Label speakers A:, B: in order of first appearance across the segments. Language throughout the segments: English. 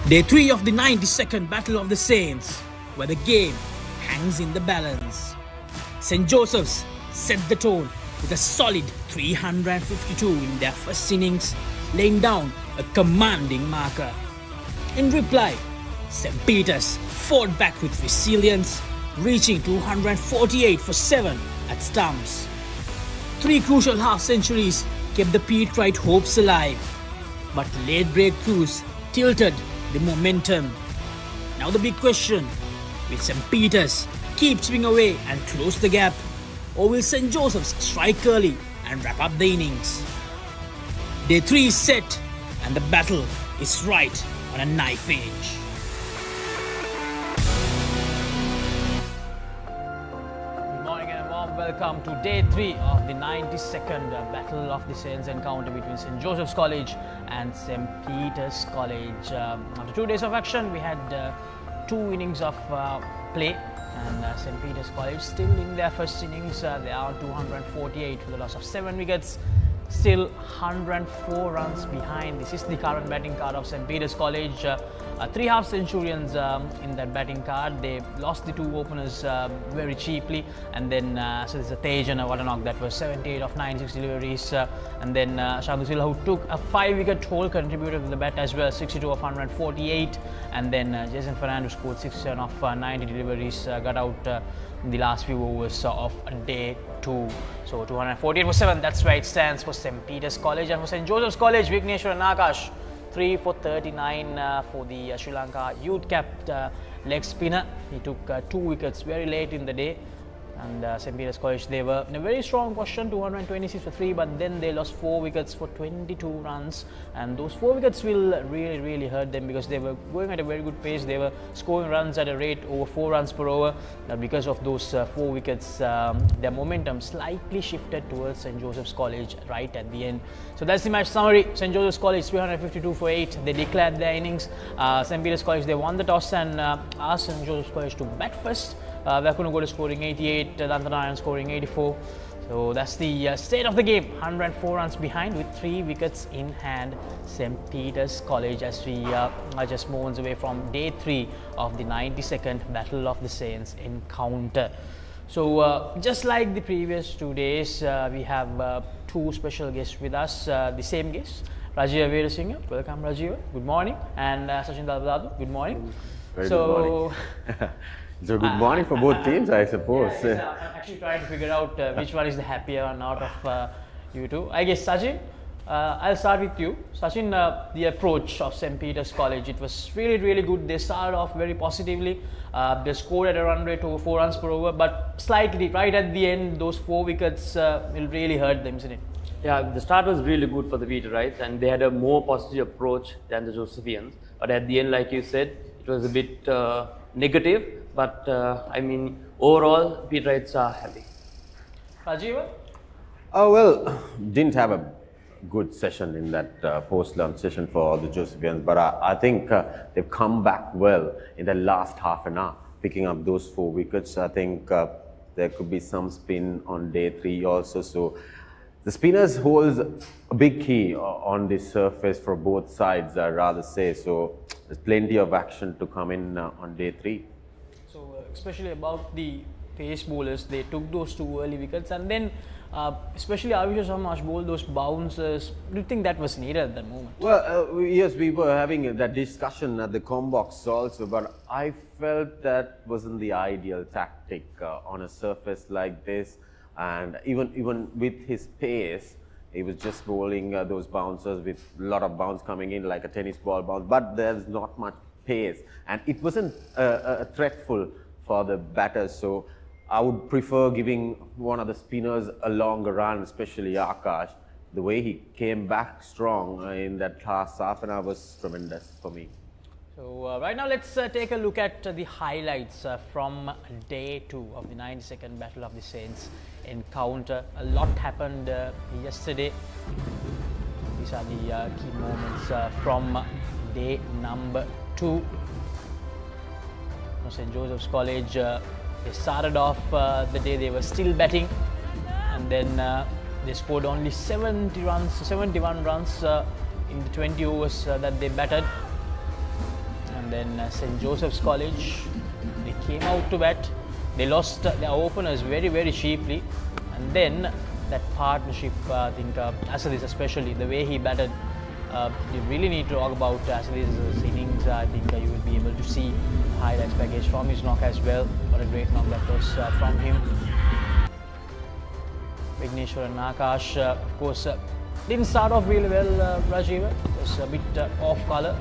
A: Day 3 of the 92nd Battle of the Saints, where the game hangs in the balance. St. Joseph's set the tone with a solid 352 in their first innings, laying down a commanding marker. In reply, St. Peter's fought back with resilience, reaching 248 for 7 at stumps. 3 crucial half-centuries kept the Peterite hopes alive, but late breakthroughs tilted the momentum. Now the big question, will St. Peter's keep chipping away and close the gap, or will St. Joseph's strike early and wrap up the innings? Day 3 is set and the battle is right on a knife edge. Good morning and a warm welcome to Day 3 of the 92nd Battle of the Saints encounter between St. Joseph's College and St. Peter's College. After 2 days of action, we had 2 innings of play, and St. Peter's College still in their first innings. They are 248 for the loss of 7 wickets, still 104 runs behind. This is the current batting card of St. Peter's College. 3 half-centurions in that batting card. They lost the 2 openers very cheaply, and then so there's a Tej and a Watanok that was 78 of 96 deliveries, and then Shandu Silva, who took a 5-wicket haul, contributed to the bat as well, 62 of 148, and then Jason Fernandez scored 67 of 90 deliveries, got out in the last few overs of Day 2. So 248 for 7, that's where it stands for St. Peter's College. And for St. Joseph's College, Vigneshwar and Akash, 3 for 39 for the Sri Lanka youth-capped leg spinner. He took 2 wickets very late in the day. And St. Peter's College, they were in a very strong position, 226 for 3, but then they lost 4 wickets for 22 runs. And those 4 wickets will really hurt them, because they were going at a very good pace. They were scoring runs at a rate over 4 runs per over. Because of those 4 wickets, their momentum slightly shifted towards St. Joseph's College right at the end. So that's the match summary. St. Joseph's College 352 for 8. They declared their innings. St. Peter's College, they won the toss and asked St. Joseph's College to bat first. Vakunagoda scoring 88, Dantanayan scoring 84. So that's the state of the game. 104 runs behind with 3 wickets in hand. St. Peter's College, as we are just moments away from Day 3 of the 92nd Battle of the Saints encounter. So just like the previous 2 days, we have 2 special guests with us. The same guests, Rajiv Veerasinghe. Welcome, Rajiv. Good morning. And Sachin Dalpadadu. Good morning.
B: Very good morning. So good morning for both teams, I suppose.
A: I'm actually trying to figure out which one is the happier one out of you two. I guess Sachin, I'll start with you. Sachin, the approach of St. Peter's College, it was really good. They started off very positively. They scored at a run rate over 4 runs per over, but slightly right at the end, those 4 wickets will really hurt them, isn't it?
C: Yeah, the start was really good for the Peterites, and they had a more positive approach than the Josephians. But at the end, like you said, it was a bit negative. But I mean, overall, Peterites are happy.
A: Rajiv?
B: Oh, well, didn't have a good session in that post-lunch session for the Josephians, but I think they've come back well in the last half an hour, picking up those 4 wickets. I think there could be some spin on Day 3 also. So the spinners holds a big key on this surface for both sides, I'd rather say. So there's plenty of action to come in on Day 3.
A: So especially about the pace bowlers, they took those 2 early wickets, and then especially Avishka Samash bowled those bouncers. Do you think that was needed at that moment?
B: Well, yes, we were having that discussion at the Combox also, but I felt that wasn't the ideal tactic on a surface like this. And even with his pace, he was just bowling those bouncers with a lot of bounce coming in like a tennis ball bounce, but there's not much pace, and it wasn't threatful for the batters. So I would prefer giving one of the spinners a longer run, especially Akash. The way he came back strong in that last half an hour was tremendous for me.
A: So right now let's take a look at the highlights from Day 2 of the 92nd Battle of the Saints encounter. A lot happened yesterday. These are the key moments from Day number 2. St. Joseph's College, they started off the day, they were still batting, and then they scored only 71 runs in the 20 overs that they batted. And then St. Joseph's College, they came out to bat. They lost their openers very cheaply. And then that partnership, I think Asadis especially, the way he batted, you really need to talk about Asadis' innings. I think you will be able to see highlights package from his knock as well. What a great knock that was from him. Vigneshwar and Akash, of course, didn't start off really well, Rajiv. It was a bit off colour.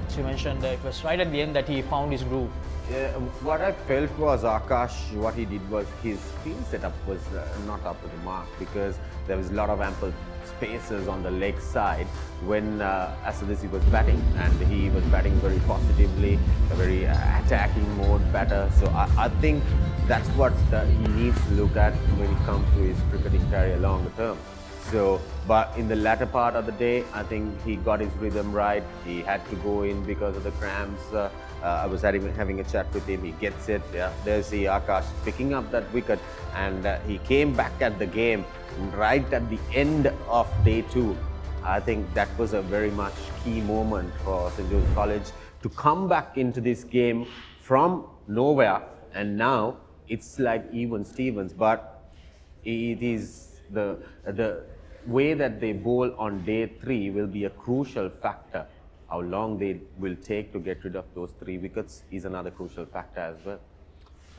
A: As you mentioned, it was right at the end that he found his groove.
B: Yeah, what I felt was Akash, what he did was his field setup was not up to the mark, because there was a lot of ample spaces on the leg side when Asadisi was batting, and he was batting very positively, a very attacking mode batter. So I think that's what he needs to look at when it comes to his cricketing career longer term. So, but in the latter part of the day, I think he got his rhythm right. He had to go in because of the cramps. I was having a chat with him. He gets it. Yeah, there's the Akash picking up that wicket, and he came back at the game right at the end of day 2. I think that was a very much key moment for St. Joseph's College to come back into this game from nowhere, and now it's like even Stevens, but it is the way that they bowl on day 3 will be a crucial factor. How long they will take to get rid of those 3 wickets is another crucial factor as well.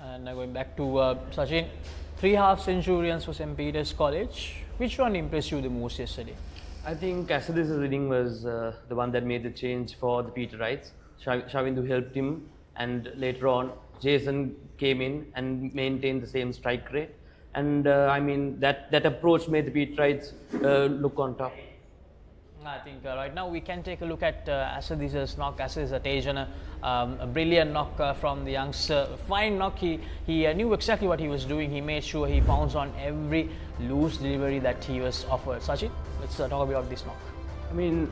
A: And going back to Sachin, 3 half-centurions for St. Peter's College. Which one impressed you the most yesterday?
C: I think Asadis' inning was the one that made the change for the Papare. Shavindu helped him, and later on Jason came in and maintained the same strike rate. And I mean, that approach made the Papare look on top.
A: I think right now we can take a look at Asadis' knock. Asadis Atejana, a brilliant knock from the youngster. Fine knock. He knew exactly what he was doing. He made sure he pounced on every loose delivery that he was offered. Sachin, let's talk about this knock.
C: I mean,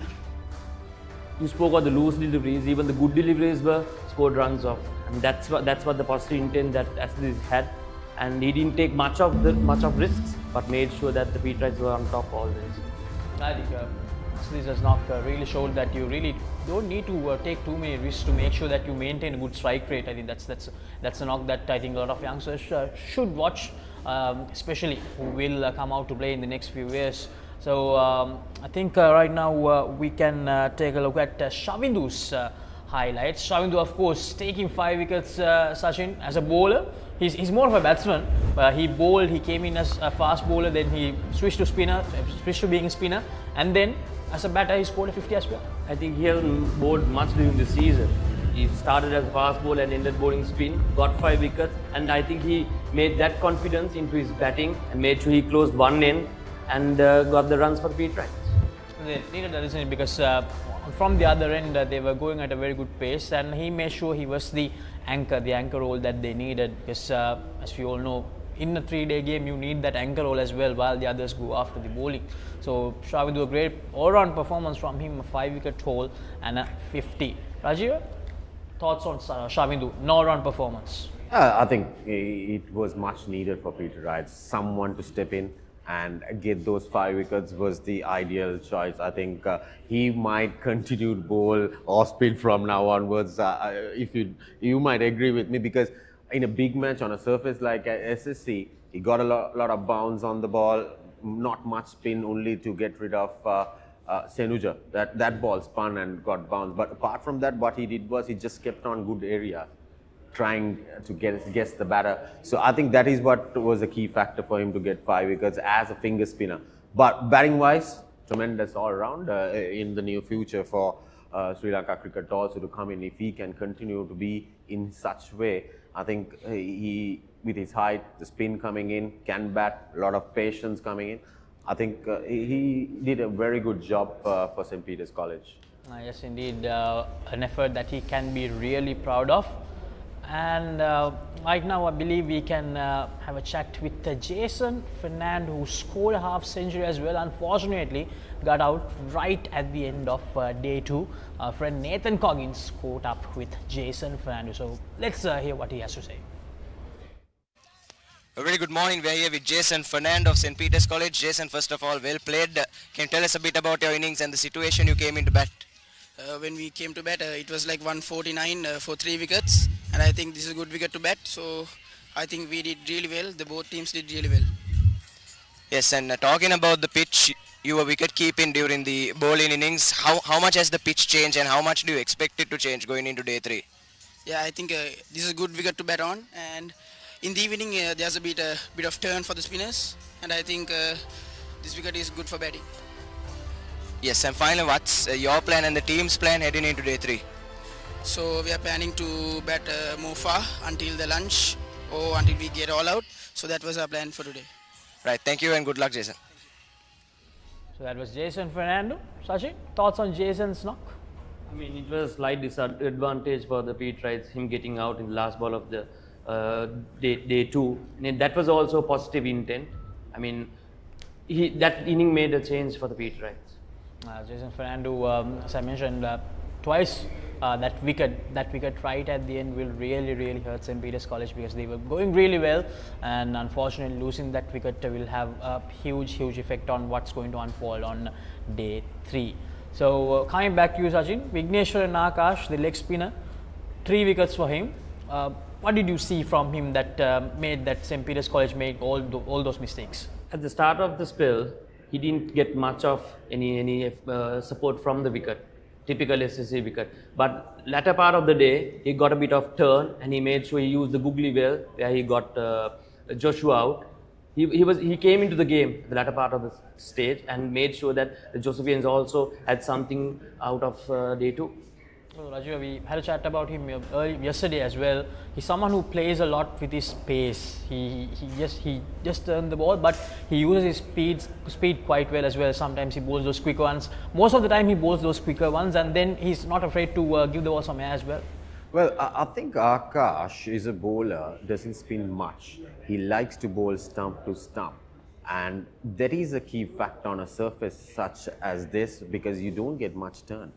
C: you spoke about the loose deliveries. Even the good deliveries were scored runs off, and that's what the positive intent that Asadis had. And he didn't take much of risks, but made sure that the Papare were on top always.
A: I think this has knock really showed that you really don't need to take too many risks to make sure that you maintain a good strike rate. I think that's a knock that I think a lot of youngsters should watch, especially who will come out to play in the next few years. So I think right now we can take a look at Shavindu's highlights. Shavindu, of course, taking 5 wickets, Sachin, as a bowler. He's more of a batsman. He bowled, he came in as a fast bowler, then he switched to being a spinner, and then as a batter he scored a 50 as well.
C: I think he hasn't bowled much during the season. He started as a fast bowler and ended bowling spin, got 5 wickets, and I think he made that confidence into his batting and made sure he closed one end and got the runs for the Papare.
A: They needed that, isn't it? Because from the other end they were going at a very good pace, and he made sure he was the anchor role that they needed, because as we all know, in a 3-day game you need that anchor role as well while the others go after the bowling. So Shavindu, a great all-round performance from him, a 5-wicket haul and a 50. Rajiv, thoughts on Shavindu, an all-round performance?
B: I think it was much needed for Papare. Someone to step in and get those 5 wickets was the ideal choice. I think he might continue to bowl or spin from now onwards. If you might agree with me, because in a big match on a surface like SSC, he got a lot of bounce on the ball, not much spin, only to get rid of Senuja. That ball spun and got bounced. But apart from that, what he did was he just kept on good area, trying to guess the batter. So I think that is what was a key factor for him to get 5 wickets as a finger spinner. But batting wise, tremendous all round in the near future for Sri Lanka cricket also to come in. If he can continue to be in such way, I think he, with his height, the spin coming in, can bat, a lot of patience coming in. I think he did a very good job for St. Peter's College.
A: Yes, indeed, an effort that he can be really proud of. And right now I believe we can have a chat with Jason Fernando, who scored a half-century as well. Unfortunately, got out right at the end of day 2. Our friend Nathan Coggins caught up with Jason Fernando. So let's hear what he has to say.
D: A very good morning. We are here with Jason Fernando of St. Peter's College. Jason, first of all, well played. Can you tell us a bit about your innings and the situation you came in to bat?
E: when we came to bat, it was like 149 for 3 wickets, and I think this is a good wicket to bat. So I think we did really well. The both teams did really well.
D: Yes, and talking about the pitch, you were wicket keeping during the bowling innings. How much has the pitch changed, and how much do you expect it to change going into day 3?
E: Yeah, I think this is a good wicket to bat on, and in the evening there's a bit of turn for the spinners, and I think this wicket is good for batting.
D: Yes, and finally, what's your plan and the team's plan heading into day 3?
E: So we are planning to bat more far until the lunch or until we get all out. So that was our plan for today.
D: Right, thank you and good luck, Jason.
A: So that was Jason Fernando. Sachin, thoughts on Jason's knock?
C: I mean, it was a slight disadvantage for the Pete, right? Him getting out in the last ball of the day 2. And that was also positive intent. I mean, that inning made a change for the Pete, right?
A: Jason Fernando, as I mentioned twice, that wicket right at the end will really hurt St. Peter's College, because they were going really well, and unfortunately losing that wicket will have a huge effect on what's going to unfold on day 3. So coming back to you, Sachin, Vigneshwar and Akash, the leg spinner, 3 wickets for him. What did you see from him that made that St. Peter's College make all those mistakes?
C: At the start of the spell, he didn't get much of any support from the wicket, typical SSC wicket. But latter part of the day, he got a bit of turn, and he made sure he used the googly well, where he got Joshua out. He came into the game, the latter part of the stage, and made sure that the Josephians also had something out of day 2.
A: So Raju, we had a chat about him yesterday as well. He's someone who plays a lot with his pace. He just turned the ball, but he uses his speed quite well as well. Sometimes he bowls those quicker ones. Most of the time he bowls those quicker ones, and then he's not afraid to give the ball some air as well.
B: Well, I think Akash is a bowler, doesn't spin much. He likes to bowl stump to stump. And that is a key factor on a surface such as this, because you don't get much turn.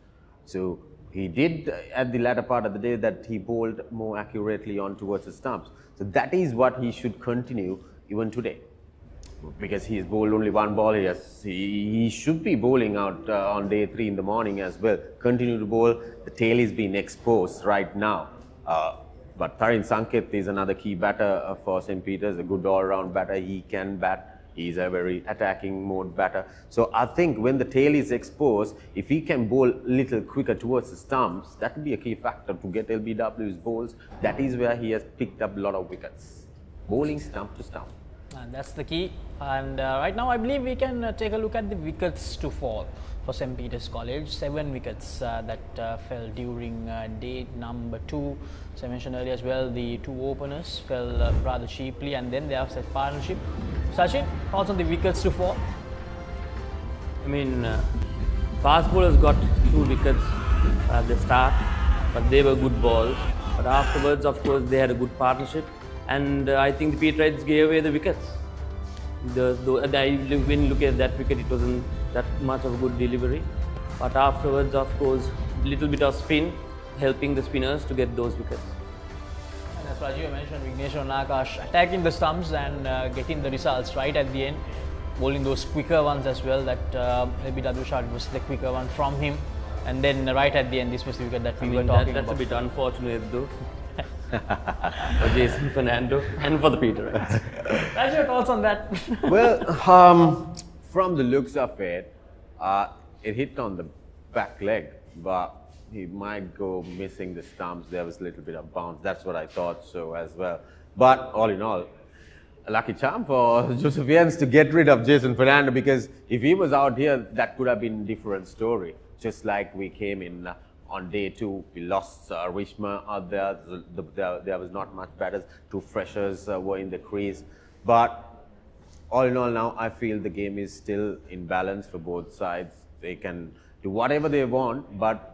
B: So he did at the latter part of the day that he bowled more accurately on towards the stumps. So that is what he should continue even today. Because he has bowled only 1 ball, he should be bowling out on day 3 in the morning as well. Continue to bowl. The tail is being exposed right now. But Sanket is another key batter for St. Peter's, a good all-round batter. He can bat. He's a very attacking mode batter. So I think when the tail is exposed, if he can bowl a little quicker towards the stumps, that would be a key factor to get LBW's bowls. That is where he has picked up a lot of wickets. Bowling stump to stump.
A: And that's the key. And right now I believe we can take a look at the wickets to fall for St. Peter's College. 7 wickets that fell during day number 2. As I mentioned earlier as well, the 2 openers fell rather cheaply, and then they have set partnership. Sachin, thoughts on the wickets to fall?
C: I mean, fast bowlers got 2 wickets at the start, but they were good balls. But afterwards, of course, they had a good partnership, and I think the Pete Rides gave away the wickets. When you look at that wicket, it wasn't that much of a good delivery. But afterwards, of course, a little bit of spin, helping the spinners to get those wickets.
A: And as Raju mentioned, Vigneshwar and Akash attacking the stumps and getting the results right at the end. Bowling those quicker ones as well. That LBW shot was the quicker one from him. And then right at the end, this was the wicket that we were talking about.
C: That's a bit unfortunate though. For Jason Fernando and for the Peter Rides.
A: What's your thoughts on that?
B: Well, from the looks of it, it hit on the back leg, but he might go missing the stumps. There was a little bit of bounce. That's what I thought so as well. But all in all, a lucky charm for Josephians to get rid of Jason Fernando, because if he was out here, that could have been a different story. Just like we came in on day 2, we lost Rishma out there. There was not much batters. 2 freshers were in the crease. But all in all, now I feel the game is still in balance for both sides. They can do whatever they want, but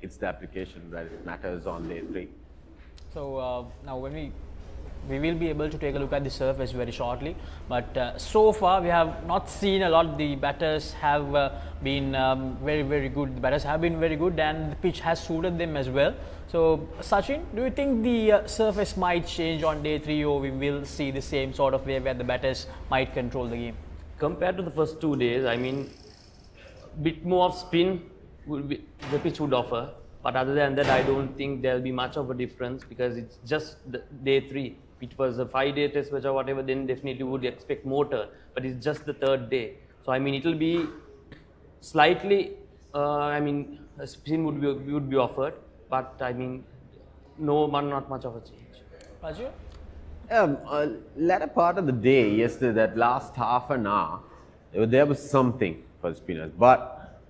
B: it's the application that matters on day 3.
A: So now when we will be able to take a look at the surface very shortly, but so far we have not seen a lot. The batters have been very good. The batters have been very good, and the pitch has suited them as well. So Sachin, do you think the surface might change on day 3, or we will see the same sort of way where the batters might control the game?
C: Compared to the first 2 days, I mean, bit more of spin the pitch would offer. But other than that, I don't think there'll be much of a difference because it's just the day 3. If it was a 5-day test match or whatever, then definitely would expect more turn. But it's just the 3rd day. So I mean, it'll be slightly. A spin would be offered, but I mean, not much of a change.
A: Raju?
B: Latter part of the day, yesterday, that last half an hour, there was something for the spinners. But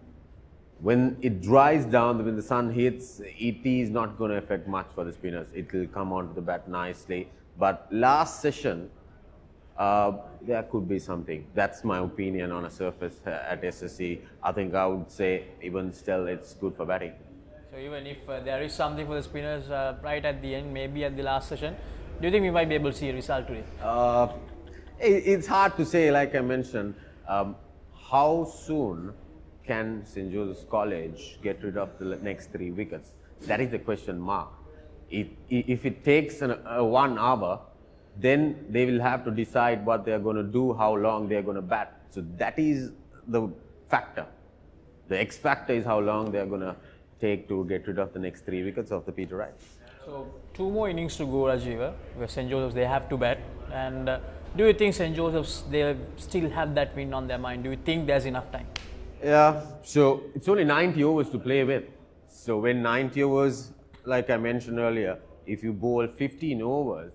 B: when it dries down, when the sun hits, it is not going to affect much for the spinners. It will come onto the bat nicely. But last session, there could be something. That's my opinion on a surface at SSC. I think I would say even still it's good for batting.
A: So even if there is something for the spinners right at the end, maybe at the last session, do you think we might be able to see a result today?
B: It's hard to say, like I mentioned. How soon can St. Joseph's College get rid of the next 3 wickets? That is the question mark. If it takes 1 hour, then they will have to decide what they are going to do, how long they are going to bat. So that is the factor. The X factor is how long they are going to take to get rid of the next 3 wickets of the Peter Wrights.
A: So 2 more innings to go, Rajiv, where St. Joseph's, they have to bat. And do you think St. Joseph's, they still have that win on their mind? Do you think there's enough time?
B: Yeah, so it's only 90 overs to play with. So when 90 overs, like I mentioned earlier, if you bowl 15 overs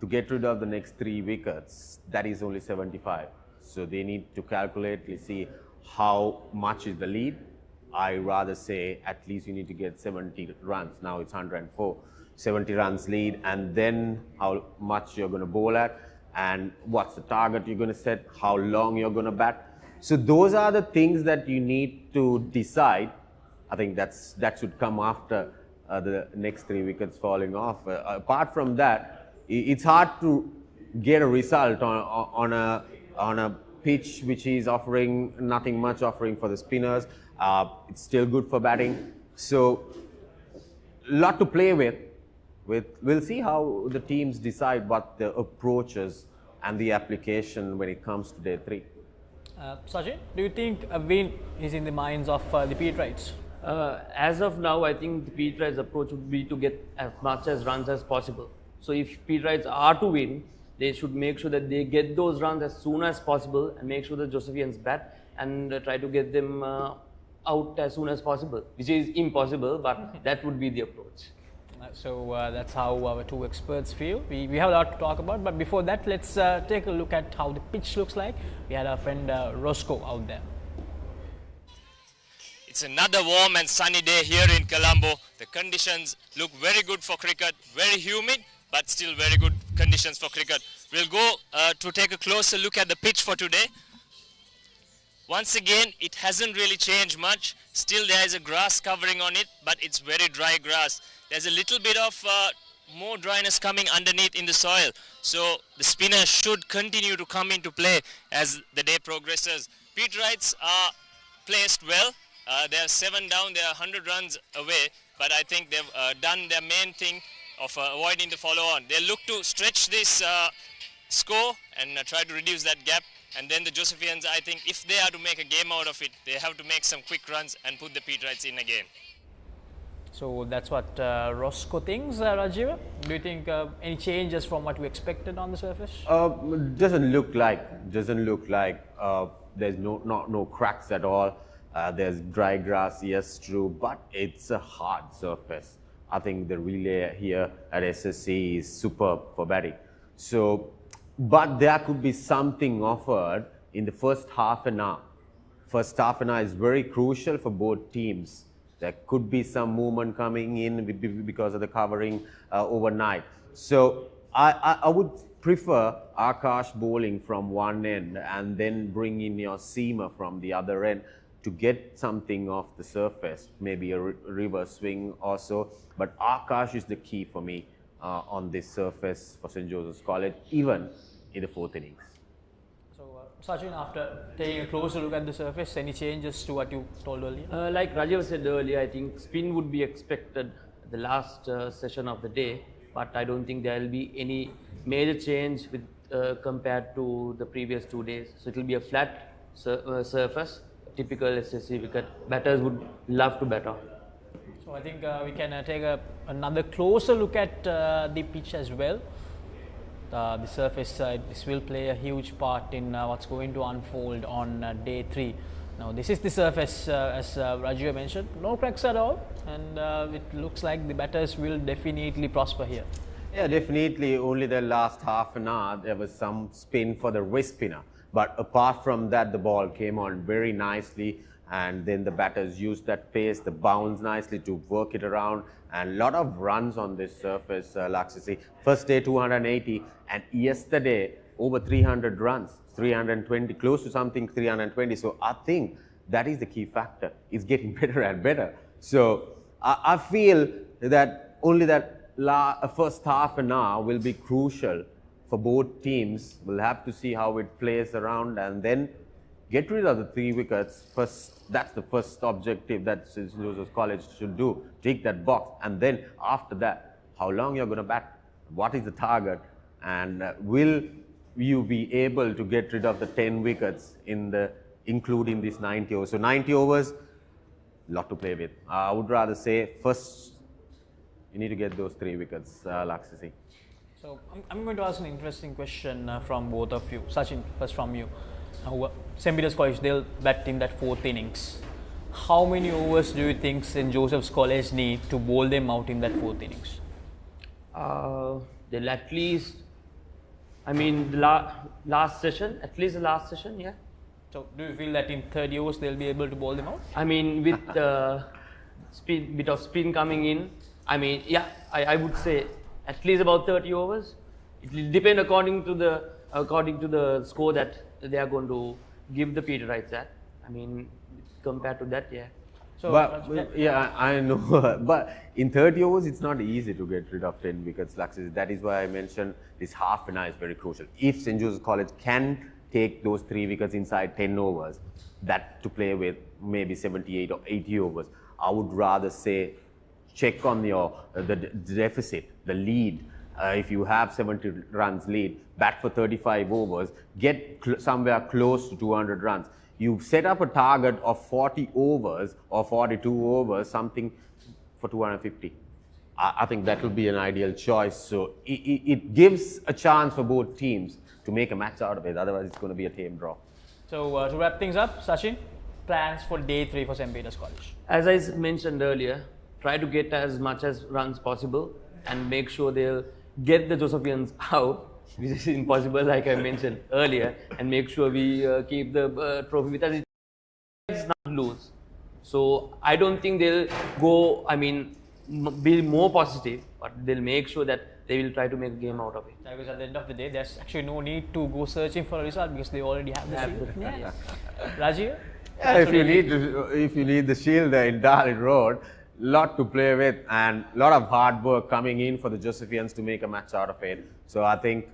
B: to get rid of the next 3 wickets, that is only 75. So they need to calculate, see how much is the lead. I rather say at least you need to get 70 runs. Now it's 104. 70 runs lead, and then how much you're going to bowl at, and what's the target you're going to set, how long you're going to bat. So those are the things that you need to decide. I think that should come after the next 3 wickets falling off. Apart from that, it's hard to get a result on a pitch which is offering nothing much offering for the spinners. It's still good for batting. So a lot to play with. We'll see how the teams decide what the approaches and the application when it comes to day 3.
A: Sachin, do you think a win is in the minds of the Peter Wrights?
C: As of now, I think the Peter Wrights' approach would be to get as much as runs as possible. So if Peter Wrights are to win, they should make sure that they get those runs as soon as possible and make sure the Josephians bat and try to get them out as soon as possible, which is impossible, but that would be the approach.
A: So that's how our 2 experts feel. We have a lot to talk about, but before that, let's take a look at how the pitch looks like. We had our friend Roscoe out there.
F: It's another warm and sunny day here in Colombo. The conditions look very good for cricket, very humid, but still very good conditions for cricket. We'll go to take a closer look at the pitch for today. Once again, it hasn't really changed much. Still there is a grass covering on it, but it's very dry grass. There's a little bit of more dryness coming underneath in the soil. So the spinners should continue to come into play as the day progresses. Peter Wrights are placed well. They are 7 down, they are 100 runs away, but I think they've done their main thing of avoiding the follow-on. They look to stretch this score and try to reduce that gap. And then the Josephians, I think, if they are to make a game out of it, they have to make some quick runs and put the Peter Wrights in again.
A: So that's what Roscoe thinks, Rajiv. Do you think any changes from what we expected on the surface?
B: Doesn't look like. There's no cracks at all. There's dry grass, yes, true, but it's a hard surface. I think the relay here at SSC is superb for batting. So, but there could be something offered in the first half an hour. First half an hour is very crucial for both teams. There could be some movement coming in because of the covering overnight. So I would prefer Akash bowling from one end and then bring in your seamer from the other end to get something off the surface, maybe a reverse swing or so. But Akash is the key for me on this surface for St. Joseph's College, even in the 4th innings.
A: So, Sachin, after taking a closer look at the surface, any changes to what you told earlier?
C: Like Rajiv said earlier, I think spin would be expected the last session of the day, but I don't think there will be any major change with compared to the previous 2 days. So it will be a flat surface, typical SSC wicket batters would love to bat on.
A: So I think we can take another closer look at the pitch as well. The surface, this will play a huge part in what's going to unfold on day 3. Now this is the surface as Raju mentioned, no cracks at all, and it looks like the batters will definitely prosper here.
B: Yeah, definitely. Only the last half an hour there was some spin for the wrist spinner, but apart from that the ball came on very nicely, and then the batters used that pace, the bounce nicely to work it around, and a lot of runs on this surface, Laksasi. First day 280, and yesterday over 300 runs, 320, close to something 320. So I think that is the key factor. It's getting better and better. So I feel that only that first half an hour will be crucial for both teams. We'll have to see how it plays around and then get rid of the 3 wickets. First, that's the first objective that St. Joseph's College should do. Take that box, and then after that, how long you're going to bat, what is the target, and will you be able to get rid of the 10 wickets including this 90 overs. So 90 overs, lot to play with. I would rather say first you need to get those 3 wickets, Laksasi.
A: So I'm going to ask an interesting question from both of you. Sachin, first from you. St. Peter's College, they'll bat in that 4th innings. How many overs do you think St. Joseph's College need to bowl them out in that 4th innings?
C: They'll at least, I mean, the last session, at least the last session, yeah.
A: So do you feel that in 30 overs they'll be able to bowl them out?
C: I mean, with bit of spin coming in, I mean, yeah, I would say at least about 30 overs. It will depend according to the score that they are going to give the Papare at. I mean, compared to that, yeah.
A: So,
B: but yeah, I know. But in 30 overs, it's not easy to get rid of 10 wickets, Laksasi. That is why I mentioned this half an hour is very crucial. If St. Joseph's College can take those 3 wickets inside 10 overs, that to play with maybe 78 or 80 overs, I would rather say check on the deficit, the lead. If you have 70 runs lead, bat for 35 overs, get somewhere close to 200 runs. You set up a target of 40 overs or 42 overs, something for 250. I think that will be an ideal choice. So it gives a chance for both teams to make a match out of it. Otherwise, it's going to be a tame draw.
A: So to wrap things up, Sachin, plans for day 3 for St. Peter's College?
C: As I mentioned earlier, try to get as much as runs possible and make sure they'll get the Josephians out, which is impossible like I mentioned earlier, and make sure we keep the trophy with us. It's not lose. So I don't think they'll go, I mean, be more positive, but they'll make sure that they will try to make a game out of it.
A: Because at the end of the day, there's actually no need to go searching for a result because they already have the shield. Yeah. Rajiv?
B: Yeah, if you need the shield there in Darling Road, lot to play with and lot of hard work coming in for the Josephians to make a match out of it. So I think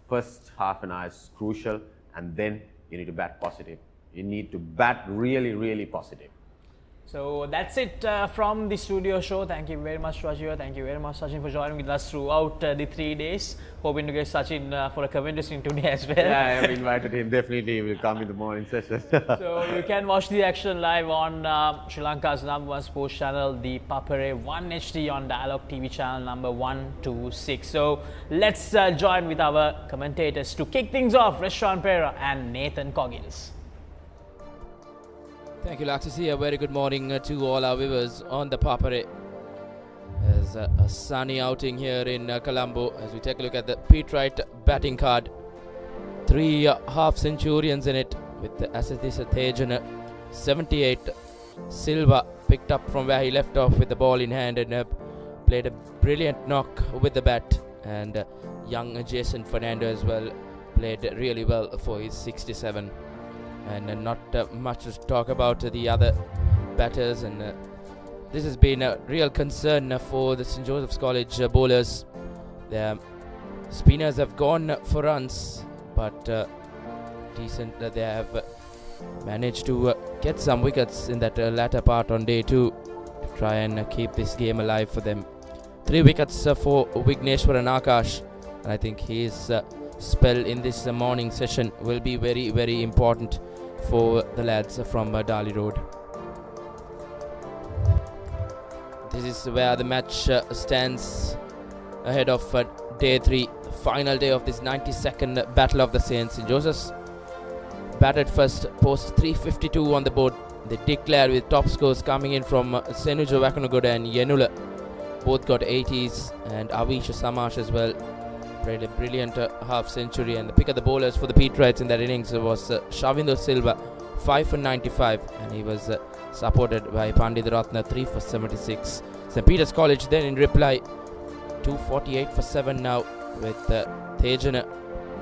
B: first half an hour is crucial, and then you need to bat positive. You need to bat really, really positive.
A: So that's it from the studio show. Thank you very much, Raju. Thank you very much, Sachin, for joining with us throughout the 3 days. Hoping to get Sachin for a commentary today as well.
B: Yeah, I have invited him. Definitely he will come in the morning session.
A: So you can watch the action live on Sri Lanka's #1 sports channel, the Papare 1 HD on Dialog TV channel number 126. So let's join with our commentators to kick things off, Reshwan Pera and Nathan Coggins.
G: Thank you, Laksasi. A very good morning to all our viewers on the Papare. There's a sunny outing here in Colombo as we take a look at the Papare batting card. 3 half centurions in it with the SSC Grounds 78. Silva picked up from where he left off with the ball in hand and played a brilliant knock with the bat. And young Jason Fernando as well played really well for his 67. And not much to talk about the other batters, and this has been a real concern for the St. Joseph's College bowlers. Their spinners have gone for runs, but they have managed to get some wickets in that latter part on day 2 to try and keep this game alive for them. 3 wickets for Vigneshwaran Akash, and I think his spell in this morning session will be very, very important for the lads from Dali Road. This is where the match stands ahead of day 3, final day of this 92nd Battle of the Saints. St. Joseph's batted first, post 352 on the board. They declare with top scores coming in from Senujo Wakanugoda and Yenula. Both got 80s, and Avisha Samash as well played a brilliant half century. And the pick of the bowlers for the Peterites in that innings was Shavindo Silva, 5 for 95, and he was supported by Pandit Ratna, 3 for 76. St. Peter's College then in reply, 248 for 7 now, with Tejana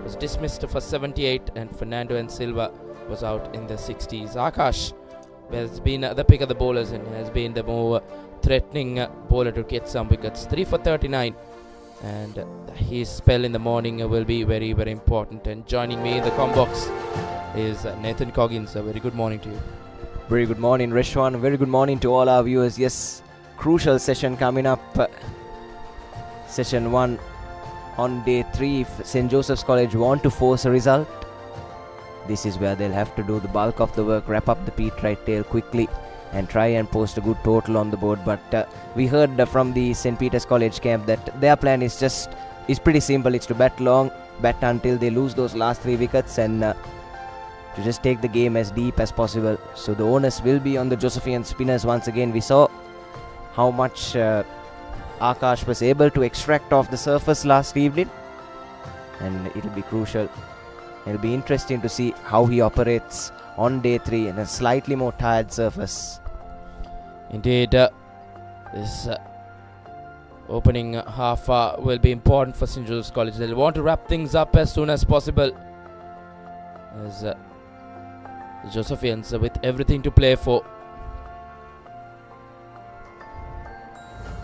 G: was dismissed for 78, and Fernando and Silva was out in the 60s. Akash has been the pick of the bowlers and has been the more threatening bowler to get some wickets, 3 for 39, and his spell in the morning will be very, very important. And joining me in the combox is Nathan Coggins. A very good morning to you.
H: Very good morning, Rishwan. Very good morning to all our viewers. Yes, crucial session coming up. Session 1 on day 3. If St. Joseph's College want to force a result, this is where they'll have to do the bulk of the work, wrap up the Peterite tail quickly and try and post a good total on the board. But we heard from the St. Peter's College camp that their plan is pretty simple. It's to bat long, bat until they lose those last 3 wickets, and to just take the game as deep as possible. So the onus will be on the Josephian spinners once again. We saw how much Akash was able to extract off the surface last evening, and it'll be crucial. It'll be interesting to see how he operates on day 3 in a slightly more tired surface.
G: Indeed, this opening half will be important for St. Joseph's College. They'll want to wrap things up as soon as possible, as the Josephians with everything to play for.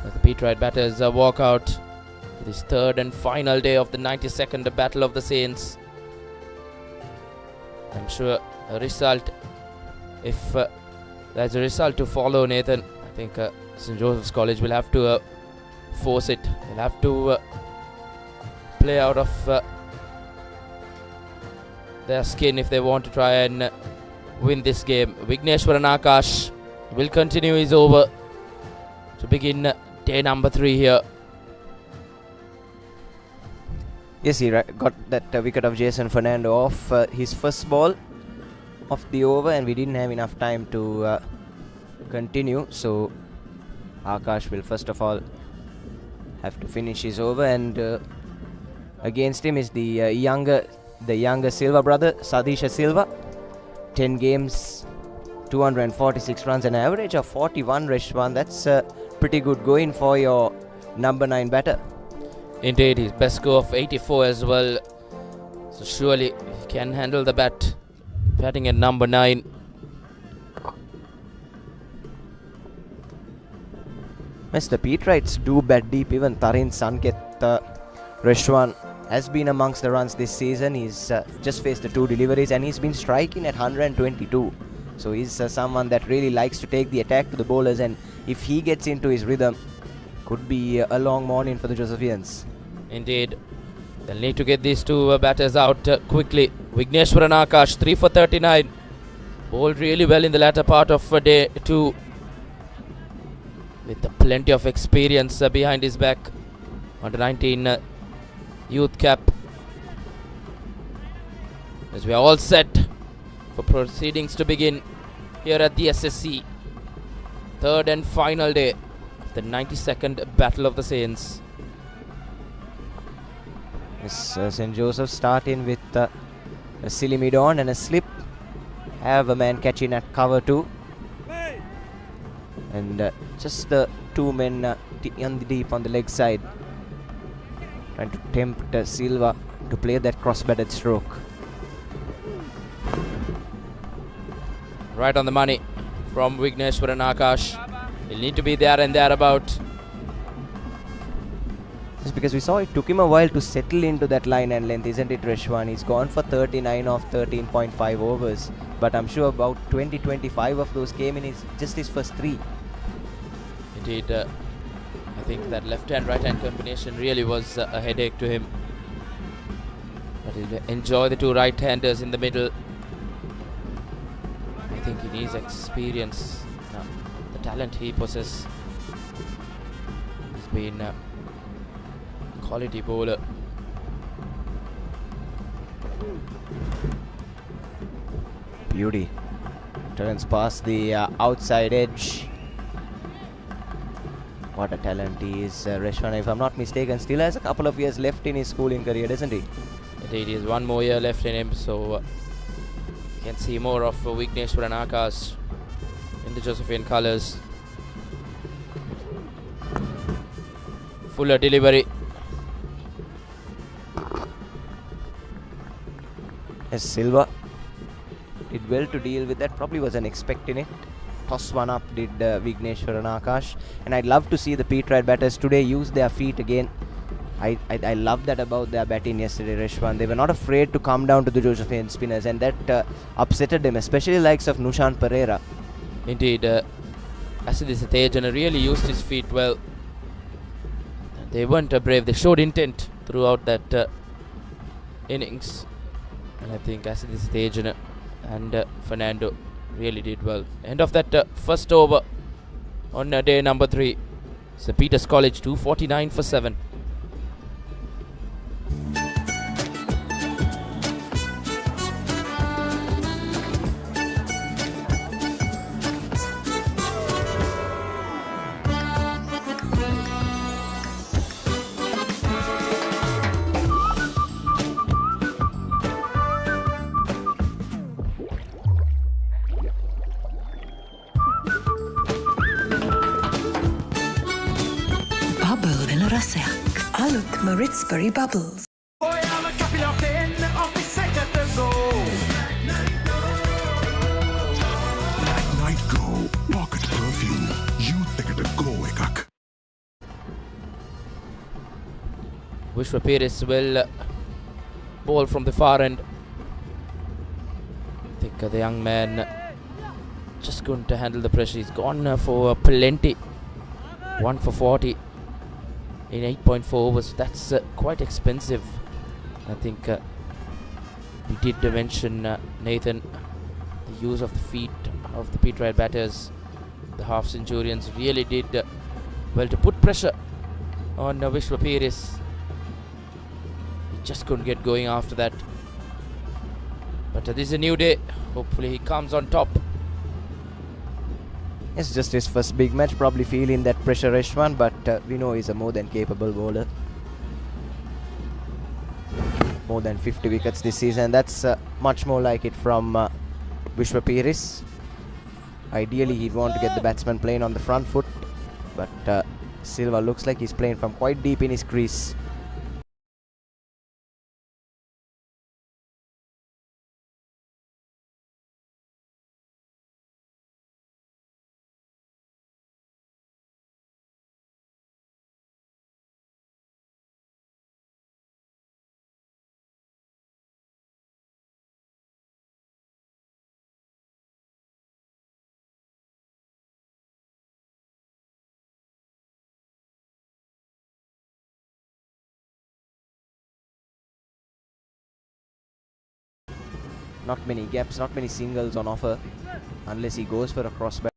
G: As the Peterite batters walk out this 3rd and final day of the 92nd Battle of the Saints. I'm sure a result, if there's a result to follow, Nathan, I think St. Joseph's College will have to force it. They'll have to play out of their skin if they want to try and win this game. Vigneshwaran Akash will continue his over to begin day number 3 here.
H: Yes, he got that wicket of Jason Fernando off his first ball of the over, and we didn't have enough time to continue. So Akash will first of all have to finish his over, and against him is the younger Silva brother, Sadisha Silva. 10 games, 246 runs, an average of 41, Rishwan. That's pretty good going for your number 9 batter.
G: Indeed, his best score of 84 as well. So surely he can handle the bat. Batting at number 9.
H: Yes, the Peterites do bat deep. Even Tarin Sanket, Rishwan, has been amongst the runs this season. He's just faced the 2 deliveries, and he's been striking at 122. So he's someone that really likes to take the attack to the bowlers, and if he gets into his rhythm, could be a long morning for the Josephians.
G: Indeed. They'll need to get these 2 batters out quickly. Vigneshwaran Akash, 3 for 39. Bowled really well in the latter part of day 2. With plenty of experience behind his back. Under 19 youth cap. As we are all set for proceedings to begin here at the SSC. 3rd and final day. The 92nd Battle of the Saints.
H: Yes, St. Joseph starting with a silly mid-on and a slip. Have a man catching at cover 2. And just the 2 men on the deep on the leg side. Trying to tempt Silva to play that cross-batted stroke.
G: Right on the money from Vigneshwaran Akash. He'll need to be there and thereabout.
H: Just because we saw it took him a while to settle into that line and length, isn't it, Rishwan? He's gone for 39 off 13.5 overs, but I'm sure about 20-25 of those came in just his first 3.
G: Indeed, I think that left-hand, right-hand combination really was a headache to him. But he'll enjoy the 2 right-handers in the middle. think in his experience, the talent he possesses, he's been a quality bowler.
H: Beauty. Turns past the outside edge. What a talent he is. Reshwan, if I'm not mistaken, still has a couple of years left in his schooling career, doesn't he?
G: Indeed, he has one more year left in him, so you can see more of Wigneshwaran Akash in the Josephian colours. Fuller delivery.
H: Yes, Silva did well to deal with that. Probably wasn't expecting it. Toss one up did Wigneshwaran Akash. And I'd love to see the Petrite batters today use their feet again. I love that about their batting yesterday, Reshwan. They were not afraid to come down to the Josephian spinners, and that upsetted them, especially likes of Nushan Pereira.
G: Indeed, Asidisa Tejana really used his feet well. They weren't brave. They showed intent throughout that innings. And I think Asidisa Tejana and Fernando really did well. End of that first over on day number 3. St. Peter's College 249 for 7.
I: Maritsbury Bubbles.
J: Night Go Pocket Perfume. Youth eකට go එකක්.
G: Vishwapir will ball from the far end. I think the young man just going to handle the pressure. He's gone for plenty. 1 for 40 in 8.4 overs. That's quite expensive. I think we did mention, Nathan, the use of the feet of the Petrite batters. The half centurions really did well to put pressure on Vishwapir. He just couldn't get going after that. But this is a new day. Hopefully he comes on top.
H: It's just his first big match, probably feeling that pressure, Reshwan, but we know he's a more than capable bowler. More than 50 wickets this season. That's much more like it from Vishwapir. Ideally, he'd want to get the batsman playing on the front foot, but Silva looks like he's playing from quite deep in his crease. Not many gaps, not many singles on offer, unless he goes for a crossbar.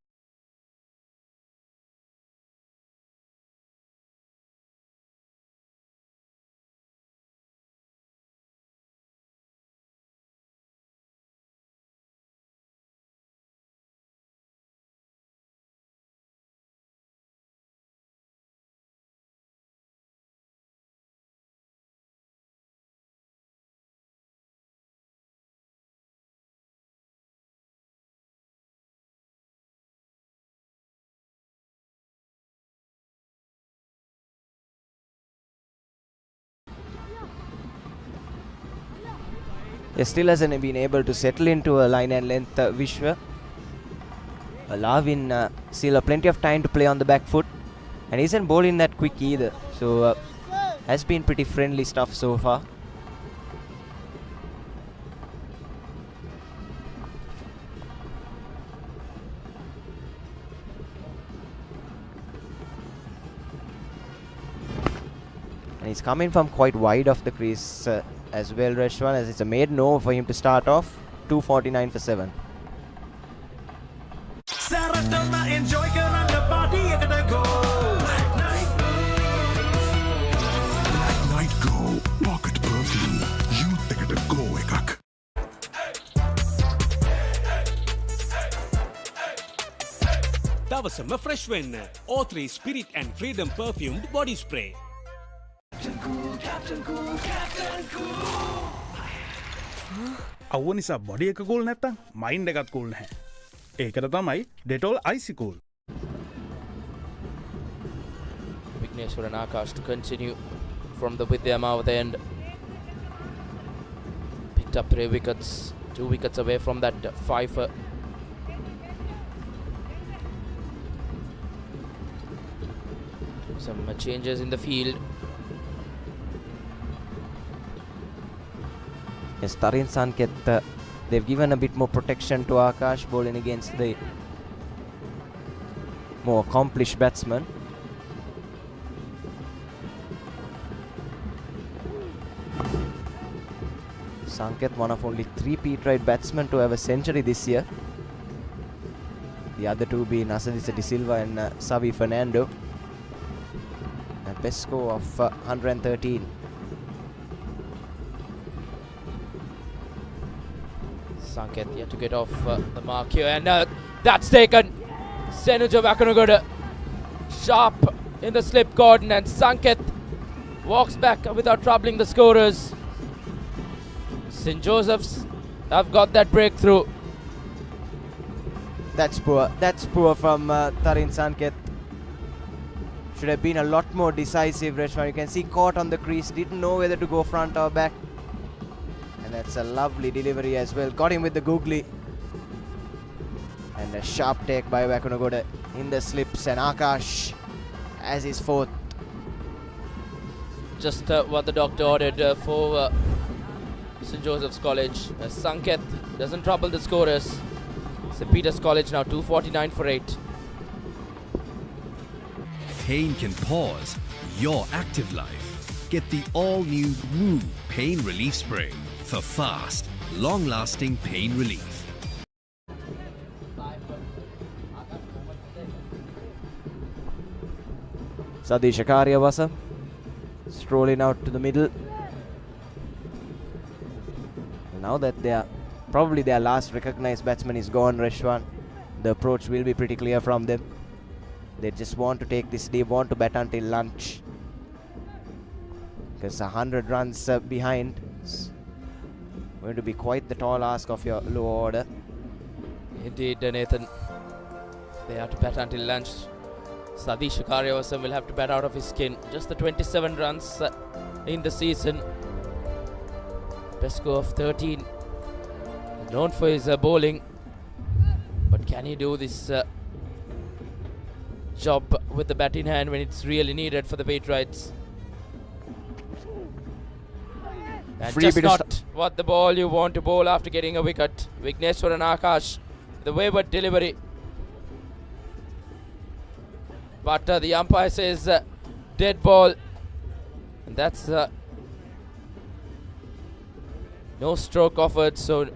H: He still hasn't been able to settle into a line and length Vishwa. Allowing still plenty of time to play on the back foot, and isn't bowling that quick either. So has been pretty friendly stuff so far. And he's coming from quite wide off the crease as well, Reshwan, as it's a maiden over for him to start off. 249 for 7.
K: දවසම fresh වෙන්න. O3 Spirit and Freedom perfumed body spray.
L: අවුව නිසා body එක cool නැත්තම් mind එකත් cool නැහැ. ඒකට තමයි Dettol Icy Cool.
G: Vigneshwar and Akash to continue from the Vidya Mawat end. Picked up 3 wickets, 2 wickets away from that 5. Some changes in the field.
H: Yes, Tarin Sanket, they've given a bit more protection to Akash, bowling against the more accomplished batsman. Sanket, one of only 3 Pete-right batsmen to have a century this year. The other 2 being Asadisa De Silva and Savi Fernando. A best score of 113.
G: Sanket yet to get off the mark here, and that's taken. Senuja Vakanagoda sharp in the slip cordon, and Sanket walks back without troubling the scorers. St. Joseph's have got that breakthrough.
H: That's poor. That's poor from Tarin Sanket. Should have been a lot more decisive, Reshwan. You can see caught on the crease, didn't know whether to go front or back. And that's a lovely delivery as well. Got him with the googly. And a sharp take by Vakunagoda in the slips, and Akash as his 4th.
G: Just what the doctor ordered for St. Joseph's College. Sanket doesn't trouble the scorers. St. Peter's College now 249 for 8.
M: Pain can pause your active life. Get the all-new Move Pain Relief Spray for fast, long-lasting pain relief.
H: Sadish Karyavasa strolling out to the middle. Now that probably their last recognized batsman is gone, Reshwan, the approach will be pretty clear from them. They just want to take this, they want to bat until lunch. Because 100 runs behind is going to be quite the tall ask of your low order.
G: Indeed, Nathan. They have to bat until lunch. Sadish Karyavasam will have to bat out of his skin. Just the 27 runs in the season. Best score of 13. Known for his bowling. But can he do this job with the bat in hand when it's really needed for the Patriots? And
H: Free
G: just not what the ball you want to bowl after getting a wicket. Vigneshwar and Akash, the wayward delivery. But the umpire says dead ball. And that's no stroke offered, so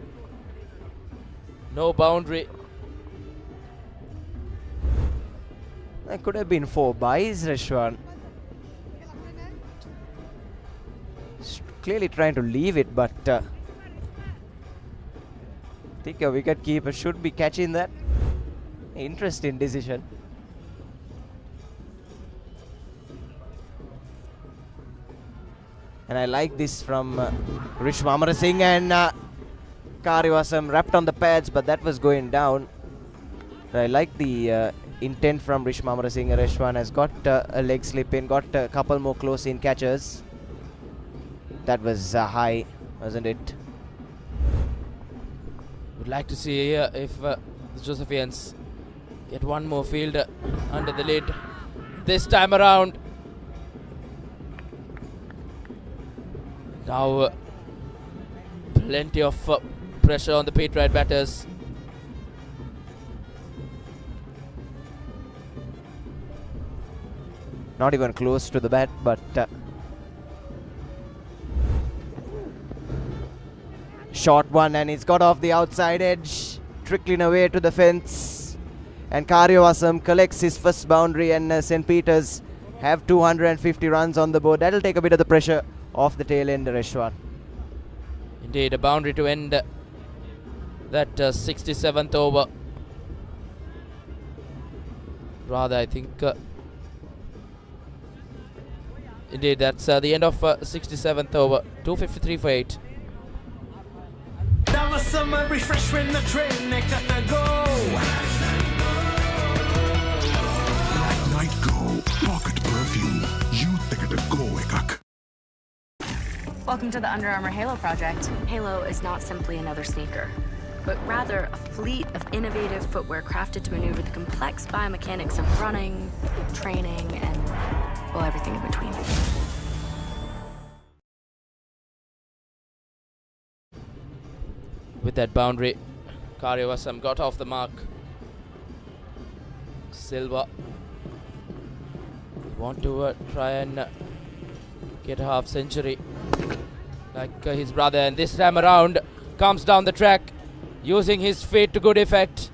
G: no boundary.
H: That could have been 4 byes, Reshwan. Clearly trying to leave it, but I think a wicket keeper should be catching that. Interesting decision. And I like this from Rishma Amarasinghe, and Karyavasam wrapped on the pads, but that was going down. I like the intent from Rishma Amarasinghe. Reshwan has got a leg slip in, got a couple more close in catches. That was high, wasn't it?
G: Would like to see if the Josephians get one more fielder under the lid this time around. Now plenty of pressure on the Patriot batters.
H: Not even close to the bat, but short one, and it's got off the outside edge, trickling away to the fence. And Karyavasam collects his first boundary, and St. Peter's have 250 runs on the board. That'll take a bit of the pressure off the tail end, Reshwan.
G: Indeed, a boundary to end that 67th over. Rather, I think. Indeed, that's the end of 67th over. 2:53 for 8.
N: That was summer refreshment, the train, they gotta go.
J: Night Go, pocket perfume. Youth ekata go ekak.
O: Welcome to the Under Armour Halo project. Halo is not simply another sneaker, but rather a fleet of innovative footwear crafted to maneuver the complex biomechanics of running, training, and, well, everything in between.
G: With that boundary, Karyavasam got off the mark. Silva want to try and get a half century like his brother, and this time around comes down the track using his feet to good effect.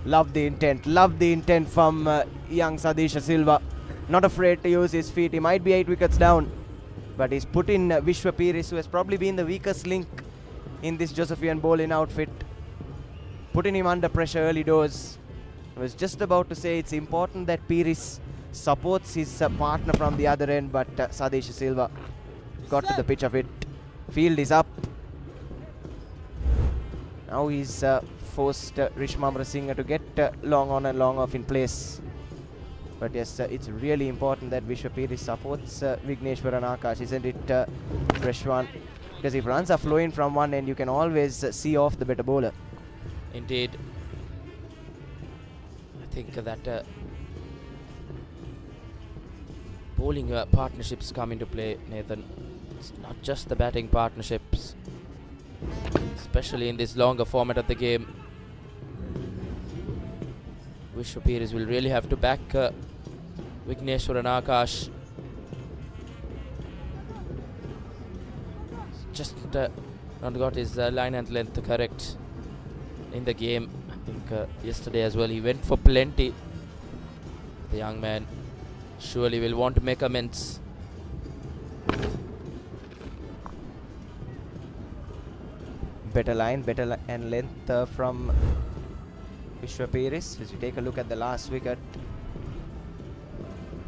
H: Love the intent from young Sadisha Silva. Not afraid to use his feet. He might be 8 wickets down, but he's put in Vishwa Piris, who has probably been the weakest link in this Josephian bowling outfit, putting him under pressure early doors. I was just about to say it's important that Piris supports his partner from the other end, but Sadisha Silva got to the pitch of it. Field is up. Now he's forced Rishmamra Singh to get long on and long off in place. But yes, it's really important that Vishwa Piris supports Vigneshwar and Akash, isn't it, Reshwan? Because if runs are flowing from one end, you can always see off the better bowler.
G: Indeed. I think that bowling partnerships come into play, Nathan. It's not just the batting partnerships, especially in this longer format of the game. Vishwa Piris will really have to back Vigneshwar and Akash. Just not got his line and length correct in the game. I think yesterday as well he went for plenty. The young man surely will want to make amends.
H: Better line and length from Vishwa Piris. As you take a look at the last wicket,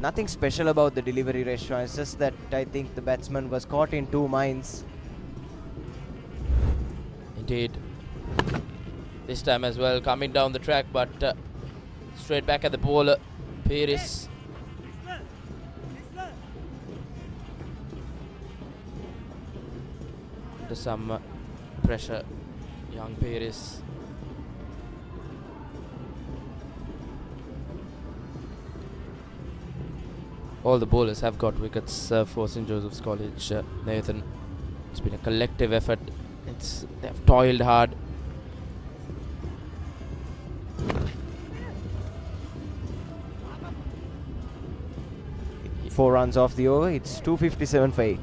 H: nothing special about the delivery ratio. It's just that I think the batsman was caught in two minds.
G: Indeed. This time as well, coming down the track, but straight back at the bowler, Piris. Under some pressure, young Piris. All the bowlers have got wickets for St. Joseph's College, Nathan. It's been a collective effort. They have toiled hard.
H: Four runs off the over. It's 257 for 8.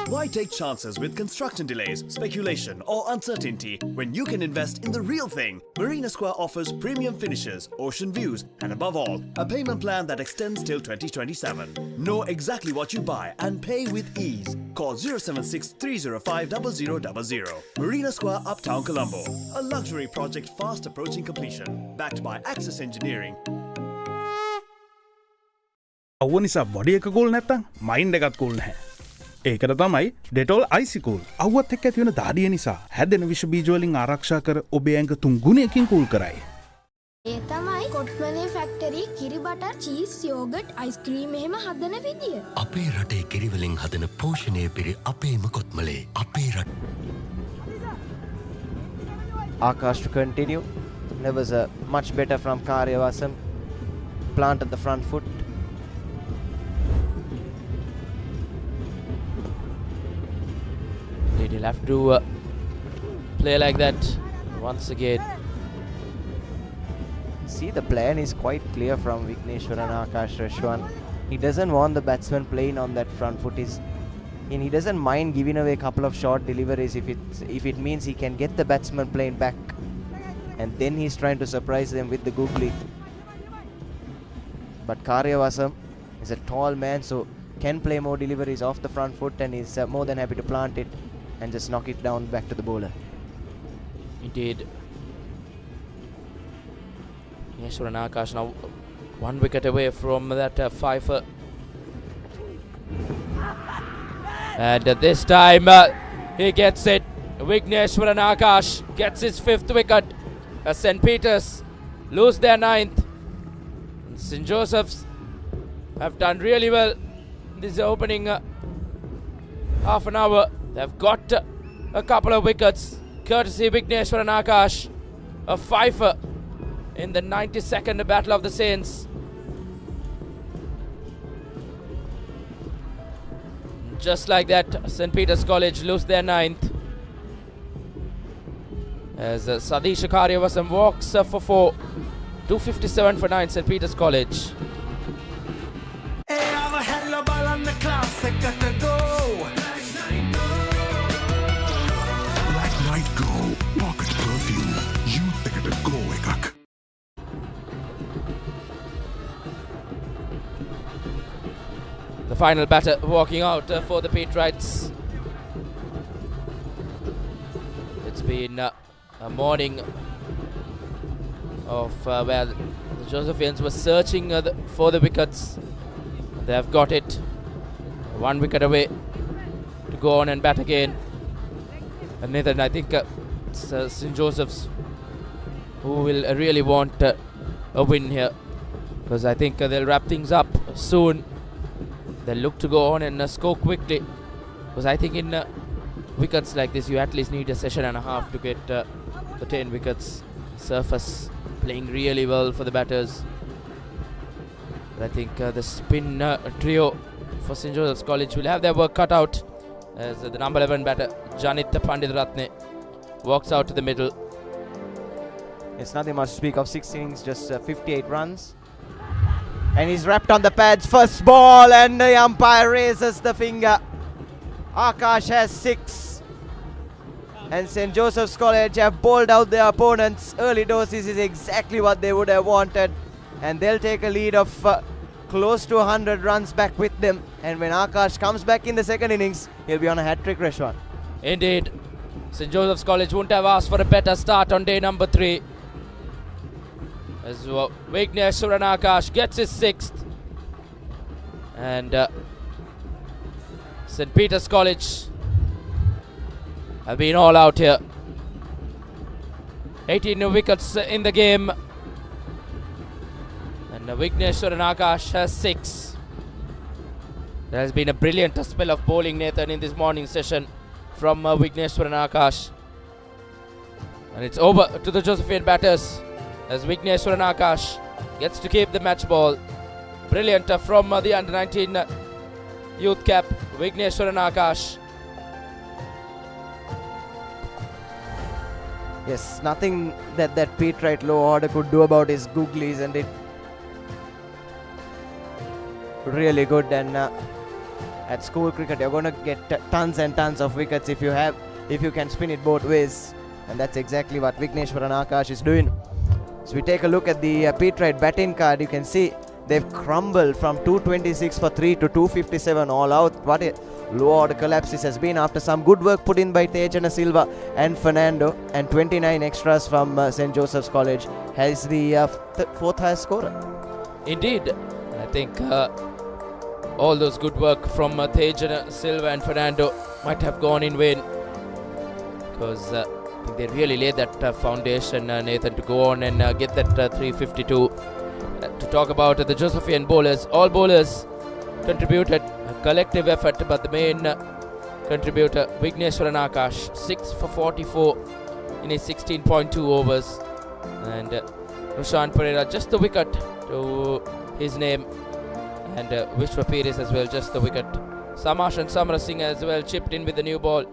P: Why take chances with construction delays, speculation or uncertainty when you can invest in the real thing? Marina Square offers premium finishes, ocean views and above all, a payment plan that extends till 2027. Know exactly what you buy and pay with ease. Call 076 305 0000. Marina Square, Uptown Colombo. A luxury project fast approaching completion. Backed by Access Engineering.
L: අවනිසා body එක cool නැත්තම් mind එකත් cool නැහැ. ඒකට තමයි Dettol අයිසිකූල්. අවුවත් එක්ක ඇති වෙන දාඩිය නිසා හැදෙන විෂ බීජ වලින් ආරක්ෂා කර ඔබේ ඇඟ 3 ගුණයකින් කූල් කරයි.
Q: ඒ තමයි කොට්මලේ ෆැක්ටරි කිරි බටර් චීස් යෝගට් අයිස්ක්‍රීම් එහෙම හදන විදිය.
R: අපේ රටේ කිරි වලින් හදන පෝෂණය පිරි අපේම කොත්මලේ අපේ රට.
H: Akash to continue. There was a much better from Karyavasam. Planted the front foot.
G: He'll have to play like that once again.
H: See, the plan is quite clear from Vigneshwar and Akash Reshwan. He doesn't want the batsman playing on that front foot. And he doesn't mind giving away a couple of short deliveries if it means he can get the batsman playing back. And then he's trying to surprise them with the googly. But Karyavasam is a tall man, so can play more deliveries off the front foot, and is more than happy to plant it and just knock it down back to the bowler.
G: Indeed. Yeshwaran Akash now 1 wicket away from that fifer. And this time he gets it. Vigneshwaran Akash gets his 5th wicket as St. Peter's lose their 9th. St. Joseph's have done really well this opening half an hour. They've got a couple of wickets courtesy Vigneshwaran Akash, a fifer in the 92nd Battle of the Saints. Just like that, St. Peter's College lose their 9th. As Sadish Karyavasam walks for 4. 257 for 9, St. Peter's College.
J: Black Night Go Pocket Perfume. Youth එකට go එකක්.
G: The final batter walking out for the Patriots. It's been a morning of where the Josephians were searching for the wickets. They have got it. 1 wicket away to go on and bat again. And Nathan, I think it's St. Joseph's who will really want a win here, because I think they'll wrap things up soon. They'll look to go on and score quickly, because I think in wickets like this you at least need a session and a half to get the 10 wickets. Surface playing really well for the batters. But I think the spin trio for St. Joseph's College will have their work cut out as the number 11 batter Janith Panditratne walks out to the middle.
H: It's nothing much to speak of. 6 innings, just 58 runs. And he's wrapped on the pads. First ball, and the umpire raises the finger. Akash has 6. And St. Joseph's College have bowled out their opponents. Early doses is exactly what they would have wanted. And they'll take a lead of close to 100 runs back with them. And when Akash comes back in the second innings, he'll be on a hat-trick, Reshwan.
G: Indeed. St. Joseph's College wouldn't have asked for a better start on day number 3. As Vigneshwaran Akash gets his 6th. And St. Peter's College have been all out here. 18 wickets in the game. And Vigneshwaran Akash has 6. There has been a brilliant spell of bowling, Nathan, in this morning session from Vigneshwaran Akash. And it's over to the Josephian batters as Vigneshwaran Akash gets to keep the match ball. Brilliant from the under-19 youth cap, Vigneshwaran Akash.
H: Yes, nothing that Patriot low order could do about his googlies, and it really good. And at school cricket, you're going to get tons and tons of wickets if you can spin it both ways, and that's exactly what Vigneshwaran Akash is doing. So we take a look at the Patriot batting card. You can see they've crumbled from 226 for 3 to 257 all out. What a low order collapse this has been after some good work put in by Tejana Silva and Fernando, and 29 extras from St. Joseph's College has the 4th highest scorer.
G: Indeed. I think all those good work from Tejana Silva and Fernando might have gone in vain, because they really laid that foundation, Nathan, to go on and get that 352. To talk about the Josephian bowlers, all bowlers contributed a collective effort, but the main contributor, Vigneshwaran Akash, 6 for 44 in his 16.2 overs. And Rushan Pereira, just the wicket to his name. And Vishwa Pires as well, just the wicket. Samash and Samara Singh as well chipped in with the new ball.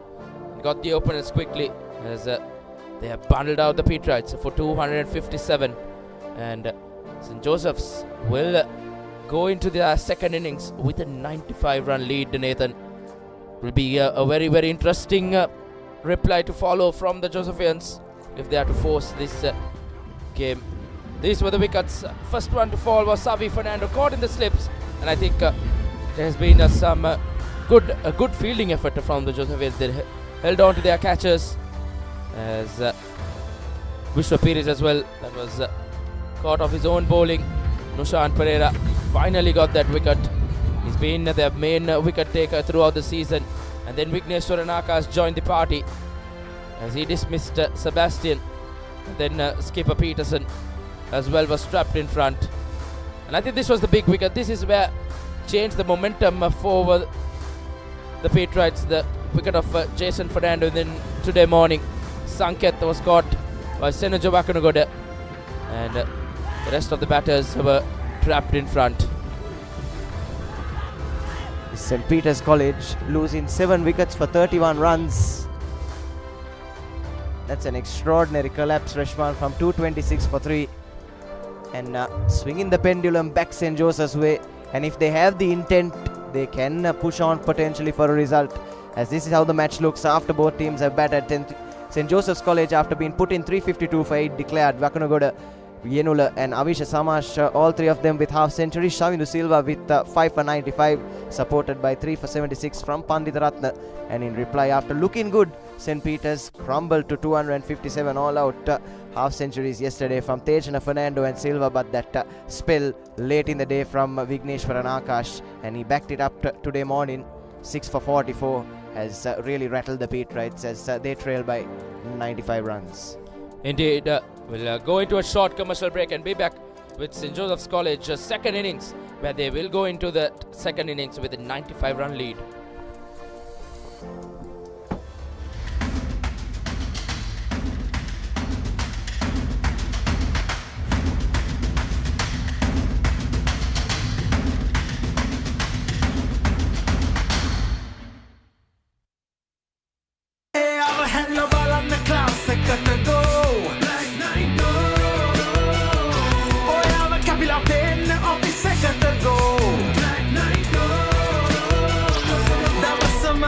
G: Got the openers quickly as they have bundled out the Patriots for 257. And St. Joseph's will go into their second innings with a 95-run lead, Nathan. Will be a very, very interesting reply to follow from the Josephians if they are to force this game. These were the wickets. First one to fall was Savi Fernando, caught in the slips, and I think there has been some good fielding effort from the Josephians. They held on to their catches as Vishwa Pires as well. That was caught off his own bowling. Nushan Pereira finally got that wicket. He's been their main wicket taker throughout the season. And then Vigneshwaran Akash joined the party as he dismissed Sebastian. And then skipper Peterson as well was trapped in front. And I think this was the big wicket. This is where changed the momentum for the Patriots. The wicket of Jason Fernando. And then today morning, Sanket was caught by Senuja Wakanagoda. And the rest of the batters were trapped in front.
H: St. Peter's College losing 7 wickets for 31 runs. That's an extraordinary collapse, Reshman, from 226 for 3. And swinging the pendulum back St. Joseph's way. And if they have the intent, they can push on potentially for a result. As this is how the match looks after both teams have batted. St. Joseph's College, after being put in 352 for 8, declared Wakanagoda, Yenula and Avisha Samash, all three of them with half centuries. Shavindu Silva with 5 for 95, supported by 3 for 76 from Pandita Ratna. And in reply, after looking good, St. Peter's crumbled to 257 all out half centuries yesterday from Tejana Fernando and Silva, but that spell late in the day from Vigneshwaran Akash, and he backed it up today morning. 6 for 44 has really rattled the Patriots as they trail by 95 runs.
G: Indeed. We'll go into a short commercial break and be back with St. Joseph's College second innings, where they will go into the second innings with a 95-run lead.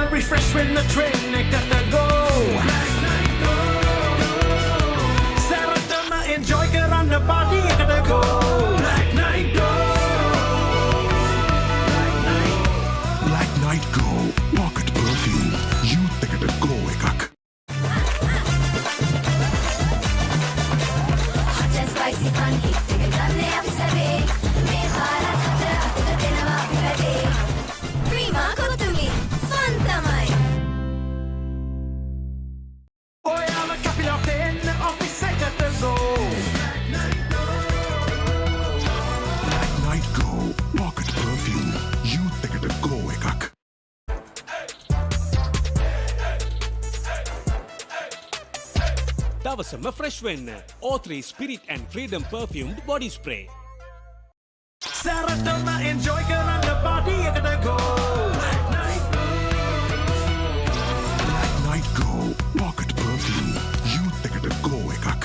N: Refresh when the train gotta go. Saratama enjoy get on the body gotta go. Black Night go.
J: Black Night go. Pocket perfume. You take it go ekak.
S: Hot and spicy fun hit take it done up sabe. Me hara khatra atta denawa bibade. Prima ko to me. Fantamai.
N: Boy, I'm a couple of ten of the second to go.
J: Black Night go. Pocket perfume. You take it go ekak.
K: දවසම fresh වෙන්න. O3 Spirit and Freedom perfumed body spray.
N: Saratama enjoy get on the body gotta go.
J: Go. Pocket perfume. You take it go ekak.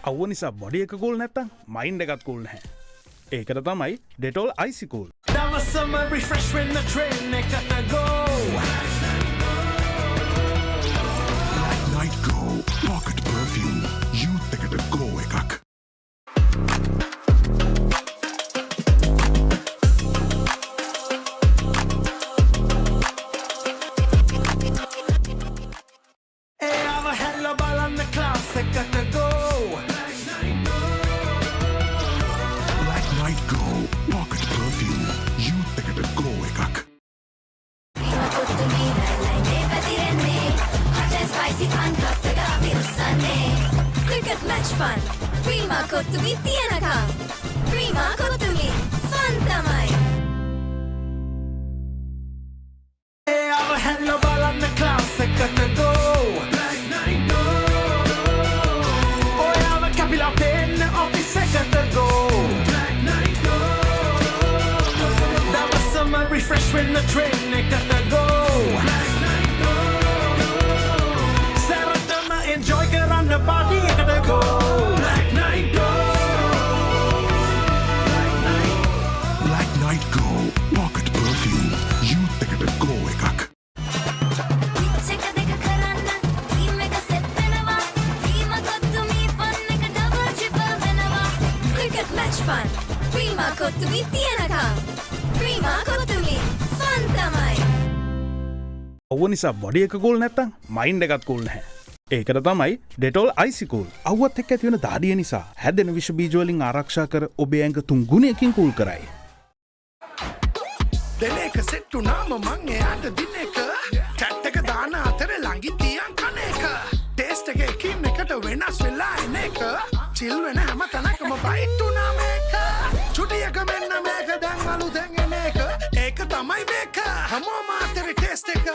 L: අවුව නිසා body එක cool නැත්තම් mind එකත් cool නැහැ. ඒකට තමයි Dettol Icy Cool.
N: That was summer refresh when the train gotta go.
J: Black Night go. Pocket perfume. You take it go ekak.
S: Fun. Prima Kotumi Tianakam. Prima Kotumi Fantamai.
N: Hey, I'm a hello ball on the classic gotta go. Black Night go. Oh, I'm a capital pen of the second to go. Black Night go. That was summer refresh when the train gotta go. Black Night go. Saratama enjoy get on the body gotta go. Black Night go.
J: Black Night go. Pocket perfume. You take it go ekak.
S: Cricket match fun. Prima Kotumi Tianakam. Prima Kotumi Fantamai.
L: ඔව නිසා body එක cool නැත්තම් mind එකත් cool නැහැ. ඒකට තමයි Dettol icy cool. අවුවත් එක්ක ඇති වෙන දාඩිය නිසා හැදෙන විෂ බීජ වලින් ආරක්ෂා කර ඔබේ ඇඟ 3 ගුණයකින් කූල් කරයි.
N: දෙන එක සෙට් උනාම මං එයාට දින එක චැට් එක දාන අතරේ ළඟින් තියන් කන එක ටේස්ට් එක එකින් එකට වෙනස් වෙලා එන එක චිල් වෙන හැම තැනකම බයිට් උනා මේක චුටියක මෙන්න මේක දැන් අලුතෙන් එන එක ඒක තමයි මේක හැමෝම අතරේ ටේස්ට් එක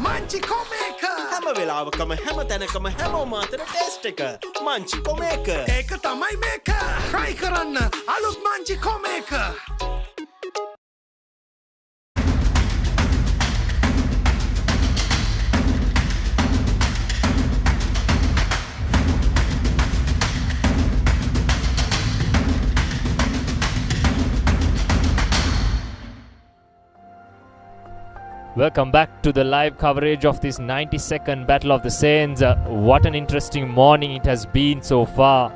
N: මංචි කොමේක
T: හැම වෙලාවකම හැම තැනකම හැමෝම අතර ටේස්ට් එක මංචි කොමේක
N: ඒක තමයි මේක try කරන්න අලුත් Munchee කොමේක.
F: Welcome back to the live coverage of this 92nd Battle of the Saints. What an interesting morning it has been so far.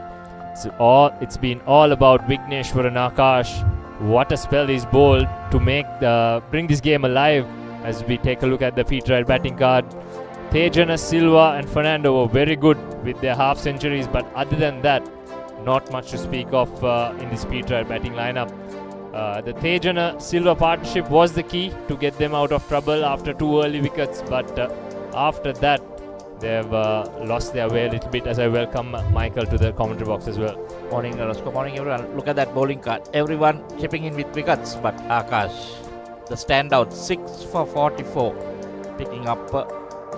F: It's been all about Vigneshwar and Akash. What a spell he's bowled to bring this game alive. As we take a look at the feature batting card, Tejana, Silva and Fernando were very good with their half centuries, but other than that, not much to speak of in this feature batting lineup. The Tejana Silva partnership was the key to get them out of trouble after 2 early wickets, but after that they've lost their way a little bit. As I welcome Michael to the commentary box as well.
U: Morning Roscoe, morning everyone. Look at that bowling card. Everyone chipping in with wickets, but Akash, the standout, 6 for 44, picking up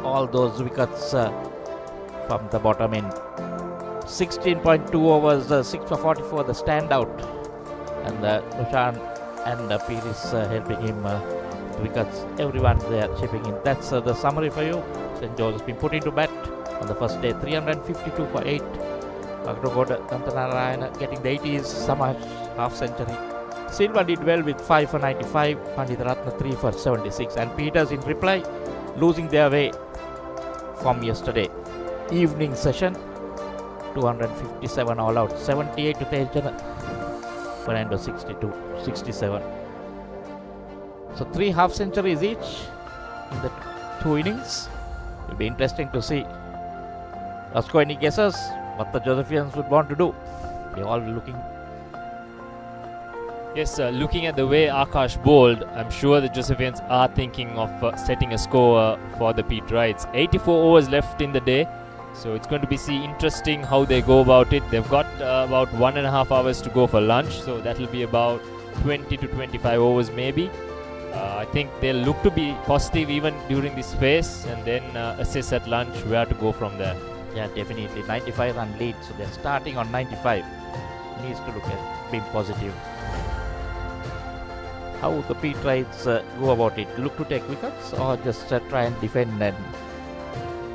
U: all those wickets from the bottom in 16.2 overs, 6 for 44, the standout. And Nushan and Piris helping him wickets. Everyone there chipping in. That's the summary for you. St. George has been put into bat on the first day. 352 for 8. Agdagoda Kantanarayana getting the 80s. Samash half century. Silva did well with 5 for 95. Pandit Ratna 3 for 76. And Peters in reply losing their way from yesterday evening session. 257 all out. 78 to Tejana. Fernando 62, 67. So 3 half centuries each in the 2 innings. Will be interesting to see. Roscoe, any guesses what the Josephians would want to do? They all looking.
F: Yes, looking at the way Akash bowled, I'm sure the Josephians are thinking of setting a score for the Pete Wrights. 84 overs left in the day. So it's going to be interesting how they go about it. They've got about 1.5 hours to go for lunch. So that will be about 20 to 25 overs maybe. I think they'll look to be positive even during this phase and then assess at lunch where to go from there.
U: Yeah, definitely. 95 run lead. So they're starting on 95. Needs to look at being positive. How the Pete Wrights go about it? Look to take wickets or just try and defend and...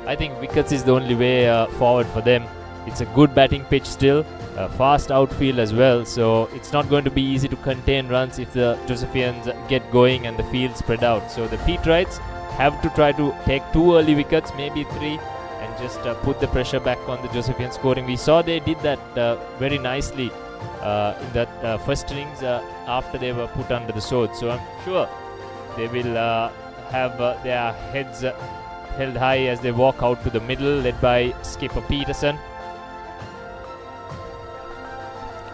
F: I think wickets is the only way forward for them. It's a good batting pitch still, a fast outfield as well, so it's not going to be easy to contain runs if the Josephians get going and the field spread out. So the Pete Wrights have to try to take 2 early wickets, maybe 3, and just put the pressure back on the Josephian scoring. We saw they did that very nicely in that first innings after they were put under the sword. So I'm sure they will have their heads held high as they walk out to the middle, led by skipper Peterson.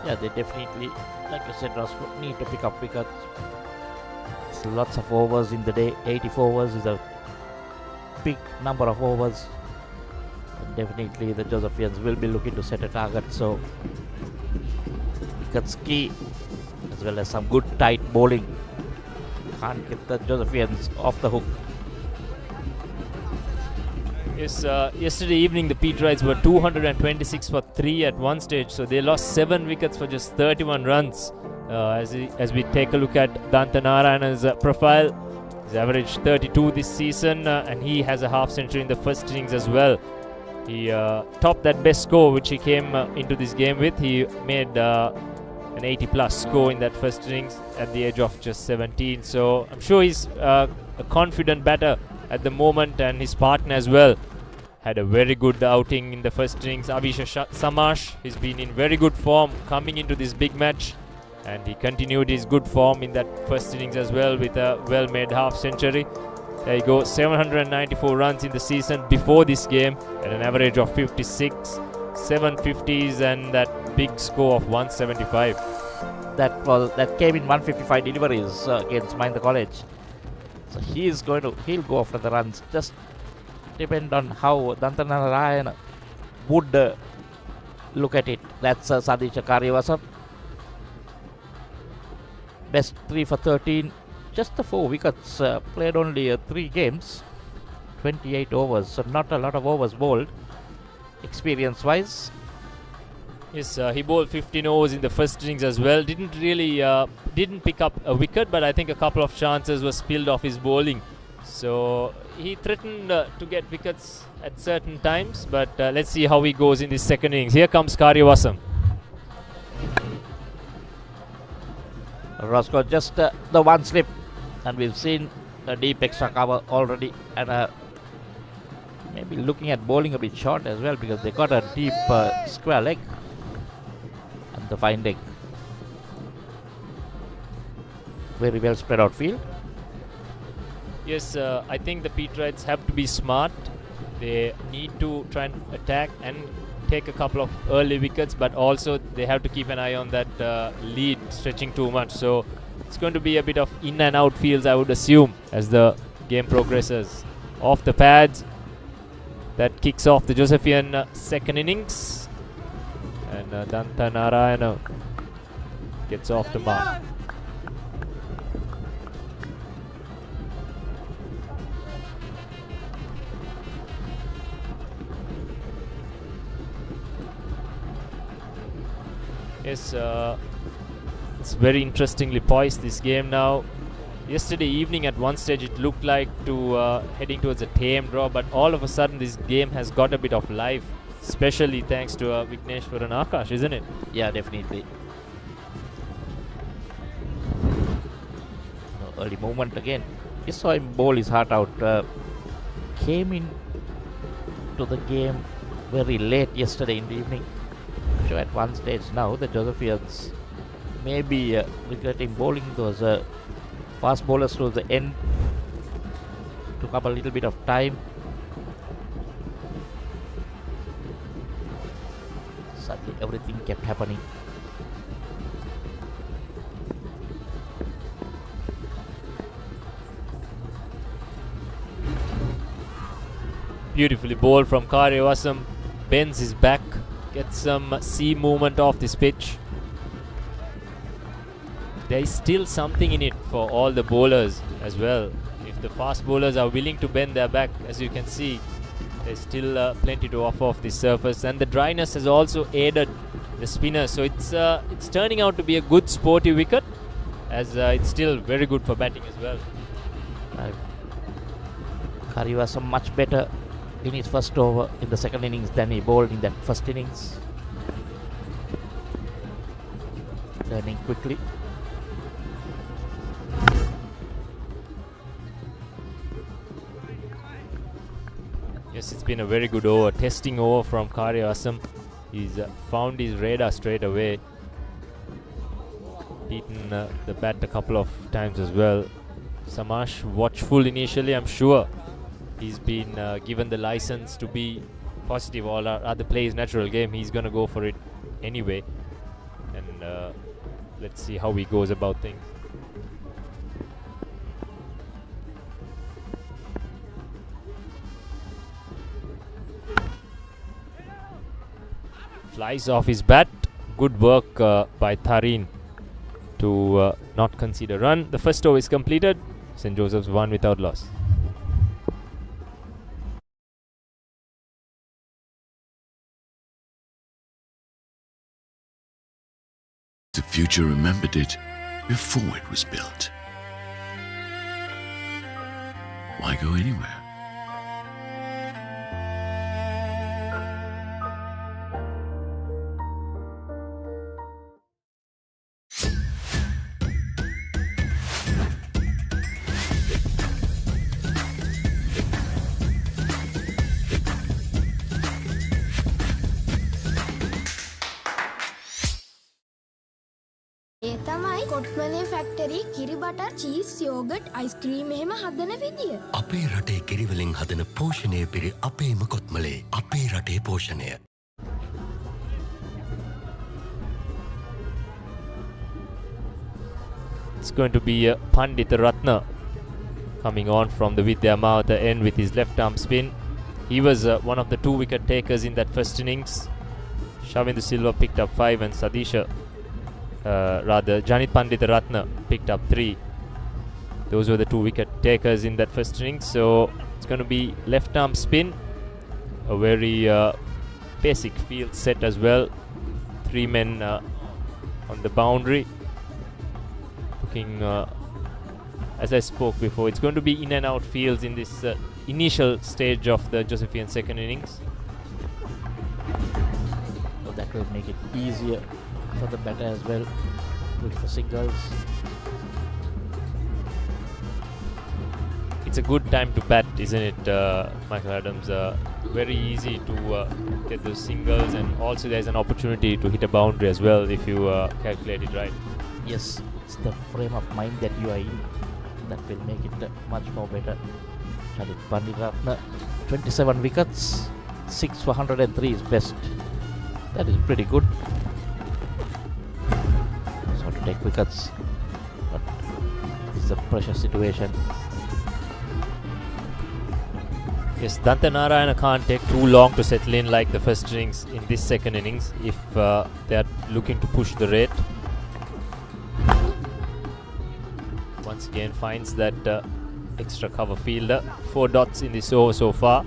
U: Yeah, they definitely, like I said, Roscoe, need to pick up wickets. It's lots of overs in the day. 84 overs is a big number of overs. And definitely the Josephians will be looking to set a target. So wickets key, as well as some good tight bowling. Can't get the Josephians off the hook.
F: Yes, yesterday evening the Pete Wrights were 226 for 3 at one stage, so they lost 7 wickets for just 31 runs. As we take a look at Dantanarayana's profile, he's averaged 32 this season and he has a half century in the first innings as well. He topped that best score which he came into this game with. He made an 80 plus score in that first innings at the age of just 17, so I'm sure he's a confident batter at the moment, and his partner as well had a very good outing in the first innings. Abhishek Samash, he's been in very good form coming into this big match, and he continued his good form in that first innings as well with a well-made half century. There you go, 794 runs in the season before this game at an average of 56, 750s and that big score of 175.
U: That came in 155 deliveries against Mahindra College. So he'll go after the runs. Just depend on how Dantanarayana would look at it. That's Sadisha Karyavasam. Best 3 for 13. Just the 4 wickets. Played only 3 games. 28 overs. So not a lot of overs bowled. Experience-wise.
F: Yes, he bowled 15 overs in the first innings as well. Didn't pick up a wicket, but I think a couple of chances were spilled off his bowling. So he threatened to get wickets at certain times, but let's see how he goes in this second innings. Here comes Karyavasam.
U: Roscoe just the one slip, and we've seen the deep extra cover already, and maybe looking at bowling a bit short as well because they got a deep square leg and the fine leg. Very well spread out field.
F: Yes, I think the Peterites have to be smart. They need to try and attack and take a couple of early wickets, but also they have to keep an eye on that lead stretching too much. So it's going to be a bit of in and out fields, I would assume, as the game progresses. Off the pads, that kicks off the Josephian second innings, and Dantanarayana gets off the mark. Yes, it's very interestingly poised, this game now. Yesterday evening at one stage it looked like heading towards a tame draw, but all of a sudden this game has got a bit of life, especially thanks to Vigneshwaran Akash, isn't it?
U: Yeah, definitely. Early movement again. You saw him bowl his heart out. Came in to the game very late yesterday in the evening. So at one stage now the Josephians may be regretting bowling those fast bowlers to the end. Took up a little bit of time. Suddenly everything kept happening.
F: Beautifully bowled from Karyavasam. Bends his back. Gets some sea movement off this pitch. There is still something in it for all the bowlers as well. If the fast bowlers are willing to bend their back, as you can see, there's still plenty to offer off this surface. And the dryness has also aided the spinners. So it's turning out to be a good sporty wicket, as it's still very good for batting as well.
U: Karyavasam much better in his first over in the second innings than he bowled in that first innings. Learning quickly.
F: Yes, it's been a very good over, testing over from Karyavasam. He's found his radar straight away. Beaten the bat a couple of times as well. Samash watchful initially, I'm sure. He's been given the license to be positive. All our other plays natural game. He's going to go for it anyway. And let's see how he goes about things. Flies off his bat. Good work by Thareen to not concede a run. The first over is completed. St. Joseph's won without loss.
J: The future remembered it before it was built. Why go anywhere?
Q: තමයි කොට්මලේ factory කිරි butter cheese yoghurt ice cream එහෙම හදන විදිය.
R: අපේ රටේ කිරිවලින් හදන පෝෂණය පිරි අපේම කොත්මලේ අපේ රටේ පෝෂණය.
F: It's going to be Pandita Ratna coming on from the Vidya Mahatha end with his left arm spin. He was one of the 2 wicket takers in that first innings. Shavindu Silva picked up 5 and Janit Pandita Ratna picked up 3. Those were the 2 wicket takers in that first innings. So it's going to be left arm spin, a very basic field set as well. 3 men on the boundary. Looking, as I spoke before, it's going to be in and out fields in this initial stage of the Josephian second innings.
U: So that will make it easier for the batter as well, good for singles.
F: It's a good time to bat, isn't it, Michael Adams? Very easy to get those singles, and also there's an opportunity to hit a boundary as well if you calculate it right.
U: Yes, it's the frame of mind that you are in that will make it much more better. Janit Pandita Ratna, 27 wickets, 6 for 103 is best. That is pretty good. So to take wickets, but this is a pressure situation.
F: Yes, Danta Narayana can't take too long to settle in like the first innings in this second innings if they are looking to push the rate. Once again finds that extra cover fielder. 4 dots in this over so far.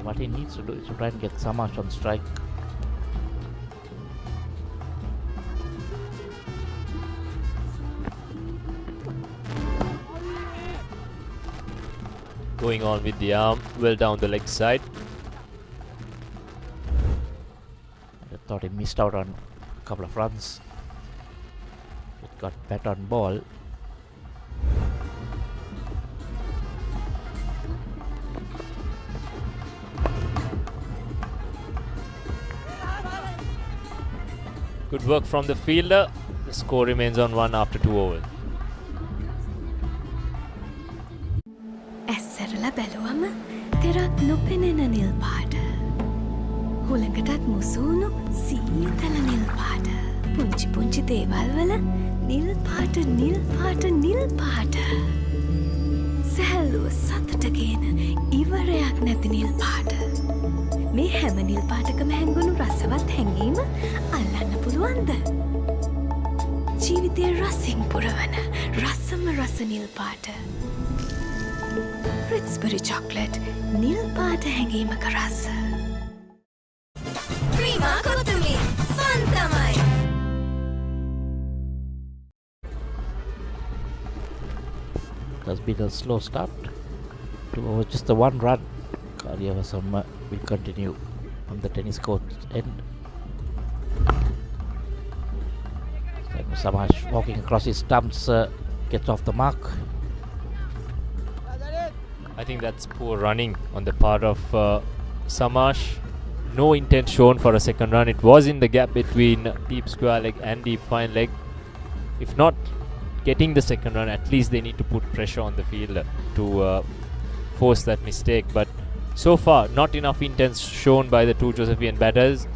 U: What he needs to do is to try and get Samash on strike.
F: Going on with the arm, well down the leg side.
U: I thought he missed out on a couple of runs. It got bat on ball.
F: Good work from the fielder. The score remains on 1 after 2 overs.
I: ඇස්සරලා බැලුවම තෙරක් නොපෙනෙන නිල් පාට. හුළඟටත් මුසුණු සීතල නිල් පාට. පුංචි පුංචි දේවල් වල නිල් පාට නිල් පාට නිල් පාට. සැහැල්ලුව සතුට ගේන ඉවරයක් නැති නිල් පාට. මේ හැම නිල් පාටකම හැංගුණු රසවත් හැඟීම අල්ලන්න පුළුවන්ද? ජීවිතයේ රසින් පුරවන රසම රස නිල් පාට. Ritz-Berry chocolate, නිල් පාට හැඟීමක රස.
S: ප්‍රීමා කොතුමි ෆන් තමයි.
U: It has been a slow start to just the 1 run. Kariyavasamma will continue on the tennis court end. Samash walking across his stumps gets off the mark.
F: I think that's poor running on the part of Samash. No intent shown for a second run. It was in the gap between deep square leg and deep fine leg. If not getting the second run, at least they need to put pressure on the fielder to force that mistake. But so far, not enough intent shown by the 2 Josephian batters.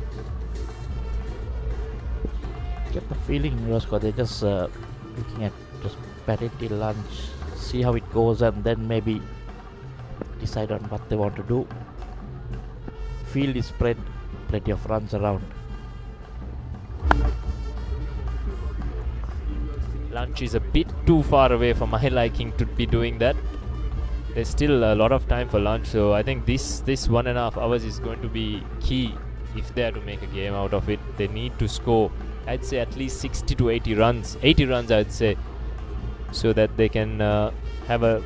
U: Get the feeling, Roscoe, they're just looking at just batting till lunch, see how it goes, and then maybe decide on what they want to do. Field is spread, plenty of runs around.
F: Lunch is a bit too far away for my liking to be doing that. There's still a lot of time for lunch, so I think this 1.5 hours is going to be key if they are to make a game out of it. They need to score, I'd say, at least 60 to 80 runs. 80 runs, I'd say, so that they can have a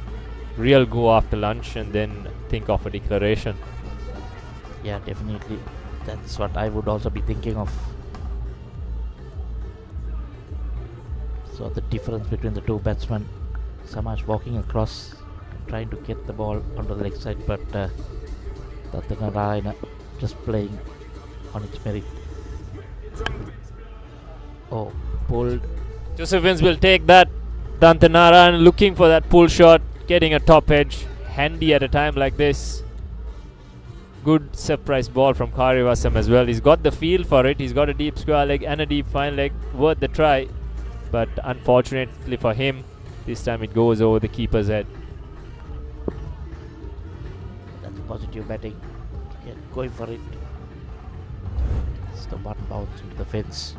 F: real go after lunch and then think of a declaration.
U: Yeah, definitely. That's what I would also be thinking of. So the difference between the 2 batsmen, Samash walking across, trying to get the ball on the leg side, but Danta Narayana just playing on its merit. Oh, pulled
E: Josephins will take that. Dantanaran looking for that pull shot, getting a top edge. Handy at a time like this. Good surprise ball from Karivasam as well. He's got the feel for it. He's got a deep square leg and a deep fine leg. Worth the try. But unfortunately for him, this time it goes over the keeper's head.
U: That's positive batting. Yeah, going for it. It's the one bounce into the fence.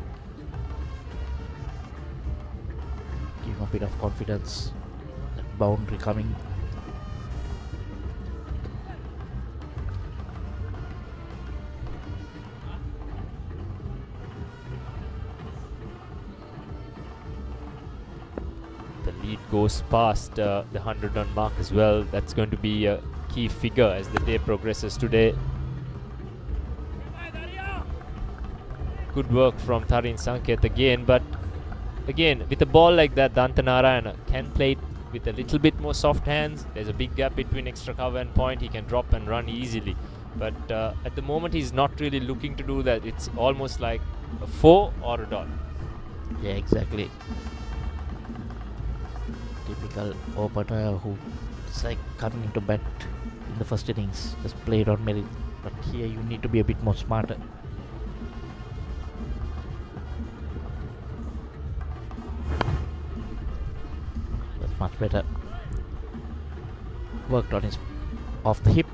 U: Give him a bit of confidence. That boundary coming.
E: The lead goes past the 100-run mark as well. That's going to be a key figure as the day progresses today. Good work from Tharin Sanket again, but again, with a ball like that, Dantanarayana can play it with a little bit more soft hands. There's a big gap between extra cover and point. He can drop and run easily. But at the moment, he's not really looking to do that. It's almost like a 4 or a dot.
U: Yeah, exactly. Typical opener who is like coming into bat in the first innings, just played on merit. But here you need to be a bit more smarter. That's much better. Worked on his off the hip.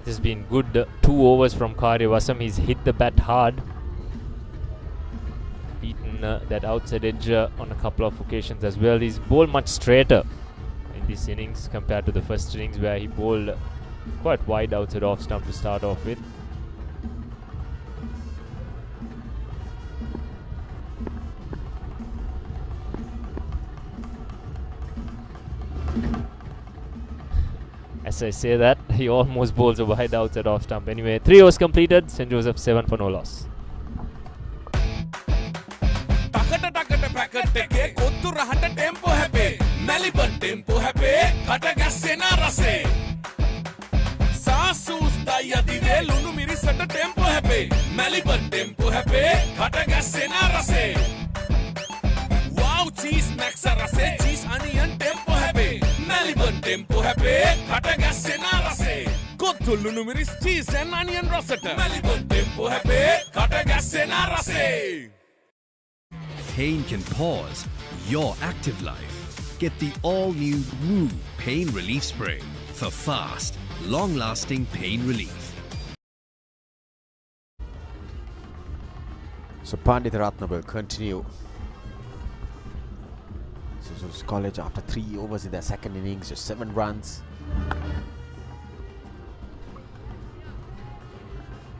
E: This has been good 2 overs from Karivasam. He's hit the bat hard. Beaten that outside edge on a couple of occasions as well. He's bowled much straighter in this innings compared to the first innings where he bowled quite wide outside off stump to start off with. As I say that, he almost bowls a wide outside off stump. Anyway, 3 overs completed. St. Joseph 7 for no loss.
K: Wow, cheese max rase, cheese onion tempo happy. Melbourne tempo happy, kata gasena rase. Kothulu numeris cheese and onion rosetta. Melbourne tempo happy, kata gasena rase.
M: Pain can pause your active life. Get the all-new Woo Pain Relief Spray for fast, long-lasting pain relief.
B: So Pandit Ratna will continue. So College after 3 overs in their second innings, just 7 runs.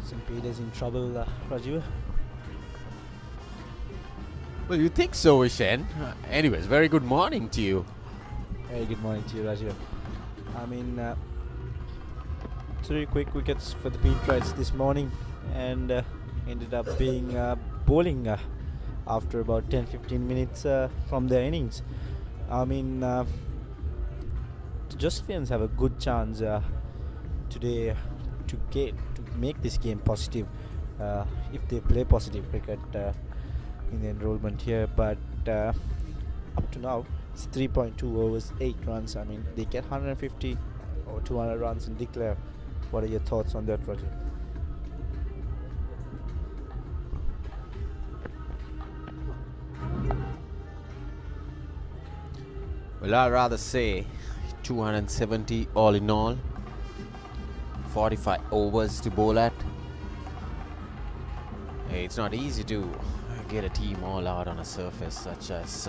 V: St. Peter's in trouble, Rajiv.
B: Well, you think so, Ishan. Anyways, very good morning to you.
V: Very good morning to you, Rajiv. I mean, 3 quick wickets for the Patriots this morning, and ended up being bowling after about 10-15 minutes from their innings. I mean, the Josephians have a good chance today to make this game positive if they play positive cricket in the enrollment here. But up to now, it's 3.2 overs, 8 runs. I mean, they get 150 or 200 runs and declare. What are your thoughts on that, Roger?
B: Well, I'd rather say 270 all in all. 45 overs to bowl at. It's not easy to get a team all out on a surface such as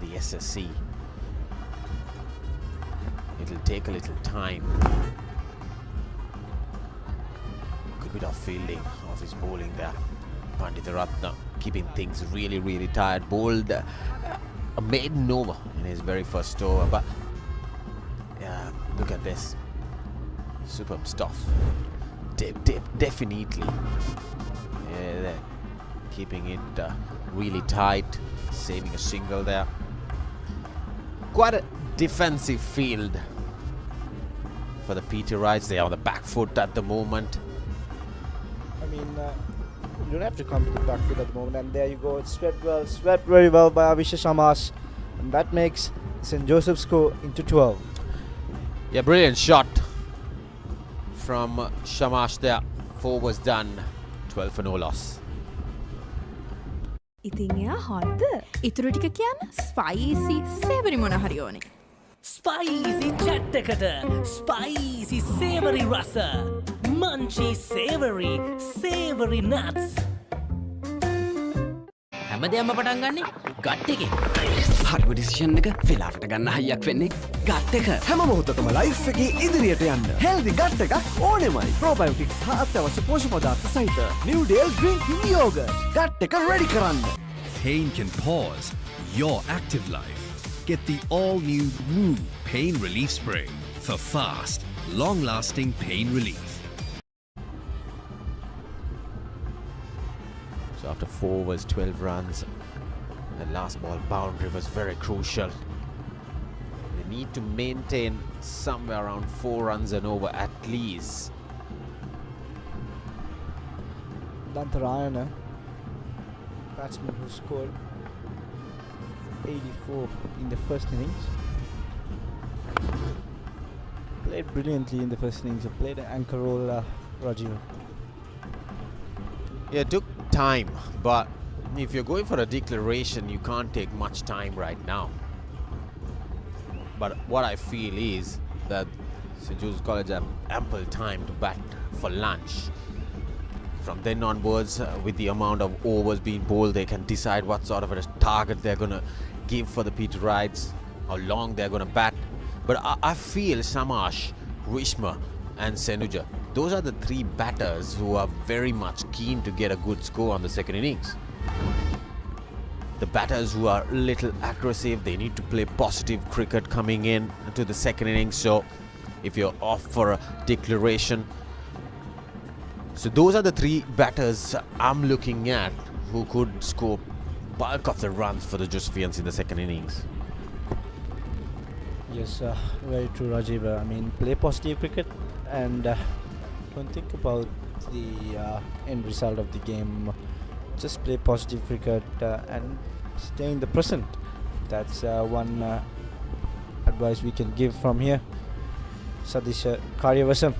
B: the SSC. It'll take a little time. Good bit of fielding of his bowling there. Pandit Ratna keeping things really, really tight. Bowled a maiden over in his very first over, but yeah, look at this. Superb stuff. Definitely. Yeah, they're keeping it really tight, saving a single there. Quite a defensive field for the Peterites. They are on the back foot at the moment.
V: mean, you don't have to come to the backfield at the moment. And there you go. It's swept very well by Avishka Shamash. And that makes St. Joseph's score into 12.
B: Yeah, brilliant shot from Shamash there. 4 was done. 12 for no loss.
C: ඉතින් එයා හොද්ද ඉතුරු ටික කියන්න spicy සේවරි මොන හරි ඕනේ
D: spicy chat එකට spicy සේවරි රස මන්චි සේවරි නට්ස්
W: හැමදේම පටන් ගන්නේ ගට් එකේ හරිම ඩිසිෂන් එක වෙලාවට ගන්න හයියක් වෙන්නේ ගට් එක
P: හැම මොහොතකම ලයිෆ් එකේ ඉදිරියට යන්න හෙල්දි ගට් එකක් ඕනෙමයි ප්‍රොබයෝටික්ස් හා අත්‍යවශ්‍ය පෝෂ්‍ය පදාර්ථ සහිත නිව් ඩේල් ඩ්‍රින්කින් යෝගට් ගට් එක රෙඩි කරන්න
M: Pain can pause your active life. Get the all-new Woo Pain Relief Spray for fast, long-lasting pain relief.
B: So after 4 was 12 runs, the last ball boundary was very crucial. They need to maintain somewhere around 4 runs and over at least.
V: Dantarayana, batsman who scored 84 in the first innings. Played brilliantly in the first innings. Played an anchor role, Rajiv.
B: Yeah, it took time, but if you're going for a declaration, you can't take much time right now. But what I feel is that St. Joseph's College have ample time to bat for lunch. From then onwards, with the amount of overs being bowled, they can decide what sort of a target they're going to give for the Peter Rides, how long they're going to bat. But I feel Shamash, Rishma and Senuja, those are the 3 batters who are very much keen to get a good score on the second innings. The batters who are a little aggressive, they need to play positive cricket coming in to the second innings. So if you're off for a declaration, so those are the 3 batters I'm looking at who could score bulk of the runs for the Josephians in the second innings.
V: Yes, very true, Rajiv. I mean, play positive cricket and don't think about the end result of the game. Just play positive cricket and stay in the present. That's one advice we can give from here. Sadish Karyavasam.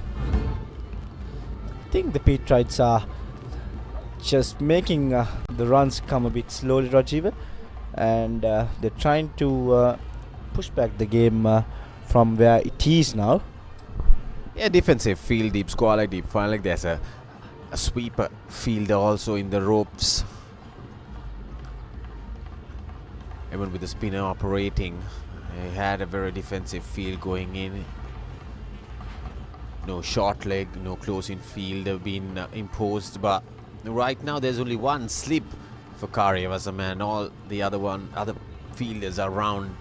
V: I think the Pete Rides are just making the runs come a bit slowly, Rajiv, and they're trying to push back the game from where it is now.
B: Yeah, defensive field deep, square deep. Finally, there's a sweeper fielder also in the ropes. Even with the spinner operating, he had a very defensive field going in. No short leg, no close in field have been imposed, but right now there's only one slip for Karyavasam and all the other fielders are around.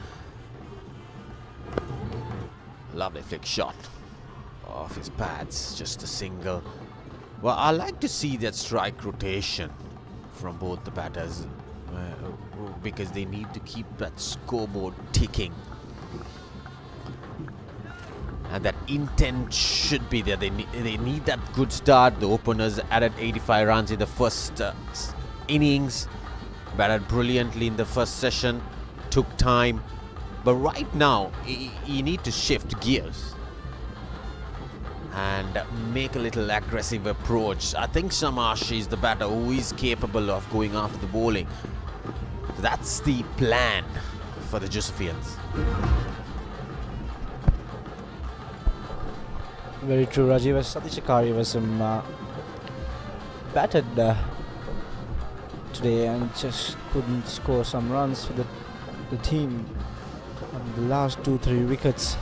B: Lovely flick shot off his pads, just a single. Well, I like to see that strike rotation from both the batters because they need to keep that scoreboard ticking. And that intent should be there. They need that good start. The openers added 85 runs in the first innings. Batted brilliantly in the first session. Took time. But right now, you need to shift gears and make a little aggressive approach. I think Shamash is the batter who is capable of going after the bowling. That's the plan for the Josephians.
V: Very true, Rajiv. Sadish Karyavasam batted today and just couldn't score some runs for the team on the last 2-3 wickets.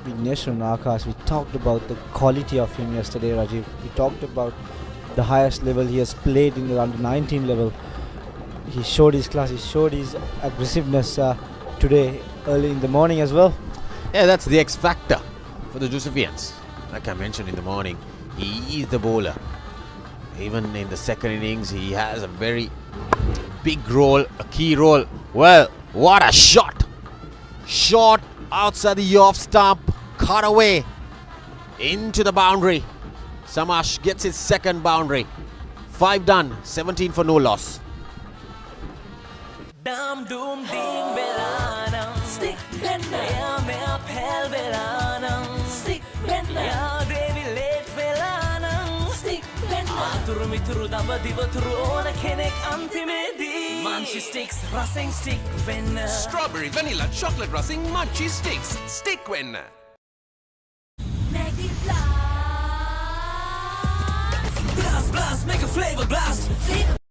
V: Vigneshwan Akash, we talked about the quality of him yesterday, Rajiv. We talked about the highest level he has played in the under-19 level. He showed his class, he showed his aggressiveness today early in the morning as well.
B: Yeah, that's the X factor for the Josephians. Like I mentioned in the morning, he is the bowler. Even in the second innings, he has a very big role, a key role. Well, what a shot! Shot outside the off stump, cut away into the boundary. Samash gets his second boundary. 5 done, 17 for no loss.
D: Dam doom ding belana stick penna ya me apel belana stick penna ya devi late belana stick penna aturu mituru damba divaturu ona kenek antimedi munchie sticks racing stick penna
K: Strawberry, vanilla, chocolate racing, munchie sticks. Stick when.
D: blast blast make a flavor blast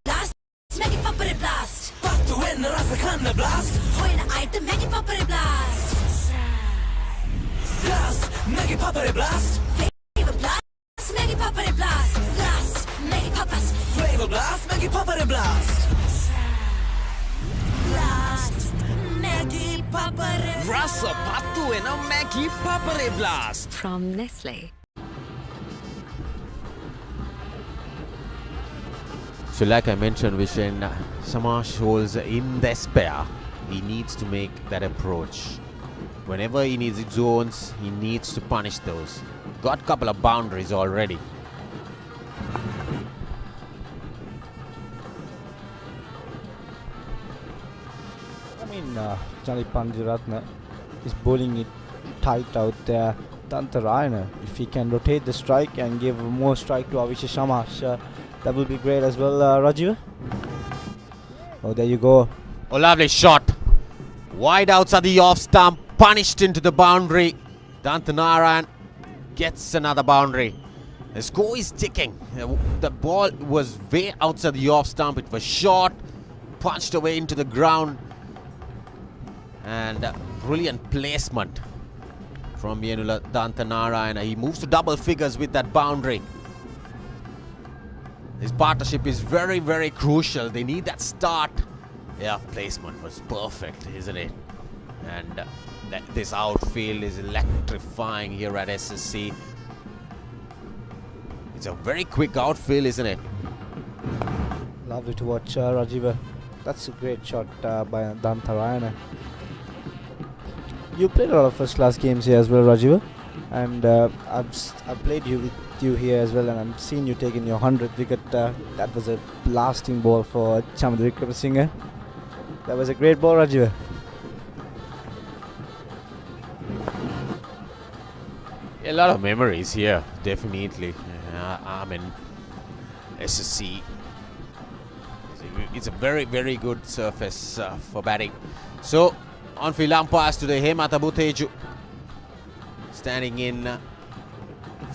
S: blast make it papare blast
D: pattu when rasa kanna blast
S: hoina item make it papare blast
D: blast make it papare blast
S: flavor blast make it papare blast blast make it papas
D: flavor blast make it papare blast
S: blast make it papare
K: Rasa pattu and a Maggie Papare Blast.
I: From Nestle.
B: So like I mentioned, Vishen, Samash holds in despair. He needs to make that approach. Whenever he needs his zones, he needs to punish those. Got a couple of boundaries already.
V: I mean, Johnny Pandiratna is bowling it tight out there. Dantarayana, if he can rotate the strike and give more strike to Avishek Samash, that will be great as well, Rajiv. Oh, there you go.
B: Oh, lovely shot. Wide outside the off stump, punished into the boundary. Dantanarayan gets another boundary. The score is ticking. The ball was way outside the off stump. It was short, punched away into the ground. And brilliant placement from Yenula Dantanarayan. He moves to double figures with that boundary. This partnership is very, very crucial. They need that start. Yeah, placement was perfect, isn't it? And this outfield is electrifying here at SSC. It's a very quick outfield, isn't it?
V: Lovely to watch, Rajiv. That's a great shot by Dantarayana. You played a lot of first-class games here as well, Rajiv. And I've played with you here as well, and I've seen you taking your 100th wicket. That was a blasting ball for Chamadri Wickramasinghe. That was a great ball, Rajiv.
B: A lot of memories here, definitely. I mean, SSC. It's a very, very good surface for batting. So, on-field umpires today, Hemata Buteju standing in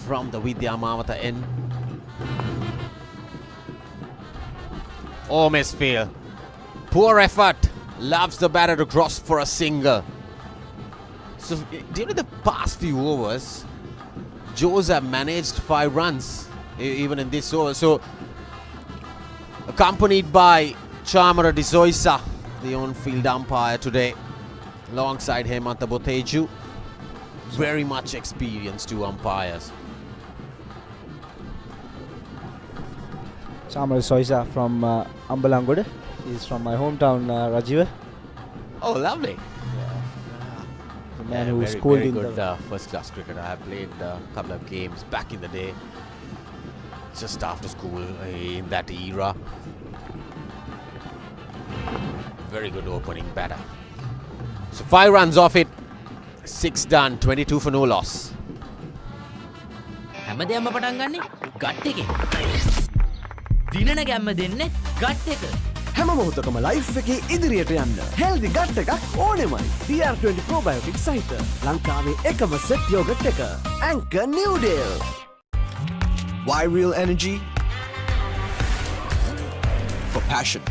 B: from the Vidya Mavata end. Oh, misfield. Poor effort. Loves the batter to cross for a single. So, during the past few overs, Joes have managed 5 runs, even in this over. So, accompanied by Chamara Disoisa, the on-field umpire today, alongside Hemanta Boteju. Very much experienced 2 umpires.
V: Chamara Soisa from Ambalangoda. He's from my hometown, Rajiv.
B: Oh, lovely.
V: The man who
B: very,
V: schooled
B: very
V: in
B: good
V: the
B: first-class cricketer. I have played a couple of games back in the day, just after school in that era. Very good opening batter. So 5 runs off it, 6 done, 22 for no loss.
W: හැමදේම පටන් ගන්නේ gut එකේ. දිනන ගැම්ම දෙන්නේ gut එක.
T: හැම මොහොතකම life එකේ ඉදිරියට යන්න හෙල්දි ගට් එකක් ඕනෙමයි. DR20 probiotic සහිත ලංකාවේ එකම සෙට් යෝගට් එක. Anchor New Deal. Why real energy? For passion.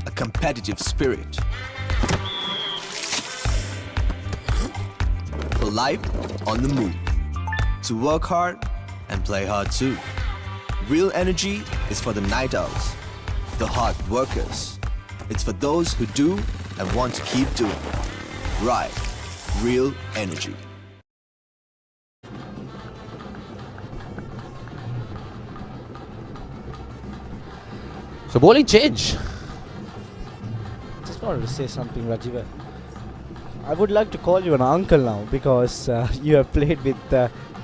T: A competitive spirit. For life on the move. To work hard and play hard too. Real energy is for the night owls, the hard workers. It's for those who do and want to keep doing. Right. Real energy.
B: So bowling change.
V: Just wanted to say something, Rajiv. I would like to call you an uncle now because you have played with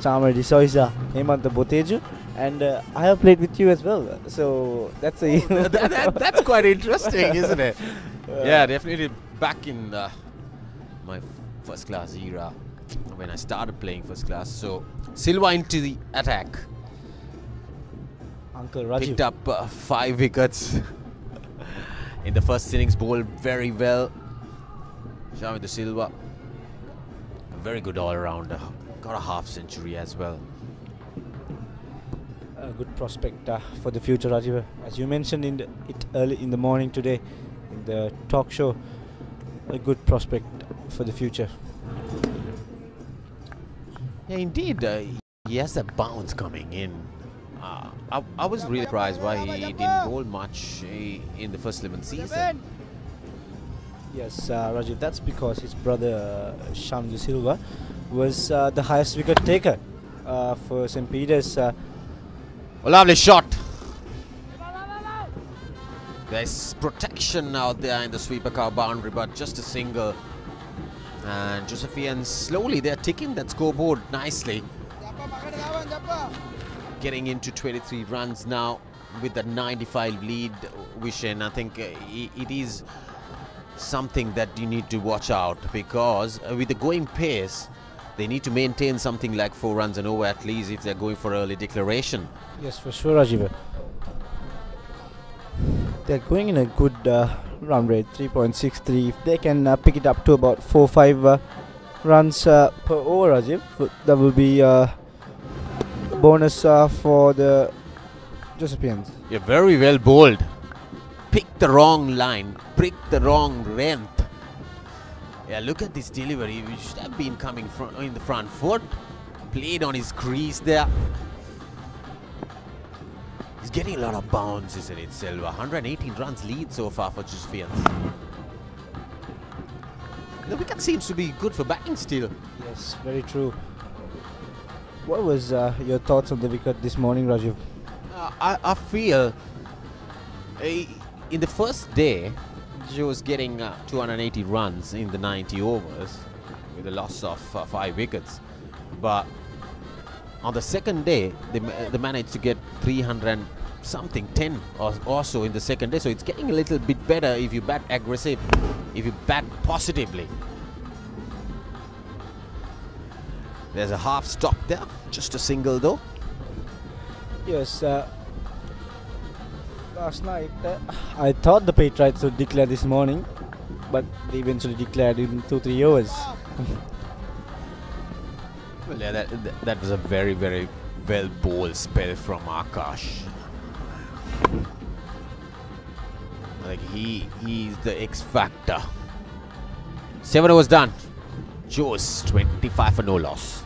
V: Chamar D'Souza, Hemanta Boteju, and I have played with you as well. So that's a
B: that's quite interesting, isn't it? Yeah, definitely back in my first class era when I started playing first class. So Silva into the attack.
V: Uncle Rajiv
B: picked up 5 wickets in the first innings, bowled very well. Shamit Silva, a very good all-rounder, got a half century as well.
V: A good prospect for the future, Rajiv. As you mentioned it early in the morning today in the talk show, a good prospect for the future.
B: Yeah, indeed, he has that bounce coming in. I was really surprised why he didn't bowl much in the first 11 season.
V: Yes, Rajiv, that's because his brother Shamdu Silva was the highest wicket taker for St. Peter's.
B: A lovely shot. There's protection out there in the sweeper car boundary, but just a single. And Josephians slowly, they're ticking that scoreboard nicely. Getting into 23 runs now with the 95 lead, Vishen. I think it is something that you need to watch out, because with the going pace, they need to maintain something like 4 runs and over at least if they're going for early declaration.
V: Yes, for sure, Rajiv. They're going in a good run rate, 3.63. If they can pick it up to about 4-5 runs per over, Rajiv, that will be a bonus for the Josephians.
B: Yeah, very well bowled. Picked the wrong line, picked the wrong length. Yeah, look at this delivery. He should have been coming in the front foot. Played on his crease there. He's getting a lot of bounce, isn't it, Silva? 118 runs lead so far for Josephians. The wicket seems to be good for batting still.
V: Yes, very true. What was your thoughts on the wicket this morning, Rajiv?
B: I feel in the first day, she was getting 280 runs in the 90 overs with a loss of 5 wickets. But on the second day, they managed to get 300 something, 10 or so in the second day. So it's getting a little bit better if you bat aggressive, if you bat positively. There's a half stop there, just a single though.
V: Yes, last night I thought the Patriots would declare this morning, but they eventually declared in 2-3 overs.
B: Well, yeah, that was a very, very well bowled spell from Akash. Like he's the X factor. 7 overs done. Joes 25 for no loss.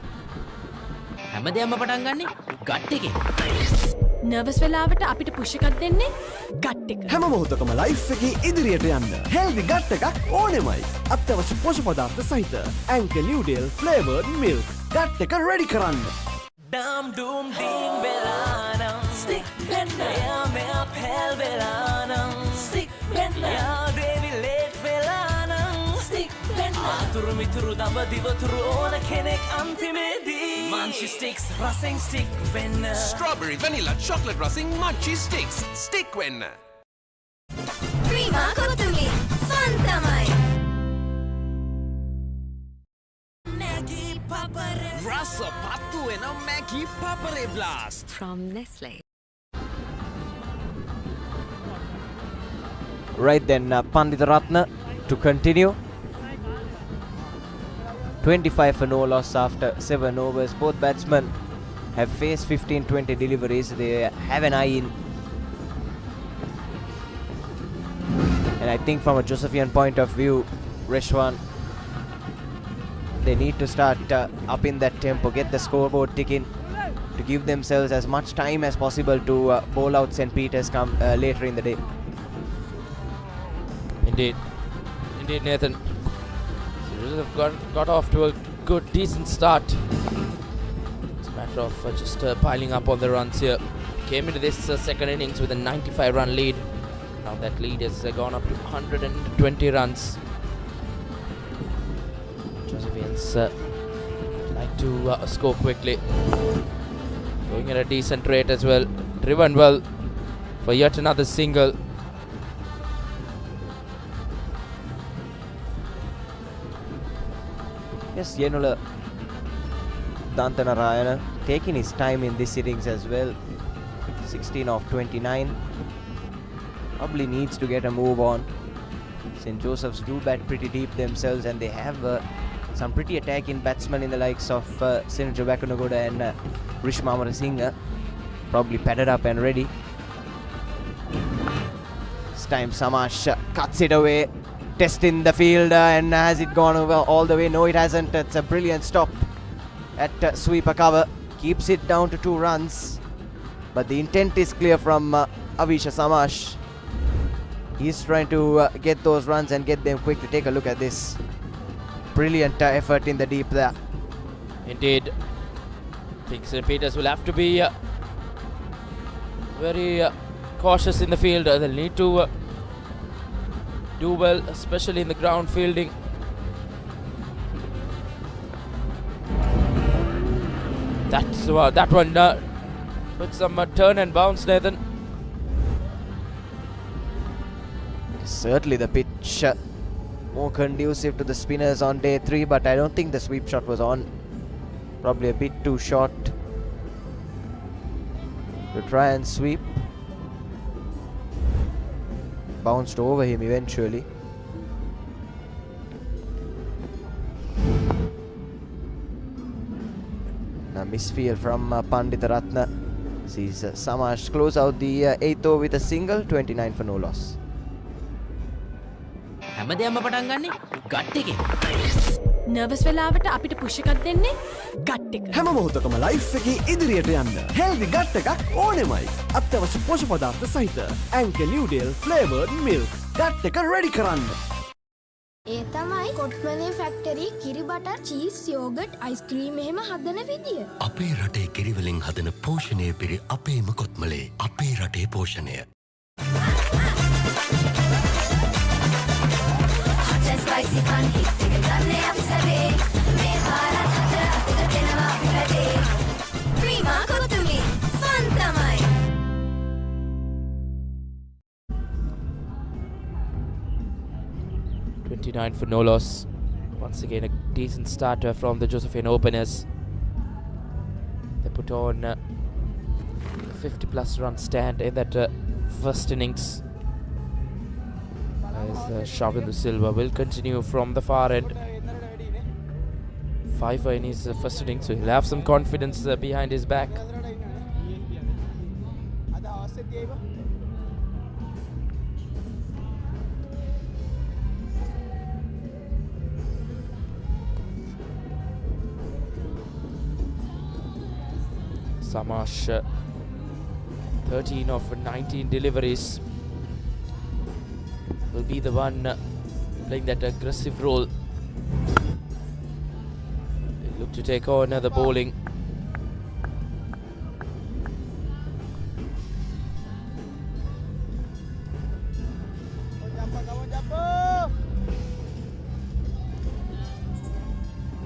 W: හැමදේම පටන් ගන්නේ gut එකේ.
C: Nervous වෙලාවට අපිට push එකක් දෙන්නේ gut එක.
P: හැම මොහොතකම ලයිෆ් එකේ ඉදිරියට යන්න හෙල්දි ගට් එකක් ඕනෙමයි. අත්‍යවශ්‍ය පෝෂක පදාර්ථ සහිත ඇන්කර් නිව්ඩේල් ෆ්ලේවර්ඩ් මිල්ක් ගට් එක රෙඩි කරන්න.
D: Dum dum ding belanam stick penna ya me up hell belanam stick penna ya baby late belanam stick penna aturu mituru damba divaturu ona kenek antimedi Munchie sticks racing stick penna
K: Strawberry vanilla chocolate racing munchie sticks stick penna
S: Prima kotumi fun tamai
D: Maggie Papare
K: Rasa patu ena Maggie Papare blast
I: From Nestle.
A: Right then, Pandita Ratna to continue. 25 for no loss after 7 overs. Both batsmen have faced 15-20 deliveries. They have an eye in. And I think from a Josephian point of view, Reshwan, they need to start up in that tempo, get the scoreboard ticking to give themselves as much time as possible to bowl out St. Peter's come later in the day.
G: Indeed, Nathan. Series have got off to a good, decent start. It's a matter of just piling up on the runs here. Came into this second innings with a 95-run lead. Now that lead has gone up to 120 runs. Josephians like to score quickly. Going at a decent rate as well. Driven well for yet another single.
A: Yes, Yenula Dantanarayana taking his time in this innings as well. 16 of 29. Probably needs to get a move on. St. Joseph's do bat pretty deep themselves, and they have some pretty attacking batsmen in the likes of Sinjo Bakunagoda and Rishma Amarasinghe. Probably padded up and ready. This time Samash cuts it away. Testing the field, and has it gone over all the way? No, it hasn't. It's a brilliant stop at sweeper cover. Keeps it down to 2 runs. But the intent is clear from Avisha Samash. He's trying to get those runs and get them quickly. Take a look at this. Brilliant effort in the deep there.
G: Indeed. I think St. Peters will have to be very cautious in the field. They'll need to do well, especially in the ground fielding. That one with some turn and bounce, Nathan.
A: Certainly the pitch more conducive to the spinners on day 3, but I don't think the sweep shot was on. Probably a bit too short to try and sweep. Bounced over him eventually. Now misfield from Pandita Ratna sees Samash close out the 8th over with a single. 29 for no loss.
W: හැමදේම පටන් ගන්නේ gut එකේ.
C: Nervous වෙලාවට අපිට push එකක් දෙන්නේ gut එක.
P: හැම මොහොතකම ලයිෆ් එකේ ඉදිරියට යන්න හෙල්දි ගට් එකක් ඕනෙමයි. අත්‍යවශ්‍ය පෝෂක පදාර්ථ සහිත ඇන්කර් නිව්ඩේල් ෆ්ලේවර්ඩ් මිල්ක් ගට් එක රෙඩි කරන්න.
Q: ඒ තමයි කොට්මලේ ෆැක්ටරි කිරි බටර් චීස් යෝගට් අයිස්ක්‍රීම් එහෙම හදන විදිය.
R: අපේ රටේ කිරිවලින් හදන පෝෂණය පිරි අපේම කොත්මලේ අපේ රටේ පෝෂණය.
S: Spicy fun hit එක ගන්න අපි සැරේ මේ පාරත් හතර අතට දෙනවා අපි වැඩේ ප්‍රීමා කොතුමි ෆන් තමයි
G: 29 for no loss. Once again a decent starter from the Josephian openers. They put on 50 plus run stand in that first innings. As Shavindra Silva will continue from the far end. 5 in his first inning, so he'll have some confidence behind his back. Samash 13 of 19 deliveries. Will be the one playing that aggressive role. They look to take on the bowling.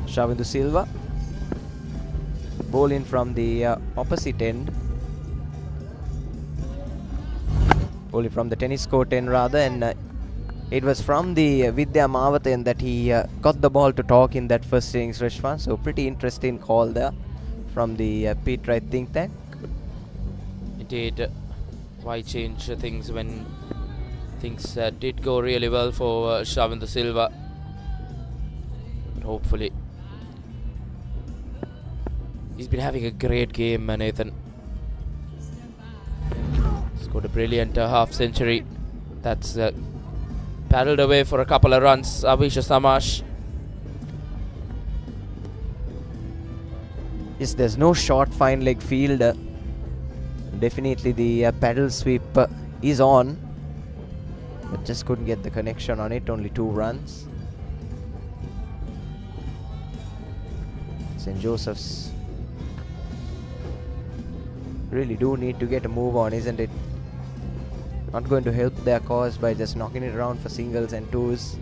A: Shavindra Silva bowling from the opposite end. Bowling from the tennis court end rather, and it was from the Vidya Mawathan that he got the ball to talk in that first innings, Rishwan. So pretty interesting call there from the Pete Wright think tank.
G: Indeed, why change things when things did go really well for Shavindra Silva? But hopefully, he's been having a great game, Nathan. Scored a brilliant half century. That's paddled away for a couple of runs. Avisha Samash.
A: Yes, there's no short fine leg field. Definitely the paddle sweep is on, but just couldn't get the connection on it. Only 2 runs. St. Joseph's really do need to get a move on, isn't it? Not going to help their cause by just knocking it around for singles and 2s.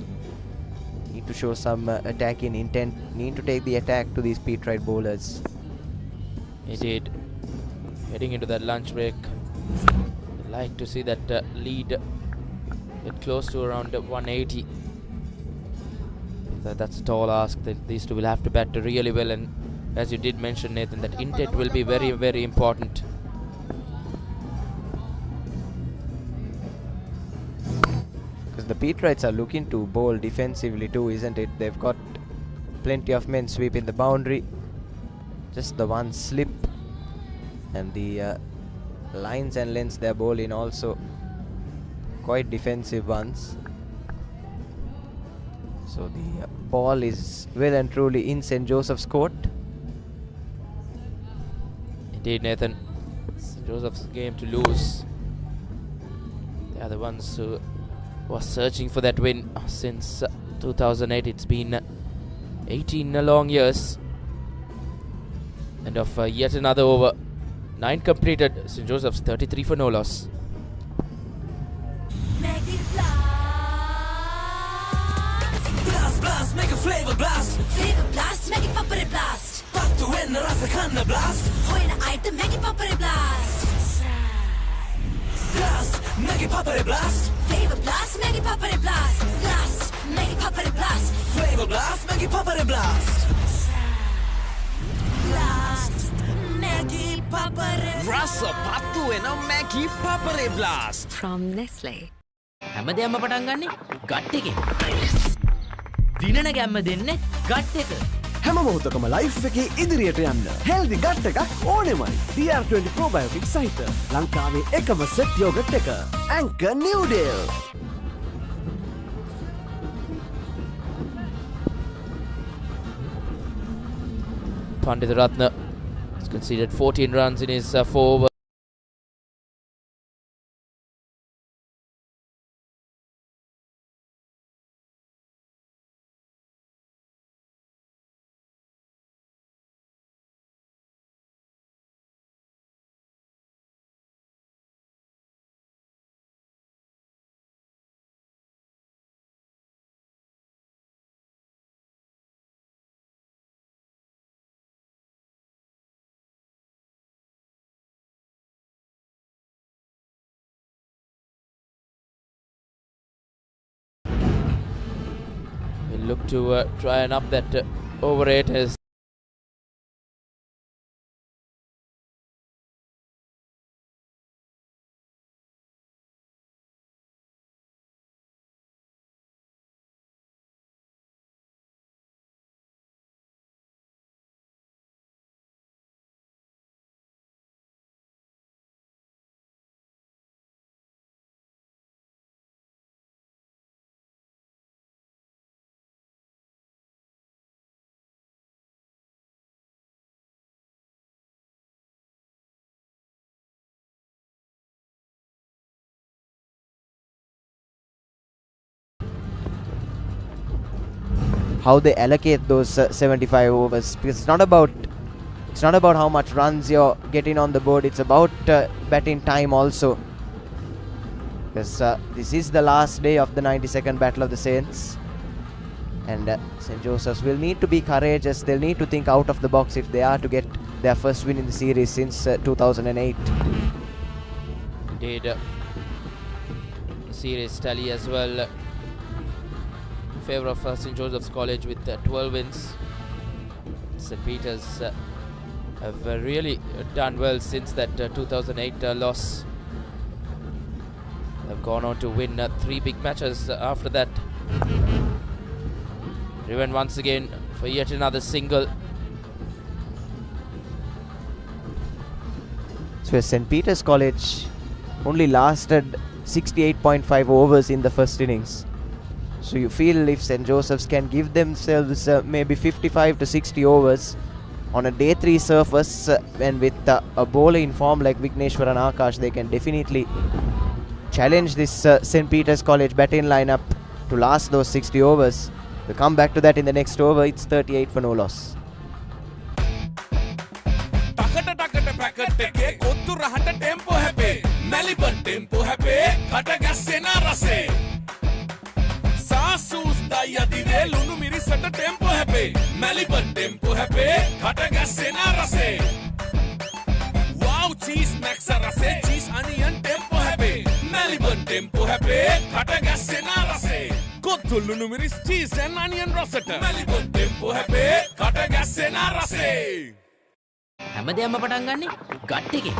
A: Need to show some attacking intent, need to take the attack to these Pete Wright bowlers.
G: Indeed. Heading into that lunch break. I'd like to see that lead get close to around 180. That's a tall ask. These two will have to bat really well, and as you did mention, Nathan, that intent will be very, very important.
A: Because the Pete Wrights are looking to bowl defensively too, isn't it? They've got plenty of men sweeping the boundary. Just the one slip, and the lines and lengths they're bowling also quite defensive ones. So the ball is well and truly in St. Joseph's court.
G: Indeed, Nathan. St. Joseph's game to lose. They are the ones who was searching for that win since 2008. It's been 18 long years. And of yet another over. 9 completed. St. Joseph's 33 for no loss.
D: Blast, blast, make a flavor blast. Flavor blast, make it papare blast. Pattu enna rasa kanna blast. Hoina item, make it papare blast. Blast, make it papare blast. Flavor blast, make it papare blast. Blast, make it papare blast. Flavor blast, make it papare blast. Blast, make it papare blast.
W: Rasa pattu ena Maggi Papare Blast
I: from Nestle.
W: හැමදේම පටන් ගන්නේ gut එකෙන්. දිනන ගැම්ම දෙන්නේ gut එක.
P: හැම මොහොතකම life එකේ ඉදිරියට යන්න හෙල්දි ගට් එකක් ඕනෙමයි. DR20 probiotic සහිත ලංකාවේ එකම සෙට් යෝගට් එක. Anchor New Deal.
G: Pandit Ratna has conceded 14 runs in his 4 overs. Look to try and up that over rate as
A: how they allocate those 75 overs, because it's not about how much runs you're getting on the board, it's about batting time also, because this is the last day of the 92nd Battle of the Saints, and St. Joseph's will need to be courageous. They'll need to think out of the box if they are to get their first win in the series since 2008.
G: Indeed, series tally as well in favour of St. Joseph's College with 12 wins. St. Peter's have really done well since that 2008 loss. They've gone on to win 3 big matches after that. Driven once again for yet another single.
A: So St. Peter's College only lasted 68.5 overs in the first innings. So you feel if St. Joseph's can give themselves maybe 55 to 60 overs on a day 3 surface and with a bowler in form like Vigneshwaran Akash, they can definitely challenge this St. Peter's College batting lineup to last those 60 overs. We'll come back to that in the next over. It's 38 for no loss.
K: Sasus daya dire lunu tempo හැපේ Maliban tempo හැපේ කට ගැස්සෙන රසේ wow cheese max රසේ cheese onion tempo හැපේ Maliban tempo හැපේ කට ගැස්සෙන රසේ කොත්තුල්ලුණු මිරිස් cheese and onion රසට මැලිබන් ටෙම්පෝ හැපේ කට ගැස්සෙන රසේ
W: හැමදේම පටන් ගන්නේ ගට් එකේ.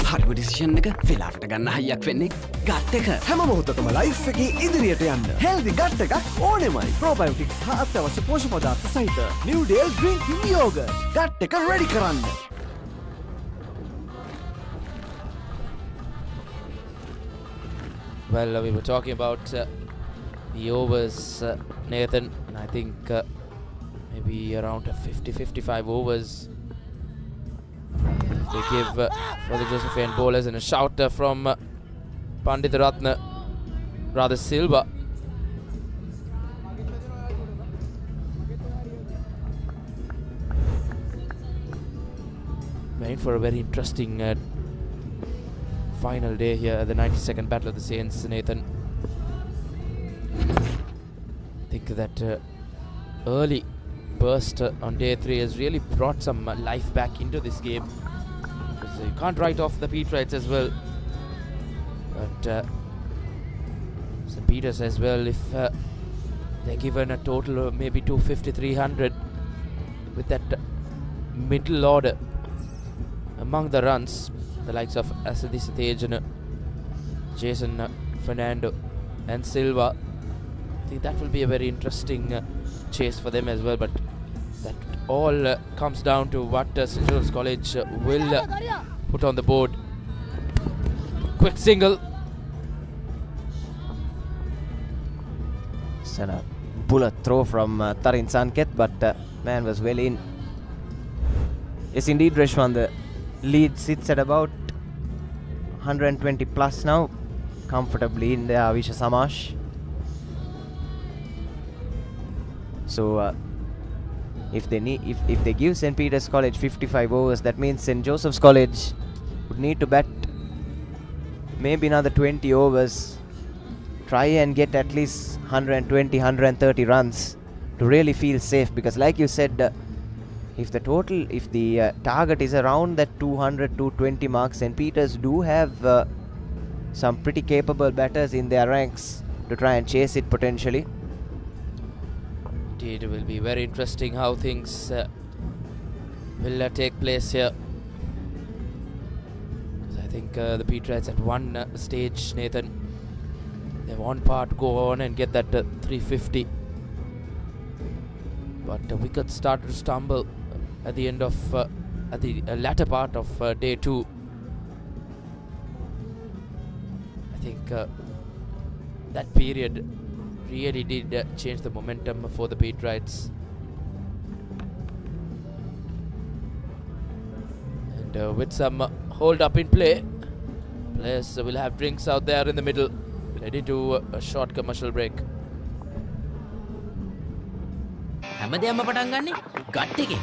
W: හරිම ඩිසිෂන් එක වෙලාවට ගන්න හයියක් වෙන්නේ ගට් එක.
P: හැම මොහොතකම ලයිෆ් එකේ ඉදිරියට යන්න හෙල්දි ගට් එකක් ඕනෙමයි. ප්‍රෝබයෝටික්ස් හා අත්‍යවශ්‍ය පෝෂ්‍ය පදාර්ථ සහිත New Dale Drinking Yogurt gut එක රෙඩි කරන්න.
G: Well, we were talking about the overs, Nathan, and I think maybe around 50-55 overs they give for the Josephian bowlers, and a shouter from Pandit Ratna, rather Silva. We're in for a very interesting final day here at the 92nd Battle of the Saints, Nathan. I think that early burst on day 3 has really brought some life back into this game. Because you can't write off the Peterites as well. But St. Peters as well, if they're given a total of maybe 250-300 with that middle order among the runs, the likes of Asadi Sathejan, Jason Fernando and Silva, I think that will be a very interesting chase for them as well. But that all comes down to what St. Joseph's College will put on the board. Quick single.
A: It's a bullet throw from Tarin Sanket, but man was well in. Yes, indeed, Reshwan, the lead sits at about 120 plus now, comfortably in the Avisha Samash. So if they give St. Peter's College 55 overs, that means St. Joseph's College would need to bat maybe another 20 overs, try and get at least 120, 130 runs to really feel safe. Because like you said, if the target is around that 200, 220 mark, St. Peter's do have some pretty capable batters in their ranks to try and chase it potentially.
G: It will be very interesting how things will take place here. Because I think the Peterites at one stage, Nathan, they want part to go on and get that 350. But the wickets started to stumble at the end of at the latter part of day 2. I think that period really did change the momentum for the Peterites. And with some hold up in play, players will have drinks out there in the middle, ready to a short commercial break.
W: හැමදේම පටන් ගන්නේ gut එකේ.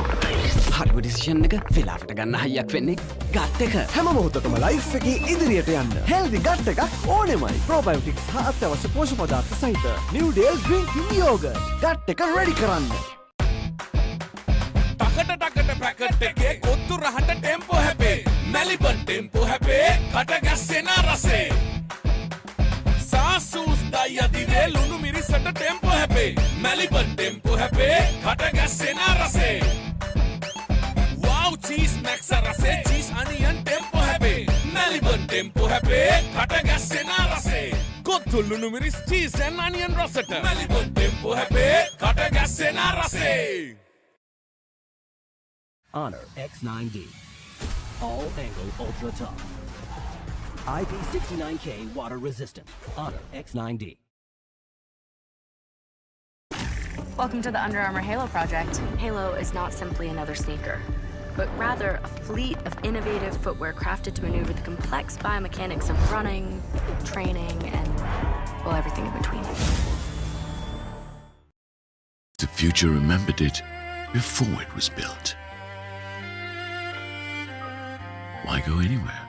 W: හරිම decision එක වෙලාවට ගන්න හයියක් වෙන්නේ gut එක.
P: හැම මොහොතකම ලයිෆ් එකේ ඉදිරියට යන්න හෙල්දි ගට් එකක් ඕනෙමයි. ප්‍රෝබයෝටික්ස් හා අත්‍යවශ්‍ය පෝෂ්‍ය පදාර්ථ සහිත New Dale Drinking Yogurt gut එක රෙඩි කරන්න.
K: ටකට පැකට් එකේ කොත්තු රහට ටෙම්පෝ හැපේ මැලිබන් ටෙම්පෝ හැපේ කට ගැස්සෙන රසේ සාසූස් දයි අදිවේ ලුණු මිරිසට ටෙම්පෝ හැපේ මැලිබන් ටෙම්පෝ හැපේ කට ගැස්සෙන රසේ wow cheese max රසේ cheese onion ටෙම්පෝ හැපේ මැලිබන් ටෙම්පෝ හැපේ කට ගැස්සෙන රසේ කොත්තු ලුණු මිරිස් cheese and onion රසට මැලිබන් ටෙම්පෝ හැපේ කට ගැස්සෙන රසේ
M: Honor X9D. All angle ultra tough. IP69K water resistant. Honor X9D.
H: Welcome to the Under Armour Halo project. Halo is not simply another sneaker, but rather a fleet of innovative footwear crafted to maneuver the complex biomechanics of running, training, and, well, everything in between.
J: The future remembered it before it was built. Why go anywhere?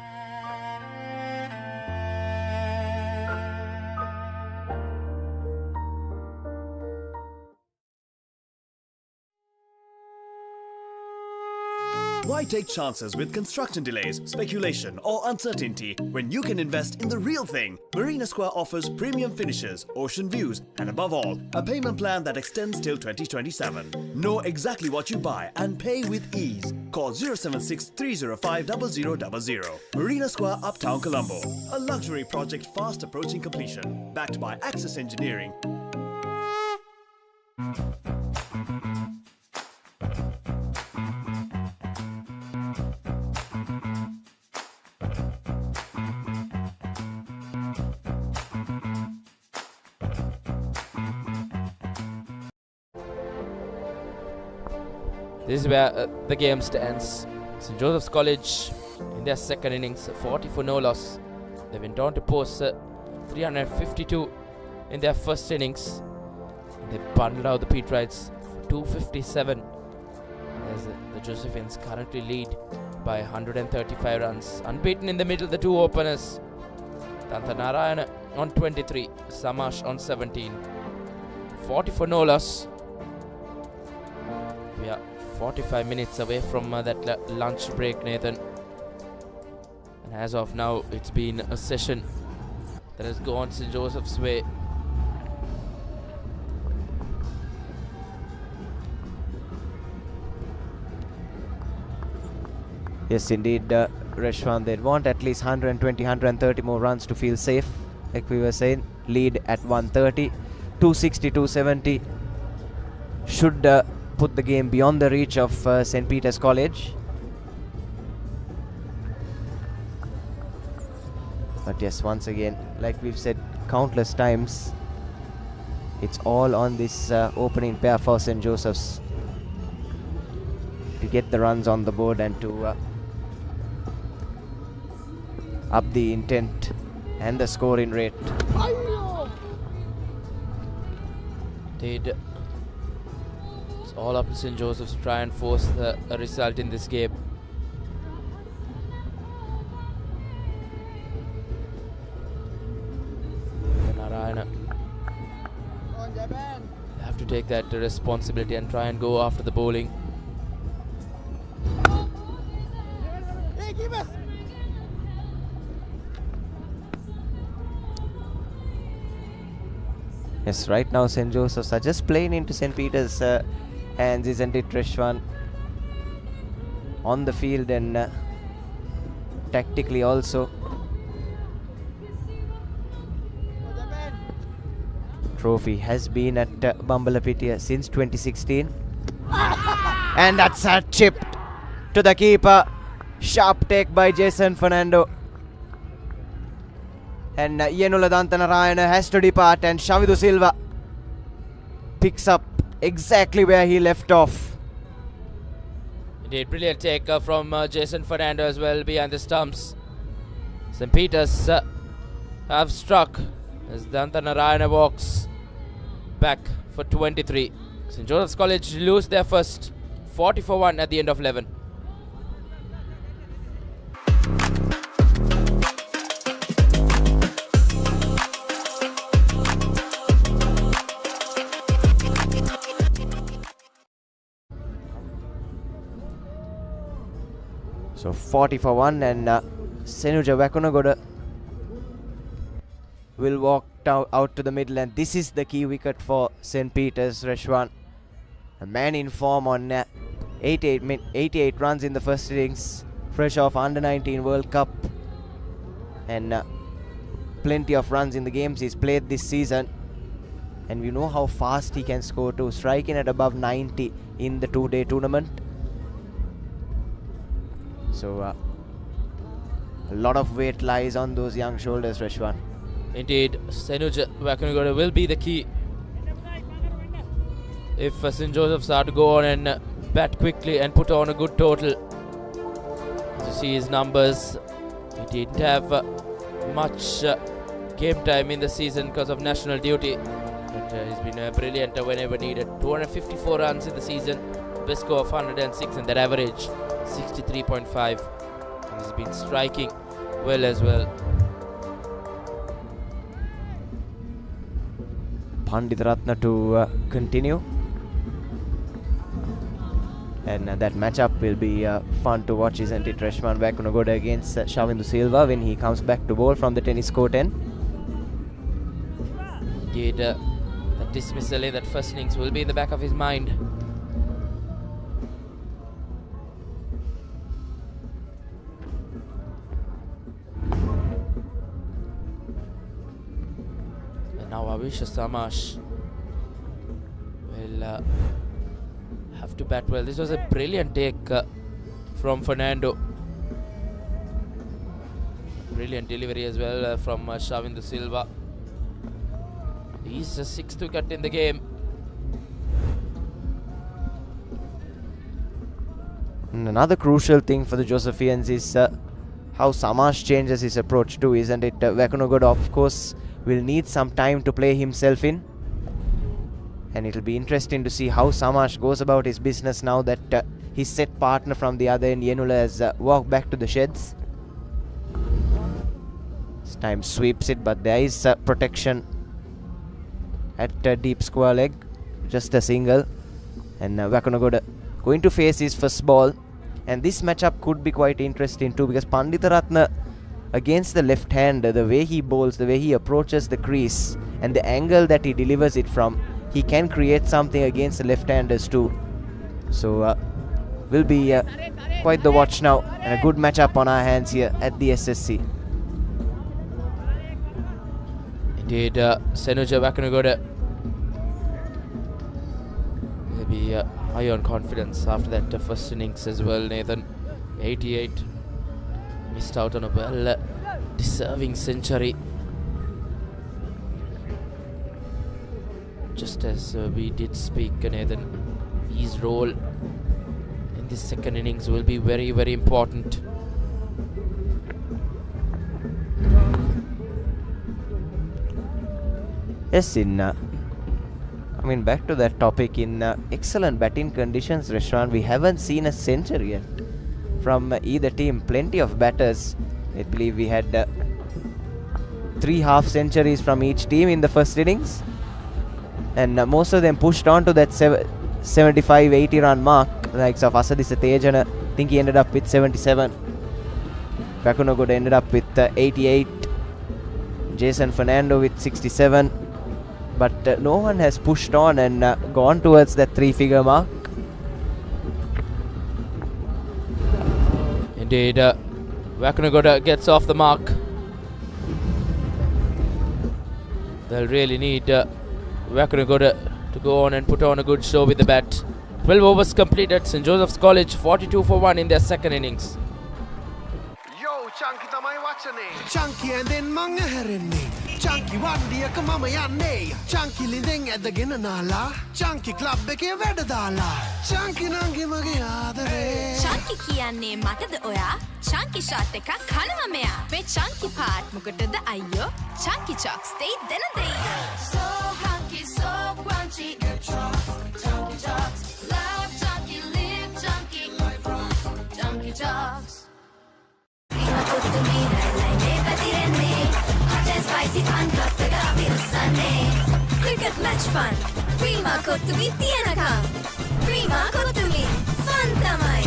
P: Why take chances with construction delays, speculation, or uncertainty when you can invest in the real thing? Marina Square offers premium finishes, ocean views, and above all, a payment plan that extends till 2027. Know exactly what you buy and pay with ease. Call 076 305 0000. Marina Square, Uptown Colombo. A luxury project fast approaching completion. Backed by Access Engineering.
G: This is where the game stands. St. Joseph's College in their second innings, 40 for no loss. They went on to post 352 in their first innings. They bundled out the Petrites for 257. As the Josephines currently lead by 135 runs. Unbeaten in the middle, the two openers. Tantanarayana on 23, Samash on 17. 40 for no loss. We are 45 minutes away from that lunch break, Nathan. And as of now, it's been a session that has gone St. Joseph's way.
A: Yes, indeed, Reshwan, they'd want at least 120, 130 more runs to feel safe. Like we were saying, lead at 130, 260, 270 should put the game beyond the reach of St. Peter's College. But yes, once again, like we've said countless times, it's all on this opening pair for St. Joseph's to get the runs on the board and to up the intent and the scoring rate.
G: Indeed. It's all up to St. Joseph's to try and force a result in this game. Narayana have to take that responsibility and try and go after the bowling.
A: Yes, right now St. Joseph's are just playing into St. Peter's hands, isn't it, Reshwan? On the field and tactically also. Trophy has been at Bambalapitiya since 2016. And that's a chip to the keeper. Sharp take by Jason Fernando. And Yenula Dantanarayana has to depart, and Shavidu Silva picks up exactly where he left off.
G: Indeed, brilliant take from Jason Fernando as well behind the stumps. St. Peter's have struck as Dantanarayana walks back for 23. St. Joseph's College lose their first 40 for 1 at the end of 11.
A: So 40 for 1, and Senuja Wakunagoda will walk out to the middle, and this is the key wicket for St. Peter's, Reshwan. A man in form on 88 runs in the first innings, fresh off Under-19 World Cup, and plenty of runs in the games he's played this season. And we know how fast he can score too, striking at above 90 in the two-day tournament. So a lot of weight lies on those young shoulders, Reshwan.
G: Indeed, Senuja Wakunagoda will be the key if St. Joseph's are to go on and bat quickly and put on a good total. As you see his numbers, he didn't have much game time in the season because of national duty, but he's been brilliant whenever needed. 254 runs in the season, best score of 106, and that average 63.5. He's been striking well as well.
A: Pandit Ratna to continue. And that matchup will be fun to watch, isn't it? Reshwan Vakunagoda against Shavindu Silva when he comes back to bowl from the tennis court end.
G: Indeed, that dismissal in that first innings will be in the back of his mind. And now Avisha Samash will have to bat well. This was a brilliant take from Fernando. Brilliant delivery as well from Shavindu Silva. He's the 6th wicket in the game.
A: And another crucial thing for the Josephians is how Samash changes his approach too, isn't it? Vakunagoda, of course, will need some time to play himself in. And it'll be interesting to see how Samash goes about his business now that his set partner from the other end, Yenula, has walked back to the sheds. This time sweeps it, but there is protection at deep square leg. Just a single. And Vakunagoda going to face his first ball. And this matchup could be quite interesting too, because Panditaratna against the left hand, the way he bowls, the way he approaches the crease, and the angle that he delivers it from, he can create something against the left-handers too. So will be quite the watch now, and a good matchup on our hands here at the SSC.
G: Indeed, Senuja Vakunagoda will be high on confidence after that first innings as well, Nathan. 88. Missed out on a well-deserving century. Just as we did speak, Nathan, his role in this second innings will be very, very important.
A: Yes, coming back to that topic, in excellent batting conditions, Reshwan, we haven't seen a century yet from either team. Plenty of batters. I believe we had 3 half centuries from each team in the first innings. And most of them pushed on to that 75-80 run mark. Likes of Asadisa Tejana, I think he ended up with 77. Vakunagoda ended up with 88. Jason Fernando with 67. But no one has pushed on and gone towards that 3-figure mark.
G: Indeed, Vakunagoda gets off the mark. They'll really need Vakunagoda to go on and put on a good show with the bat. 12 overs completed. St. Joseph's College 42 for 1 in their second innings.
L: Chunky tamai wachane Chunky and then manga herenne Chunky wandiya ka mama yanne Chunky lideng edagena nala Chunky club එකේ වැඩ දාලා Chunky nange mage ආදරේ
S: Chunky කියන්නේ මටද ඔයා Chunky shot එකක් කනවා මෙයා මේ Chunky part මොකටද අයියෝ Chunky Chalks they දෙන දෙයියෝ So hunky so crunchy Chunky Chalks love Chunky live Chunky Chunky Chalks Cricket match fun. Prima kottumi tiyanakam. Prima kottumi fun tamai.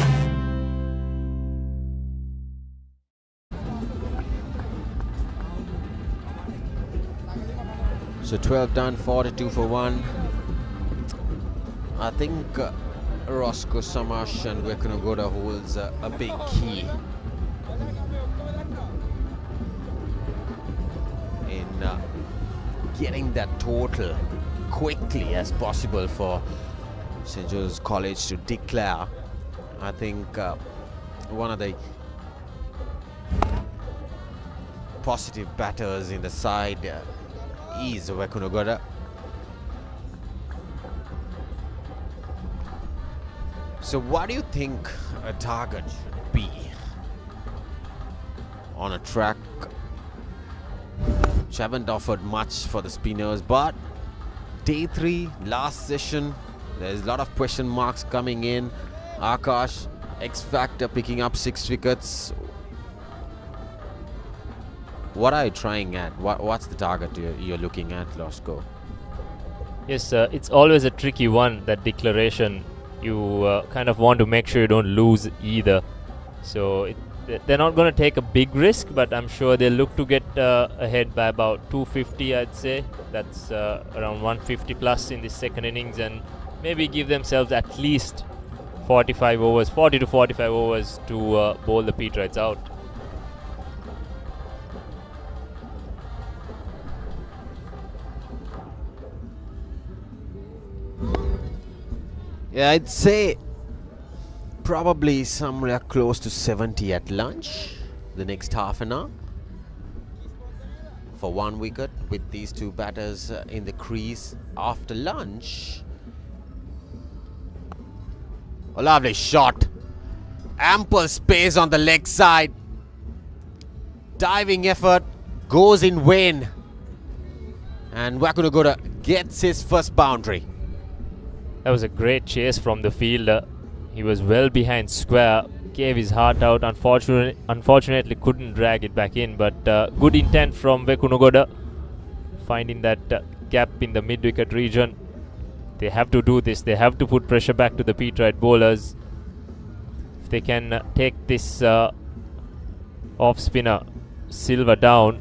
B: So 12 done, 42 for 1. I think Roscoe Samash and Vakunagoda holds a big key in getting that total quickly as possible for St. Joseph's College to declare. I think one of the positive batters in the side is Vakunagoda. So what do you think a target should be on a track which haven't offered much for the spinners, but day 3, last session, there's a lot of question marks coming in. Akash, X Factor picking up 6 wickets. What are you trying at? What's the target you're looking at, Losco?
E: Yes, it's always a tricky one, that declaration you kind of want to make sure you don't lose either. So they're not going to take a big risk, but I'm sure they'll look to get ahead by about 250, I'd say. That's around 150 plus in this second innings, and maybe give themselves at least 40 to 45 overs to bowl the Peterites out.
B: Yeah, I'd say probably somewhere close to 70 at lunch, the next half an hour, for 1 wicket with these two batters in the crease after lunch. A lovely shot. Ample space on the leg side. Diving effort goes in vain. And Wakunagoda gets his first boundary.
E: That was a great chase from the fielder. He was well behind square, gave his heart out. Unfortunately couldn't drag it back in, but good intent from Wakunagoda, finding that gap in the mid-wicket region. They have to do this. They have to put pressure back to the Peterite bowlers. If they can take this off-spinner Silva down,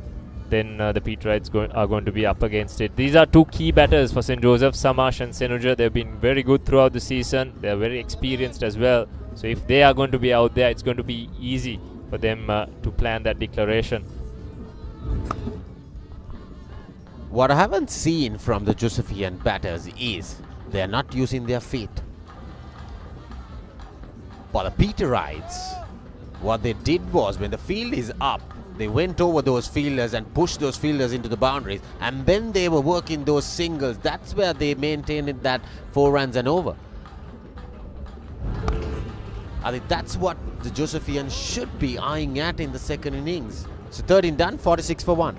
E: then the Peterites are going to be up against it. These are two key batters for St. Joseph, Samash and Senuja. They've been very good throughout the season. They're very experienced as well. So if they are going to be out there, it's going to be easy for them to plan that declaration.
B: What I haven't seen from the Josephian batters is they are not using their feet. For the Peterites, what they did was, when the field is up, they went over those fielders and pushed those fielders into the boundaries, and then they were working those singles. That's where they maintained it, that 4 runs and over. I think that's what the Josephians should be eyeing at in the second innings. So 13 done, 46 for 1.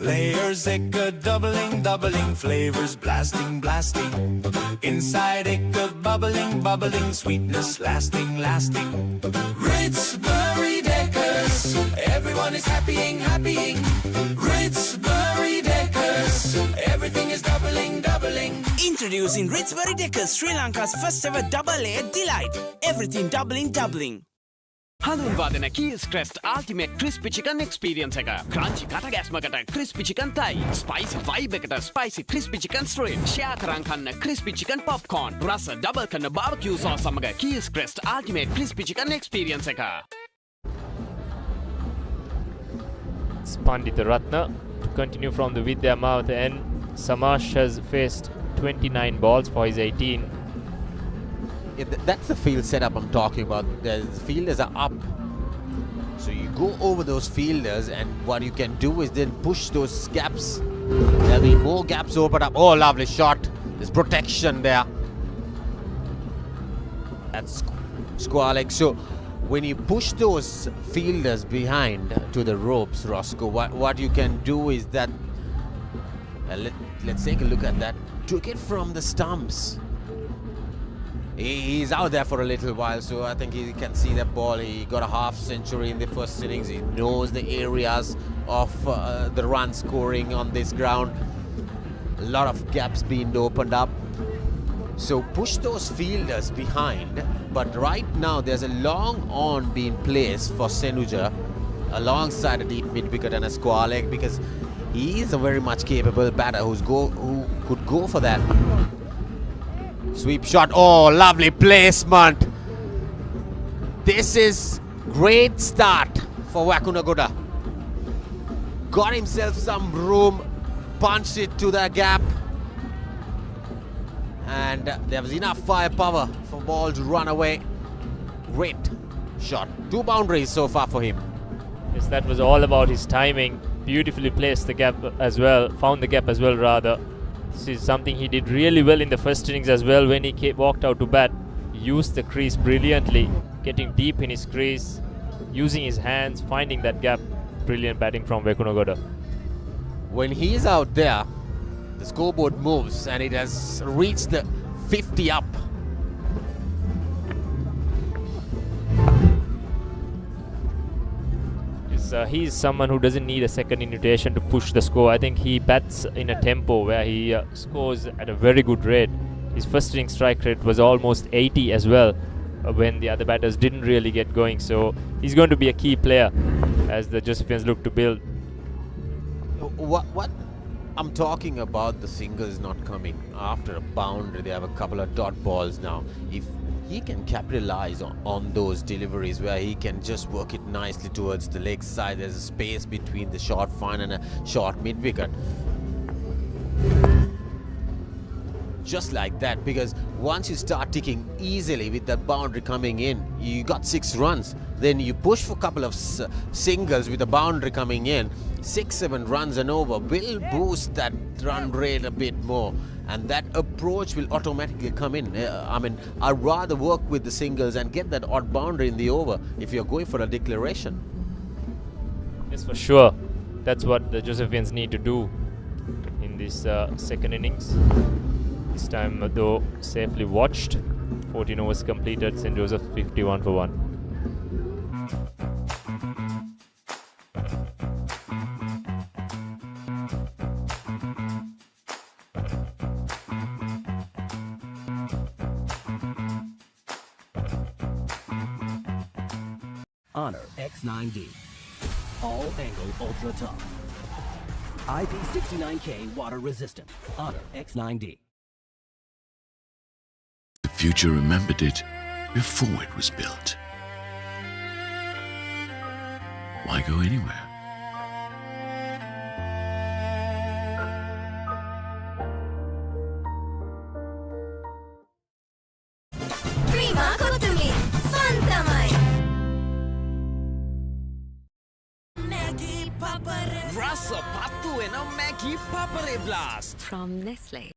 F: Layers acre doubling, doubling, flavors blasting, blasting. Inside acre bubbling, bubbling, sweetness lasting, lasting. Ritzbury Deckers, everyone is happying, happying. Ritzbury Deckers, everything is doubling, doubling.
N: Introducing Ritzbury Deckers, Sri Lanka's first ever double A delight. Everything doubling, doubling.
O: හඳුන්වාදන Keells Krest ultimate crispy chicken experience එක. Crunchy කටගැස්මකට crispy chicken Thai. Spicy vibe එකට spicy crispy chicken street. Share කරන් කන්න crispy chicken popcorn. රස double කරන barbecue sauce සමග Keells Krest ultimate crispy chicken experience එක.
E: It's Pandita Ratna to continue from the Vidya mouth, and Samash has faced 29 balls for his 18.
B: Yeah, that's the field setup I'm talking about. The fielders are up, so you go over those fielders, and what you can do is then push those gaps. There'll be more gaps open up. Oh, lovely shot. There's protection there. That's square leg. So when you push those fielders behind to the ropes, Roscoe, what you can do is that let's take a look at that. Took it from the stumps. He's out there for a little while, so I think he can see that ball. He got a half century in the first innings. He knows the areas of the run scoring on this ground. A lot of gaps being opened up. So push those fielders behind. But right now there's a long on being placed for Senuja alongside a deep mid wicket and a square leg, because he is a very much capable batter who could go for that. Sweep shot. Oh, lovely placement. This is great start for Wakunagoda. Got himself some room, punched it to the gap, and there was enough firepower for ball to run away. Great shot. 2 boundaries so far for him.
E: Yes, that was all about his timing. Beautifully placed the gap as well, found the gap as well rather. This is something he did really well in the first innings as well. When he walked out to bat, he used the crease brilliantly, getting deep in his crease, using his hands, finding that gap. Brilliant batting from Wakunagoda.
B: When he is out there, the scoreboard moves and it has reached the 50 up.
E: He's someone who doesn't need a second invitation to push the score. I think he bats in a tempo where he scores at a very good rate. His first inning strike rate was almost 80 as well when the other batters didn't really get going. So he's going to be a key player as the Josephians look to build.
B: What I'm talking about, the singles not coming after a boundary. They have a couple of dot balls now. If he can capitalize on those deliveries where he can just work it nicely towards the leg side, there's a space between the short fine and a short mid wicket. Just like that, because once you start ticking easily with that boundary coming in, you got 6 runs. Then you push for a couple of singles with a boundary coming in, 6-7 runs and over will boost that run rate a bit more, and that approach will automatically come in. I mean, I'd rather work with the singles and get that odd boundary in the over if you're going for a declaration.
E: Yes, for sure. That's what the Josephians need to do in this second innings. This time, though, safely watched. 14 overs completed. St. Joseph 51 for 1.
T: Honor X9D. All angle ultra tough. IP69K water resistant. Honor X9D.
J: The future remembered it before it was built. Why go anywhere?
S: Prima Kotumi, Fantamai.
N: Maggie Papare. Rasa patu and a Maggie Papare blast.
H: From Nestle.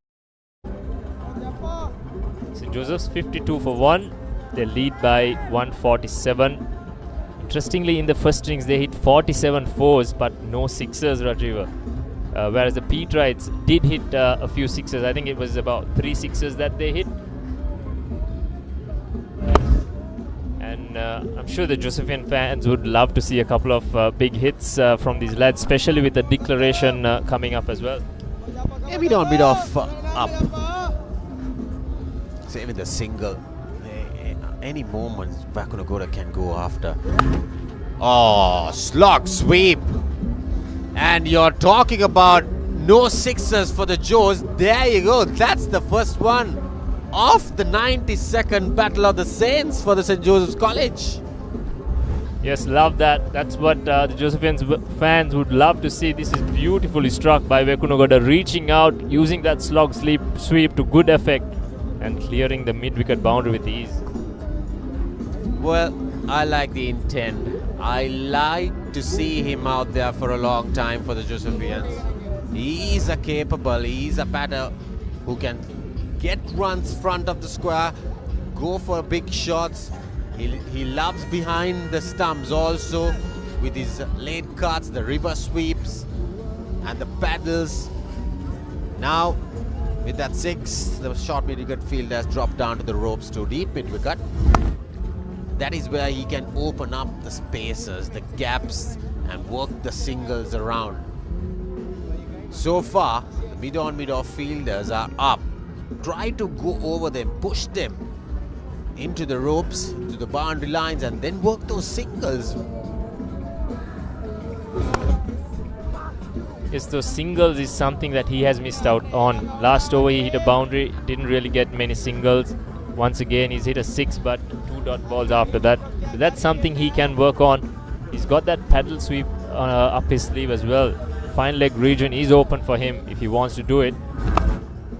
E: St. Joseph's 52 for 1. They lead by 147. Interestingly, in the first innings, they hit 47 fours, but no sixers, Retriever. Whereas the Petrites did hit a few sixers. I think it was about 3 sixers that they hit. And I'm sure the Josephian fans would love to see a couple of big hits from these lads, especially with the declaration coming up as well.
B: A bit on, bit off, up. Same with the single. Any moment Vakunagoda can go after. Oh, slog sweep. And you're talking about no sixers for the Joes. There you go. That's the first one of the 92nd Battle of the Saints for the St. Joseph's College.
E: Yes, love that. That's what the Josephians fans would love to see. This is beautifully struck by Vakunagoda, reaching out, using that slog sweep to good effect and clearing the mid-wicket boundary with ease.
B: Well, I like the intent. I like to see him out there for a long time for the Josephians. He's a capable, he's a batter who can get runs front of the square, go for big shots. He loves behind the stumps also with his late cuts, the reverse sweeps and the paddles. Now, with that 6, the short mid-wicket field has dropped down to the ropes to deep mid-wicket. That is where he can open up the spaces, the gaps, and work the singles around. So far, the mid-on, mid-off fielders are up. Try to go over them, push them into the ropes, to the boundary lines, and then work those singles.
E: Yes, those singles is something that he has missed out on. Last over he hit a boundary, didn't really get many singles. Once again he's hit a 6 but 2 dot balls after that. So that's something he can work on. He's got that paddle sweep up his sleeve as well. Fine leg region is open for him if he wants to do it.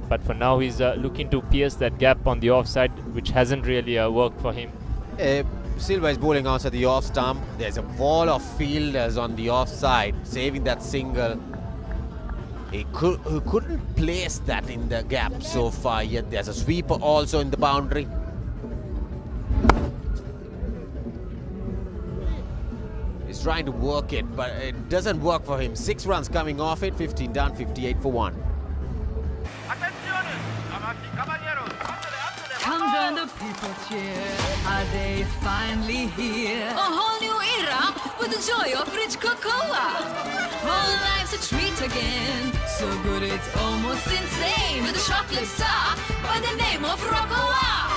E: But for now he's looking to pierce that gap on the offside, which hasn't really worked for him.
B: Silva is bowling outside the off stump. There's a wall of fielders on the offside, saving that single. He couldn't place that in the gap so far yet. There's a sweeper also in the boundary. He's trying to work it, but it doesn't work for him. 6 runs coming off it, 15 done, 58 for 1.
D: Come join the people cheer. Are they finally here? A whole new era with the joy of rich cocoa. Whole life's a treat again. So good it's almost insane. With a chocolate star
S: by the name of Rocoa.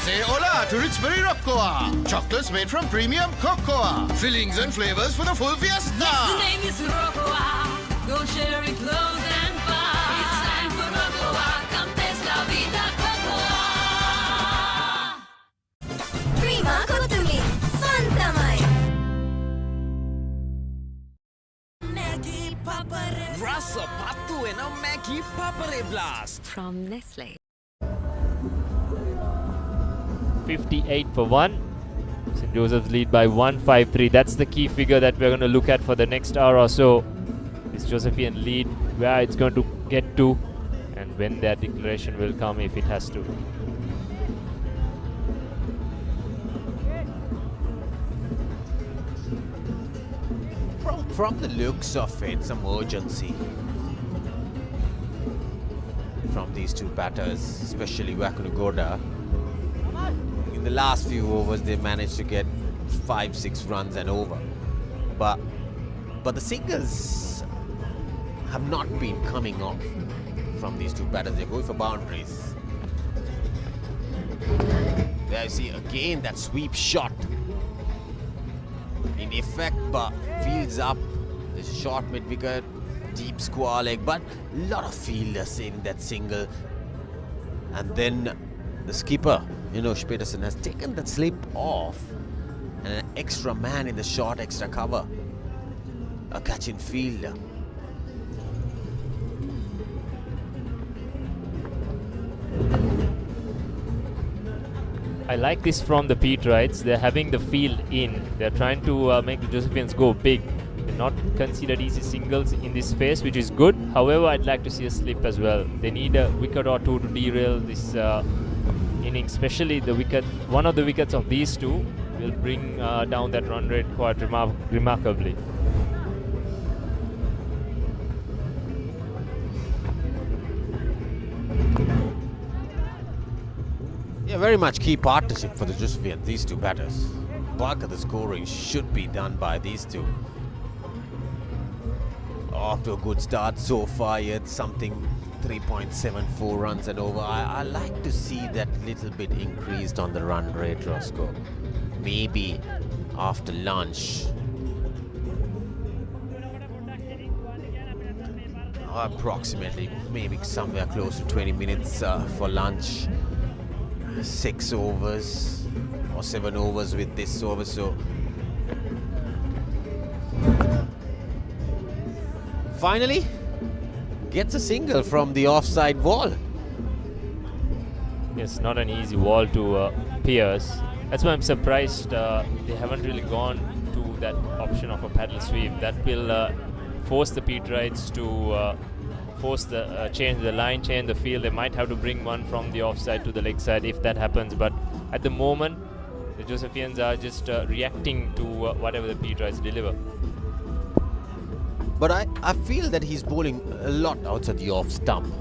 C: Say hola to Richberry Rocoa. Chocolates made from premium cocoa. Fillings and flavors for the full fiesta.
S: Yes, the name is Rocoa. Go share it close and far. It's time for Rocoa. Come taste la vida Cocoa. Prima Kotumi. Fantamai.
N: Maggie Papare. Rasa patu and a Maggie Papare blast.
H: From Nestle.
E: 58 for 1. St. Joseph's lead by 153. That's the key figure that we're going to look at for the next hour or so. This Josephian lead, where it's going to get to, and when that declaration will come if it has to.
B: From the looks of it, some urgency from these two batters, especially Wakunugoda. In the last few overs, they managed to get 5-6 runs and over. But the singles have not been coming off from these two batters. They're going for boundaries. There you see again that sweep shot in effect, but fields up. There's a short mid-wicket, deep square leg, but a lot of fielders in that single. And then the skipper, Peterson, has taken that slip off, and an extra man in the short extra cover. A catch in fielder.
E: I like this from the Peterites. They're having the field in. They're trying to make the Josephians go big. They're not considered easy singles in this space, which is good. However, I'd like to see a slip as well. They need a wicket or two to derail this innings, especially the wicket. One of the wickets of these two will bring down that run rate quite remarkably.
B: Yeah, very much key partnership for the Josephians, these two batters. Bulk of the scoring should be done by these two. Off to a good start so far, yet something 3.74 runs and over. I like to see that little bit increased on the run rate, Roscoe. Maybe after lunch. Approximately, maybe somewhere close to 20 minutes for lunch. 6 overs or 7 overs with this over, so finally gets a single from the offside wall.
E: Yes, not an easy wall to pierce. That's why I'm surprised they haven't really gone to that option of a paddle sweep. That will force the Peterites to force the change the line, change the field. They might have to bring one from the offside to the leg side if that happens, but at the moment the Josephians are just reacting to whatever the Peterites deliver.
B: But I feel that he's bowling a lot outside the off stump.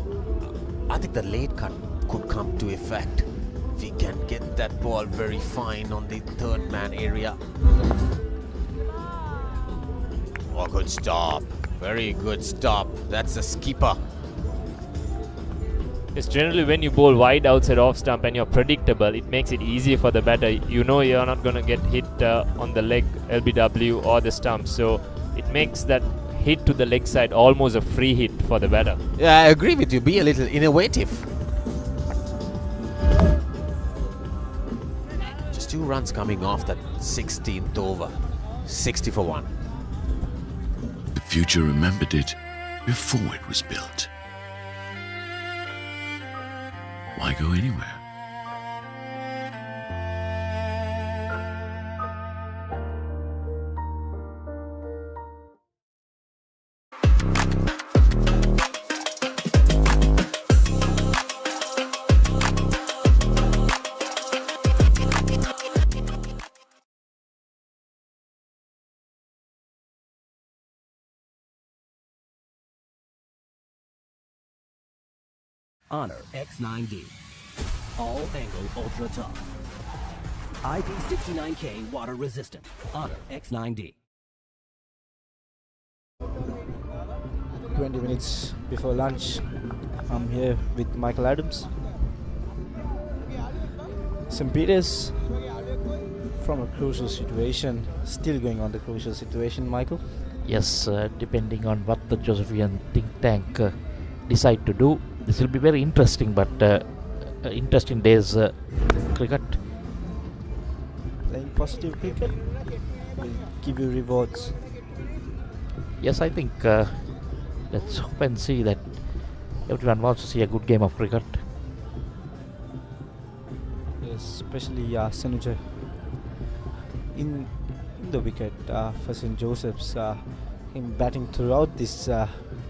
B: I think the late cut could come to effect if he can get that ball very fine on the third man area. Oh, good stop. Very good stop. That's a skipper.
E: It's generally when you bowl wide outside off stump and you're predictable, it makes it easy for the batter. You know you're not going to get hit on the leg, LBW or the stump. So it makes that hit to the leg side almost a free hit for the batter.
B: Yeah, I agree with you. Be a little innovative. Just 2 runs coming off that 16th over. 60 for 1.
J: The future remembered it before it was built. Why go anywhere?
T: Honor X9D. All angle ultra tough. IP69K water resistant. Honor X9D.
U: 20 minutes before lunch, I'm here with Michael Adams.
Q: St. Peter's from a crucial situation, still going on the crucial situation, Michael?
U: Yes, depending on what the Josephian think tank decide to do, this will be very interesting, but interesting days cricket.
Q: Playing positive cricket will give you rewards.
U: Yes, I think let's hope and see that everyone wants to see a good game of cricket.
Q: Yes, especially Sanuja in the wicket for St. Joseph's. Him batting throughout this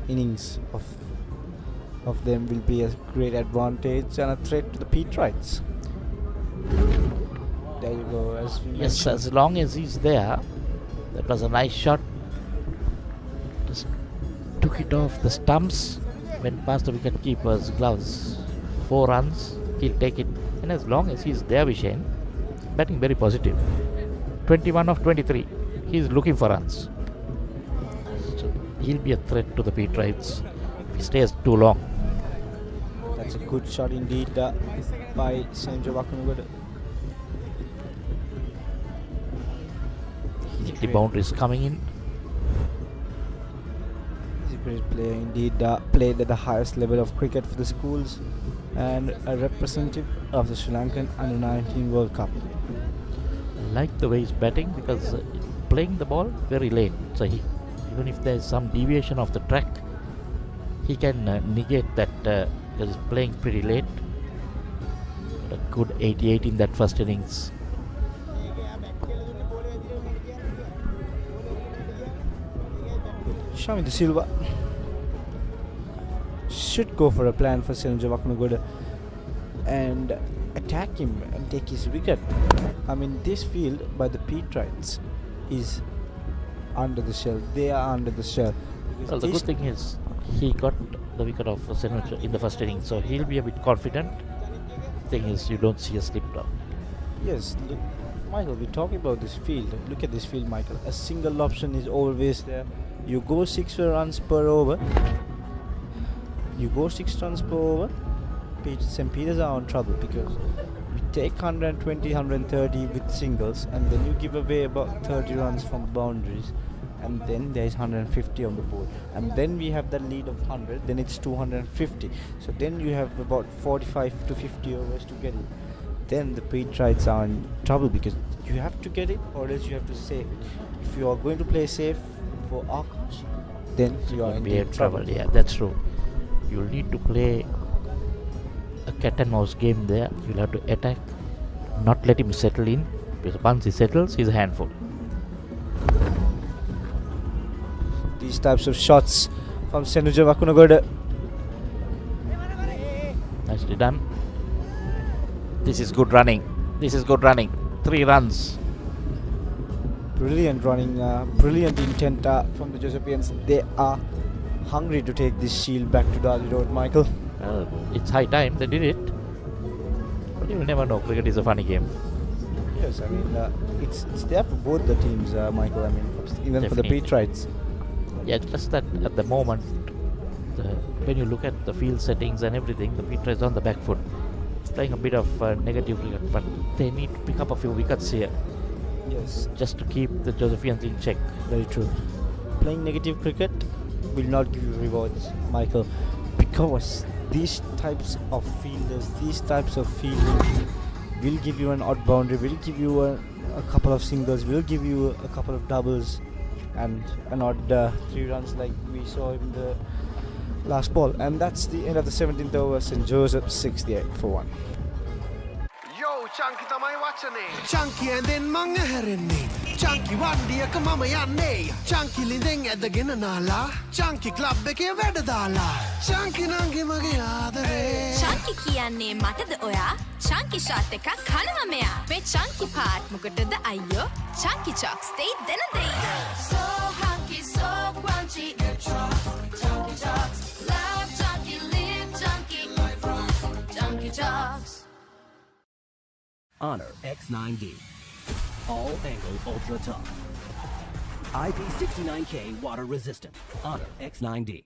Q: innings of them will be a great advantage and a threat to the Petrites. There you go. As we
U: Yes,
Q: mentioned.
U: as long as he's there. That was a nice shot. Just took it off the stumps, went past the wicket keeper's gloves. 4 runs, he'll take it. And as long as he's there, Vishen, batting very positive. 21 of 23. He's looking for runs. So he'll be a threat to the Petrites if he stays too long.
Q: That's a good shot indeed by Sanjay Wakanugoda.
U: The boundaries coming in.
Q: He's a great player indeed. Played at the highest level of cricket for the schools and a representative of the Sri Lankan Under-19 World Cup.
U: I like the way he's batting because playing the ball very late. So even if there's some deviation of the track, he can negate that because he's playing pretty late. Got a good 88 in that first innings.
Q: Shami De Silva should go for a plan for Sanjay Wakanugoda and attack him and take his wicket. I mean, this field by the Petrites is under the shell. They are under the shell.
U: Well, the good thing is he got the wicket of Senucha in the first inning, so he'll be a bit confident. Thing is, you don't see a slip down.
Q: Yes, look, Michael, we're talking about this field. Look at this field, Michael. A single option is always there. You go 6 runs per over. You go 6 runs per over. St. Peter's are on trouble because we take 120, 130 with singles, and then you give away about 30 runs from boundaries, and then there is 150 on the board, and then we have the lead of 100. Then it's 250. So then you have about 45 to 50 overs to get it. Then the Petrites are in trouble because you have to get it, or else you have to save it. If you are going to play safe for Akash, then you are in deep trouble.
U: Yeah, that's true. You'll need to play a cat and mouse game there. You'll have to attack, not let him settle in, because once he settles, he's a handful.
Q: These types of shots from Sanjay Wakanugoda.
U: Nicely done. This is good running. 3 runs.
Q: Brilliant running, brilliant intent from the Josephians. They are hungry to take this shield back to Dali Road, Michael.
U: It's high time they did it. But you'll never know. Cricket is a funny game.
Q: Yes, I mean, it's there for both the teams, Michael. I mean, even
U: Definitely.
Q: for the Petrites.
U: Yeah, just that at the moment, when you look at the field settings and everything, the Petrites on the back foot. It's playing a bit of negative cricket, but they need to pick up a few wickets here.
Q: Yes.
U: Just to keep the Josephians in check.
Q: Very true. Playing negative cricket will not give you rewards, Michael, because these types of fielders, these types of fielding will give you an odd boundary, will give you a couple of singles, will give you a couple of doubles and an odd 3 runs like we saw in the last ball. And that's the end of the 17th over. St. Joseph 68 for 1.
L: Chunky tamai wachane Chunky and then manga herenne Chunky wandiya ka mama yanne Chunky lindeng edagena nala Chunky club ekේ වැඩ දාලා Chunky nange mage ආදරේ
S: Chunky කියන්නේ මටද ඔයා Chunky shot එකක් කනවා මෙයා මේ Chunky part මොකටද අයියෝ Chunky Chocs they දෙන දෙයි So hunky so crunchy Chunky Chocs love Chunky live Chunky Chunky Chocs
T: Honor X9D. All angle ultra tough. IP69K water resistant. Honor X9D.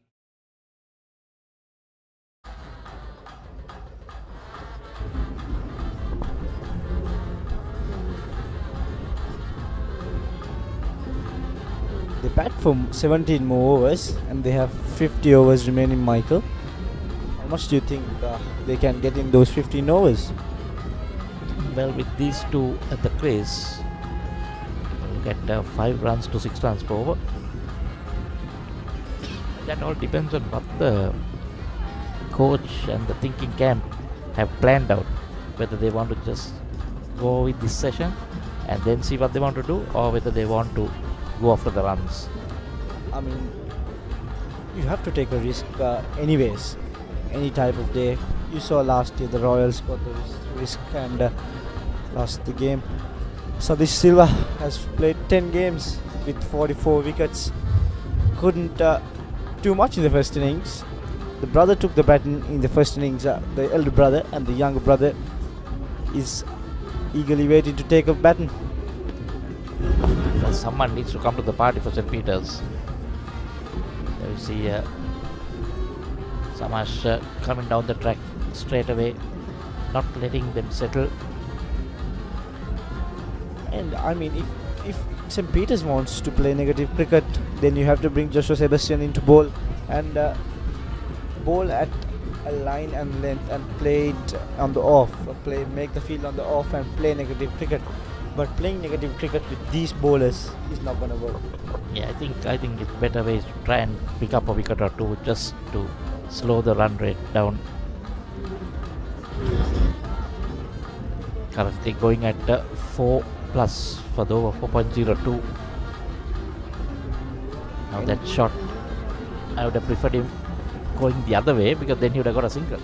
Q: bat for 17 more overs and they have 50 overs remaining, Michael. How much do you think they can get in those 15 overs?
U: Well, with these two at the crease, we'll get 5 runs to 6 runs per over. That all depends on what the coach and the thinking camp have planned out, whether they want to just go with this session and then see what they want to do, or whether they want to go after the runs.
Q: I mean, you have to take a risk anyways, any type of day. You saw last year the Royals got the risk and lost the game. Satish Silva has played 10 games with 44 wickets. Couldn't do much in the first innings. The brother took the baton in the first innings, the elder brother, and the younger brother is eagerly waiting to take a baton.
U: Well, someone needs to come to the party for St. Peter's. There you see Samash coming down the track straight away, not letting them settle.
Q: And I mean, if St. Peter's wants to play negative cricket, then you have to bring Joshua Sebastian into bowl and bowl at a line and length and play it on the off, make the field on the off and play negative cricket. But playing negative cricket with these bowlers is not going to work.
U: Yeah, I think it's better ways to try and pick up a wicket or two just to slow the run rate down. Currently going at 4 plus for the over, 4.02. Now that shot, I would have preferred him going the other way, because then he would have got a single.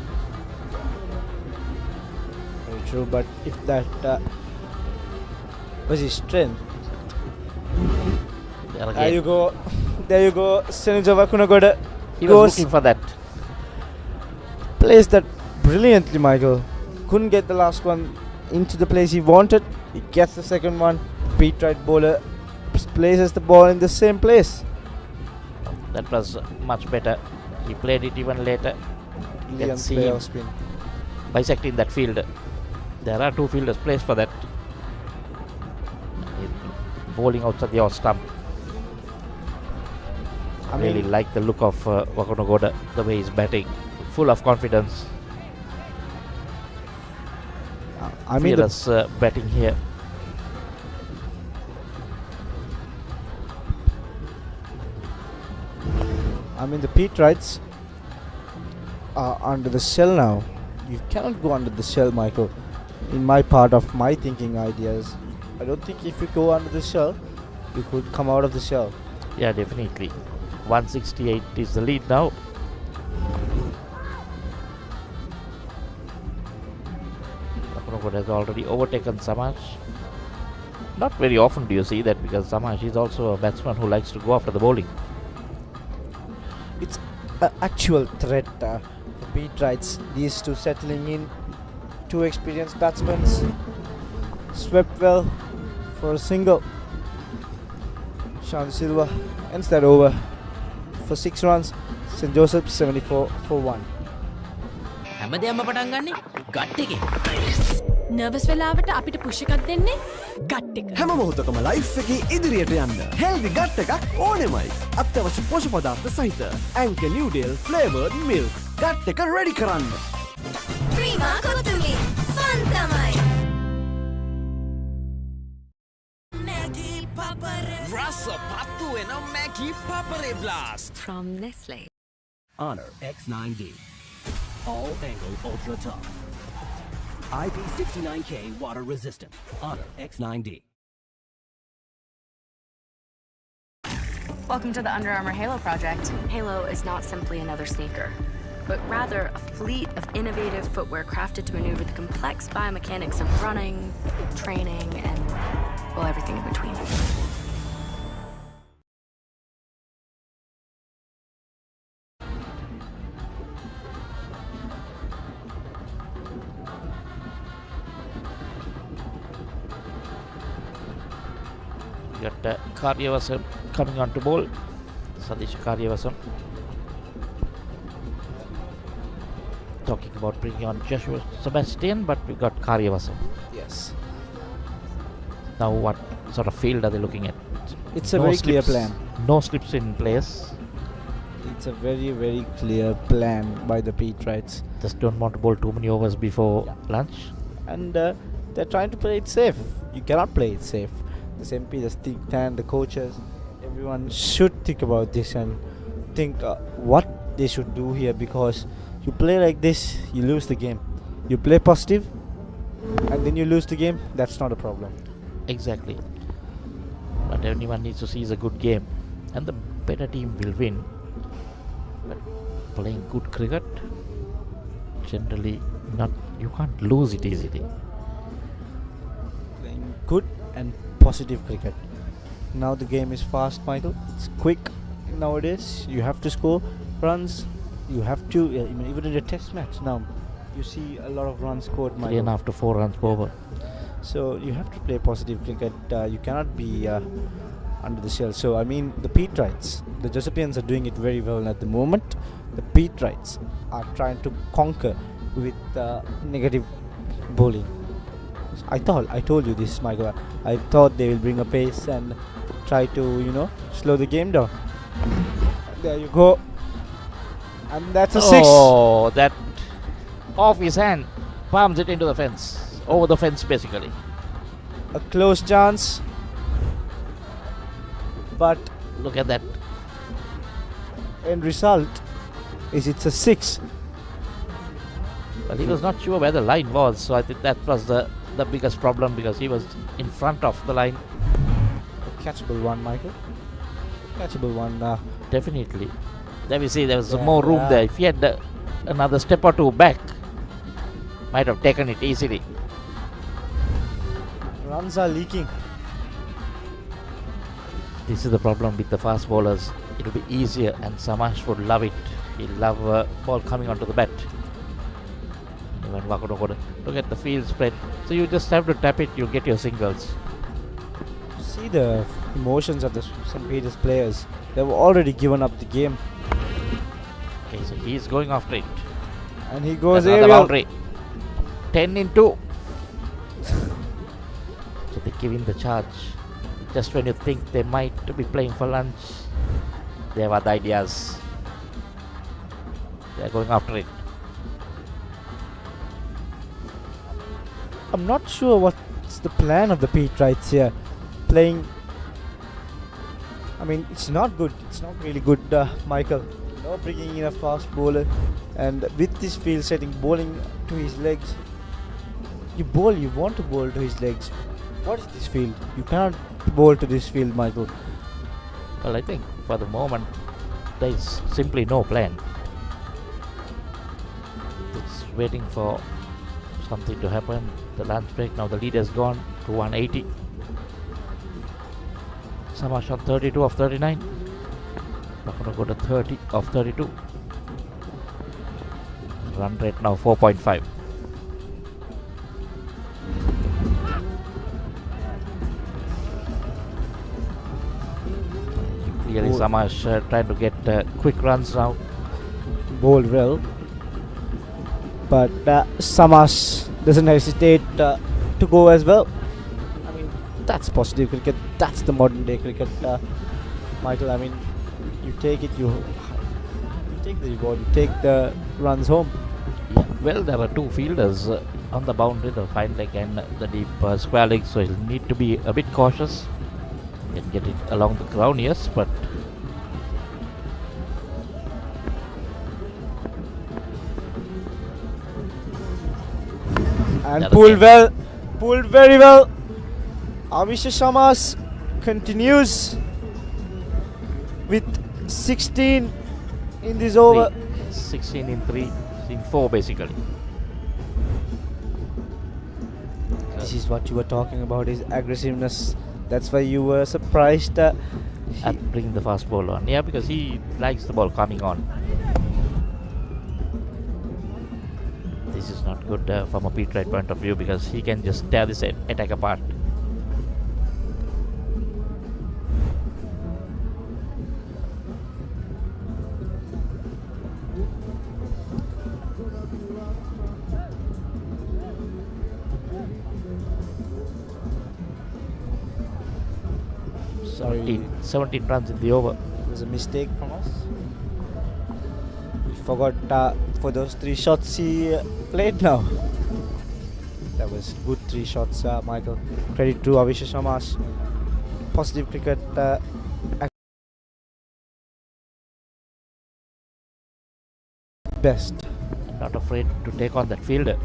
Q: Very true, but if that was his strength. There you go. Senujava Kunagoda.
U: He was looking for that.
Q: Plays that brilliantly, Michael. Couldn't get the last one into the place he wanted. He gets the second one. Pete Wright bowler places the ball in the same place.
U: That was much better. He played it even later. You can see him bisecting that field. There are 2 fielders placed for that. Bowling outside the off stump. I really like the look of Wakunagoda, the way he's batting. Full of confidence.
Q: I mean,
U: fearless batting here.
Q: I mean, the Pete Wrights are under the shell now. You cannot go under the shell, Michael. In my part of my thinking ideas, I don't think if you go under the shell, you could come out of the shell.
U: Yeah, definitely. 168 is the lead now. Wakunagoda has already overtaken Samash. Not very often do you see that, because Samash is also a batsman who likes to go after the bowling.
Q: It's an actual threat for Pete Wrights. These two settling in, 2 experienced batsmen. Swept well for a single. Shanti Silva ends that over for 6 runs. St. Joseph 74 for 1.
W: හැමදේම පටන් ගන්නේ gut එකේ.
S: Nervous වෙලාවට අපිට push එකක් දෙන්නේ gut එක.
P: හැම මොහොතකම ලයිෆ් එකේ ඉදිරියට යන්න හෙල්දි ගට් එකක් ඕනෙමයි. අත්‍යවශ්‍ය පෝෂක පදාර්ථ සහිත ඇන්කර් නිව්ඩේල් ෆ්ලේවර්ඩ් මිල්ක් ගට් එක රෙඩි කරන්න.
S: ප්‍රීමා කොතුමි ෆන් තමයි.
K: Rasa patu and a Maggie Papare blast
S: From Nestle.
T: Honor X9D. All angle ultra tough. IP69K water resistant. Honor X9D.
H: Welcome to the Under Armour Halo project. Halo is not simply another sneaker, but rather a fleet of innovative footwear crafted to maneuver the complex biomechanics of running, training, and, well, everything in between.
U: Got Karyavasam coming on to bowl. Satish Karyavasam. Talking about bringing on Joshua Sebastian, but we got Karyavasam.
Q: Yes.
U: Now what sort of field are they looking at?
Q: It's a
U: No
Q: very clear
U: slips.
Q: plan.
U: no slips in place.
Q: It's a very, very clear plan by the Petrites.
U: Just don't want to bowl too many overs before lunch.
Q: And they're trying to play it safe. You cannot play it safe. The SMP, the Stick Tan, the coaches, everyone should think about this and think what they should do here, because you play like this, you lose the game. You play positive and then you lose the game, that's not a problem.
U: Exactly. But anyone needs to see it's a good game, and the better team will win. But playing good cricket, generally you can't lose it easily.
Q: Playing good and positive cricket. Now the game is fast, Michael. It's quick nowadays. You have to score runs. You have to, even in a test match now, you see a lot of runs scored, Michael.
U: 3.5 to 4 runs per over.
Q: So you have to play positive cricket. You cannot be under the shell. So the Petrites, the Josephians are doing it very well at the moment. The Petrites are trying to conquer with negative bowling. I told you this, Michael. I thought they will bring a pace and try to, slow the game down. There you go. And that's a 6.
U: Oh, that off his hand, palms it into the fence. Over the fence, basically.
Q: A close chance. But
U: look at that.
Q: End result is it's a 6.
U: Well, he was not sure where the line was, so I think that was the biggest problem, because he was in front of the line.
Q: A catchable one, Michael. Catchable one.
U: Definitely. There we see there was more room there. If he had another step or two back, might have taken it easily.
Q: Runs are leaking.
U: This is the problem with the fast bowlers. It will be easier, and Samash would love it. He'll love ball coming onto the bat. Even Wakonokoda. Look at the field spread. So you just have to tap it, you'll get your singles.
Q: See the emotions of the St. Peter's players. They've already given up the game.
U: Okay, so he's going after it.
Q: And he goes
U: another boundary. 10 in 2. So they give him the charge. Just when you think they might be playing for lunch, they have other ideas. They're going after it.
Q: I'm not sure what's the plan of the Petrites here. Playing, it's not good. It's not really good, Michael. Bringing in a fast bowler, and with this field setting, bowling to his legs. You want to bowl to his legs. What is this field? You cannot bowl to this field, Michael.
U: Well, I think for the moment there is simply no plan. It's waiting for something to happen. The lunch break, now the lead has gone to 180. Samash on 32 of 39. Not going to go to 30 of 32. Run rate now 4.5. Clearly Samash trying to get quick runs now.
Q: Bowled well. But Samash doesn't hesitate to go as well. That's positive cricket. That's the modern day cricket, Michael. You take it, you take the reward, you take the runs home.
U: Yeah. Well, there were two fielders on the boundary, the fine leg and the deep square leg, so he'll need to be a bit cautious. He can get it along the ground, yes, but
Q: and pulled well, pulled very well. Avishek Sharma continues with 16 in this over.
U: 16 in 3, in 4 basically.
Q: This is what you were talking about, his aggressiveness. That's why you were surprised
U: at bringing the fast ball on. Yeah, because he likes the ball coming on. This is not good from a Petrite point of view, because he can just tear this attack apart. 17 runs in the over.
Q: It was a mistake from us. We forgot for those 3 shots he played now. That was good 3 shots, Michael. Credit to Avishek Sharma's positive cricket. Best.
U: Not afraid to take on that fielder.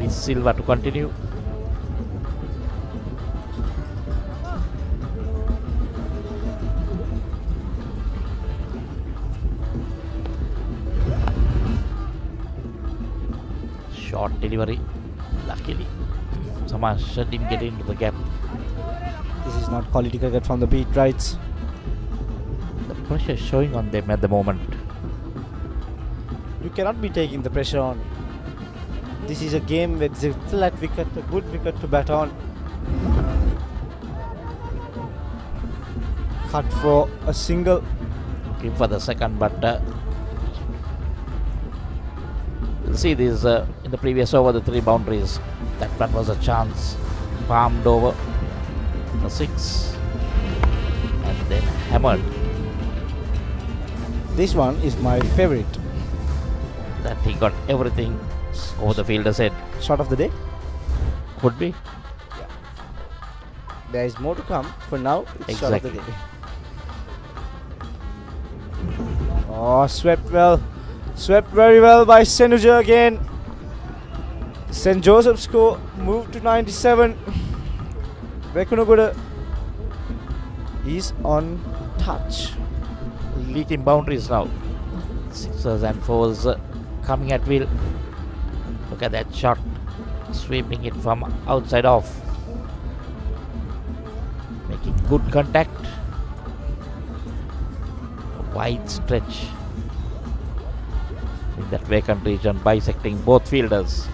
U: Silva to continue. Short delivery. Luckily, Samash didn't get into the gap.
Q: This is not quality cricket from the beat rights.
U: The pressure is showing on them at the moment.
Q: You cannot be taking the pressure on. This is a game with a flat wicket, a good wicket to bat on. Cut for a single.
U: Looking for the second, but we'll see this in the previous over, the 3 boundaries. That one was a chance. Palmed over the 6 and then hammered.
Q: This one is my favorite.
U: That he got everything over the fielder's head.
Q: Shot of the day?
U: Could be.
Q: Yeah. There is more to come. For now, it's shot of the day. Oh, swept well. Swept very well by Senuja again. St. Joseph's score moved to 97. Vekunagoda is on touch.
U: Leaking boundaries now. 6s and 4s coming at will. Look at that shot, sweeping it from outside off, making good contact. A wide stretch in that vacant region, bisecting both fielders.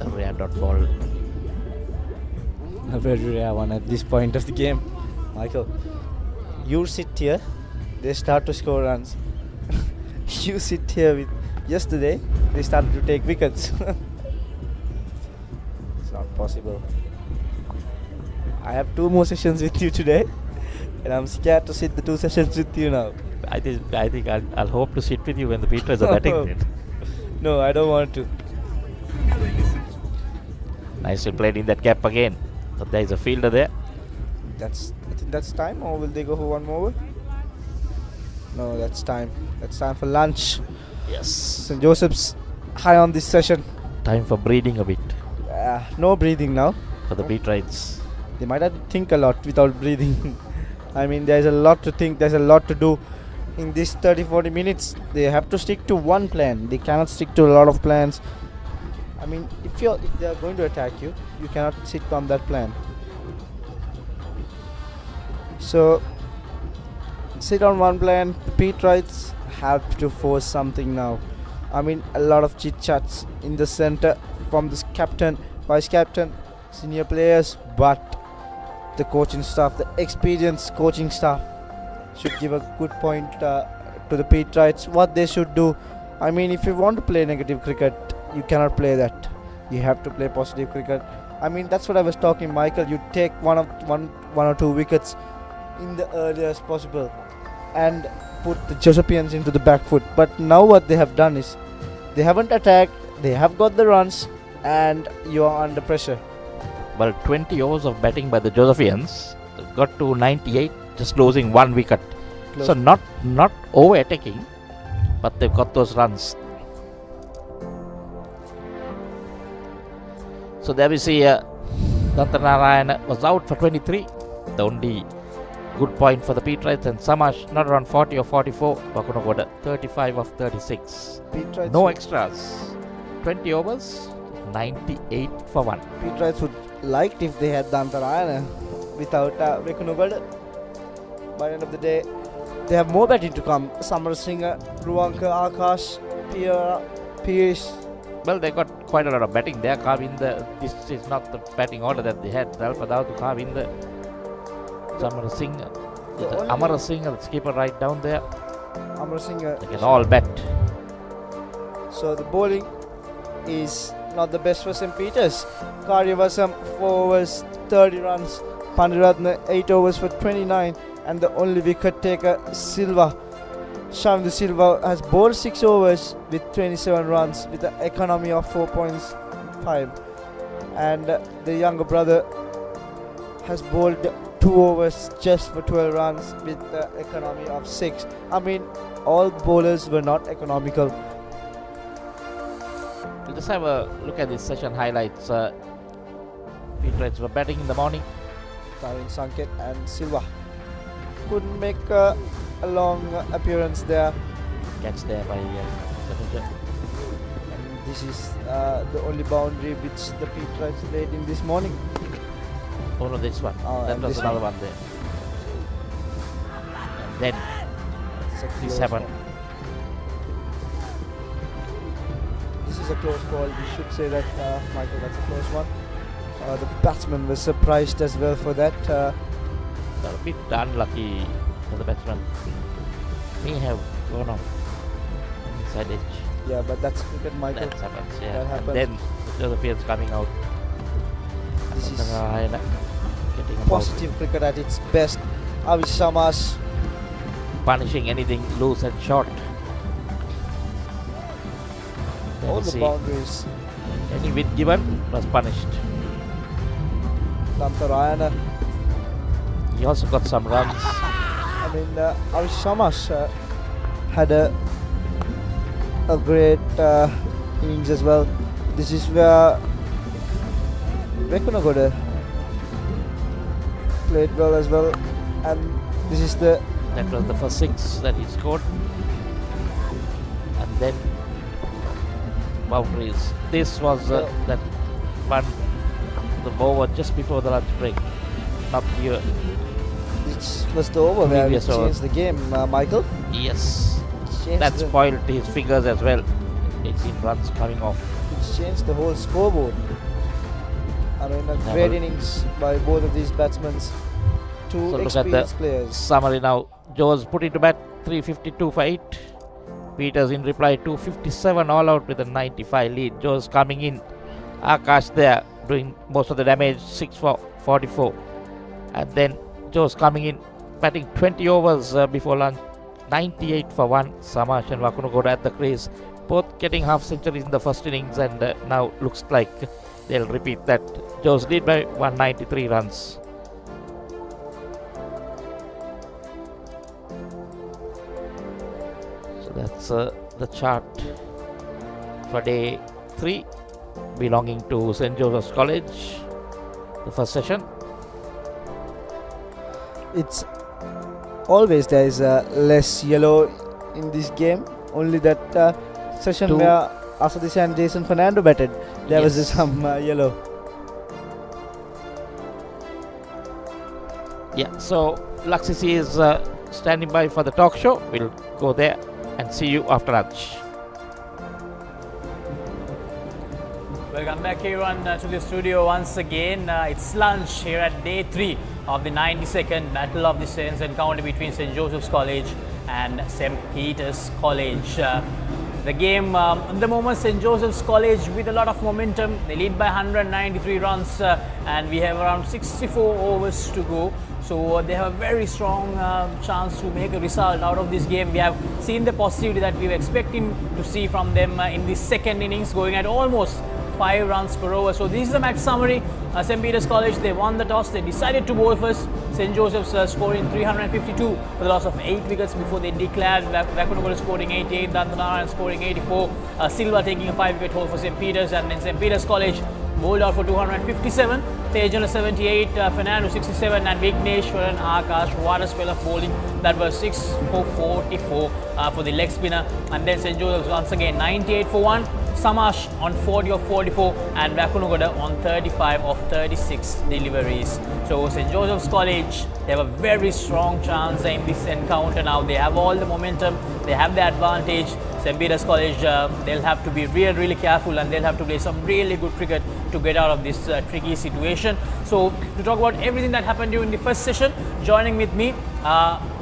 U: A rare dot ball.
Q: A very rare one at this point of the game. Michael, you sit here, they start to score runs. You sit here with yesterday, they started to take wickets. It's not possible. I have 2 more sessions with you today, and I'm scared to sit the 2 sessions with you now.
U: I think I'll hope to sit with you when the Peters are batting.
Q: No, I don't want to.
U: Nicely played in that gap again. But there is a fielder there.
Q: I think that's time, or will they go for one more? No, that's time. That's time for lunch.
U: Yes.
Q: St. Joseph's high on this session.
U: Time for breathing a bit.
Q: No breathing now.
U: For the beat rights.
Q: They might have to think a lot without breathing. I mean, there's a lot to think, there's a lot to do. In this 30-40 minutes, they have to stick to one plan. They cannot stick to a lot of plans. I mean, if they are going to attack you, you cannot sit on that plan. So, sit on one plan. The Pete Wrights have to force something now. I mean, a lot of chit chats in the center from this captain vice captain, senior players, but the coaching staff, the experienced coaching staff, should give a good point to the Peterites. What they should do, I mean, if you want to play negative cricket, you cannot play that. You have to play positive cricket. I mean, that's what I was talking, Michael. You take one or two wickets in the earliest possible and put the Josephians into the back foot. But now what they have done is they haven't attacked, they have got the runs, and you are under pressure.
U: Well, 20 overs of batting by the Josephians got to 98, just losing one wicket. So not over attacking, but they've got those runs. So there we see Dantanarayan was out for 23. The only good point for the Peterites, and Samash not around 40 or 44. Vakunagoda 35 of 36.
Q: Peterites
U: no extras. 20 overs, 98 for 1.
Q: Peterites would liked if they had Dantarayana without Vakunagoda. By the end of the day, they have more batting to come. Samarasinghe, Ruwanka, Akash, Pierce.
U: Well, they got quite a lot of batting there. This is not the batting order that they had. Dalpadao to Kavinder, Samarasinghe, Amarasinghe, the skipper right down there.
Q: Amarasinghe.
U: They can all bat.
Q: So the bowling is not the best for St. Peters. Karyavasam 4 overs, 30 runs. Pandiratne 8 overs for 29. And the only wicket taker, Silva. Shamdu Silva has bowled 6 overs with 27 runs with an economy of 4.5. And the younger brother has bowled 2 overs just for 12 runs with an economy of 6. I mean, all bowlers were not economical.
U: We'll just have a look at this session highlights. Peterites were batting in the morning.
Q: Sanket and Silva couldn't make a long appearance there.
U: Catch there by Samuja.
Q: And this is the only boundary which the Peterites played in this morning.
U: Oh no, this one. That was another one there. And then this happened.
Q: This is a close call. We should say that, Michael, that's a close one. The batsman was surprised as well for that.
U: A bit unlucky for the batsman. May have gone off inside edge.
Q: Yeah, but that's cricket, Michael.
U: That happens, yeah.
Q: That happens.
U: And then the Josephines coming out.
Q: This is
U: getting
Q: positive cricket at its best. Avish Samash
U: punishing anything loose and short.
Q: All the boundaries.
U: Any width given was punished.
Q: Dantarayana.
U: He also got some runs.
Q: I mean, Avish Samash had a great innings as well. This is where Vakunagoda played well as well, and this is that
U: was the first 6 that he scored, and then boundaries. This was that one, the over just before the lunch break, not here.
Q: This was the over where we changed the game, Michael.
U: Yes, that spoiled his fingers as well. 18 runs coming off.
Q: It's changed the whole scoreboard. I mean, a great innings by both of these batsmen. Two
U: So look at
Q: experienced
U: the
Q: players.
U: summary now. Joe's put into bat 352 for 8. Peters in reply 257 all out with a 95 lead. Joe's coming in. Akash there doing most of the damage, 6 for 44. And then Joe's coming in, batting 20 overs before lunch, 98 for 1. Samash and Vakunagoda at the crease, both getting half centuries in the first innings, and now looks like they'll repeat that. Joe's lead by 193 runs. So that's the chart for day 3 belonging to St. Joseph's College, the first session.
Q: It's always there is less yellow in this game. Only that session where Asadis and Jason Fernando batted, there was some yellow.
U: Yeah, so Laxisi is standing by for the talk show. We'll go there and see you after lunch.
I: Welcome back everyone to the studio once again. It's lunch here at day 3 of the 92nd Battle of the Saints encounter between St. Joseph's College and St. Peter's College. The game, at the moment, St. Joseph's College with a lot of momentum. They lead by 193 runs and we have around 64 overs to go. So they have a very strong chance to make a result out of this game. We have seen the positivity that we were expecting to see from them in the second innings, going at almost 5 runs per over. So this is the match summary. St. Peter's College, they won the toss. They decided to bowl first. St. Joseph's scoring 352 for the loss of 8 wickets before they declared. Vakunogola scoring 88, Dantanara scoring 84. Silva taking a 5-wicket haul for St. Peter's, and then St. Peter's College bowled out for 257. Tejana 78, Fernando 67, and Vigneshwaran Akash. What a spell of bowling. That was 6 for 44 for the leg spinner. And then St. Joseph's once again 98 for 1. Samash on 40 of 44 and Vakunogola on 35 of 36 deliveries. So St. Joseph's College, they have a very strong chance in this encounter now. They have all the momentum, they have the advantage. St. Peter's College, they'll have to be really careful and they'll have to play some really good cricket to get out of this tricky situation. So to talk about everything that happened during the first session, joining with me,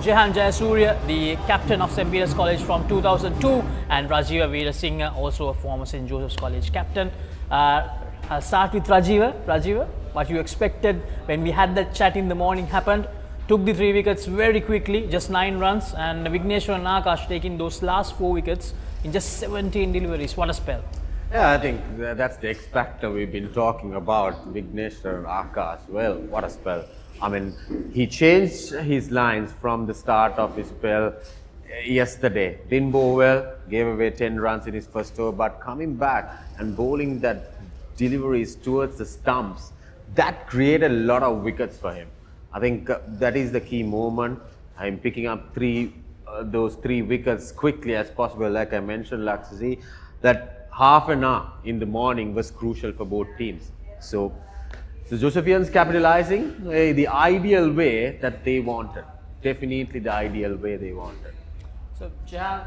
I: Jehan Jayasuriya, the captain of St. Peter's College from 2002, and Rajiva Veerasinghe, also a former St. Joseph's College captain. I'll start with Rajiva. Rajiva, what you expected when we had that chat in the morning happened. Took the 3 wickets very quickly, just 9 runs, and Vigneshwaran Akash taking those last 4 wickets in just 17 deliveries. What a spell.
B: Yeah, I think that's the X factor we've been talking about, Vigneshwaran Akash. Well, what a spell. I mean, he changed his lines from the start of his spell yesterday. Didn't bowl well, gave away 10 runs in his first over, but coming back and bowling that deliveries towards the stumps, that created a lot of wickets for him. I think that is the key moment. I'm picking up those 3 wickets quickly as possible. Like I mentioned, Laxi, that half an hour in the morning was crucial for both teams. So Josephians capitalizing the ideal way that they wanted. Definitely the ideal way they wanted.
I: So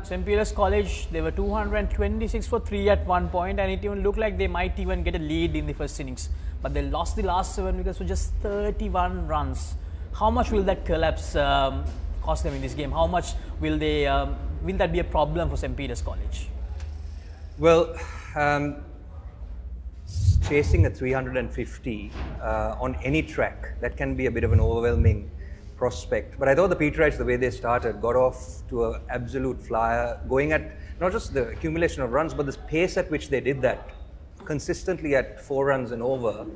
I: St. Peter's College, they were 226 for 3 at one point, and it even looked like they might even get a lead in the first innings. But they lost the last 7 wickets for just 31 runs. How much will that collapse cost them in this game? How much will they will that be a problem for St. Peter's College?
R: Well, chasing a 350 on any track, that can be a bit of an overwhelming prospect. But I thought the Peterites, the way they started, got off to an absolute flyer, going at not just the accumulation of runs, but the pace at which they did that, consistently at 4 runs and over,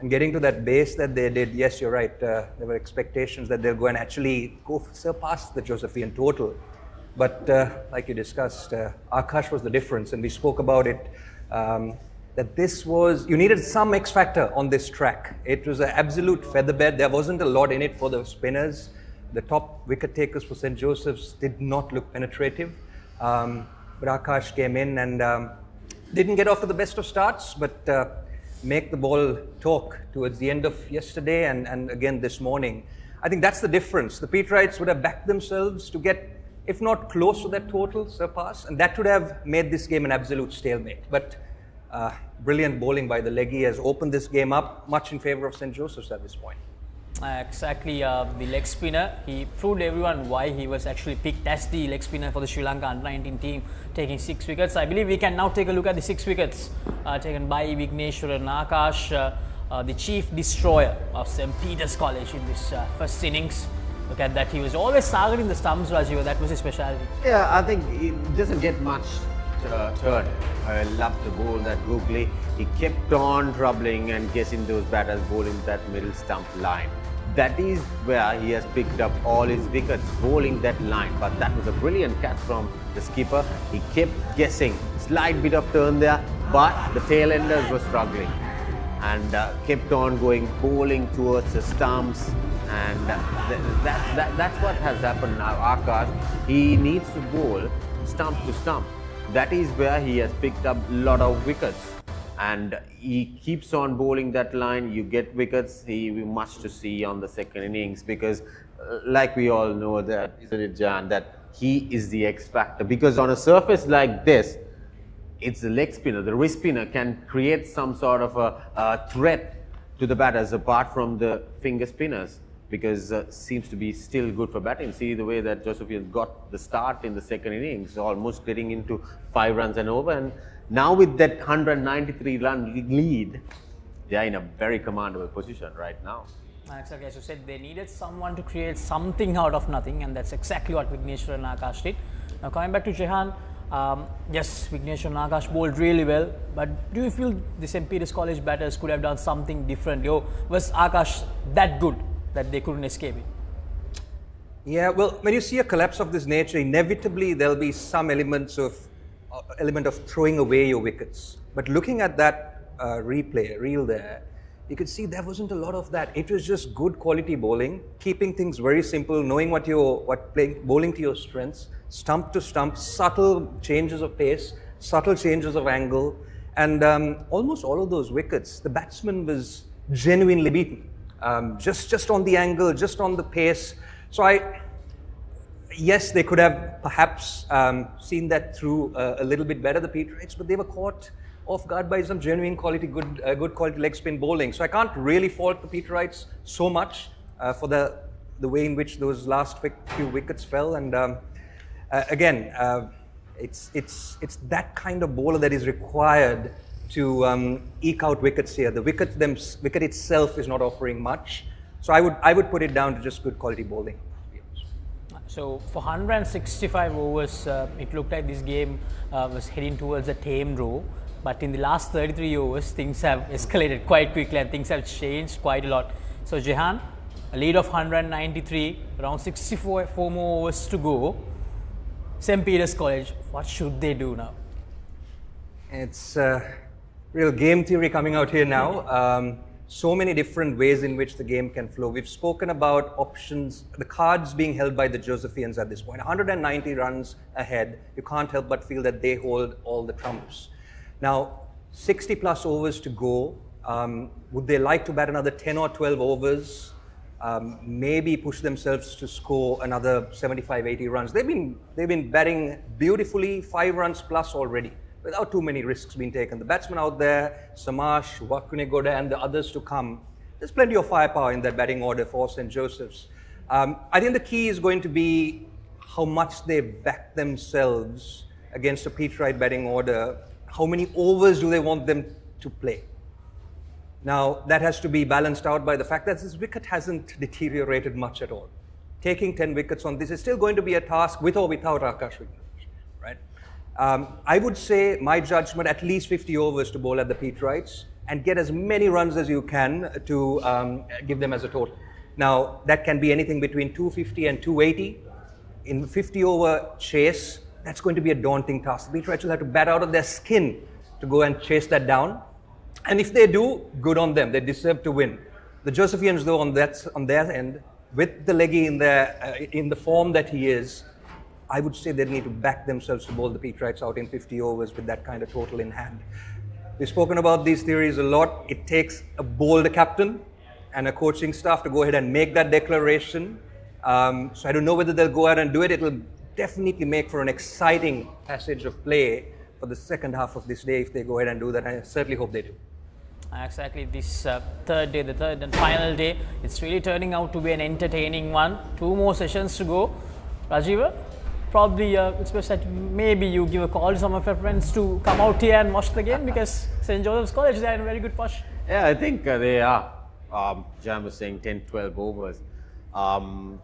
R: and getting to that base that they did. Yes, you're right, there were expectations that they'll go and actually surpass the Josephian total. But like you discussed, Akash was the difference, and we spoke about it, that this was, you needed some X factor on this track. It was an absolute featherbed. There wasn't a lot in it for the spinners. The top wicket takers for St. Joseph's did not look penetrative. But Akash came in and didn't get off to the best of starts, but make the ball talk towards the end of yesterday and again this morning. I think that's the difference. The Peterites would have backed themselves to get, if not close to that total surpass, and that would have made this game an absolute stalemate. But brilliant bowling by the leggy has opened this game up much in favour of St. Joseph's at this point.
I: Exactly, the leg spinner, he proved everyone why he was actually picked as the leg spinner for the Sri Lanka under-19 team, taking 6 wickets. I believe we can now take a look at the 6 wickets taken by Vigneshwaran Akash, the chief destroyer of St. Peter's College in this first innings. Look at that, he was always targeting the stumps, Rajiva. That was his specialty.
B: Yeah, I think it doesn't get much turn. I love the bowl that googly. He kept on troubling and guessing those batters bowling that middle stump line. That is where he has picked up all his wickets, bowling that line. But that was a brilliant catch from the skipper. He kept guessing, slight bit of turn there, but the tail enders were struggling and kept on going, bowling towards the stumps. And that's what has happened now. Akash, he needs to bowl stump to stump. That is where he has picked up a lot of wickets. And he keeps on bowling that line, you get wickets. He will be much to see on the second innings, because like we all know that, isn't it, Jan, that he is the X factor. Because on a surface like this, it's the leg spinner, the wrist spinner can create some sort of a threat to the batters apart from the finger spinners, because seems to be still good for batting. See the way that Josephians got the start in the second innings, almost getting into 5 runs and over, and now with that 193 run lead, they are in a very commandable position right now.
I: Exactly, as you said, they needed someone to create something out of nothing, and that's exactly what Vignesh and Akash did. Now coming back to Jehan, yes, Vignesh and Akash bowled really well, but do you feel the St. Peter's College batters could have done something differently, or was Akash that good that they couldn't escape it?
R: Yeah, well, when you see a collapse of this nature, inevitably there'll be some element of throwing away your wickets. But looking at that reel there, you could see there wasn't a lot of that. It was just good quality bowling, keeping things very simple, knowing bowling to your strengths, stump to stump, subtle changes of pace, subtle changes of angle, and almost all of those wickets, the batsman was genuinely beaten. Just on the angle, just on the pace. So yes, they could have perhaps seen that through a little bit better, the Peterites, but they were caught off guard by some genuine quality, good quality leg spin bowling. So I can't really fault the Peterites so much for the way in which those last few wickets fell. And again, it's that kind of bowler that is required to eke out wickets here. The wicket itself is not offering much. So I would put it down to just good quality bowling.
I: So for 165 overs, it looked like this game was heading towards a tame draw. But in the last 33 overs, things have escalated quite quickly and things have changed quite a lot. So Jehan, a lead of 193, around 64 more overs to go. St. Peter's College, what should they do now?
R: It's real game theory coming out here now. So many different ways in which the game can flow. We've spoken about options, the cards being held by the Josephians at this point. 190 runs ahead, you can't help but feel that they hold all the trumps. Now, 60 plus overs to go. Would they like to bat another 10 or 12 overs? Maybe push themselves to score another 75, 80 runs. They've been batting beautifully, 5 runs plus already, without too many risks being taken. The batsmen out there, Samash, Wakunegoda, and the others to come. There's plenty of firepower in that batting order for St. Joseph's. I think the key is going to be how much they back themselves against a Peterite batting order. How many overs do they want them to play? Now, that has to be balanced out by the fact that this wicket hasn't deteriorated much at all. Taking 10 wickets on this is still going to be a task with or without Akash Vignesh, right? I would say, my judgment, at least 50 overs to bowl at the Peterites and get as many runs as you can to give them as a total. Now, that can be anything between 250 and 280. In 50 over chase, that's going to be a daunting task. The Peterites will have to bat out of their skin to go and chase that down. And if they do, good on them. They deserve to win. The Josephians, though, on their end, with the leggy in the form that he is, I would say they need to back themselves to bowl the Peterites out in 50 overs with that kind of total in hand. We've spoken about these theories a lot. It takes a bolder captain and a coaching staff to go ahead and make that declaration. So I don't know whether they'll go out and do it. It'll definitely make for an exciting passage of play for the second half of this day if they go ahead and do that. I certainly hope they do.
I: Exactly, this third day, the third and final day, it's really turning out to be an entertaining one. 2 more sessions to go. Rajiva, probably it's best that maybe you give a call to some of your friends to come out here and watch the game, because St. Joseph's College is in a very good push.
B: Yeah, I think they are. Jam was saying 10-12 overs.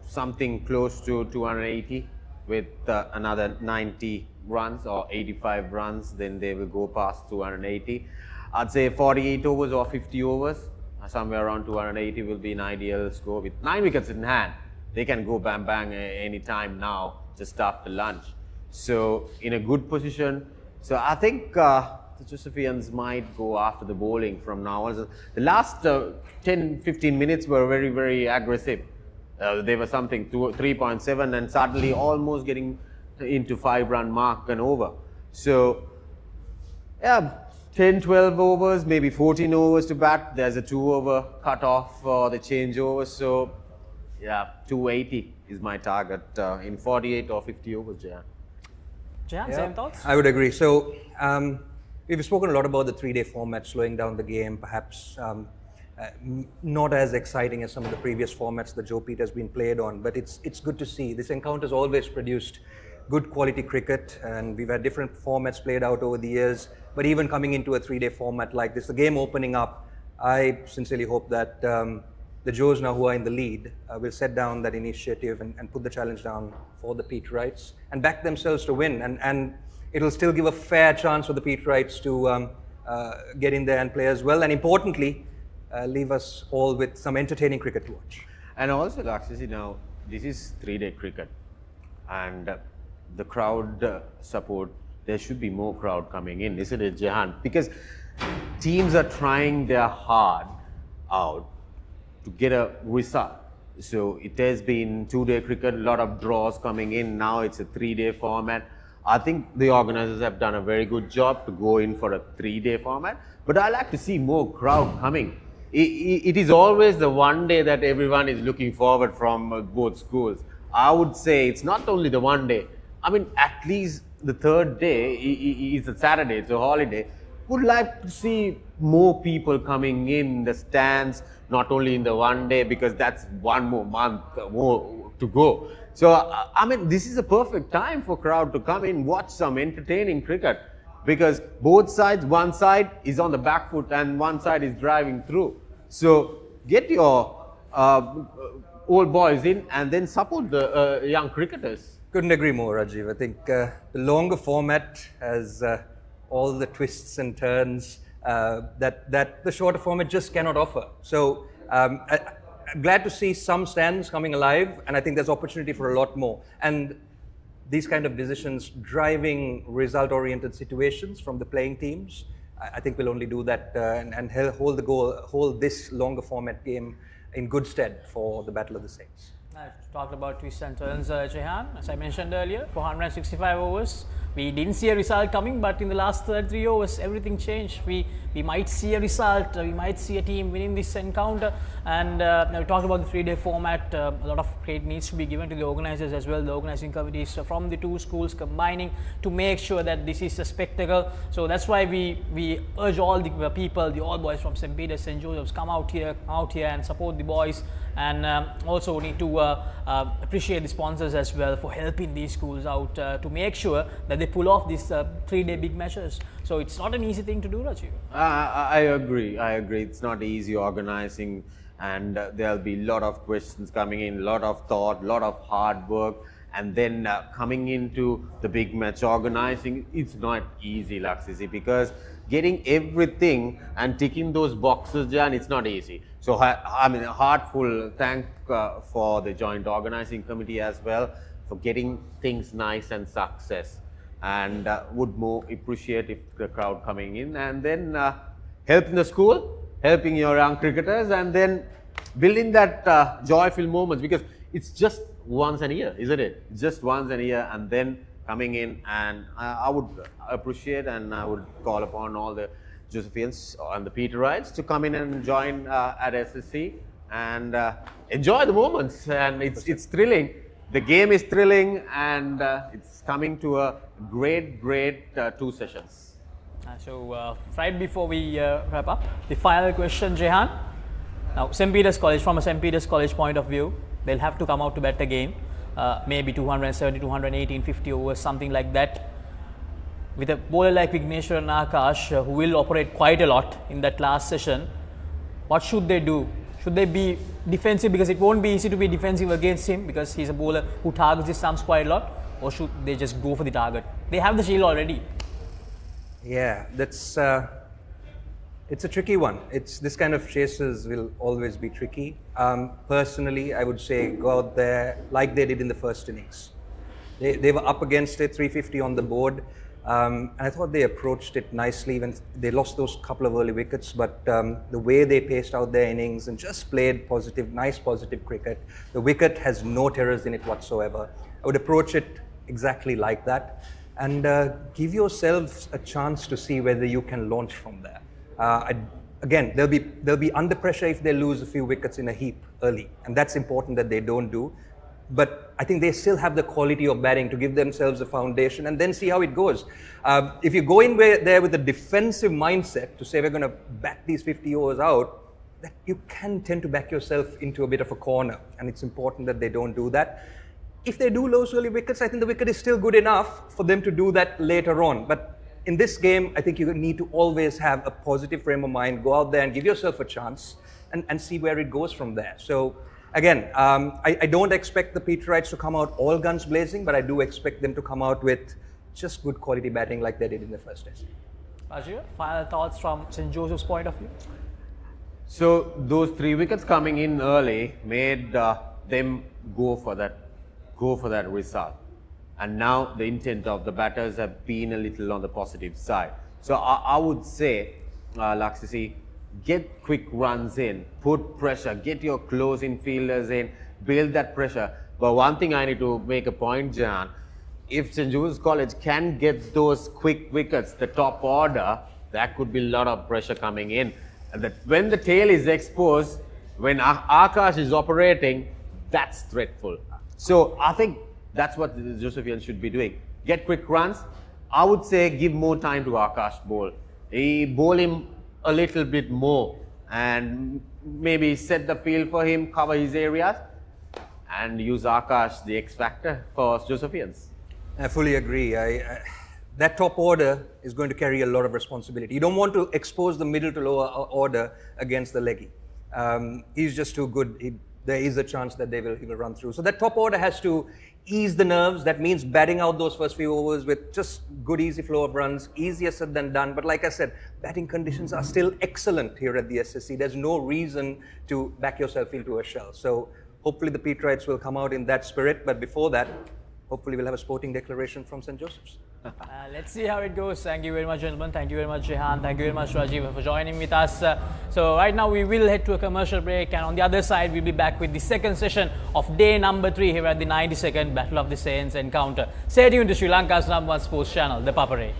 B: Something close to 280 with another 90 runs or 85 runs, then they will go past 280. I'd say 48 overs or 50 overs, somewhere around 280 will be an ideal score. With 9 wickets in hand, they can go bang bang any time now, just after lunch. So in a good position. So I think the Josephians might go after the bowling from now on. The last 10-15 minutes were very, very aggressive. They were something 3.7 and suddenly almost getting into 5-run mark and over. So yeah, 10-12 overs, maybe 14 overs to bat. There's a 2-over cut off for the changeover. So yeah, 280 is my target in 48 or 50 overs, yeah.
I: Jehan, same thoughts?
R: I would agree. So we've spoken a lot about the 3-day format, slowing down the game, perhaps not as exciting as some of the previous formats that Joe Peter's been played on, but it's good to see. This encounter's always produced good quality cricket, and we've had different formats played out over the years, but even coming into a 3-day format like this, the game opening up, I sincerely hope that the Joes now who are in the lead will set down that initiative and put the challenge down for the Peterites and back themselves to win, and it'll still give a fair chance for the Peterites to get in there and play as well, and importantly, leave us all with some entertaining cricket to watch.
B: And also, Lakshisi, now this is 3-day cricket, and the crowd support, there should be more crowd coming in, isn't it, Jehan? Because teams are trying their hard out to get a result. So it has been 2-day cricket, a lot of draws coming in. Now it's a 3-day format. I think the organizers have done a very good job to go in for a 3-day format, but I like to see more crowd coming. It is always the one day that everyone is looking forward from both schools. I would say it's not only the one day. I mean, at least the 3rd day is a Saturday, it's a holiday. Would like to see more people coming in the stands, not only in the one day, because that's one more month more to go. So, I mean, this is a perfect time for crowd to come in, watch some entertaining cricket, because both sides, one side is on the back foot and one side is driving through. So, get your old boys in and then support the young cricketers.
R: Couldn't agree more, Rajiv. I think the longer format has all the twists and turns that the shorter format just cannot offer. So I'm glad to see some stands coming alive, and I think there's opportunity for a lot more. And these kind of decisions driving result-oriented situations from the playing teams, I think will only do that and hold this longer format game in good stead for the Battle of the Saints.
I: I talked about twists and turns, Jehan. As I mentioned earlier, 465 overs. We didn't see a result coming, but in the last 33 overs, everything changed. We might see a result, we might see a team winning this encounter. And we talked about the 3-day format. A lot of credit needs to be given to the organizers as well, the organizing committees from the two schools combining to make sure that this is a spectacle. So that's why we urge all the people, the all boys from St. Peter's, St. Joseph's, come out here and support the boys. And also need to appreciate the sponsors as well for helping these schools out to make sure that they pull off these 3-day big matches. So it's not an easy thing to do, Rajiv.
B: I agree. It's not easy organizing, and there'll be a lot of questions coming in, a lot of thought, a lot of hard work, and then coming into the big match organizing, it's not easy, Lakshisi, because getting everything and ticking those boxes, Jan, it's not easy. So I mean, a heartful thank for the joint organizing committee as well for getting things nice and success, and would more appreciate if the crowd coming in and then helping the school, helping your young cricketers, and then building that joyful moments, because it's just once a year, isn't it? Just once a year, and then coming in, and I would appreciate and I would call upon all the Josephians and the Peterites to come in and join at SSC and enjoy the moments. And it's thrilling. The game is thrilling, and it's coming to a great 2 sessions.
I: So right before we wrap up, the final question, Jehan. Now, St. Peter's College, from a St. Peter's College point of view, they'll have to come out to bet again. Maybe 270, 218, 50 overs, something like that. With a bowler like Vigneshwar and Akash, who will operate quite a lot in that last session, what should they do? Should they be defensive, because it won't be easy to be defensive against him because he's a bowler who targets his stumps quite a lot, or should they just go for the target? They have the shield already.
R: Yeah, that's it's a tricky one. This kind of chases will always be tricky. Personally, I would say go out there like they did in the first innings. They were up against it, 350 on the board. And I thought they approached it nicely when they lost those couple of early wickets, but the way they paced out their innings and just played nice positive cricket. The wicket has no terrors in it whatsoever. I would approach it exactly like that, and give yourselves a chance to see whether you can launch from there. Again, they'll be under pressure if they lose a few wickets in a heap early, and that's important that they don't do. but I think they still have the quality of batting to give themselves a foundation and then see how it goes. If you go in there with a defensive mindset to say we're going to bat these 50 overs out, that you can tend to back yourself into a bit of a corner, and it's important that they don't do that. If they do lose early wickets, I think the wicket is still good enough for them to do that later on. But in this game, I think you need to always have a positive frame of mind, go out there and give yourself a chance and see where it goes from there. So again, I don't expect the Peterites to come out all guns blazing, but I do expect them to come out with just good quality batting like they did in the first test.
I: Rajiv, final thoughts from St. Joseph's point of view?
B: So those 3 wickets coming in early made them go for that result. And now the intent of the batters have been a little on the positive side. So I would say, Laksisi, get quick runs in, put pressure, get your close-in fielders in, build that pressure. But one thing I need to make a point, Jan, if St. Joseph's College can get those quick wickets, the top order, that could be a lot of pressure coming in. And that when the tail is exposed, when Akash is operating, that's threatful. So I think that's what the Josephians should be doing. Get quick runs. I would say give more time to Akash bowl. Bowl him a little bit more and maybe set the field for him, cover his areas, and use Akash, the X factor, for Josephians.
R: I fully agree. That top order is going to carry a lot of responsibility. You don't want to expose the middle to lower order against the leggy. He's just too good. There is a chance that he will run through. So that top order has to ease the nerves. That means batting out those first few overs with just good, easy flow of runs. Easier said than done. But like I said, batting conditions are still excellent here at the SSC. There's no reason to back yourself into a shell. So hopefully the Peterites will come out in that spirit. But before that, hopefully we'll have a sporting declaration from St. Joseph's.
I: Let's see how it goes. Thank you very much, gentlemen. Thank you very much, Jehan. Thank you very much, Rajiv, for joining with us. So right now we will head to a commercial break, and on the other side we'll be back with the second session of day number 3 here at the 92nd Battle of the Saints encounter. Stay tuned to Sri Lanka's #1 sports channel, The Papare.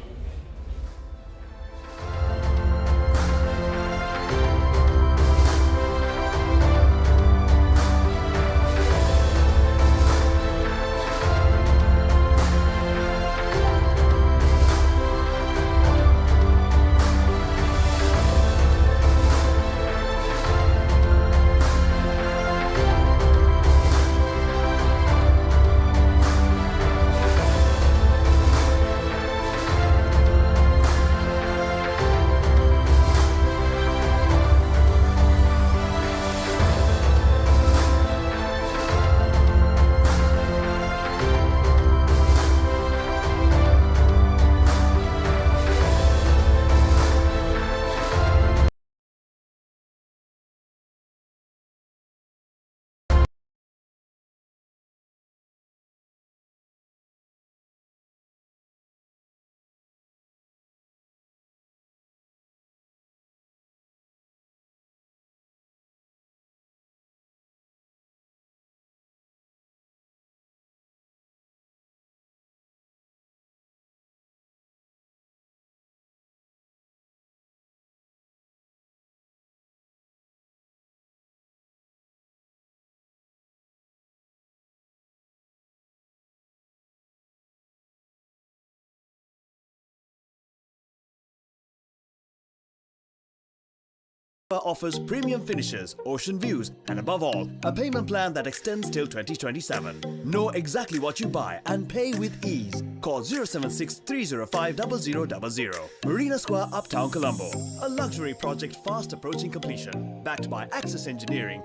P: Offers premium finishes, ocean views, and above all, a payment plan that extends till 2027. Know exactly what you buy and pay with ease. Call 076 305 0000. Marina Square, Uptown, Colombo. A luxury project fast approaching completion. Backed by Access Engineering.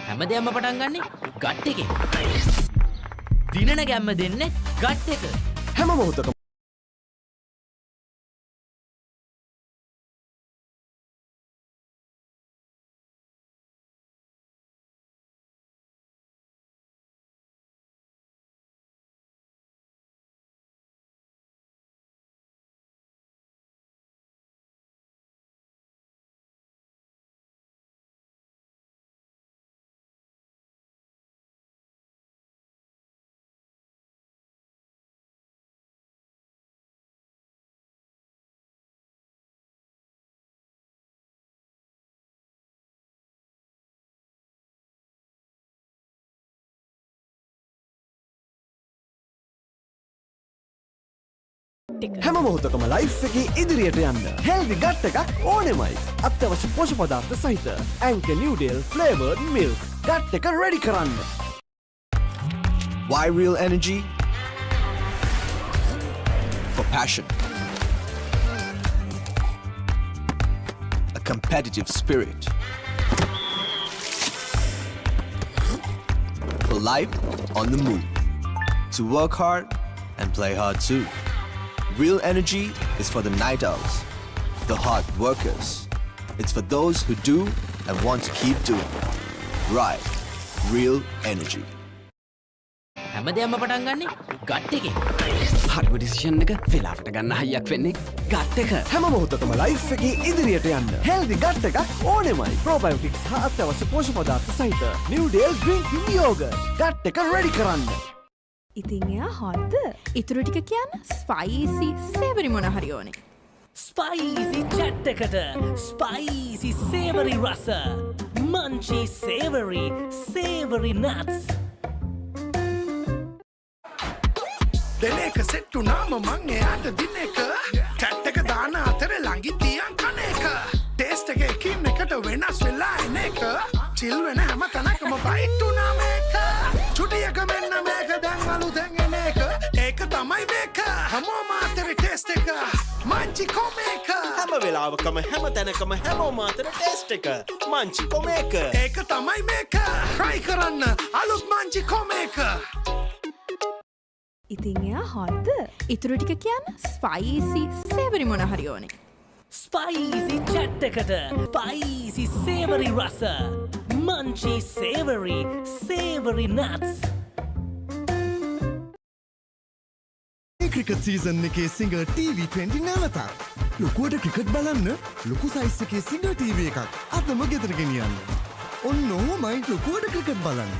W: හැමදේම පටන් ගන්නේ gut එකේ. දිනන ගැම්ම දෙන්නේ gut එක.
P: හැම මොහොතකම
D: එක.
L: හැම මොහොතකම ලයිෆ් එකේ ඉදිරියට යන්න හෙල්දි ගට් එකක් ඕනෙමයි. අත්‍යවශ්‍ය පෝෂක පදාර්ථ සහිත Anchor Noodle flavored milk gut එක රෙඩි කරන්න.
P: Why real energy? For passion. A competitive spirit. For life on the move. To work hard and play hard too. Real energy is for the night owls, the hard workers. It's for those who do and want to keep doing. Right. Real energy.
W: හැමදේම පටන් ගන්නේ gut එකේ. හරිම decision එක වෙලාවට ගන්න හයියක් වෙන්නේ gut එක.
L: හැම මොහොතකම ලයිෆ් එකේ ඉදිරියට යන්න හෙල්දි ගට් එකක් ඕනෙමයි. ප්‍රොබයෝටික්ස් හා අත්‍යවශ්‍ය පෝෂක පදාර්ථ සහිත නිව්ඩේල් ඩ්‍රින්කින් යෝගට් ගට් එක රෙඩි කරන්න.
A: ඉතින් එයා හොද්ද ඉතුරු ටික කියන්න ස්පයිසි සේවරි මොන හරි ඕනේ.
D: ස්පයිසි චැට් එකට ස්පයිසි සේවරි රස මංචි සේවරි නට්ස්.
L: දෙන එක සෙට්ටු නාම මං එයාට දින එක චැට් එක දාන අතර ළඟින් තියන් කන එක ටේස්ට් එක එකින් එකට වෙනස් වෙලා එන එක චිල් වෙන හැම තැනකම බයිට් උනා මේක චුටියක මෙන්න මේක දැන් අලුතෙන් එන එක ඒක තමයි මේක හැමෝම අතර ටේස්ට් එක මංචි කොමේක
M: හැම වෙලාවකම හැම තැනකම හැමෝම අතර ටේස්ට් එක මංචි කොමේක
L: ඒක තමයි මේක try කරන්න අලුත් මංචි කොමේක.
A: ඉතින් එයා හොද්ද ඉතුරු ටික කියන්න ස්පයිසි සේවරි මොන හරි ඕනේ.
D: ස්පයිසි චැට් එකට ස්පයිසි සේවරි රස මංචි සේවරි නට්ස්.
L: ක්‍රිකට් සීසන් එකේ සිංගර් TV20 නැවතත්. ලොකුවට ක්‍රිකට් බලන්න ලොකු සයිස් එකේ සිංගර් TV එකක් අතම ගෙදර ගෙනියන්න. ඔන්න ඔහොමයි ලොකුවට ක්‍රිකට් බලන්න.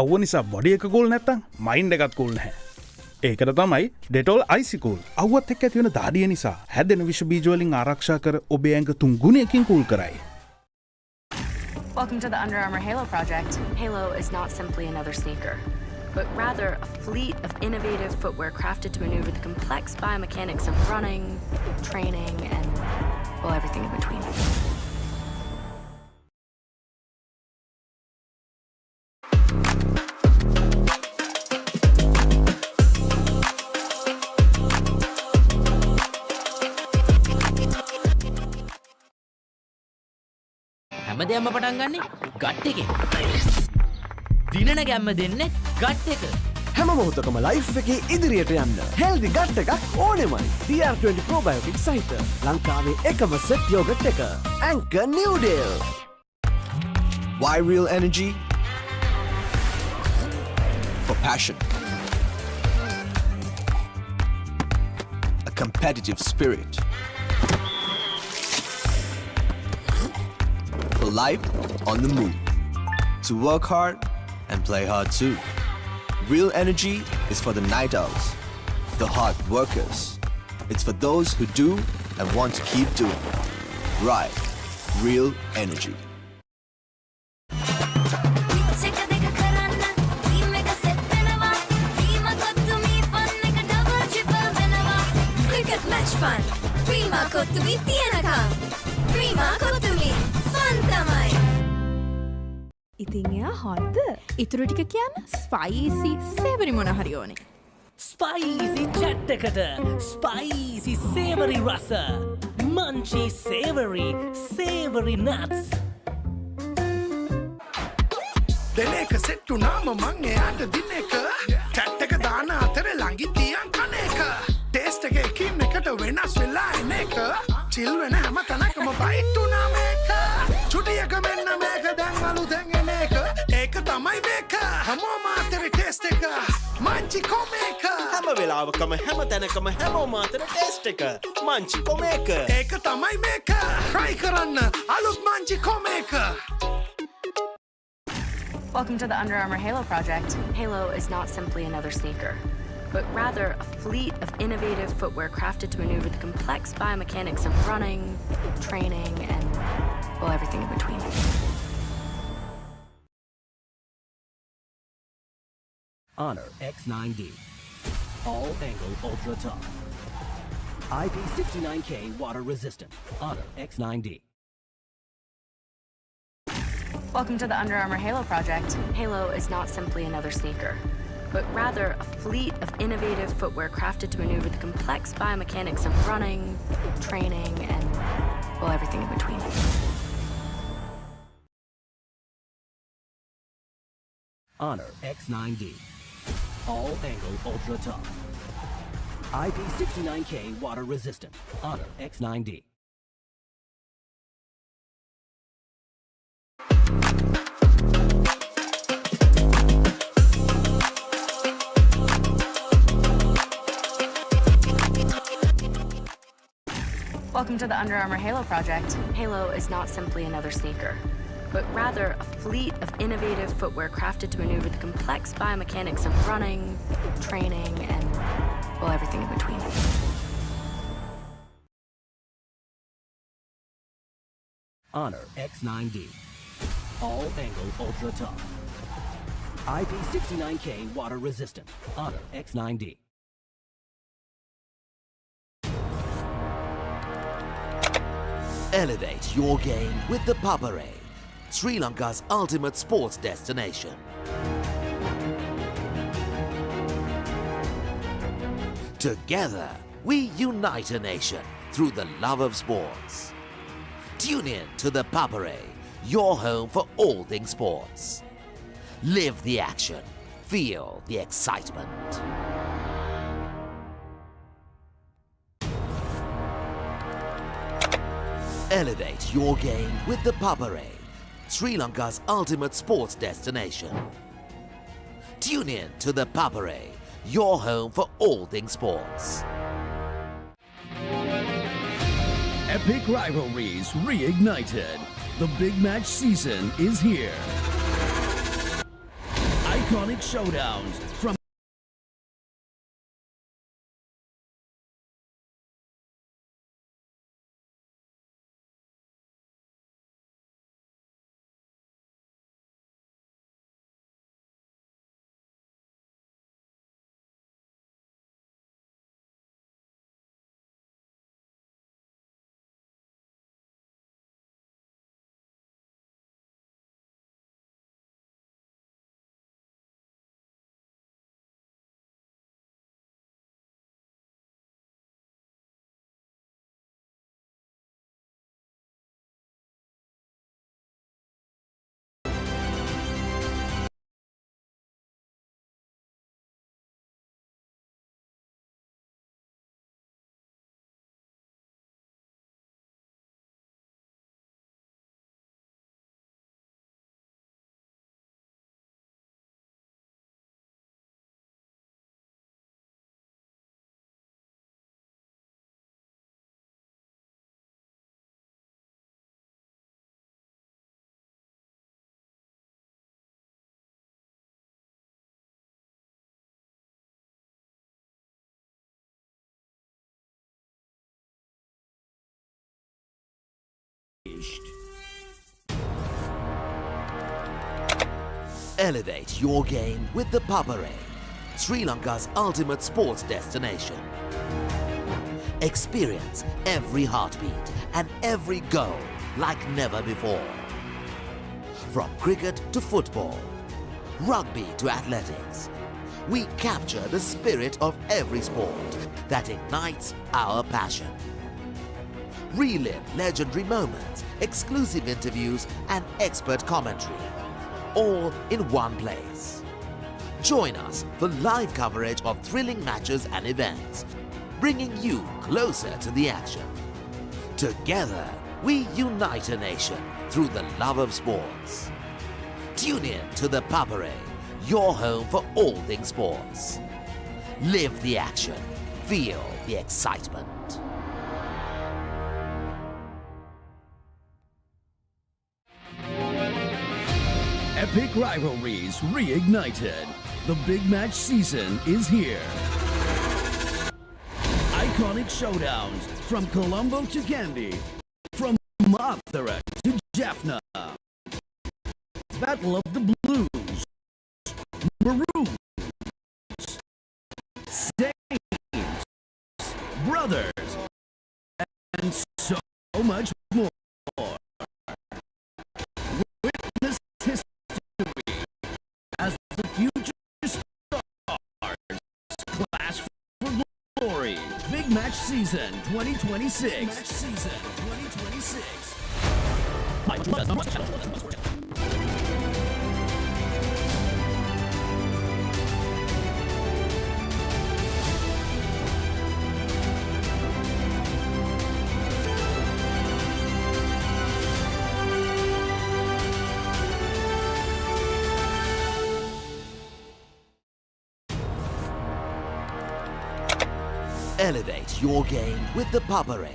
V: අවුව නිසා බොඩි එක කූල් නැත්තම් මයින්ඩ් එකත් කූල් නැහැ. ඒකට තමයි ඩෙටෝල් අයිසිකූල්. අවුවත් එක්ක ඇති වෙන දාඩිය නිසා හැදෙන විෂ බීජ වලින් ආරක්ෂා කර ඔබේ ඇඟ 3 ගුණයකින් කූල් කරයි.
H: Welcome to the Under Armour Halo project. Halo is not simply another sneaker, but rather a fleet of innovative footwear crafted to maneuver the complex biomechanics of running, training, and, well, everything in between.
W: හැමදේම පටන් ගන්නේ gut එකේ. දිනන ගැම්ම දෙන්නේ gut එක.
L: හැම මොහොතකම life එකේ ඉදිරියට යන්න හෙල්දි ගට් එකක් ඕනෙමයි. DR20 ප්‍රොබයෝටික් සහිත ලංකාවේ එකම සෙට් යෝගට් එක Anchor Noodle.
P: Why real energy? For passion. A competitive spirit. For life on the move. To work hard and play hard too. Real energy is for the night owls, the hard workers. It's for those who do and want to keep doing. Right. Real energy.
S: Fun. Prima Kotumi Tianakam. Prima Kotumi. Fun tamai.
A: ඉතින් එයා හොද්ද ඉතුරු ටික කියන්න spicy සේවරි මොන හරි ඕනේ.
D: Spicy chat එකට spicy සේවරි රස මංචි සේවරි නට්ස්.
L: දෙන එක සෙට්ටු නාම මං එයාට දින එක චැට් එක දාන අතර ළඟින් තියන් කන එක ටේස්ට් එක එකින් එකට වෙනස් වෙලා එන එක චිල් වෙන හැම තැනකම බයිට් උනා මේක චුටියක මෙන්න මේක දැන් අලුතෙන් එන එක ඒක තමයි මේක හැමෝම අතර ටේස්ට් එක මංචි කොමේක
M: හැම වෙලාවකම හැම තැනකම හැමෝම අතර ටේස්ට් එක මංචි කොමේක
L: ඒක තමයි මේක try කරන්න අලුත් Munchee කොමේක.
H: Welcome to the Under Armour Halo project. Halo is not simply another sneaker, but rather a fleet of innovative footwear crafted to maneuver the complex biomechanics of running, training, and, well, everything in between.
T: Honor X9D. All angle ultra tough. IP69K water resistant. Honor X9D.
H: Welcome to the Under Armour Halo project. Halo is not simply another sneaker, but rather a fleet of innovative footwear crafted to maneuver the complex biomechanics of running, training, and, well, everything in between.
T: Honor X9D. All angle ultra tough. IP69K water resistant. Honor X9D.
H: Welcome to the Under Armour Halo project. Halo is not simply another sneaker, but rather a fleet of innovative footwear crafted to maneuver the complex biomechanics of running, training, and, well, everything in between.
T: Honor X9D. All angle ultra tough. IP69K water resistant. Honor X9D.
F: Elevate your game with the Papare, Sri Lanka's ultimate sports destination. Together, we unite a nation through the love of sports. Tune in to the Papare, your home for all things sports. Live the action, feel the excitement. Elevate your game with the Papare, Sri Lanka's ultimate sports destination. Tune in to the Papare, your home for all things sports.
K: Epic rivalries reignited. The big match season is here. Iconic showdowns from
F: Elevate your game with the Papare, Sri Lanka's ultimate sports destination. Experience every heartbeat and every goal like never before. From cricket to football, rugby to athletics, we capture the spirit of every sport that ignites our passion. Relive legendary moments, exclusive interviews, and expert commentary, all in one place. Join us for live coverage of thrilling matches and events, bringing you closer to the action. Together, we unite a nation through the love of sports. Tune in to the Papare, your home for all things sports. Live the action, feel the excitement.
K: epic rivalries reignited. The big match season is here. Iconic showdowns from Colombo to Kandy, from Mathura to Jaffna. Battle of the Blues, Maroons, St.
T: brothers, and so much more. Witness history as the future stars clash for glory. Big Match Season 2026. Big Match Season 2026.
F: Elevate your game with the Papare,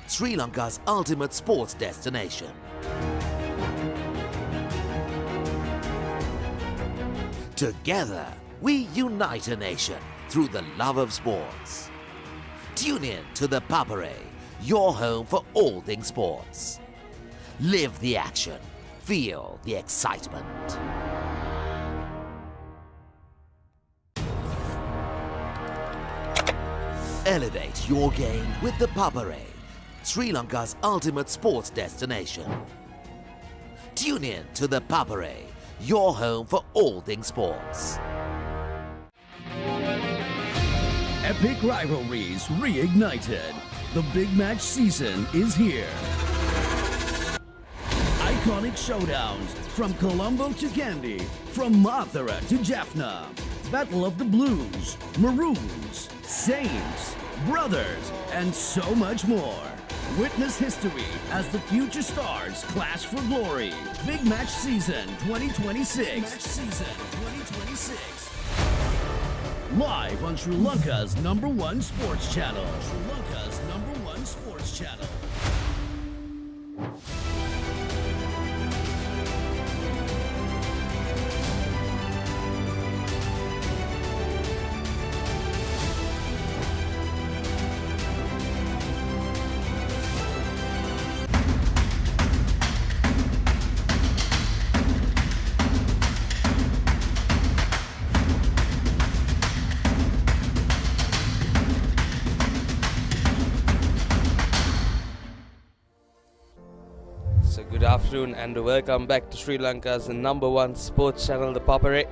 F: Sri Lanka's ultimate sports destination. Together, we unite a nation through the love of sports. Tune in to the Papare, your home for all things sports. Live the action, feel the excitement. Elevate your game with the Papare, Sri Lanka's ultimate sports destination. Tune in to the Papare, your home for all things sports.
T: Epic rivalries reignited. The Big Match Season is here. Iconic showdowns from Colombo to Kandy, from Mathura to Jaffna. Battle of the Blues, Maroons, Saints, Brothers, and so much more. Witness history as the future stars clash for glory. Big Match Season 2026. Big Match Season 2026. Live on Sri Lanka's #1 sports channel. Sri Lanka's #1 sports channel.
C: Good afternoon and welcome back to Sri Lanka's #1 sports channel, the Papare.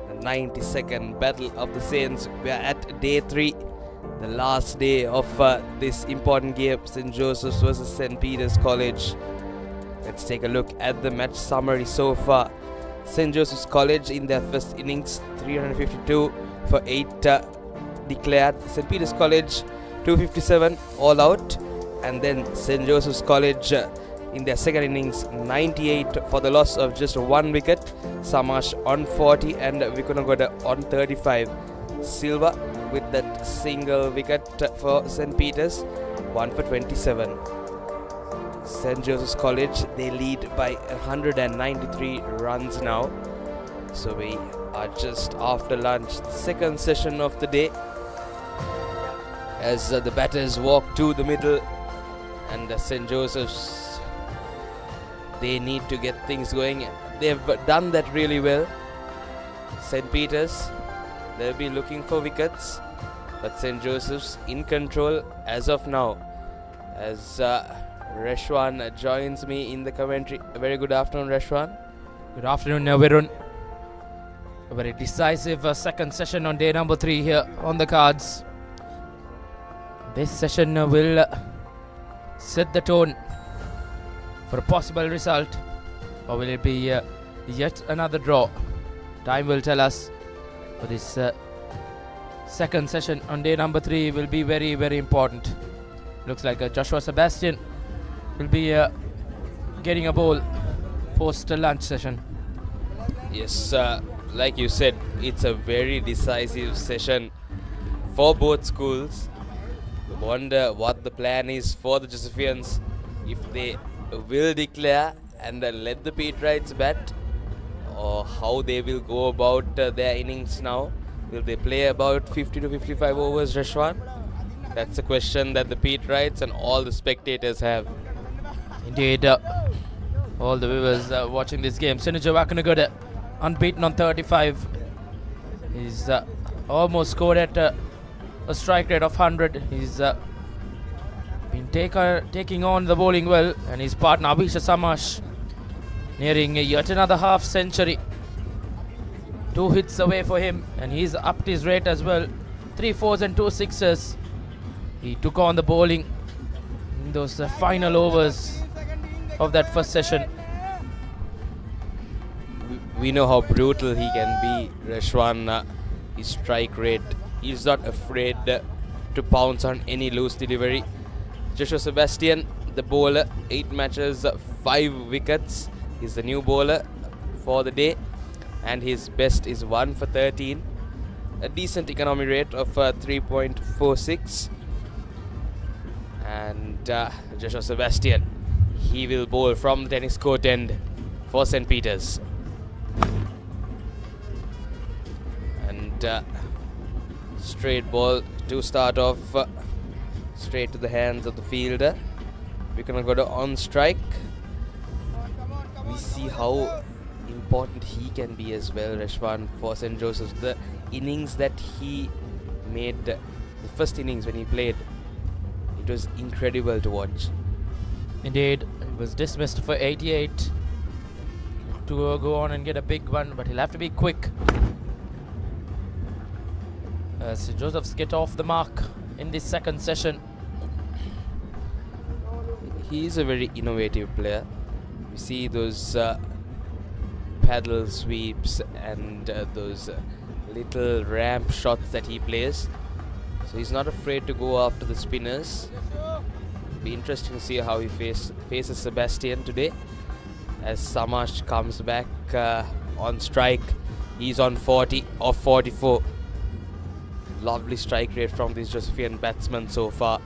C: The 92nd Battle of the Saints. We are at day 3, the last day of this important game, St. Joseph's versus St. Peter's College. Let's take a look at the match summary so far. St. Joseph's College in their first innings, 352 for 8 declared. St. Peter's College, 257 all out. And then St. Joseph's College in their second innings, 98 for the loss of just 1 wicket. Samash on 40 and Vikunagoda on 35. Silva with that single wicket for St. Peter's, 1 for 27. St. Joseph's College, they lead by 193 runs now. So we are just after lunch, the second session of the day, as the batters walk to the middle, and St. Joseph's, they need to get things going. They've done that really well. St. Peter's, they'll be looking for wickets, but St. Joseph's in control as of now. As Reshwan joins me in the commentary. A very good afternoon, Reshwan.
G: Good afternoon, Virun. A very decisive second session on day number 3 here on the cards. This session will set the tone for a possible result, or will it be yet another draw? Time will tell us. But this second session on day number 3 will be very, very important. Looks like Joshua Sebastian will be getting a ball post lunch session.
C: Yes, like you said, it's a very decisive session for both schools. I wonder what the plan is for the Josephians, if they will declare and let the Peterites bat, or how they will go about their innings now. Will they play about 50 to 55 overs, Reshwan? That's a question that the Peterites and all the spectators have.
G: Indeed, all the viewers watching this game. Sinuja Wakanagoda, unbeaten on 35. He's almost scored at a strike rate of 100. He's been taking on the bowling well, and his partner Abhishek Samash nearing yet another half century. 2 hits away for him, and he's upped his rate as well. 3 fours and 2 sixes. He took on the bowling in those final overs of that first session.
C: We know how brutal he can be, Reshwan. His strike rate, he's not afraid to pounce on any loose delivery. Joshua Sebastian, the bowler, 8 matches, 5 wickets. He's the new bowler for the day, and his best is 1 for 13. A decent economy rate of 3.46. And Joshua Sebastian, he will bowl from the tennis court end for St. Peter's. And straight ball to start off, straight to the hands of the fielder. We're gonna go to on strike. We see how important he can be as well, Reshwan, for St. Joseph's. The innings that he made, the first innings when he played, it was incredible to watch.
G: Indeed, he was dismissed for 88 to go on and get a big one, but he'll have to be quick. St. Joseph's get off the mark in this second session.
C: He is a very innovative player. We see those paddle sweeps and those little ramp shots that he plays. So he's not afraid to go after the spinners. Be interesting to see how he faces Sebastian today. As Samash comes back on strike, he's on 40 of 44. Lovely strike rate from this Josephian batsman so far.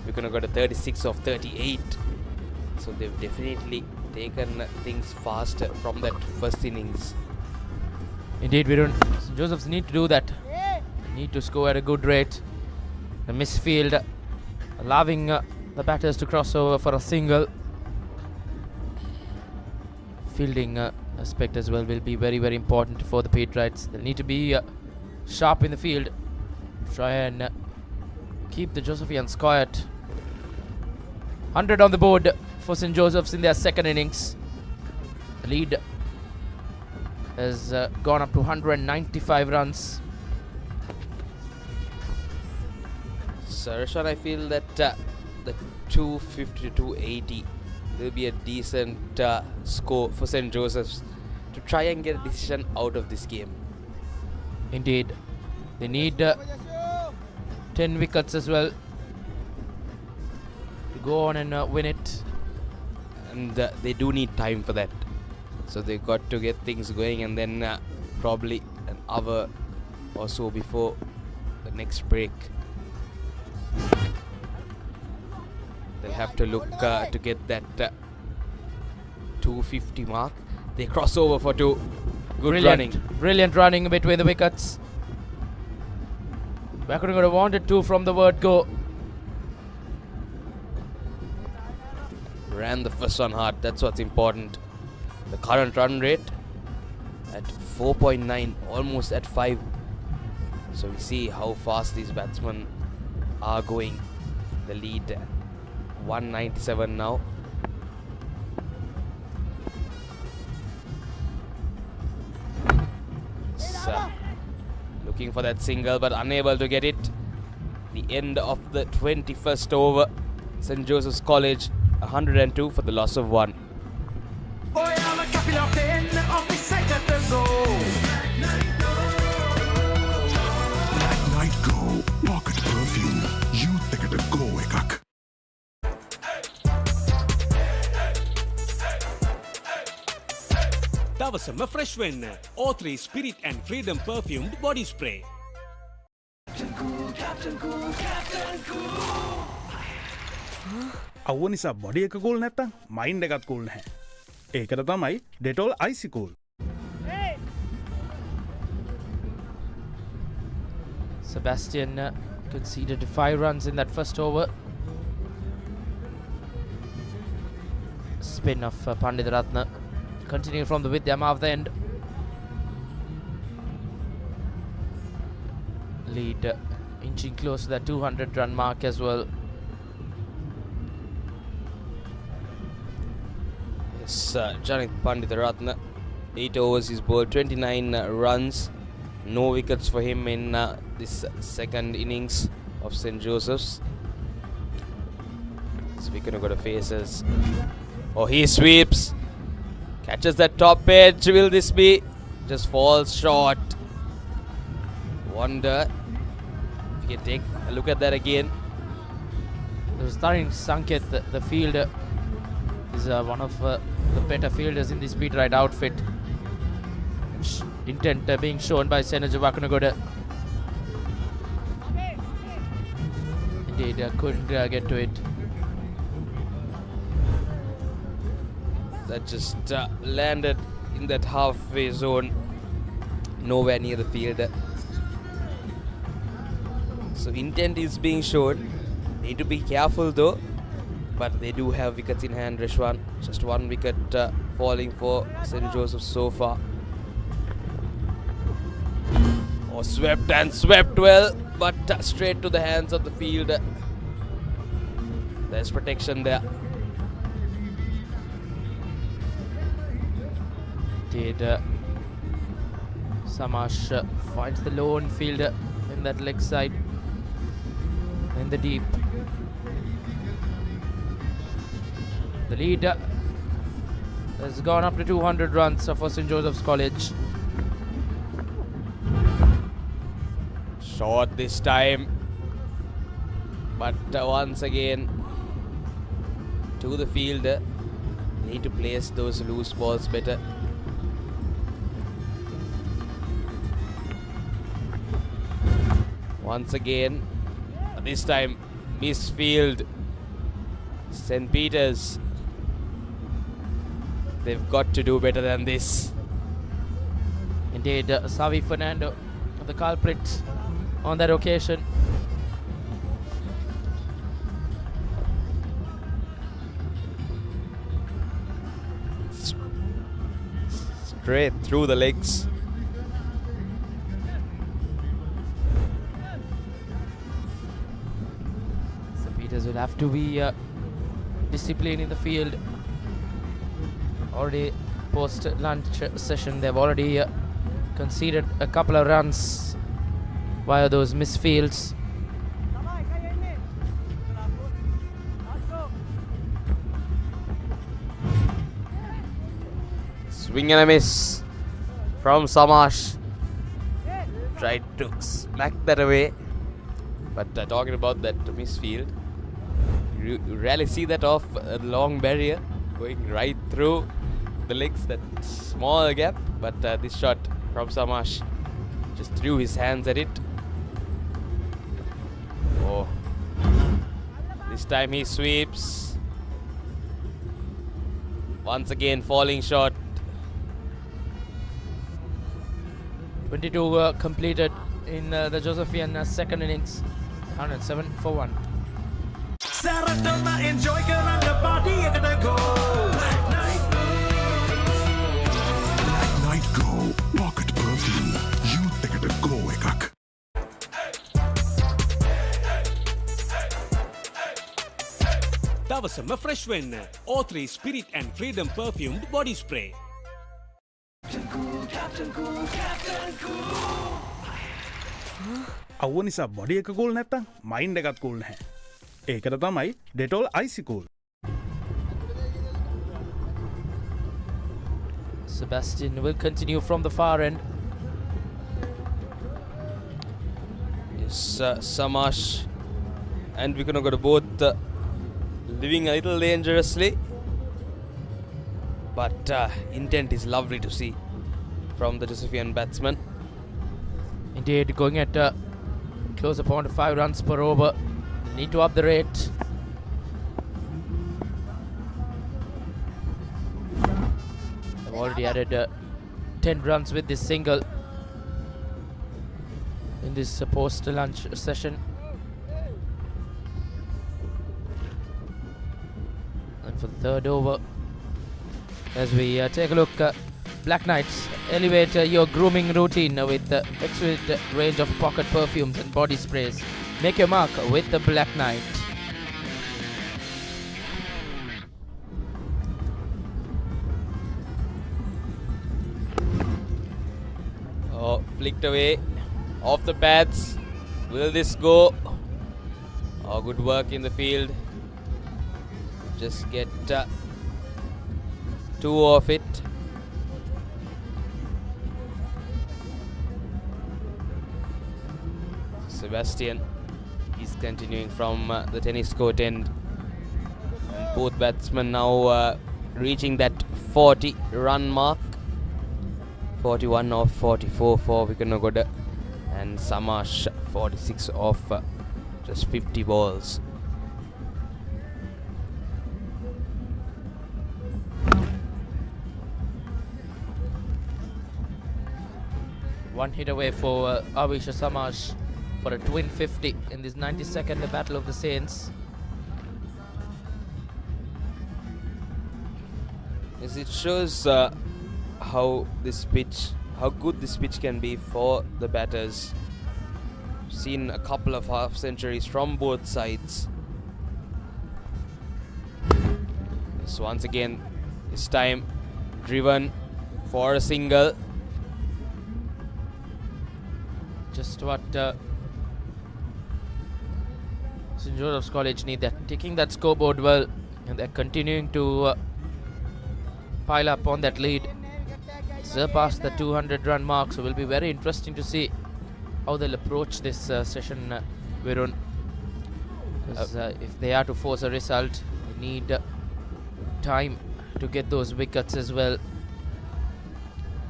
C: We're going to go to 36 of 38. So they've definitely taken things faster from that first innings.
G: Indeed, Virun. St. Joseph's need to do that. Need to score at a good rate. The misfield allowing the batters to cross over for a single. Fielding aspect as well will be very, very important for the Patriots. They'll need to be sharp in the field. Try and keep the Josephians quiet. 100 on the board for St. Joseph's in their second innings. The lead has gone up to 195 runs.
C: So Reshwan, I feel that the 250 to 280 will be a decent score for St. Joseph's to try and get a decision out of this game.
G: Indeed. They need 10 wickets as well to go on and win it.
C: And they do need time for that. So they've got to get things going, and then probably an hour or so before the next break, they'll have to look to get that 250 mark. They cross over for 2. Good running.
G: Brilliant running between the wickets. Backward would have wanted 2 from the word go.
C: Ran the first one hard. That's what's important. The current run rate at 4.9, almost at 5. So we see how fast these batsmen are going. The lead 197 now. Looking for that single but unable to get it. The end of the 21st over. St. Joseph's College 102 for the loss of 1.
J: Night Go Pocket Perfume. You take it a go ekak.
K: දවසම fresh වෙන්න O3 Spirit and Freedom perfumed body spray.
V: අවුව නිසා body එක cool නැත්තම් mind එකත් cool නැහැ. ඒකට තමයි Dettol Icy Cool.
G: Sebastian conceded 5 runs in that first over. Spin of Pandit Ratna. Continuing from the Vidyam of the end. Lead inching close to that 200 run mark as well.
C: Yes, Janit Panditharatna, 8 overs, he's bowled 29 runs, no wickets for him in this second innings of St. Joseph's. So we're gonna go to faces. Oh, he sweeps, catches that top edge. Will this be? Just falls short. Wonder if you can take a look at that again.
G: Starting Sanket, the fielder, is one of the better fielders in the speed right outfit. Intent being shown by Senator Wakanagoda. Indeed, couldn't get to it.
C: That just landed in that halfway zone, nowhere near the fielder. So intent is being shown. Need to be careful though, but they do have wickets in hand, Rishwan. Just one wicket falling for St. Joseph so far. Oh, swept and swept well, but straight to the hands of the fielder. There's protection there.
G: Samash finds the lone fielder in that leg side in the deep. The lead has gone up to 200 runs for St. Joseph's College.
C: Short this time, but once again to the fielder. Need to place those loose balls better. Once again, this time misfield. St. Peter's, they've got to do better than this.
G: Indeed, Savi Fernando, the culprit on that occasion.
C: Straight through the legs.
G: St. Peter's will have to be disciplined in the field. Already post-lunch session, they've already conceded a couple of runs via those misfields.
C: Swing and a miss from Samash. Tried to smack that away, but talking about that misfield, you rarely see that off a long barrier going right through the legs, that small gap. But this shot from Samash just threw his hands at it. Oh, this time he sweeps. Once again falling short.
G: 22 completed in the Josephian second innings. 107 for 1.
D: Saratama enjoy kerana party kena go.
J: Night Go Pocket Perfume. You take it a go ekak.
K: දවසම fresh වෙන්න. O3 Spirit and Freedom perfumed body spray.
V: අවුව නිසා body එක cool නැත්තම් mind එකත් cool නැහැ. ඒකට තමයි Dettol Icy Cool.
G: Sebastian will continue from the far end.
C: Yes, Samash and Vikanagoda both living a little dangerously, but intent is lovely to see from the Josephian batsman.
G: Indeed, going at close upon to 5 runs per over. Need to up the rate. They've already added 10 runs with this single in this post-lunch session. And for the third over, as we take a look Black Knights, elevate your grooming routine with the exquisite range of pocket perfumes and body sprays. Make your mark with the Black Knight.
C: Oh, flicked away off the pads. Will this go? Oh, good work in the field. Just get 2 off it. Sebastian is continuing from the tennis court end. And both batsmen now reaching that 40 run mark. 41 off 44 for Vikanagoda, and Samash 46 off just 50 balls.
G: One hit away for Avisha Samash for a twin 50 in this 92nd Battle of the Saints.
C: Yes, it shows how good this pitch can be for the batters. Seen a couple of half centuries from both sides. So once again, this time driven for a single.
G: Just what St. Joseph's College need. They're taking that scoreboard well, and they're continuing to pile up on that lead. Surpass the 200 run mark, so it will be very interesting to see how they'll approach this session, Virun. Because if they are to force a result, they need time to get those wickets as well.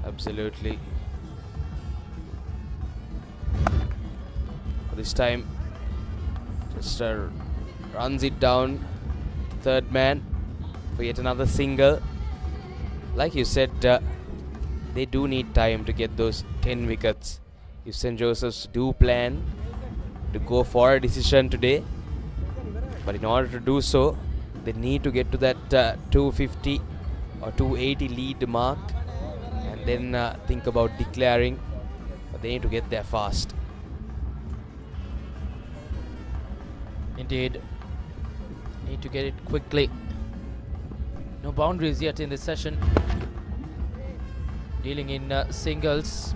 C: Absolutely. This time, just runs it down, third man for yet another single. Like you said, they do need time to get those 10 wickets. If St. Joseph's do plan to go for a decision today, but in order to do so, they need to get to that 250 or 280 lead mark, and then think about declaring. But they need to get there fast.
G: Indeed, need to get it quickly. No boundaries yet in this session. Dealing in singles.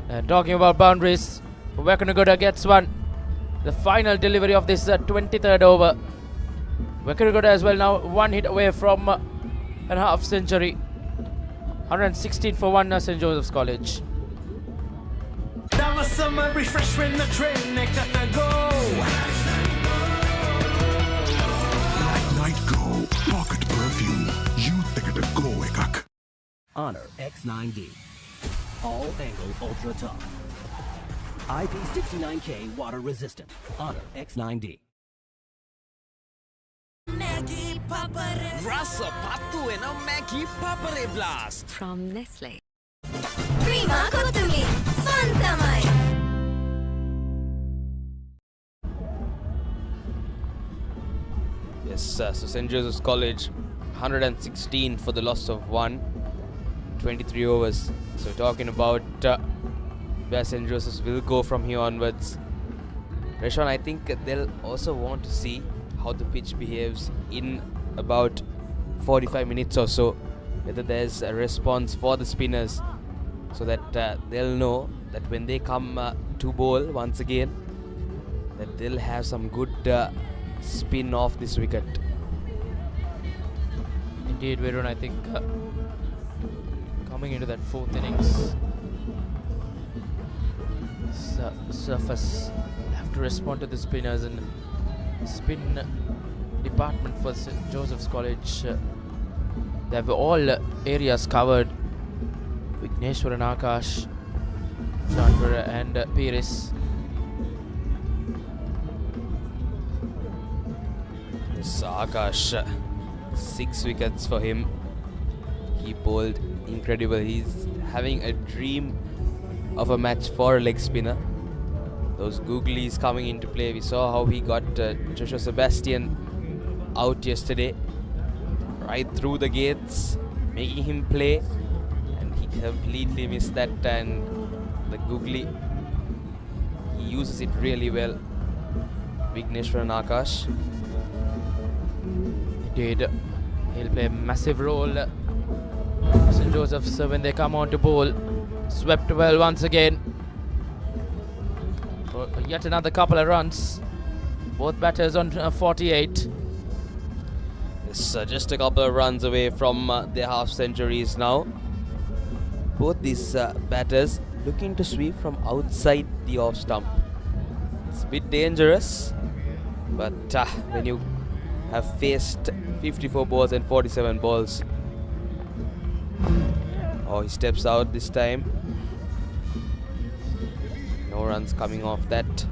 G: And talking about boundaries, Vikanagoda gets one. The final delivery of this 23rd over. Vikanagoda as well now one hit away from a half century. 116 for 1 St. Joseph's College.
D: That was summer refreshment, the train, they gotta go.
J: Night Go Pocket Perfume. You take it a go ekak.
E: Honor X9D. All angle ultra tough. IP69K water resistant. Honor X9D.
D: Maggie Papare. Rasa patu ena Maggie Papare blast.
H: From Nestle.
S: Prima Kotumi. Fantamai.
C: Yes, so St. Joseph's College 116 for the loss of 1. 23 overs. So talking about where St. Joseph's will go from here onwards. Reshan, I think they'll also want to see how the pitch behaves in about 45 minutes or so. Whether there's a response for the spinners, so that they'll know that when they come to bowl once again, that they'll have some good spin off this wicket.
G: Indeed, Virun, I think coming into that fourth innings, Surface will have to respond to the spinners, and spin department for St. Joseph's College, they have all areas covered. Vigneshwaran, Akash, Chandra and Piris.
C: Yes, Akash, 6 wickets for him. He bowled incredible. He's having a dream of a match for a leg spinner. Those googlies coming into play. We saw how he got Joshua Sebastian out yesterday, right through the gates, making him play. And he completely missed that, and the googly, he uses it really well. Vigneshwaran Akash.
G: Indeed, he'll play a massive role. St. Joseph's when they come on to bowl. Swept well once again. For yet another couple of runs. Both batters on 48.
C: Yes, just a couple of runs away from their half centuries now. Both these batters looking to sweep from outside the off stump. It's a bit dangerous, but when you have faced 54 balls and 47 balls. Oh, he steps out this time. No runs coming off that.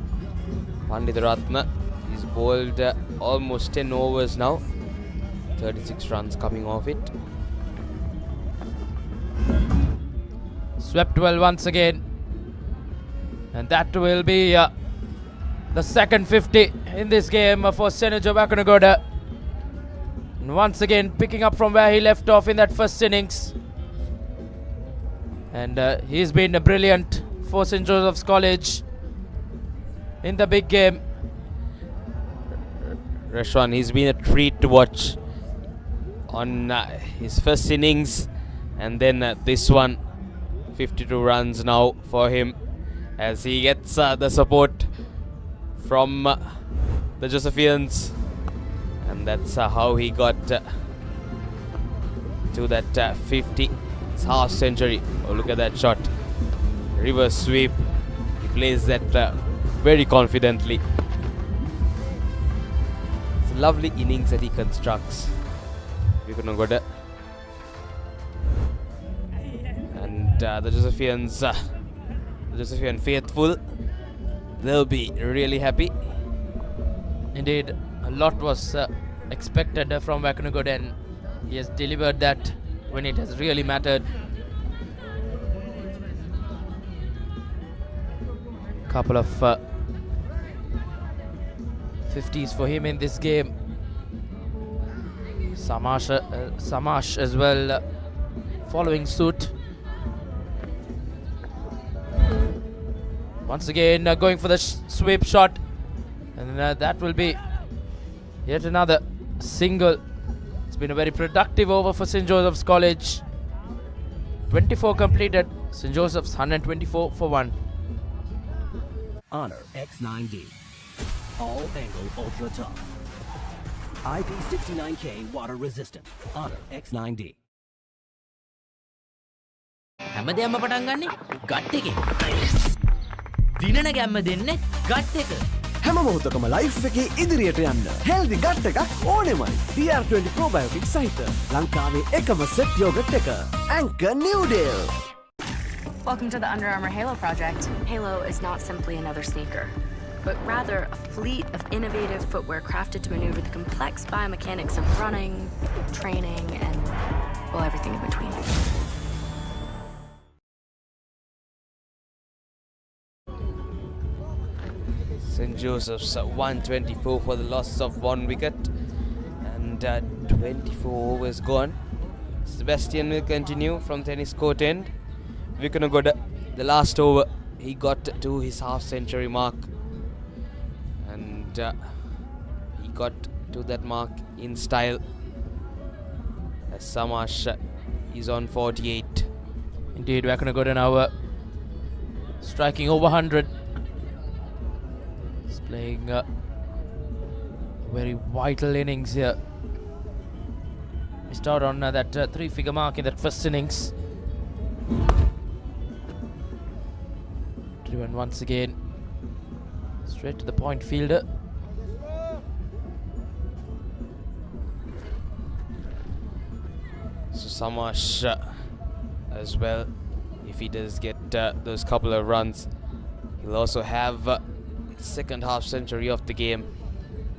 C: Panditharatna is bowled almost 10 overs now. 36 runs coming off it.
G: Swept well once again. And that will be the second 50 in this game for Senator Wakanagoda. And once again picking up from where he left off in that first innings. And he's been brilliant for St. Joseph's College in the big game.
C: Rashwan, he's been a treat to watch on his first innings, and then this one. 52 runs now for him as he gets the support from the Josephians, and that's how he got to that 50. His half century. Oh, look at that shot. Reverse sweep. He plays that very confidently. It's a lovely innings that he constructs. Vikanagoda. And the Josephians, the Josephian faithful, they'll be really happy.
G: Indeed, a lot was expected from Wakanagoda, and he has delivered that when it has really mattered. Couple of 50s for him in this game. Samash as well following suit. Once again going for the sweep shot, and that will be yet another single. It's been a very productive over for St. Joseph's College. 24 completed. St. Joseph's 124 for 1.
E: Honor X9D. All angle ultra tough. IP69K water resistant. Honor X9D.
W: හැමදේම පටන් ගන්නේ gut එකේ. දිනන ගැම්ම දෙන්නේ gut එක.
N: හැම මොහොතකම life එකේ ඉදිරියට යන්න හෙල්දි ගට් එකක් ඕනෙමයි. DR20 probiotic සහිත ලංකාවේ එකම සෙට් යෝගට් එක. Anchor New Deal.
H: Welcome to the Under Armour Halo project. Halo is not simply another sneaker, but rather a fleet of innovative footwear crafted to maneuver the complex biomechanics of running, training, and, well, everything in between.
C: St. Joseph's 124 for the loss of 1 wicket, and 24 overs gone. Sebastian will continue from tennis court end. Vikanagoda, the last over, he got to his half century mark, and he got to that mark in style as Samash is on 48.
G: Indeed, Wakanagoda now striking over 100. He's playing a very vital innings here. Missed out on that 3-figure mark in that first innings. Driven once again straight to the point fielder.
C: So Samash as well, if he does get those couple of runs, he'll also have second half century of the game.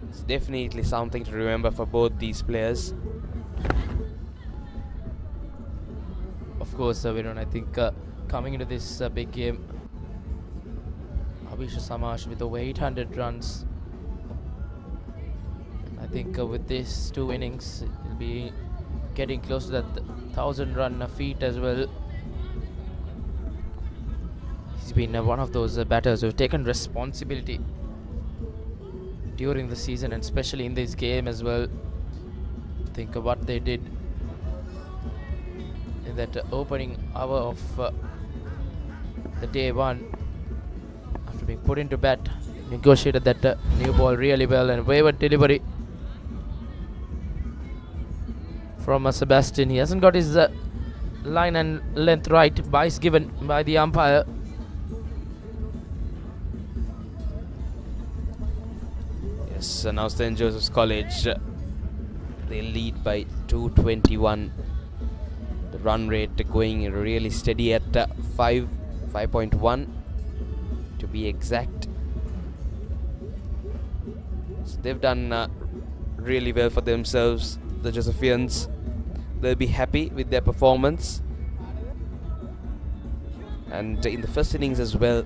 C: It's definitely something to remember for both these players.
G: Of course, Virun, I think coming into this big game, Abhishek Samash with over 800 runs. I think with these 2 innings, he'll be getting close to that 1,000 run feat as well. been one of those batters who've taken responsibility during the season, and especially in this game as well. Think of what they did in that opening hour of the day one. After being put into bat, negotiated that new ball really well, and wayward delivery from Sebastian. He hasn't got his line and length right. Vice given by the umpire.
C: Yes, so now St. Joseph's College, they lead by 221. The run rate going really steady at 5.1 to be exact. So they've done really well for themselves, the Josephians. They'll be happy with their performance. And in the first innings as well,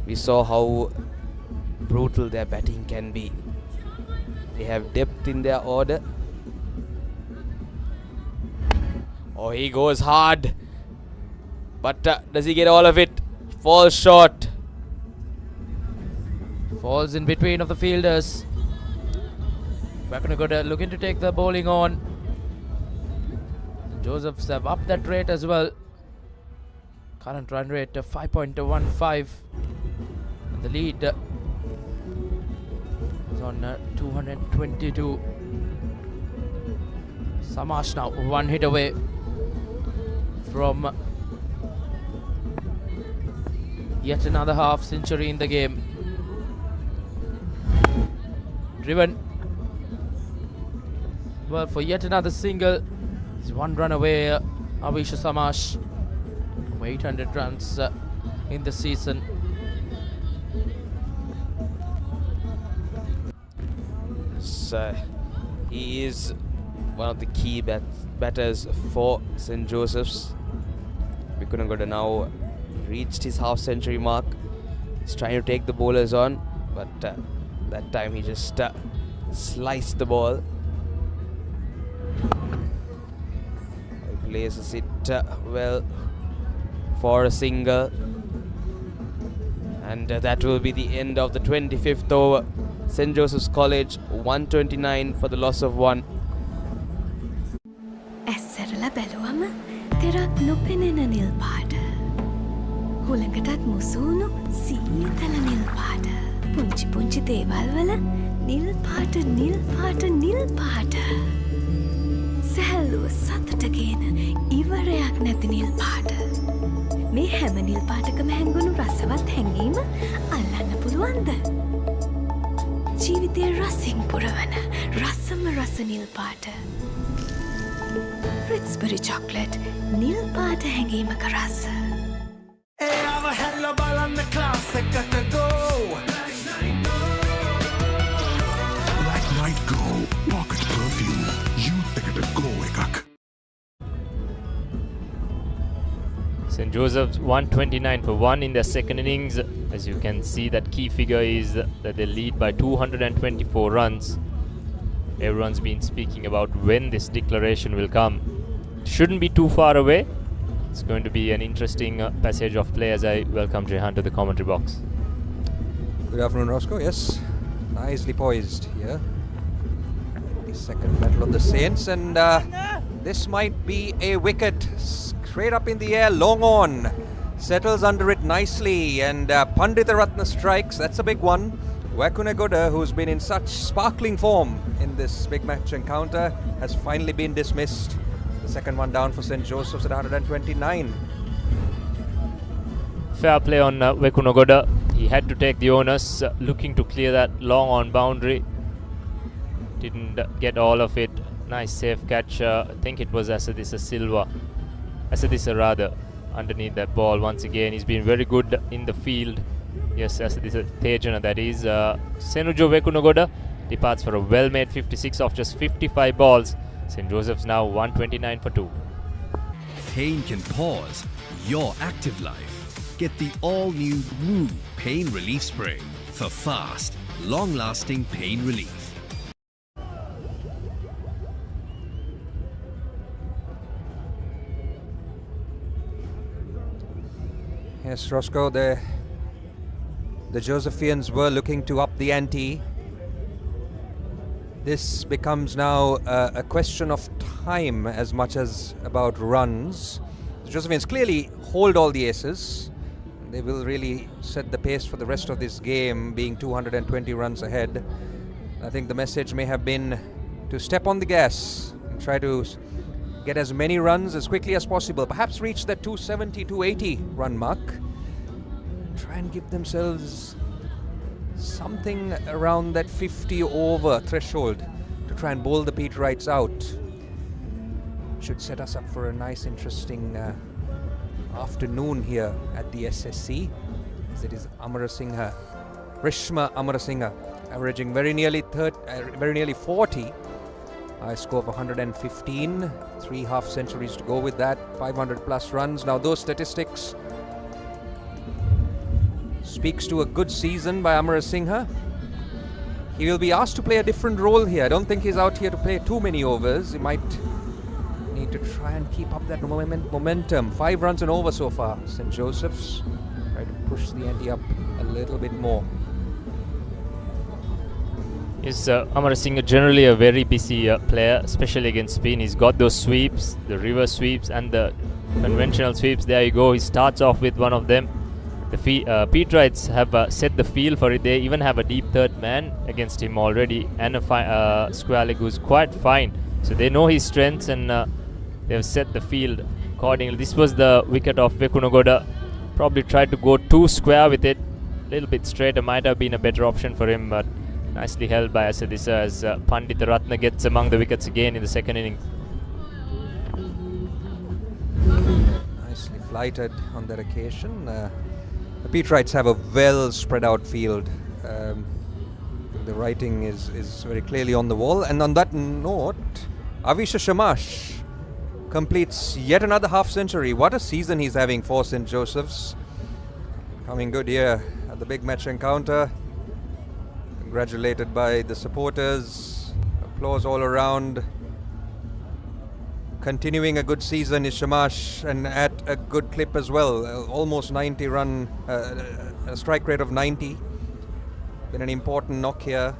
C: we saw how brutal their batting can be. They have depth in their order. Oh, he goes hard. But does he get all of it? Falls short.
G: Falls in between of the fielders. Wakunagoda looking to take the bowling on. Josephs have upped that rate as well. Current run rate of 5.15. And the lead is on 222. Samash now one hit away from yet another half century in the game. Driven well for yet another single. He's one run away, Avisha Samash. 800 runs in the season.
C: So he is one of the key batters for St. Joseph's. Wakunagoda now reached his half century mark. He's trying to take the bowlers on, but that time he just sliced the ball. He places it well for a single, and that will be the end of the 25th over. St. Joseph's College 129 for the loss of 1.
O: ඇස්සරලා බැලුවම තෙරක් නොපෙනෙන නිල් පාට. හුළඟටත් මුසුණු සීතල නිල් පාට. පුංචි පුංචි දේවල් වල නිල් පාට නිල් පාට නිල් පාට. සැහැල්ලුව සතුට ගේන ඉවරයක් නැති නිල් පාට. මේ හැම නිල් පාටකම හැංගුණු රසවත් හැඟීම අල්ලන්න පුළුවන්ද? ජීවිතයේ රසින් පුරවන රසම රස නිල් පාට. Ritz-Berry chocolate, නිල් පාට හැඟීමක රස.
L: එයාව හැල්ල බලන්න ක්ලාස් එකකට go.
J: Black Night Go Pocket Perfume. Youth එකට go එකක්.
Q: St. Joseph's 129 for 1 in their second innings. As you can see, that key figure is that they lead by 224 runs. Everyone's been speaking about when this declaration will come. It shouldn't be too far away. It's going to be an interesting passage of play as I welcome Jehan to the commentary box.
R: Good afternoon, Roscoe. Yes, nicely poised here. The second battle of the Saints, and this might be a wicket. Straight up in the air, long on. Settles under it nicely, and Panditaratna strikes. That's a big one. Wakunagoda, who's been in such sparkling form in this big match encounter, has finally been dismissed. The second one down for St. Joseph's at 129.
Q: Fair play on Wakunagoda. He had to take the onus, looking to clear that long on boundary. Didn't get all of it. Nice safe catch. I think it was Asadisa rather, underneath that ball once again. He's been very good in the field. Yes, Asadisa Tejana, that is. Senujo Wakunagoda departs for a well-made 56 off just 55 balls. St. Joseph's now 129 for 2.
U: Pain can pause your active life. Get the all-new Woo Pain Relief Spray for fast, long-lasting pain relief.
R: Yes, Roscoe, the Josephians were looking to up the ante. This becomes now a question of time as much as about runs. The Josephians clearly hold all the aces. They will really set the pace for the rest of this game, being 220 runs ahead. I think the message may have been to step on the gas and try to get as many runs as quickly as possible, perhaps reach that 270, 280 run mark. Try and give themselves something around that 50 over threshold to try and bowl the Peterites out. Should set us up for a nice, interesting afternoon here at the SSC, as it is Amarasinghe, Rishma Amarasinghe, averaging very nearly 40. High score of 115, 3 half centuries to go with that, 500 plus runs. Now those statistics speaks to a good season by Amarasinghe. He will be asked to play a different role here. I don't think he's out here to play too many overs. He might need to try and keep up that momentum. 5 runs and over so far. St. Joseph's try to push the ante up a little bit more.
Q: Is Amarasinghe generally a very busy player, especially against spin. He's got those sweeps, the reverse sweeps and the conventional sweeps. There you go. He starts off with one of them. The Peterites have set the field for it. They even have a deep third man against him already, and a square leg who's quite fine. So they know his strengths, and they've set the field accordingly. This was the wicket of Vekunagoda. Probably tried to go too square with it. A little bit straighter might have been a better option for him, but nicely held by Asadisa as Pandita Ratna gets among the wickets again in the second innings.
R: Nicely flighted on that occasion. The Peterites have a well spread out field. The writing is very clearly on the wall. And on that note, Avisha Shamash completes yet another half century. What a season he's having for St. Joseph's. Coming good here at the big match encounter. Congratulated by the supporters. Applause all around. Continuing a good season is Shamash, and at a good clip as well. Almost 90 run, a strike rate of 90. Been an important knock here.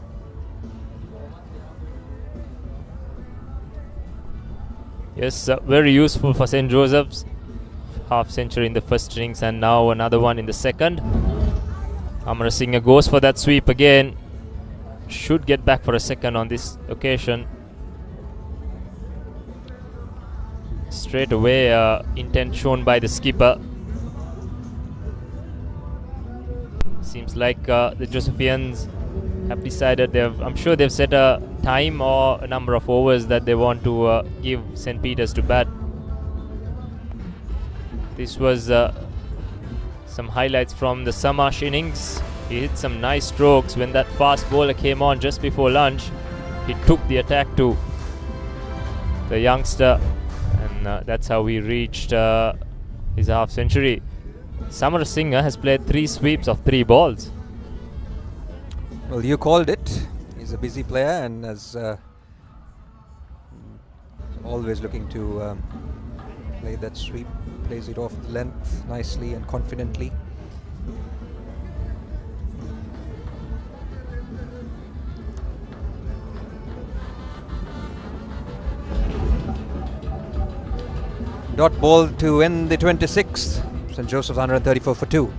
Q: Yes, very useful for St. Joseph's. Half century in the first innings and now another one in the second. Amarasinghe goes for that sweep again. Should get back for a second on this occasion. Straight away, intent shown by the skipper. Seems like the Josephians have decided I'm sure they've set a time or a number of overs that they want to give St. Peter's to bat. This was some highlights from the Samash innings. He hit some nice strokes when that fast bowler came on just before lunch. He took the attack to the youngster, and that's how he reached his half century. Amarasinghe has played 3 sweeps of 3 balls.
R: Well, you called it. He's a busy player and is always looking to play that sweep. Plays it off the length nicely and confidently. Dot ball to end the 26th. St. Joseph's 134 for 2.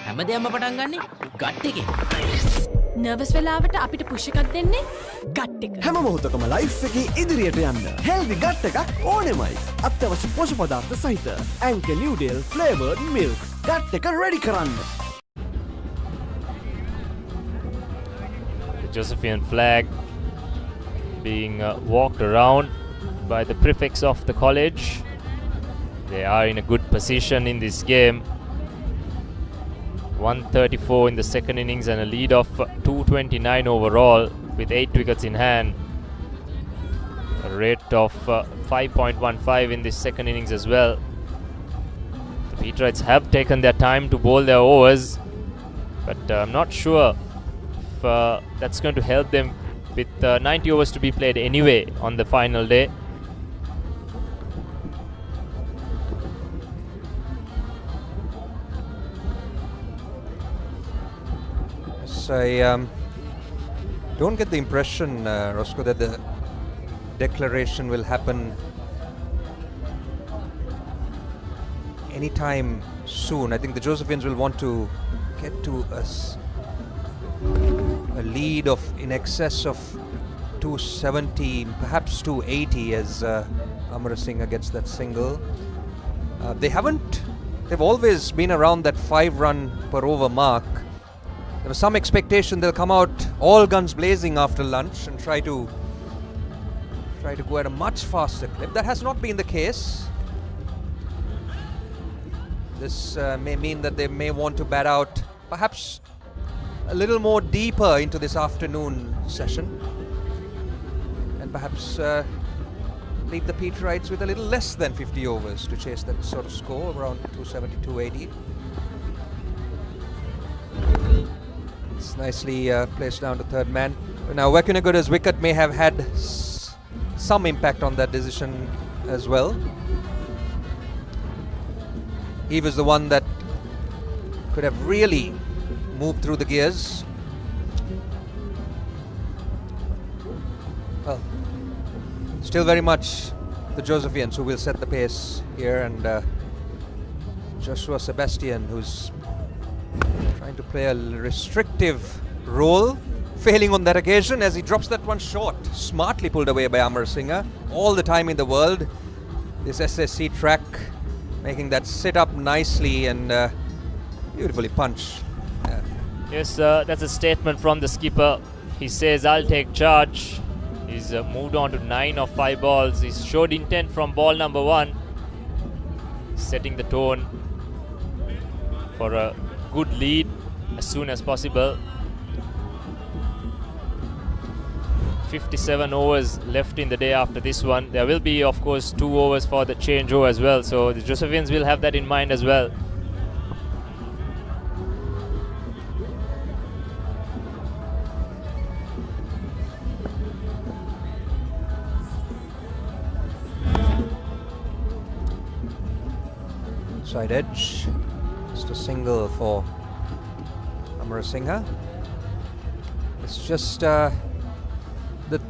W: හැමදේම පටන් ගන්නේ gut එකේ.
O: Nervous වෙලාවට අපිට push එකක් දෙන්නේ gut එක.
N: හැම මොහොතකම ලයිෆ් එකේ ඉදිරියට යන්න හෙල්දි ගට් එකක් ඕනෙමයි. අත්‍යවශ්‍ය පෝෂක පදාර්ථ සහිත ඇන්කර් නිව්ඩේල් ෆ්ලේවර්ඩ් මිල්ක් ගට් එක රෙඩි කරන්න.
Q: The Josephian flag being walked around by the prefects of the college. They are in a good position in this game. 134 in the second innings and a lead of 229 overall with 8 wickets in hand. A rate of 5.15 in this second innings as well. The Peterites have taken their time to bowl their overs, but I'm not sure if that's going to help them with 90 overs to be played anyway on the final day.
R: So I don't get the impression, Roscoe, that the declaration will happen anytime soon. I think the Josephians will want to get to a lead of in excess of 270, perhaps 280 as Amarasinghe gets that single. They've always been around that 5-run per over mark. There was some expectation they'll come out all guns blazing after lunch and try to go at a much faster clip. That has not been the case. This may mean that they may want to bat out perhaps a little more deeper into this afternoon session, and perhaps leave the Peterites with a little less than 50 overs to chase that sort of score around 270, 280. It's nicely placed down to third man. Now Wekunagura's wicket may have had some impact on that decision as well. He was the one that could have really moved through the gears. Well, still very much the Josephians who will set the pace here, and Joshua Sebastian, who's trying to play a restrictive role, failing on that occasion as he drops that one short, smartly pulled away by Amarasinghe. All the time in the world, this SSC track making that sit up nicely and beautifully punched.
Q: Yes, that's a statement from the skipper. He says, I'll take charge. He's moved on to 9 of 5 balls. He's showed intent from ball number 1, setting the tone for a good lead as soon as possible. 57 overs left in the day after this one. There will be, of course, 2 overs for the changeover as well, so the Josephians will have that in mind as well.
R: Side edge, just a single for Amarasinghe. It's just the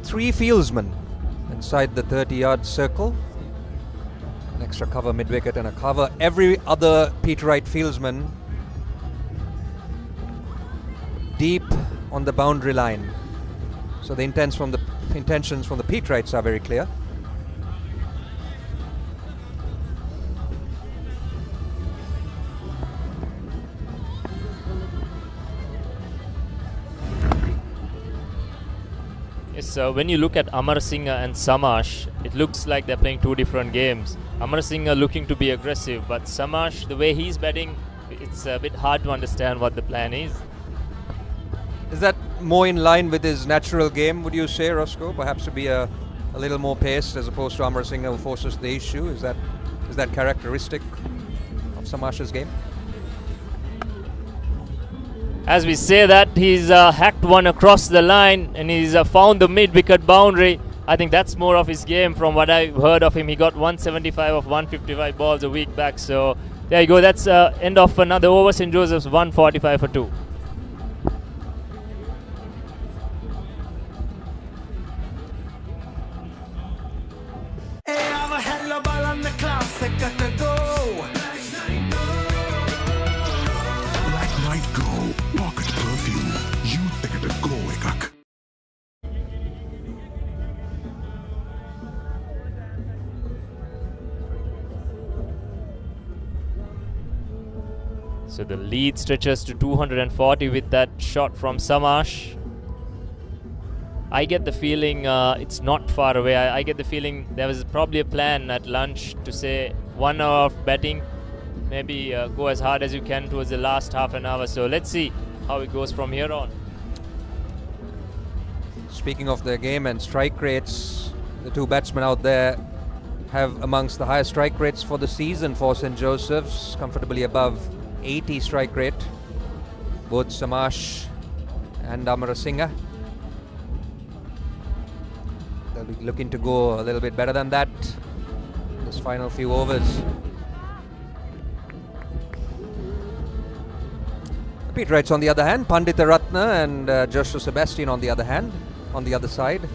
R: 3 fieldsmen inside the 30-yard circle. An extra cover mid-wicket and a cover. Every other Peterite fieldsman deep on the boundary line. So the intentions from the Peterites are very clear.
Q: So when you look at Amarasinghe and Samash, it looks like they're playing 2 different games. Amarasinghe looking to be aggressive, but Samash, the way he's batting, it's a bit hard to understand what the plan is.
R: Is that more in line with his natural game, would you say, Roscoe? Perhaps to be a little more paced as opposed to Amarasinghe who forces the issue? Is that characteristic of Samash's game?
Q: As we say that, he's hacked one across the line and he's found the mid-wicket boundary. I think that's more of his game from what I've heard of him. He got 175 of 155 balls a week back. So there you go. That's end of another over. St. Joseph's 145 for 2. So the lead stretches to 240 with that shot from Samash. I get the feeling it's not far away. I get the feeling there was probably a plan at lunch to say 1 hour of batting, maybe go as hard as you can towards the last half an hour. So let's see how it goes from here on.
R: Speaking of the game and strike rates, the 2 batsmen out there have amongst the highest strike rates for the season for St. Joseph's, comfortably above 80 strike rate. Both Samash and Amarasinghe. They'll be looking to go a little bit better than that in this final few overs. Peterites on the other hand, Pandita Ratna and Joshua Sebastian on the other hand, on the other side.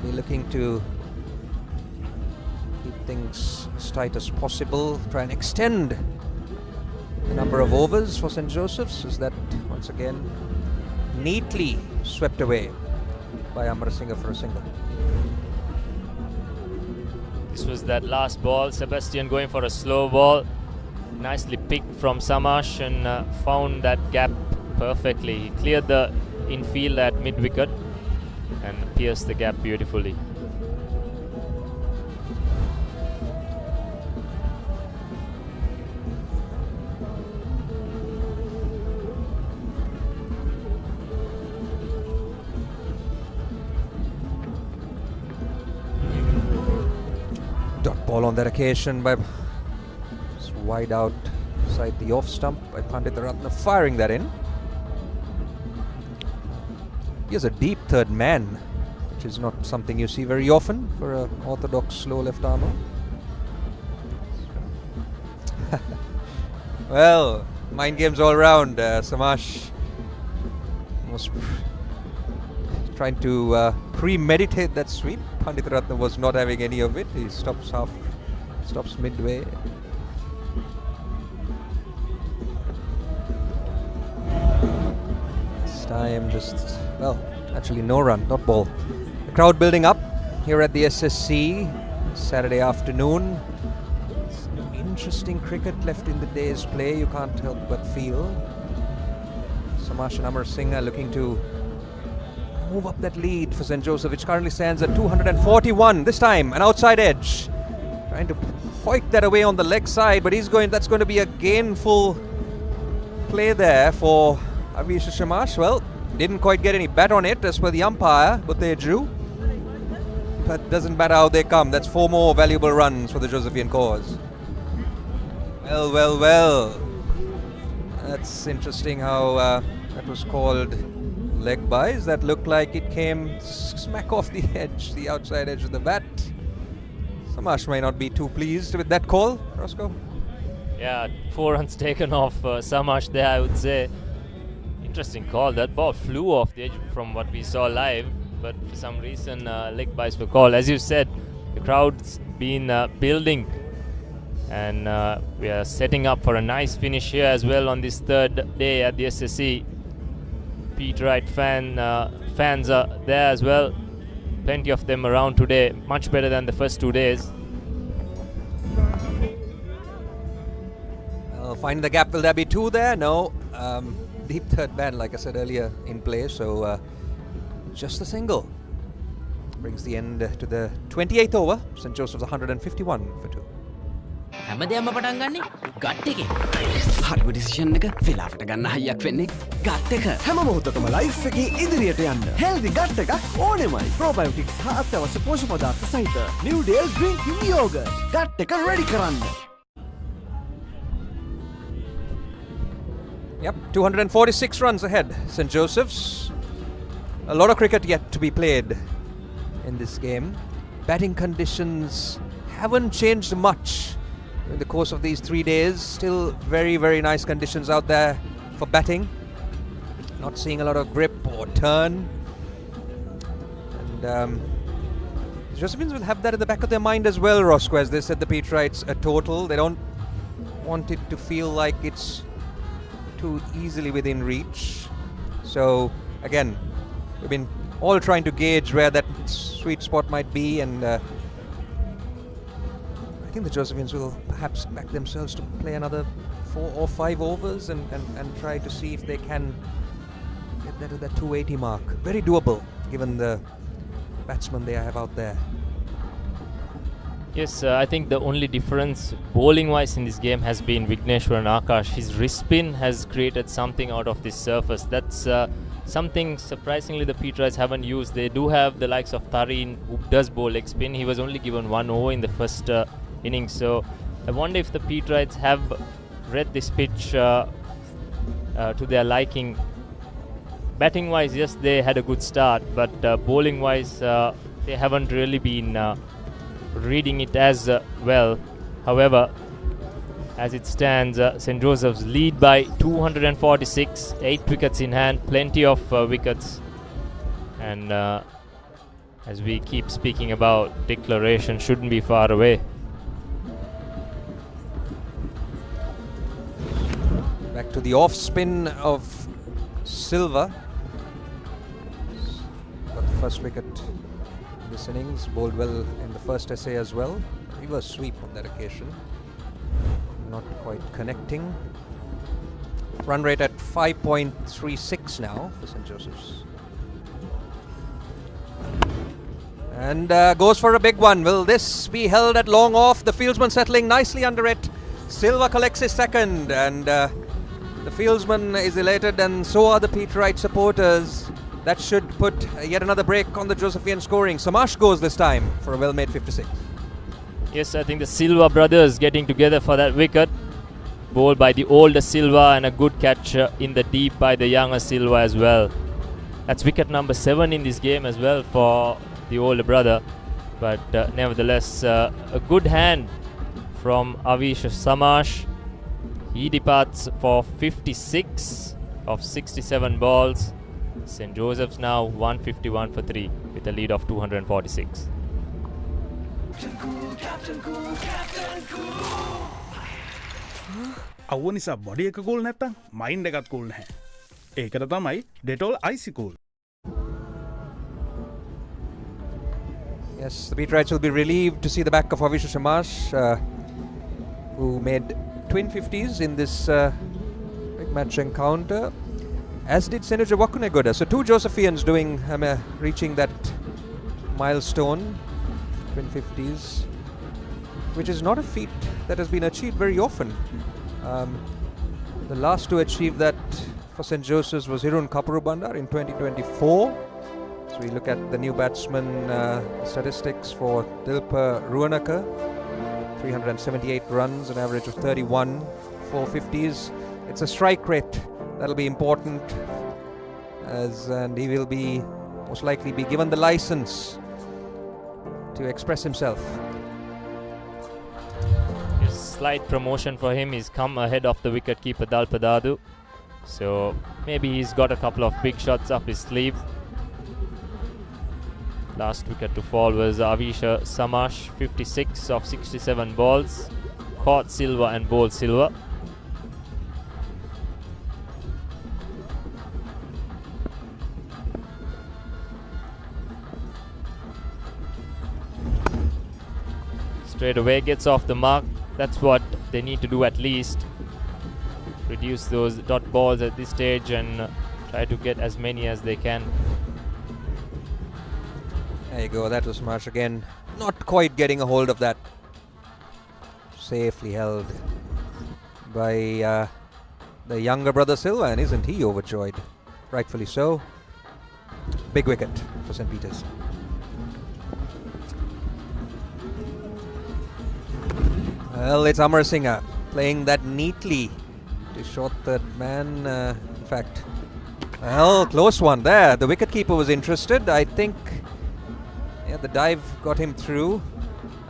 R: Be looking to keep things as tight as possible, try and extend the number of overs for St. Joseph's, as that once again neatly swept away by Amarasinghe for a single.
Q: This was that last ball. Sebastian going for a slow ball. Nicely picked from Samash and found that gap perfectly. He cleared the infield at mid-wicket and pierced the gap beautifully.
R: Dot ball on that occasion by wide outside the off stump by Pandita Ratna, firing that in. He has a deep third man, which is not something you see very often for an orthodox slow left armer. Well, mind games all round. Samash was trying to premeditate that sweep. Pandita Ratna was not having any of it. He stops midway. Time just, well, actually no run, not ball. The crowd building up here at the SSC Saturday afternoon. Some interesting cricket left in the day's play, you can't help but feel. Samash and Amarasinghe looking to move up that lead for St. Joseph, which currently stands at 241. This time an outside edge, trying to hoik that away on the leg side, but that's going to be a gainful play there for Avisha Shamash. Well, didn't quite get any bat on it as per the umpire, but they drew. But doesn't matter how they come. That's 4 more valuable runs for the Josephian cause. Well. That's interesting how that was called leg buys. That looked like it came smack off the edge, the outside edge of the bat. Samash may not be too pleased with that call, Roscoe.
Q: Yeah, 4 runs taken off Samash there, I would say. Interesting call. That ball flew off the edge from what we saw live, but for some reason leg buys were called. As you said, the crowd's been building, and we are setting up for a nice finish here as well on this third day at the SSC. Peterite fans are there as well. Plenty of them around today, much better than the first 2 days.
R: Find the gap. Will there be 2 there? No. Deep third man, like I said earlier, in play, so just a single. Brings the end to the 28th over. St. Joseph's 151 for 2.
W: හැමදේම පටන් ගන්නේ gut එකේ. හරිම decision එක වෙලාවට ගන්න හයියක් වෙන්නේ gut එක.
N: හැම මොහොතකම ලයිෆ් එකේ ඉදිරියට යන්න හෙල්දි ගට් එකක් ඕනෙමයි. ප්‍රොබයෝටික්ස් හා අත්‍යවශ්‍ය පෝෂක පදාර්ථ සහිත New Dale Green Tea Yogurt. Gut එක රෙඩි කරන්න.
R: Yep, 246 runs ahead, St. Joseph's. A lot of cricket yet to be played in this game. Batting conditions haven't changed much in the course of these 3 days. Still very, very nice conditions out there for batting. Not seeing a lot of grip or turn. And the Josephines will have that in the back of their mind as well, Roscoe, as they said the Peterites a total. They don't want it to feel like it's too easily within reach. So again, we've been all trying to gauge where that sweet spot might be, and I think the Josephines will perhaps back themselves to play another 4 or 5 overs and try to see if they can get that to that 280 mark. Very doable given the batsmen they have out there.
Q: Yes, I think the only difference bowling-wise in this game has been Vigneshwaran Akash. His wrist spin has created something out of this surface. That's something surprisingly the Peterites haven't used. They do have the likes of Tareen, who does bowl leg spin. He was only given 1 over in the first innings, so I wonder if the Peterites have read this pitch to their liking. Batting wise, yes, they had a good start, but bowling wise, they haven't really been reading it as well. However, as it stands, St. Joseph's lead by 246, 8 wickets in hand, plenty of wickets. And as we keep speaking about, declaration shouldn't be far away.
R: Back to the off spin of Silva. Got the first wicket in this innings, bowled well in the first essay as well. Reverse sweep on that occasion. Not quite connecting. Run rate at 5.36 now for St. Joseph's. And goes for a big one. Will this be held at long off? The fieldsman settling nicely under it. Silva collects his second, and the fieldsman is elated, and so are the Peterite supporters. That should put yet another break on the Josephian scoring. Samash goes this time for a well-made 56.
Q: Yes, I think the Silva brothers getting together for that wicket. Bowled by the older Silva, and a good catch in the deep by the younger Silva as well. That's wicket number 7 in this game as well for the older brother. But nevertheless, a good hand from Avish Samash. He departs for 56 of 67 balls. St. Joseph's now 151 for 3 with a lead of 246.
V: අවුව නිසා body එක cool නැත්තම් mind එකත් cool නැහැ. ඒකට තමයි Dettol Icy Cool.
R: Yes, the Peterites will be relieved to see the back of Avish Samash, who made twin 50s in this big match encounter, as did Senator Wakunegoda. So 2 Josephians reaching that milestone, twin 50s, which is not a feat that has been achieved very often. The last to achieve that for St. Joseph's was Hirun Kapurubandar in 2024. So we look at the new batsman statistics for Dilpa Ruanaka. 378 runs, an average of 31, 450s. It's a strike rate that'll be important, and he will be most likely be given the license to express himself.
Q: His slight promotion for him is come ahead of the wicketkeeper Dalpadadu. So maybe he's got a couple of big shots up his sleeve. Last wicket to fall was Avisha Samash, 56 of 67 balls. Caught Silva and bowled Silva. Straight away gets off the mark. That's what they need to do at least. Reduce those dot balls at this stage and try to get as many as they can.
R: There you go, that was Smash again. Not quite getting a hold of that. Safely held by the younger brother Silva, and isn't he overjoyed? Rightfully so. Big wicket for St. Peter's. Well, it's Amar Singh playing that neatly to short third man. In fact, well, close one there. The wicketkeeper was interested. I think the dive got him through.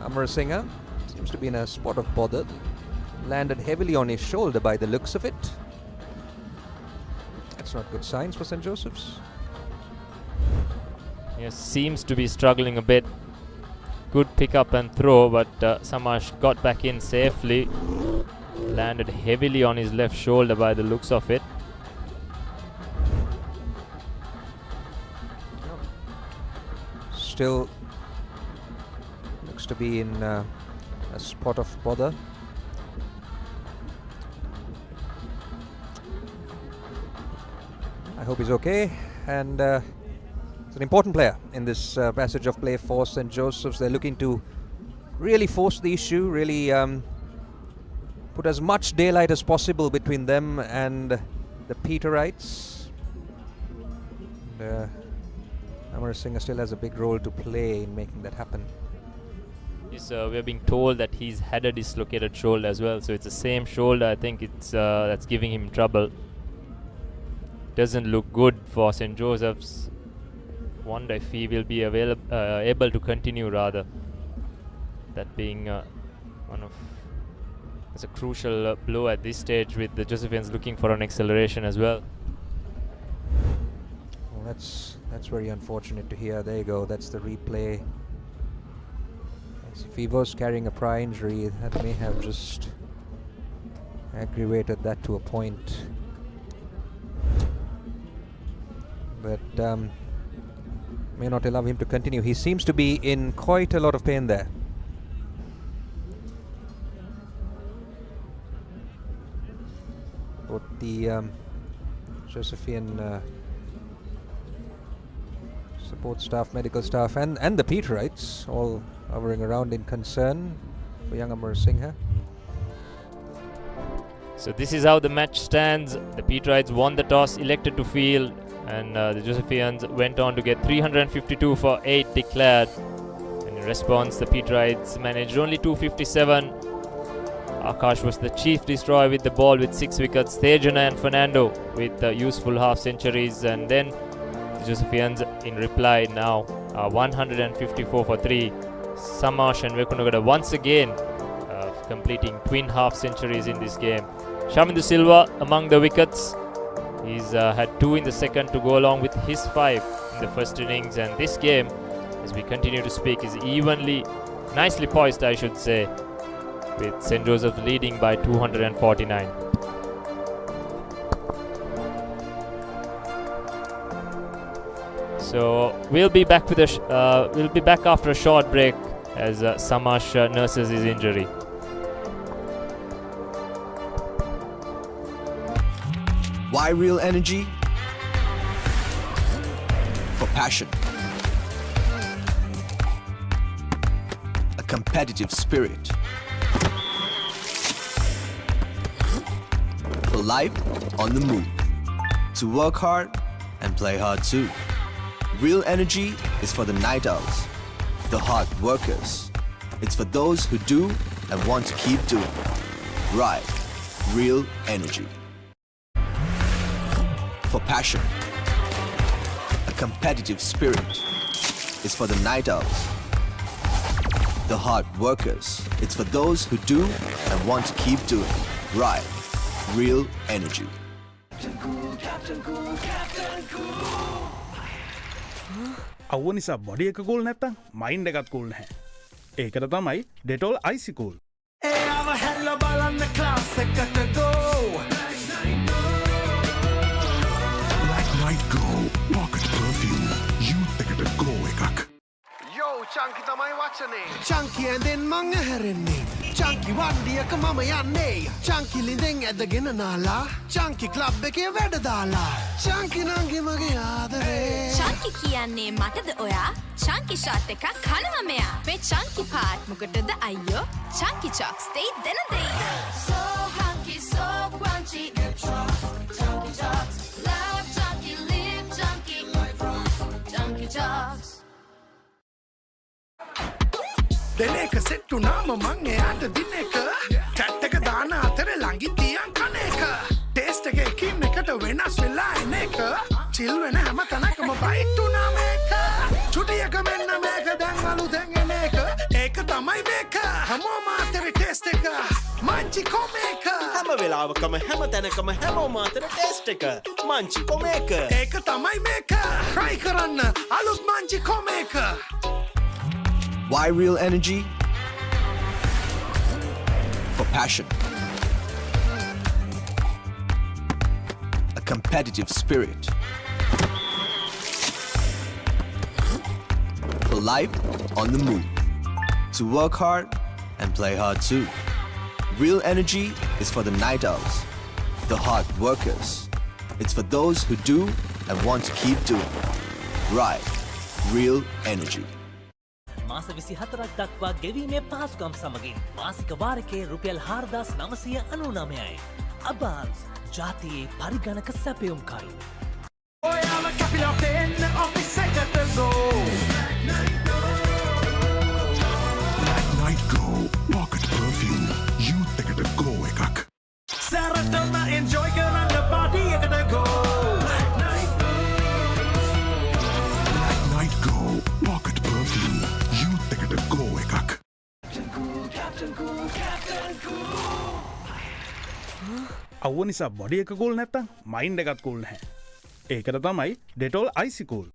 R: Amar Singh seems to be in a spot of bother. Landed heavily on his shoulder by the looks of it. That's not good signs for St. Joseph's.
Q: Yes, seems to be struggling a bit. Good pick up and throw, but Samash got back in safely. Landed heavily on his left shoulder by the looks of it.
R: Still looks to be in a spot of bother. I hope he's okay, and it's an important player in this passage of play for St. Joseph's. They're looking to really force the issue, really put as much daylight as possible between them and the Peterites. Amar Singh still has a big role to play in making that happen.
Q: Yes, we're being told that he's had a dislocated shoulder as well, so it's the same shoulder. I think it's that's giving him trouble. Doesn't look good for St. Joseph's. Wonder if he will be able to continue, rather. That being it's a crucial blow at this stage, with the Josephians looking for an acceleration as well.
R: Well, that's very unfortunate to hear. There you go. That's the replay. If he was carrying a prior injury, that may have just aggravated that to a point. But may not allow him to continue. He seems to be in quite a lot of pain there. Both the Josephian support staff, medical staff, and the Peterites all hovering around in concern for young Amar Singh.
Q: So this is how the match stands. The Peterites won the toss, elected to field, and the Josephians went on to get 352 for 8 declared. And in response, the Peterites managed only 257. Akash was the chief destroyer with the ball with 6 wickets. Tejana and Fernando with useful half centuries, and then the Josephians in reply now 154 for 3. Samash and Vekunagada once again completing twin half centuries in this game. Shamindu Silva among the wickets. He's had 2 in the second to go along with his 5 in the first innings, and this game, as we continue to speak, is nicely poised, I should say, with St. Joseph leading by 249. So we'll be back after a short break as Samash nurses his injury.
B: Why real energy? For passion. A competitive spirit. For life on the move. To work hard and play hard too. Real energy is for the night owls, the hard workers. It's for those who do and want to keep doing. Right. Real energy. For passion. A competitive spirit is for the night owls, the hard workers. It's for those who do and want to keep doing. Right. Real energy.
V: අවුව නිසා body එක cool නැත්තම් mind එකත් cool නැහැ. ඒකට තමයි Dettol Icy Cool.
J: Like night go, pocket perfume. Youth එකට go එකක්.
L: Yo, Chunky තමයි වචනේ. Chunky ඇඳෙන් මං ඇහැරෙන්නේ. Chunky වන්දියක මම යන්නේ. Chunky ලිඳෙන් ඇදගෙන නාලා. Chunky club එකේ වැඩ දාලා. Chunky නංගි මගේ ආදරේ.
S: Chunky කියන්නේ මටද ඔයා? Chunky shot එකක් කනවා මෙයා. මේ chunky part මොකටද අයියෝ? Chunky Chocs stay දෙන දෙයි. So hunky, so crunchy. Chunky Chocs. Love chunky, live chunky. Chunky Chocs.
L: දෙන එක සෙට්ටු නාම මං එයාට දින එක කැට් එක දාන අතර ළඟින් තියන් කන එක ටේස්ට් එක එකින් එකට වෙනස් වෙලා එන එක චිල් වෙන හැම තැනකම බයිට් උනා මේක චුටියක මෙන්න මේක දැන් අලුතෙන් එන එක ඒක තමයි මේක හැමෝම අතර ටේස්ට් එක මංචි කොමේක
M: හැම වෙලාවකම හැම තැනකම හැමෝම අතර ටේස්ට් එක මංචි කොමේක
L: ඒක තමයි මේක try කරන්න අලුත් Munchee කොමේක.
B: Why real energy? For passion. A competitive spirit. For life on the move. To work hard and play hard too. Real energy is for the night owls, the hard workers. It's for those who do and want to keep doing. Right. Real energy.
I: මාස 24ක් දක්වා ගෙවීමේ පහසුකම් සමගින් මාසික වාරකයේ රුපියල් 4999යි. අබාන්ස් ජාතියේ පරිගණක සැපයුම්කරු.
L: ඔයාලා කැපිලා පෙන්න
V: අවුව නිසා බොඩි එක කූල් නැත්තම් මයින්ඩ් එකත් කූල් නැහැ. ඒකට තමයි ඩෙටෝල් අයිසි කූල්.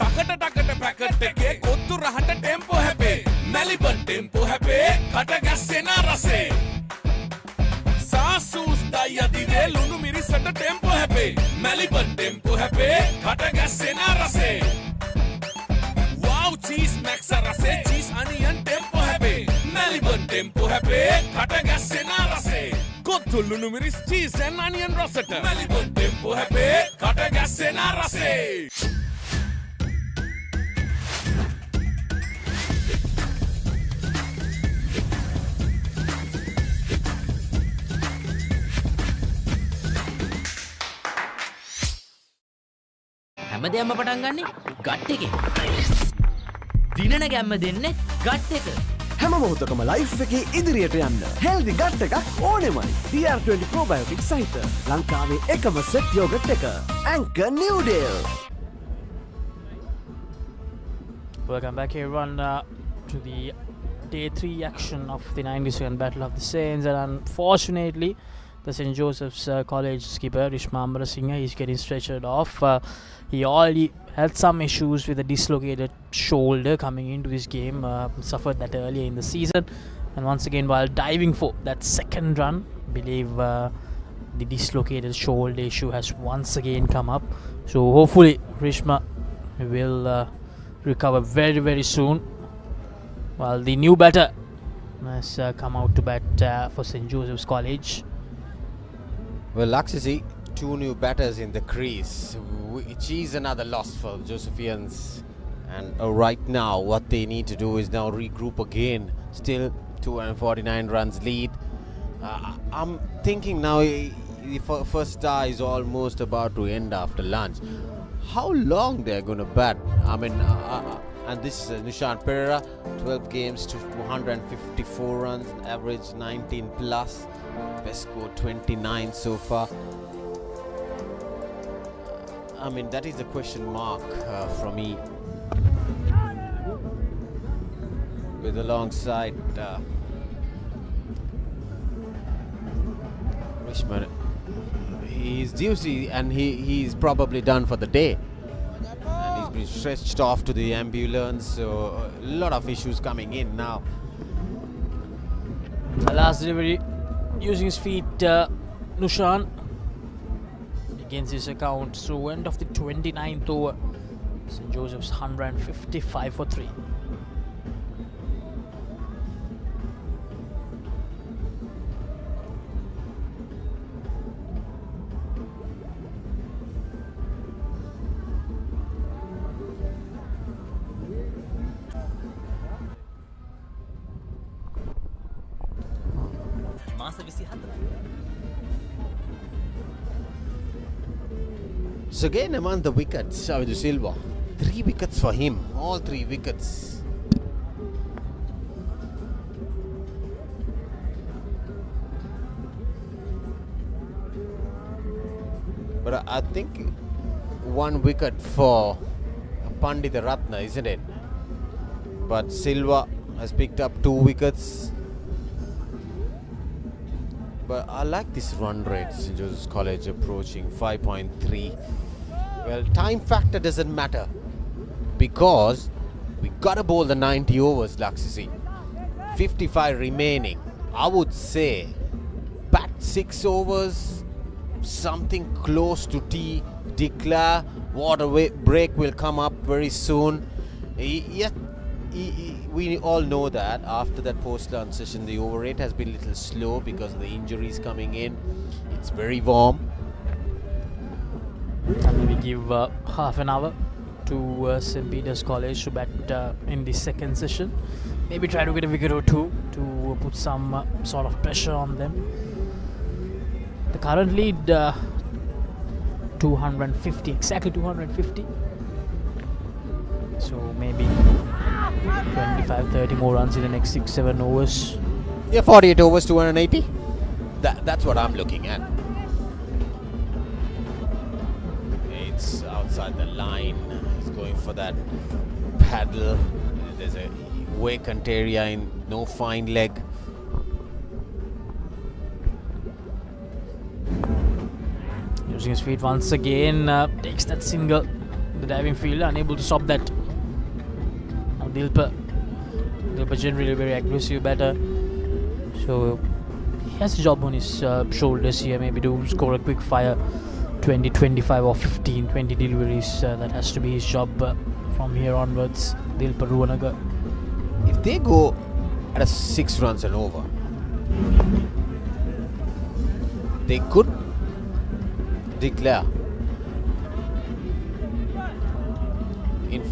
K: ටකට පැකට් එකේ කොත්තු රහට ටෙම්පෝ හැපේ මැලිබන් ටෙම්පෝ හැපේ කට ගැස්සෙන රසේ සාසූස් ඩයි අදිවේ ලුණු මිරිසට ටෙම්පෝ හැපේ මැලිබන් ටෙම්පෝ හැපේ කට ගැස්සෙන රසේ වව් චීස් මැක්ස් රසේ චීස් අනියන් ටෙම්පෝ හැපේ මැලිබන් ටෙම්පෝ හැපේ කට ගැස්සෙන රසේ කොත්තු ලුණු මිරිස් චීස් and onion රසට මැලිබන් ටෙම්පෝ හැපේ කට ගැස්සෙන රසේ
W: හැමදේම පටන් ගන්නේ ගට් එකේ. දිනන ගැම්ම දෙන්නේ ගට් එක.
N: හැම මොහොතකම ලයිෆ් එකේ ඉදිරියට යන්න හෙල්දි ගට් එකක් ඕනෙමයි. DR20 ප්‍රෝබයෝටික් සහිත ලංකාවේ එකම සෙට් යෝගට් එක. Anchor New Deal.
A: Welcome back everyone to the day 3 action of the 92nd Battle of the Saints, and unfortunately the St. Joseph's College skipper Rishma Ambarasinghe is getting stretchered off. He already had some issues with a dislocated shoulder coming into this game, suffered that earlier in the season, and once again while diving for that second run, I believe the dislocated shoulder issue has once again come up. So hopefully Rishma will recover very very soon, while the new batter has come out to bat for St. Joseph's College.
F: Well, Laksisi, 2 new batters in the crease, which is another loss for Josephians. And right now, what they need to do is now regroup again. Still 249 runs lead. I'm thinking now the first star is almost about to end after lunch. How long they're going to bat? I mean, and this is Nishant Pereira, 12 games to 154 runs, average 19 plus, best score 29 so far. I mean, that is a question mark for me. With alongside Rishman, he's duty and he's probably done for the day. And he's been stretched off to the ambulance, so a lot of issues coming in now.
A: The last delivery using his feet, Nushan against his account. So end of the 29th over, St. Joseph's 155 for 3.
F: So again among the wickets, Savidu Silva, 3 wickets for him, all 3 wickets. But I think 1 wicket for Pandita Ratna, isn't it? But Silva has picked up 2 wickets. But I like this run rate, St. Joseph's College approaching 5.3. Well, time factor doesn't matter because we gotta bowl the 90 overs, Laksisi. 55 remaining. I would say bat 6 overs, something close to tea, declare, water break will come up very soon. We all know that after that post-lunch session, the over rate has been a little slow because of the injuries coming in. It's very warm.
A: And we give half an hour to St. Peter's College to bat in the second session. Maybe try to get a wicket or 2 to put some sort of pressure on them. The current lead 250, exactly 250. So maybe 25-30 more runs in the next 6-7 overs.
F: Yeah, 48 overs, 280. That's what I'm looking at. It's outside the line. He's going for that paddle. There's a vacant area in no fine leg.
A: Using his feet once again, takes that single. The diving fielder unable to stop that. Now Dilpa generally very aggressive batter, so he has a job on his shoulders here, maybe to score a quick fire 20, 25 or 15, 20 deliveries. That has to be his job from here onwards. Dilpa Ruwanaga.
F: If they go at a 6 runs and over, they could declare in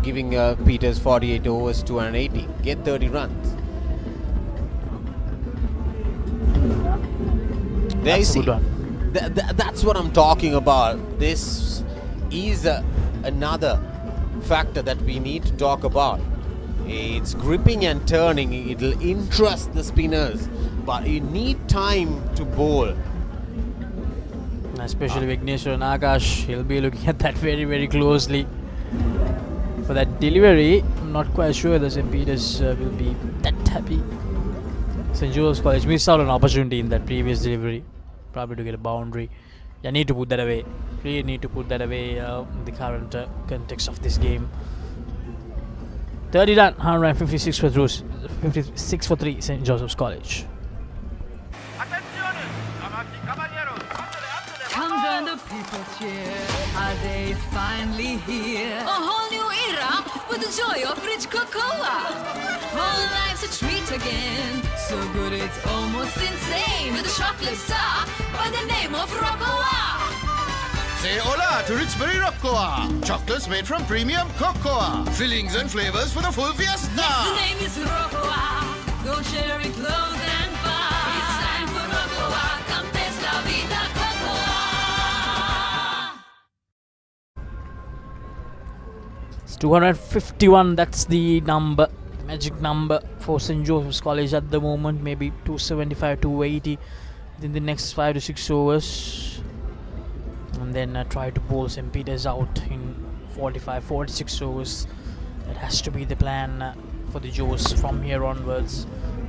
F: giving Peters 48 overs, 280, get 30 runs. There you see, that's what I'm talking about. This is another factor that we need to talk about. It's gripping and turning. It'll interest the spinners, but you need time to bowl.
A: Especially Vignesh and Akash, he'll be looking at that very, very closely. For that delivery, I'm not quite sure the St. Peters will be that happy. St. Joseph's College missed out on an opportunity in that previous delivery, probably to get a boundary. You need to put that away. Really need to put that away in the current context of this game. 30 done, 156 for 56 for 3, St. Joseph's College.
D: Come join the people cheer. Are they finally here? A whole new era with the joy of rich cocoa. Whole life's a treat again. So good it's almost insane. With a chocolate star by the name of Roccoa.
P: Say hola to Richbury Roccoa. Chocolates made from premium cocoa. Fillings and flavors for the full fiesta.
D: Yes, the name is Roccoa. Go cherry clothes and fun. It's time for Roccoa. Come taste la vida cocoa.
A: It's 251, that's the number, magic number for St. Joseph's College at the moment. Maybe 275, 280 in the next 5 to 6 overs. And then try to bowl St. Peters out in 45, 46 overs. That has to be the plan for the Joes from here onwards.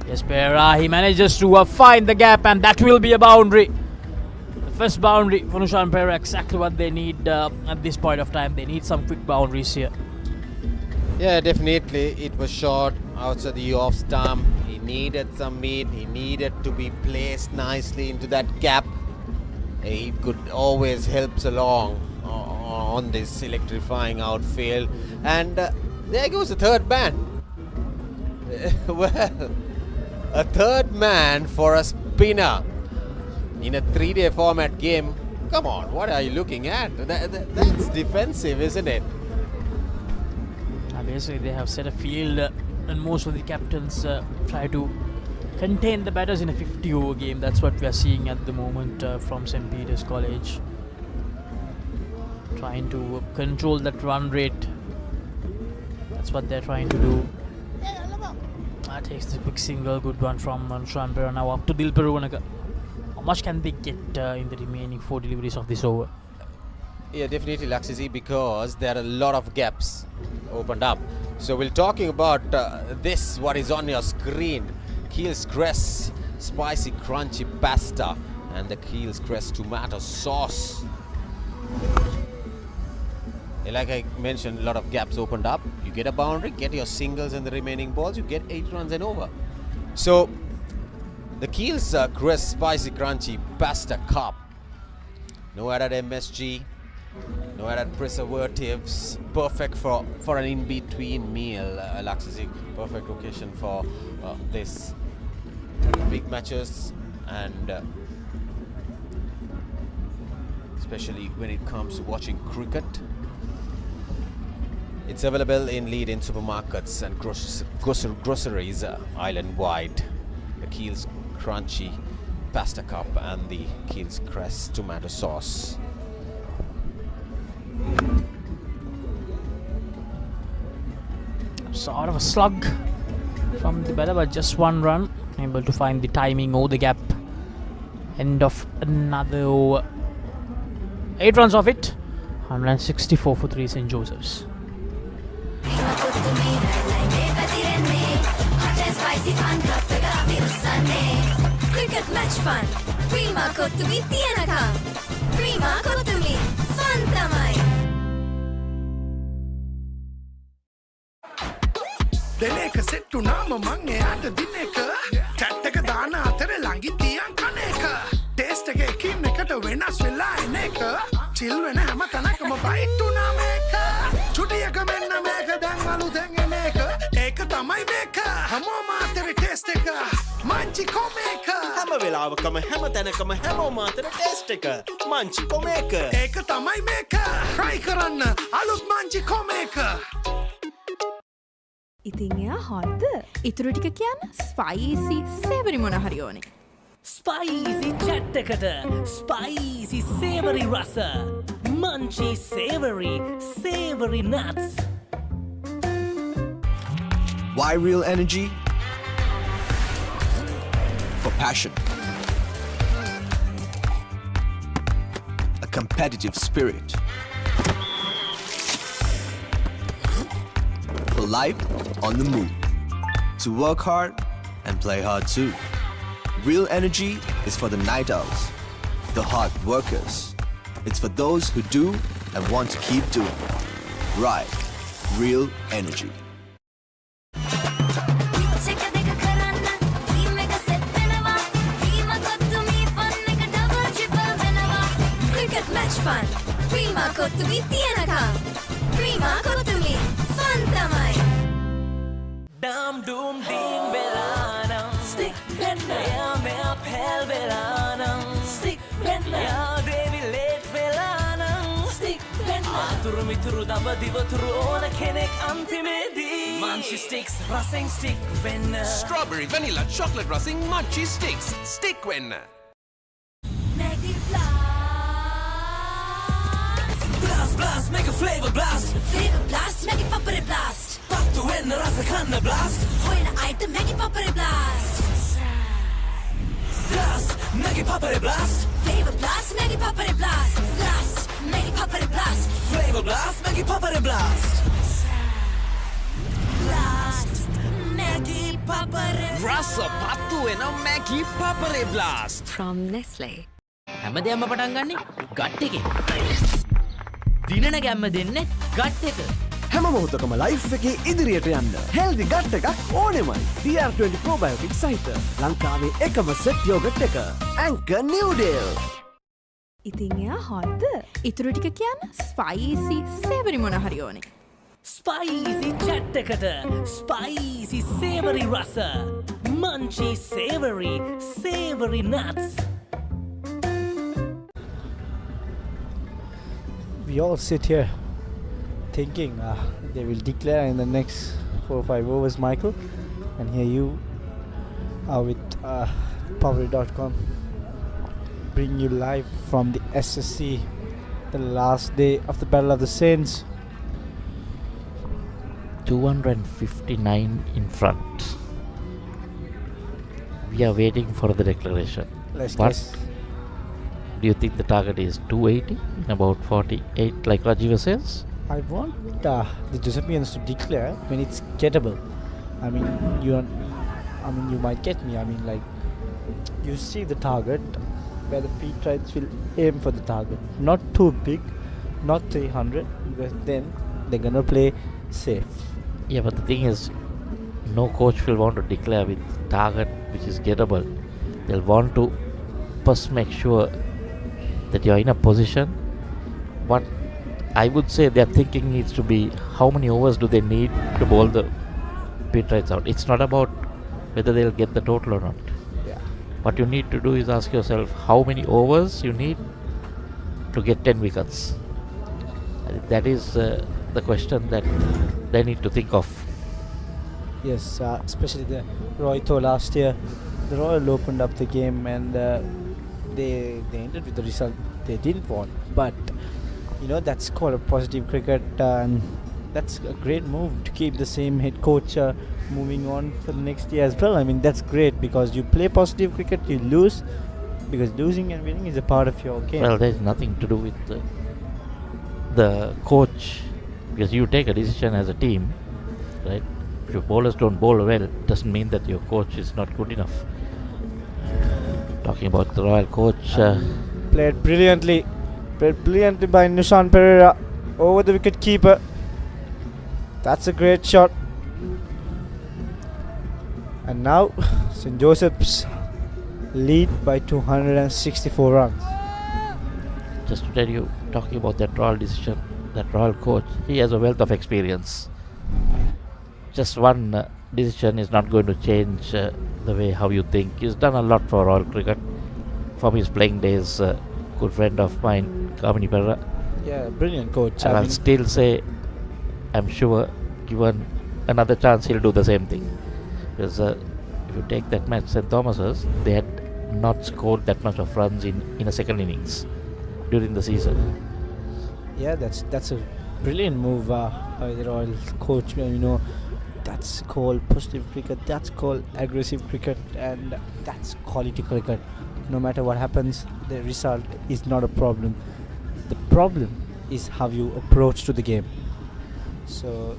A: Yes, Papare, he manages to find the gap, and that will be a boundary. The first boundary for Nushan Papare, exactly what they need at this point of time. They need some quick boundaries here.
F: Yeah, definitely. It was short outside the off stump. He needed some meat. He needed to be placed nicely into that gap. He could always helps along on this electrifying outfield. And there goes the third man. Well, a third man for a spinner in a 3-day format game. Come on, what are you looking at? That's defensive, isn't it?
A: Basically, they have set a field, and most of the captains try to contain the batters in a 50-over game. That's what we are seeing at the moment from St. Peters College. Trying to control that run rate. That's what they're trying to do. That takes the quick single, good one from Nushan Papare. Now up to Dilpa Ruwanaga. How much can they get in the remaining 4 deliveries of this over?
F: Yeah, definitely, Laksisi, because there are a lot of gaps opened up. So we're talking about this, what is on your screen. Keel's Crest spicy crunchy pasta and the Keel's Crest tomato sauce. Like I mentioned, a lot of gaps opened up. You get a boundary, get your singles and the remaining balls, you get 8 runs and over. So the Keel's Crest spicy crunchy pasta cup. No added MSG, no added preservatives. Perfect for an in-between meal, Laksisi. Perfect occasion for this big matches, and especially when it comes to watching cricket. It's available in lead-in supermarkets and groceries island-wide. The Keel's Crunchy Pasta Cup and the Keel's Crest Tomato Sauce.
A: Sort of a slug from the batter, but just 1 run. Able to find the timing over the gap. End of another over. 8 runs off it. 164 for 3 St. Joseph's.
T: Cricket match fun. Prima kottu vi tienakam. Prima
L: එක set උනාම මං එයාට දින එක කැට් එක දාන අතර ළඟින් තියන් කන එක ටේස්ට් එක එකින් එකට වෙනස් වෙලා එන එක චිල් වෙන හැම තැනකම බයිට් උනා මේක චුටියක මෙන්න මේක දැන් අලුතෙන් එන එක ඒක තමයි මේක හැමෝම අතර ටේස්ට් එක මංචි කොමේක
M: හැම වෙලාවකම හැම තැනකම හැමෝම අතර ටේස්ට් එක මංචි කොමේක
L: ඒක තමයි මේක try කරන්න අලුත් මංචි කොමේක
E: ඉතින් එයා හොද්ද ඉතුරු ටික කියන්න ස්පයිසි සේවරි මොන හරි ඕනේ
I: ස්පයිසි චැට් එකට ස්පයිසි සේවරි රස Munchee සේවරි nuts
B: Why real energy? For passion. A competitive spirit. For life on the move. To work hard and play hard too. Real energy is for the night owls, the hard workers. It's for those who do and want to keep doing. Right. Real energy.
S: Fun. Prima kottumi tiyanakam. Prima kottumi fun tamai.
I: Dam doom ding belanam. Stick penna ya mea pel belanam. Stick penna ya devi late belanam. Stick penna aturu mituru damba divaturu ona kenek antimedi. Munchie sticks racing stick penna.
K: Strawberry vanilla chocolate racing munchie sticks. Stick when.
I: Blast, make a flavor blast.
S: Flavor blast, make it papare blast.
I: Pattu enna rasa kanna blast.
S: Hoina item, make it papare blast.
I: Blast, make it papare blast.
S: Flavor blast, make it papare blast. Blast, make it papare blast.
I: Flavor blast, make it papare blast.
S: Blast, make it papare blast.
W: Rasa pattu enna Maggie Papare blast.
E: from Nestle
W: හැමදේම පටන් ගන්නේ gut එකේ. දිනන ගැම්ම දෙන්නේ gut එක.
N: හැම මොහොතකම life එකේ ඉදිරියට යන්න හෙල්දි ගට් එකක් ඕනෙමයි. DR20 probiotic සහිත ලංකාවේ එකම සෙට් යෝගට් එක. Anchor New Deal.
E: ඉතින් එයා හොද්ද ඉතුරු ටික කියන්න ස්පයිසි සේවරි මොන හරි ඕනේ
I: ස්පයිසි චැට් එකට ස්පයිසි සේවරි රස Munchee සේවරි nuts
H: We all sit here thinking they will declare in the next 4 or 5 overs, Michael. And here you are with Papare.com, bring you live from the SSC, the last day of the Battle of the Saints.
T: 259 in front. We are waiting for the declaration. But do you think the target is 280 in about 48 like Rajiva says?
H: I want the Josepians to declare when it's gettable. I mean, you might get me. I mean, like, you see the target where the Petrites will aim for the target. Not too big, not 300, because then they're gonna play safe.
T: Yeah, but the thing is, no coach will want to declare with target which is gettable. They'll want to first make sure that you're in a position. What I would say their thinking needs to be how many overs do they need to bowl the Petrites out. It's not about whether they'll get the total or not.
H: Yeah.
T: What you need to do is ask yourself how many overs you need to get 10 wickets. That is the question that they need to think of.
H: Yes, especially the Rohito last year. The Royal opened up the game and they ended with the result they didn't want. But that's called a positive cricket, and that's a great move to keep the same head coach moving on for the next year as well. I mean, that's great because you play positive cricket, you lose, because losing and winning is a part of your game.
T: Well, there's nothing to do with the coach, because you take a decision as a team, right? If your bowlers don't bowl well, it doesn't mean that your coach is not good enough. Talking about the Royal coach,
H: played brilliantly by Nishan Pereira over the wicket keeper. That's a great shot. And now St. Joseph's lead by 264 runs.
T: Just to tell you, talking about that Royal decision, that Royal coach, he has a wealth of experience. Just one decision is not going to change the way how you think. He's done a lot for Royal Cricket from his playing days. Good friend of mine, Kamini Perra.
H: Yeah, brilliant coach.
T: And I'll still say, I'm sure, given another chance, he'll do the same thing. Because if you take that match, St. Thomas's, they had not scored that much of runs in a second innings during the season.
H: Yeah, that's a brilliant move by the Royal coach. You know, that's called positive cricket, that's called aggressive cricket, and that's quality cricket. No matter what happens, the result is not a problem. The problem is how you approach to the game. So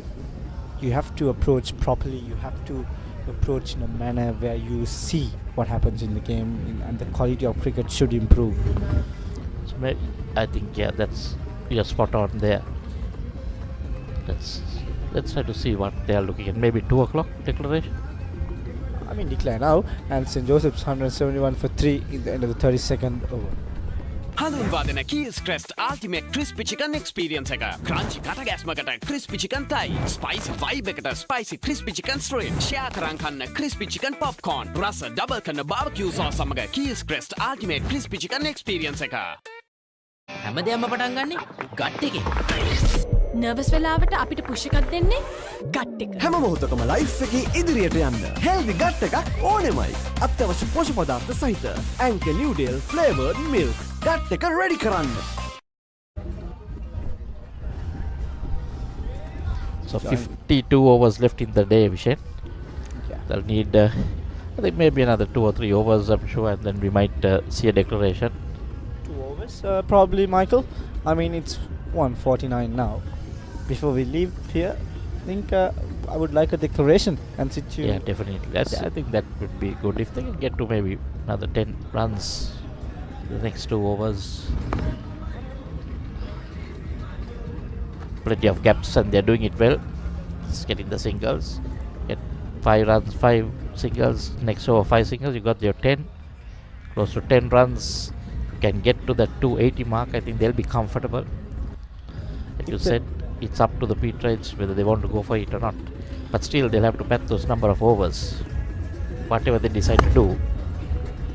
H: you have to approach properly, you have to approach in a manner where you see what happens in the game, and the quality of cricket should improve.
T: So I think, yeah, you're spot on there. Let's try to see what they are looking at. Maybe 2 o'clock declaration?
H: I mean, declare now, and St. Joseph's 171 for 3 in the end of the 32nd over.
W: හඳුන්වාදන Keells Krest ultimate crispy chicken experience එක crunchy කටගැස්මකට crispy chicken Thai spicy vibe එකට spicy crispy chicken street share කරන් කන්න crispy chicken popcorn රස double කරන barbecue sauce සමග Keells Krest ultimate crispy chicken experience එක හැමදේම පටන් ගන්නේ ගට් එකේ
O: නර්වස් වෙලාවට අපිට පුෂ් එකක් දෙන්නේ ගට් එක.
N: හැම මොහොතකම ලයිෆ් එකේ ඉදිරියට යන්න හෙල්දි ගට් එකක් ඕනෙමයි. අත්‍යවශ්‍ය පෝෂක පදාර්ථ සහිත ඇන්කර් නිව්ඩේල් ෆ්ලේවර්ඩ් මිල්ක් ගට් එක රෙඩි කරන්න.
T: So 52 overs left in the day, Vishen. They'll need, I think maybe another 2 or 3 overs, I'm sure, and then we might see a declaration.
H: 2 overs, probably, Michael. I mean, it's 1:49 now. Before we leave here, I think I would like a declaration and sit you.
T: Yeah, definitely. I think that would be good if they can get to maybe another 10 runs the next 2 overs. Plenty of gaps, and they're doing it well. Just getting the singles. Get 5 runs, 5 singles. Next over 5 singles, you got your 10. Close to 10 runs. You can get to that 280 mark. I think they'll be comfortable. Like you said, it's up to the Petrites whether they want to go for it or not. But still, they'll have to bat those number of overs. Whatever they decide to do,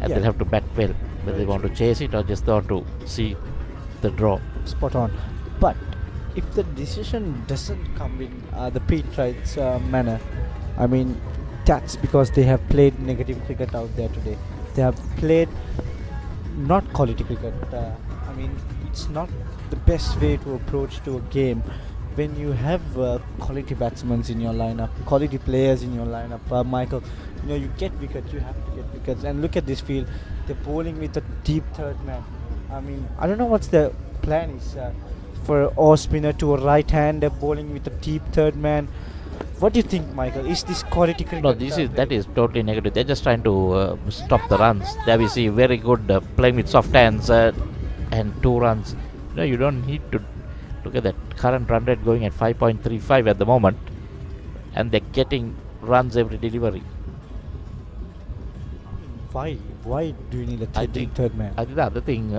T: and they'll have to bat well. Whether they want to chase it or just want to see the draw.
H: Spot on. But if the decision doesn't come in the Petrites' manner, I mean, that's because they have played negative cricket out there today. They have played not quality cricket. I mean, it's not the best way to approach to a game when you have quality batsmen in your lineup, quality players in your lineup. Michael, you know, you get wickets, you have to get wickets. And look at this field, they're bowling with a deep third man. I mean, I don't know what's the plan is for an off spinner to a right hander bowling with a deep third man. What do you think, Michael? Is this quality cricket?
T: No, that is totally negative. They're just trying to stop the runs. There we see very good playing with soft hands and 2 runs. No, you don't need to look at that current run rate going at 5.35 at the moment, and they're getting runs every delivery.
H: Why do you need a deep third man?
T: I think the other thing,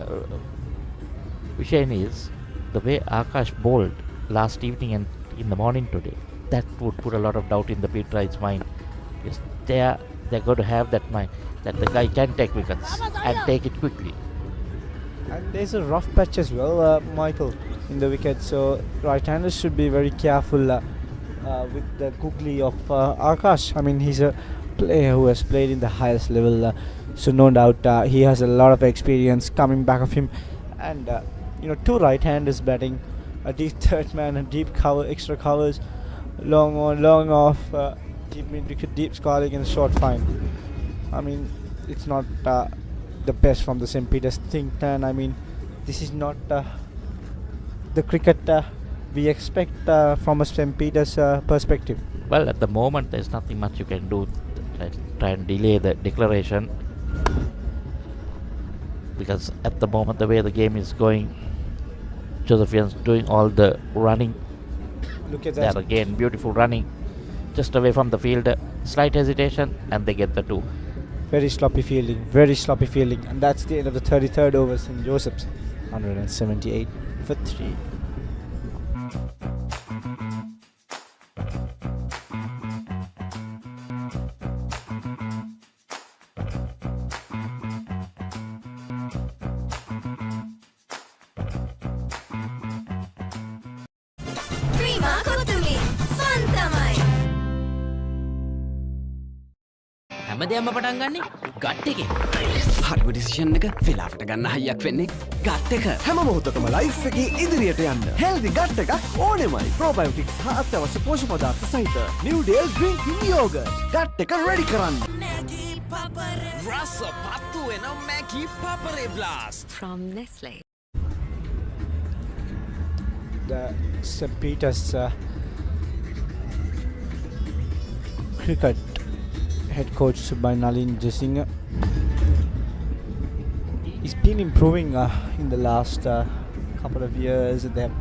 T: Vishen, is the way Akash bowled last evening and in the morning today. That would put a lot of doubt in the Petrites' mind. Yes, they're going to have that mind that the guy can take wickets and take it quickly.
H: And there's a rough patch as well, Michael, in the wicket. So right-handers should be very careful with the googly of Akash. I mean, he's a player who has played in the highest level. So no doubt he has a lot of experience coming back of him. And, 2 right-handers batting, a deep third man, a deep cover, extra covers, long on, long off, deep mid-wicket, deep scoring and short fine. I mean, it's not the best from the St. Peter's think tank. I mean, this is not the cricket we expect from a St. Peter's perspective.
T: Well, at the moment, there's nothing much you can do. Try and delay the declaration, because at the moment, the way the game is going, Josephians doing all the running.
H: Look at that.
T: There again, beautiful running, just away from the field. slight hesitation, and they get the 2.
H: Very sloppy fielding, and that's the end of the 33rd over. St. Joseph's 178 for 3.
S: Prima Kotumi, fun tamai.
C: හැමදේම පටන් ගන්නේ gut එකේ. හරිම decision එක වෙලාවට ගන්න හයියක් වෙන්නේ gut එක.
N: හැම මොහොතකම ලයිෆ් එකේ ඉදිරියට යන්න හෙල්දි ගට් එකක් ඕනෙමයි. ප්‍රොබයෝටික්ස් හා අත්‍යවශ්‍ය පෝෂක පදාර්ථ සහිත New Dale Drinking Yogurt. Gut එක රෙඩි කරන්න.
W: රස පත්තු වෙන Maggie Papare Blast
O: From Nestle.
H: The St. Peter's cricket head coach by Nalin Jasinger. He's been improving in the last couple of years. They have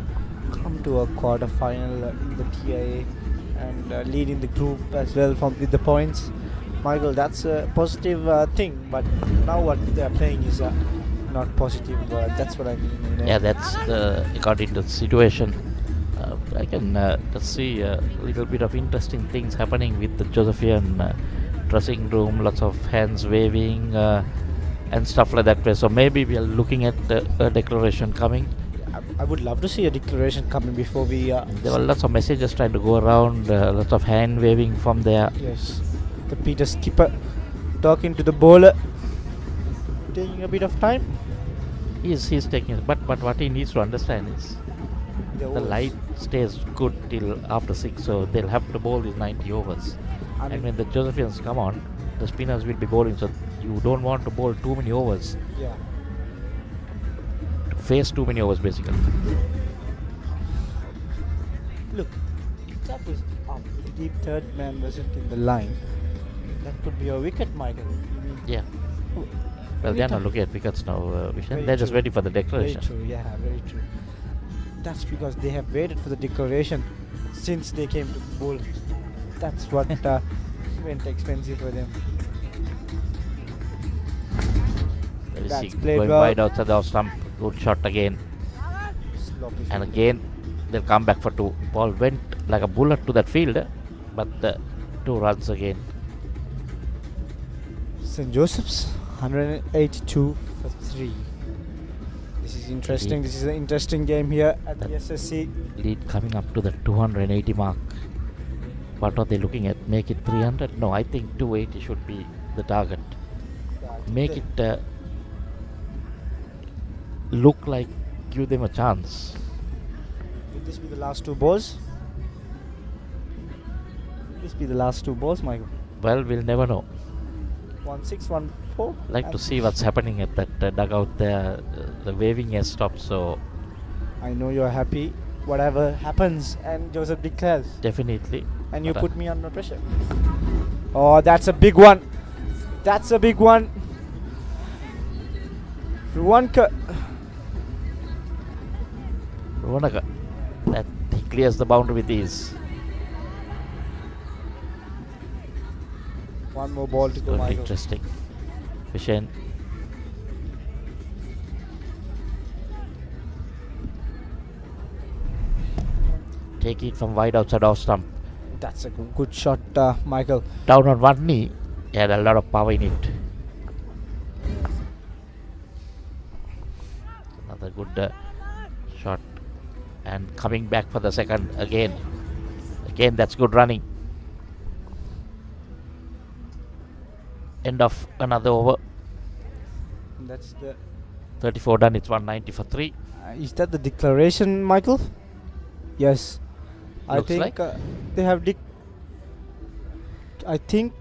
H: come to a quarter final in the TIA and leading the group as well with the points. Michael, that's a positive thing, but now what they are playing is not positive. That's what I mean. You know?
T: Yeah, that's according to the situation. I can just see a little bit of interesting things happening with the Josephian dressing room, lots of hands waving and stuff like that. So maybe we are looking at a declaration coming.
H: I would love to see a declaration coming before we...
T: there were lots of messages trying to go around, lots of hand waving from there.
H: Yes, the Peter skipper talking to the bowler, taking a bit of time.
T: He's taking it, but what he needs to understand is the light stays good till after 6, so they'll have to bowl these 90 overs. And when the Josephians come on, the spinners will be bowling, so you don't want to bowl too many overs.
H: Yeah.
T: To face too many overs, basically.
H: Look, if that was up, the deep third man wasn't in the line, that could be a wicket, Michael.
T: Yeah. Well, they're not looking at wickets now, Vishen. They're just waiting for the declaration.
H: Very true, yeah, very true. That's because they have waited for the declaration since they came to bowl. That's what went expensive for them.
T: That's going wide outside the off stump. Good shot again.
H: Sloppy
T: and again, they'll come back for 2. Ball went like a bullet to that field, but 2 runs again.
H: St. Joseph's 182 for 3. This is interesting. This is an interesting game here at the SSC.
T: Lead coming up to the 280 mark. What are they looking at? Make it 300? No, I think 280 should be the target. Make it look like give them a chance.
H: Will this be the last 2 balls? Will this be the last 2 balls, Michael?
T: Well, we'll never know.
H: 1-6, 1-4.
T: Like to see what's happening at that dugout there. The waving has stopped, so
H: I know you're happy. Whatever happens, and Joseph declares.
T: Definitely.
H: And you put me under pressure. Oh, that's a big one. That's a big one. Ruwanka.
T: That he clears the boundary with ease.
H: One more ball to go, Michael.
T: Interesting. Vishen. Take it from wide outside off stump.
H: That's a good shot, Michael.
T: Down on one knee. He had a lot of power in it. Another good shot. And coming back for the second again. Again, that's good running. End of another over.
H: That's the
T: 34 done. It's 190 for 3.
H: Is that the declaration, Michael? Yes. I
T: Looks
H: think
T: like.
H: they have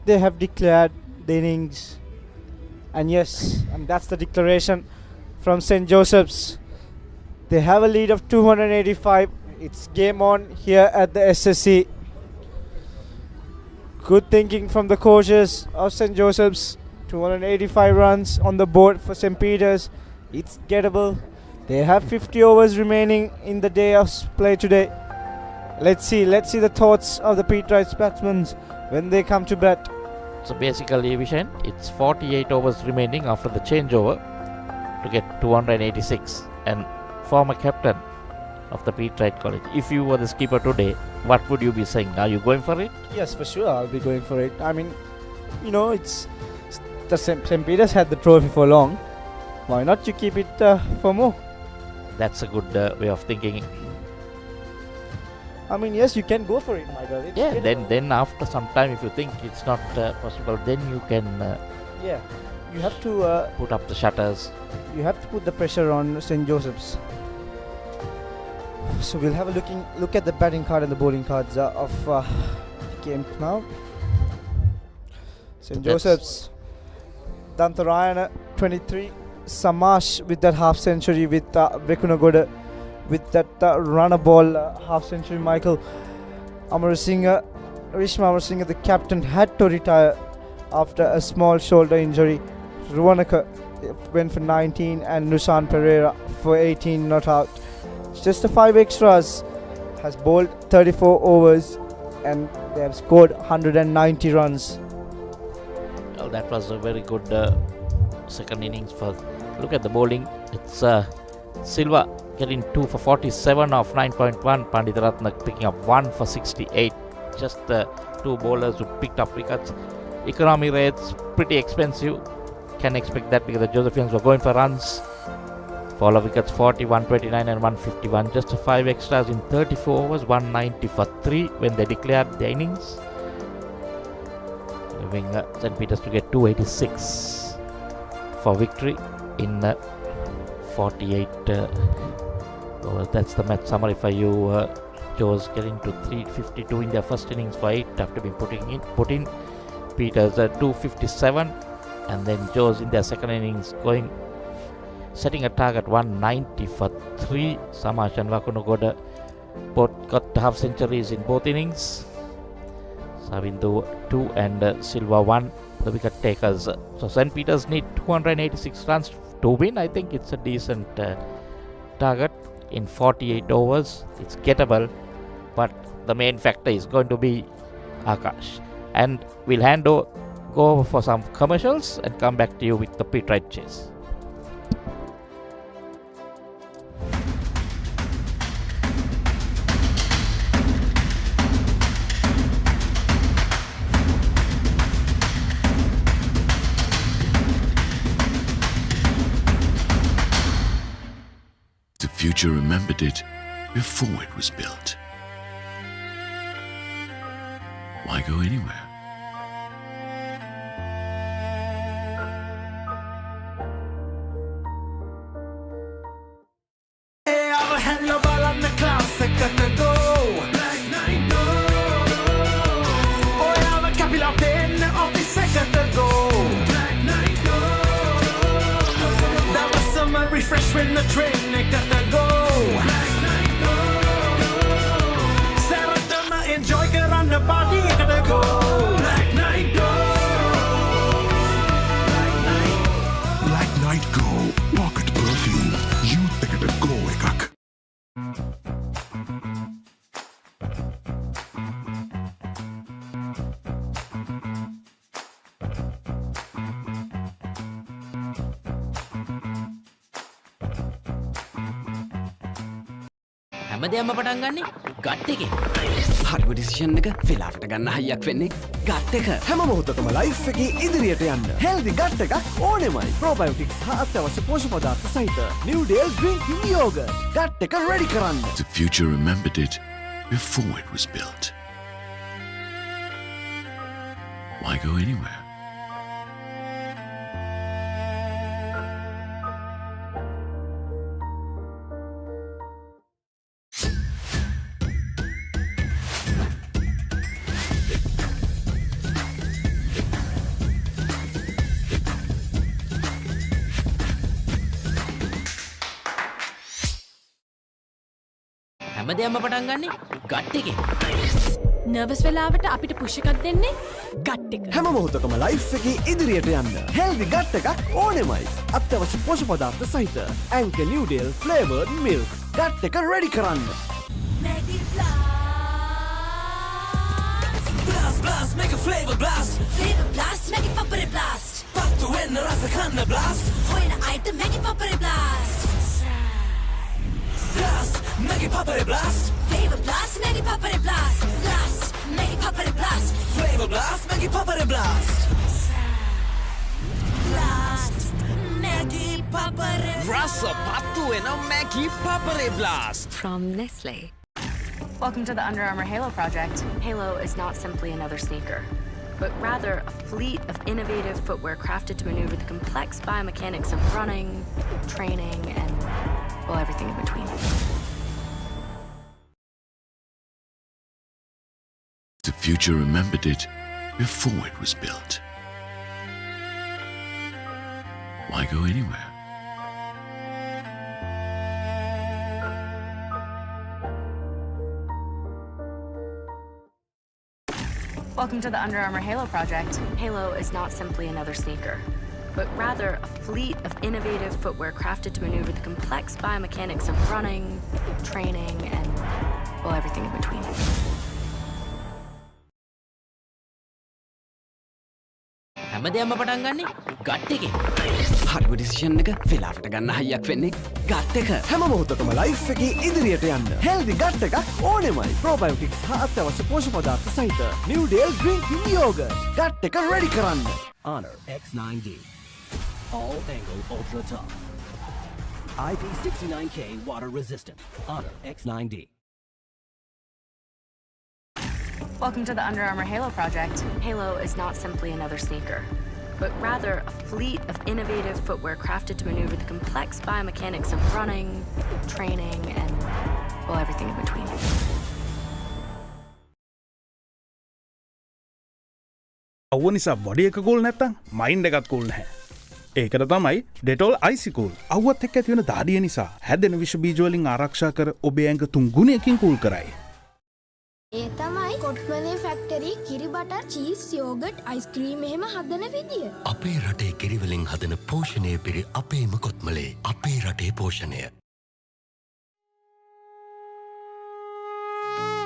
H: they have declared the innings, and yes, and that's the declaration from St. Joseph's. They have a lead of 285. It's game on here at the SSC. Good thinking from the coaches of St. Joseph's. 285 runs on the board for St. Peter's. It's gettable. They have 50 overs remaining in the day of play today. Let's see the thoughts of the Peterites batsmen when they come to bat.
T: So basically, Vishen, it's 48 overs remaining after the changeover to get 286. And former captain of the Petrite College, if you were the skipper today, what would you be saying? Are you going for it?
H: Yes, for sure, I'll be going for it. I mean, it's the St. Peter's had the trophy for long. Why not you keep it for more?
T: That's a good way of thinking.
H: I mean, yes, you can go for it, Michael.
T: Yeah, then after some time, if you think it's not possible, then you can
H: yeah, you have to
T: put up the shutters.
H: You have to put the pressure on St. Joseph's. So we'll have a look at the batting card and the bowling cards of the game now. St. Joseph's, Dantarayana 23, Samash with that half century, with Vekunagoda with that runner ball half century. Michael Amarasinghe, Rishma Amarasinghe, the captain, had to retire after a small shoulder injury. Ruwanaka went for 19 and Nusan Pereira for 18 not out. Just the 5 extras has bowled 34 overs and they have scored 190 runs.
T: Well, that was a very good second innings. Look at the bowling. It's Silva getting 2 for 47 off 9.1. Panditharatna picking up 1 for 68. Just the two bowlers who picked up wickets. Economy rates pretty expensive. Can expect that because the Josephians were going for runs. Follow wickets 40, 129 and 151. Just 5 extras in 34 overs, 190 for 3 when they declared the innings. Leaving St. Peter's to get 286 for victory in 48 overs. That's the match summary for you. Joes getting to 352 in their first innings for 8 after being put in. Peters 257 and then Joes in their second innings setting a target 190 for 3. Samash and Vakunagoda both got half centuries in both innings. Savindu 2 and Silva 1, the wicket takers. So St. Peter's need 286 runs to win. I think it's a decent target in 48 overs. It's gettable, but the main factor is going to be Akash. And we'll go over for some commercials and come back to you with the Petrite chase.
J: The future remembered it before it was built. Why go anywhere?
L: Refresh when the train gotta go. Saratama enjoy get on the body gotta go. Black Night go.
J: Black Night Go Pocket Perfume. You take it a go ekak.
C: හැමදේම පටන් ගන්නේ gut එකේ. හරිම decision එක වෙලාවට ගන්න හයියක් වෙන්නේ gut එක.
N: හැම මොහොතකම ලයිෆ් එකේ ඉදිරියට යන්න හෙල්දි ගට් එකක් ඕනෙමයි. ප්‍රෝබයෝටික්ස් හා අත්‍යවශ්‍ය පෝෂක පදාර්ථ සහිත New Dale Drinking Yogurt gut එක රෙඩි කරන්න.
J: The future remembered it before it was built. Why go anywhere?
C: හැමදේම පටන් ගන්නේ ගට් එකේ.
O: නර්වස් වෙලාවට අපිට පුෂ් එකක් දෙන්නේ ගට් එක.
N: හැම මොහොතකම ලයිෆ් එකේ ඉදිරියට යන්න හෙල්දි ගට් එකක් ඕනෙමයි. අත්‍යවශ්‍ය පෝෂක පදාර්ථ සහිත Anchor New Dale Flavored Milk gut එක රෙඩි කරන්න.
I: blast, make a flavor blast.
S: Flavor blast, make it papare blast.
I: Pattu enna rasa kanna blast.
S: Hoina item, make it papare blast.
I: Blast, make it papare blast.
S: Flavor blast, make it papare blast. Blast, make it papare blast.
I: Flavor blast, make it papare blast.
S: Blast, make it papare blast.
W: Rasa pattu enna Maggie Papare blast.
O: From Nestle.
G: Welcome to the Under Armour Halo project. Halo is not simply another sneaker, but rather a fleet of innovative footwear crafted to maneuver the complex biomechanics of running, training, and, well, everything in between.
J: The future remembered it before it was built. Why go anywhere?
G: Welcome to the Under Armour Halo project. Halo is not simply another sneaker, but rather a fleet of innovative footwear crafted to maneuver the complex biomechanics of running, training, and, well, everything in between.
C: හැමදේම පටන් ගන්නේ gut එකේ. හරිම decision එක වෙලාවට ගන්න හයියක් වෙන්නේ gut එක.
N: හැම මොහොතකම ලයිෆ් එකේ ඉදිරියට යන්න හෙල්දි ගට් එකක් ඕනෙමයි. ප්‍රෝබයෝටික්ස් හා අත්‍යවශ්‍ය පෝෂක පදාර්ථ සහිත New Dale Green Tea Yogurt gut එක රෙඩි කරන්න.
R: Honor X9D All Angle Ultra Tough IP69K Water Resistant Honor X9D.
G: Welcome to the Under Armour Halo project. Halo is not simply another sneaker, but rather a fleet of innovative footwear crafted to maneuver the complex biomechanics of running, training, and, well, everything in between.
V: අවුව නිසා body එක cool නැත්තම් mind එකත් cool නැහැ. ඒකට තමයි Dettol icy cool. අවුවත් එක්ක ඇති වෙන දාඩිය නිසා හැදෙන විෂ බීජ වලින් ආරක්ෂා කර ඔබේ ඇඟ 3 ගුණයකින් කූල් කරයි.
U: ඒ තමයි කොට්මලේ ෆැක්ටරි කිරි බටර් චීස් යෝගට් අයිස්ක්‍රීම් එහෙම හදන විදිය.
R: අපේ රටේ කිරි වලින් හදන පෝෂණය පිරි අපේම කොත්මලේ අපේ රටේ පෝෂණය.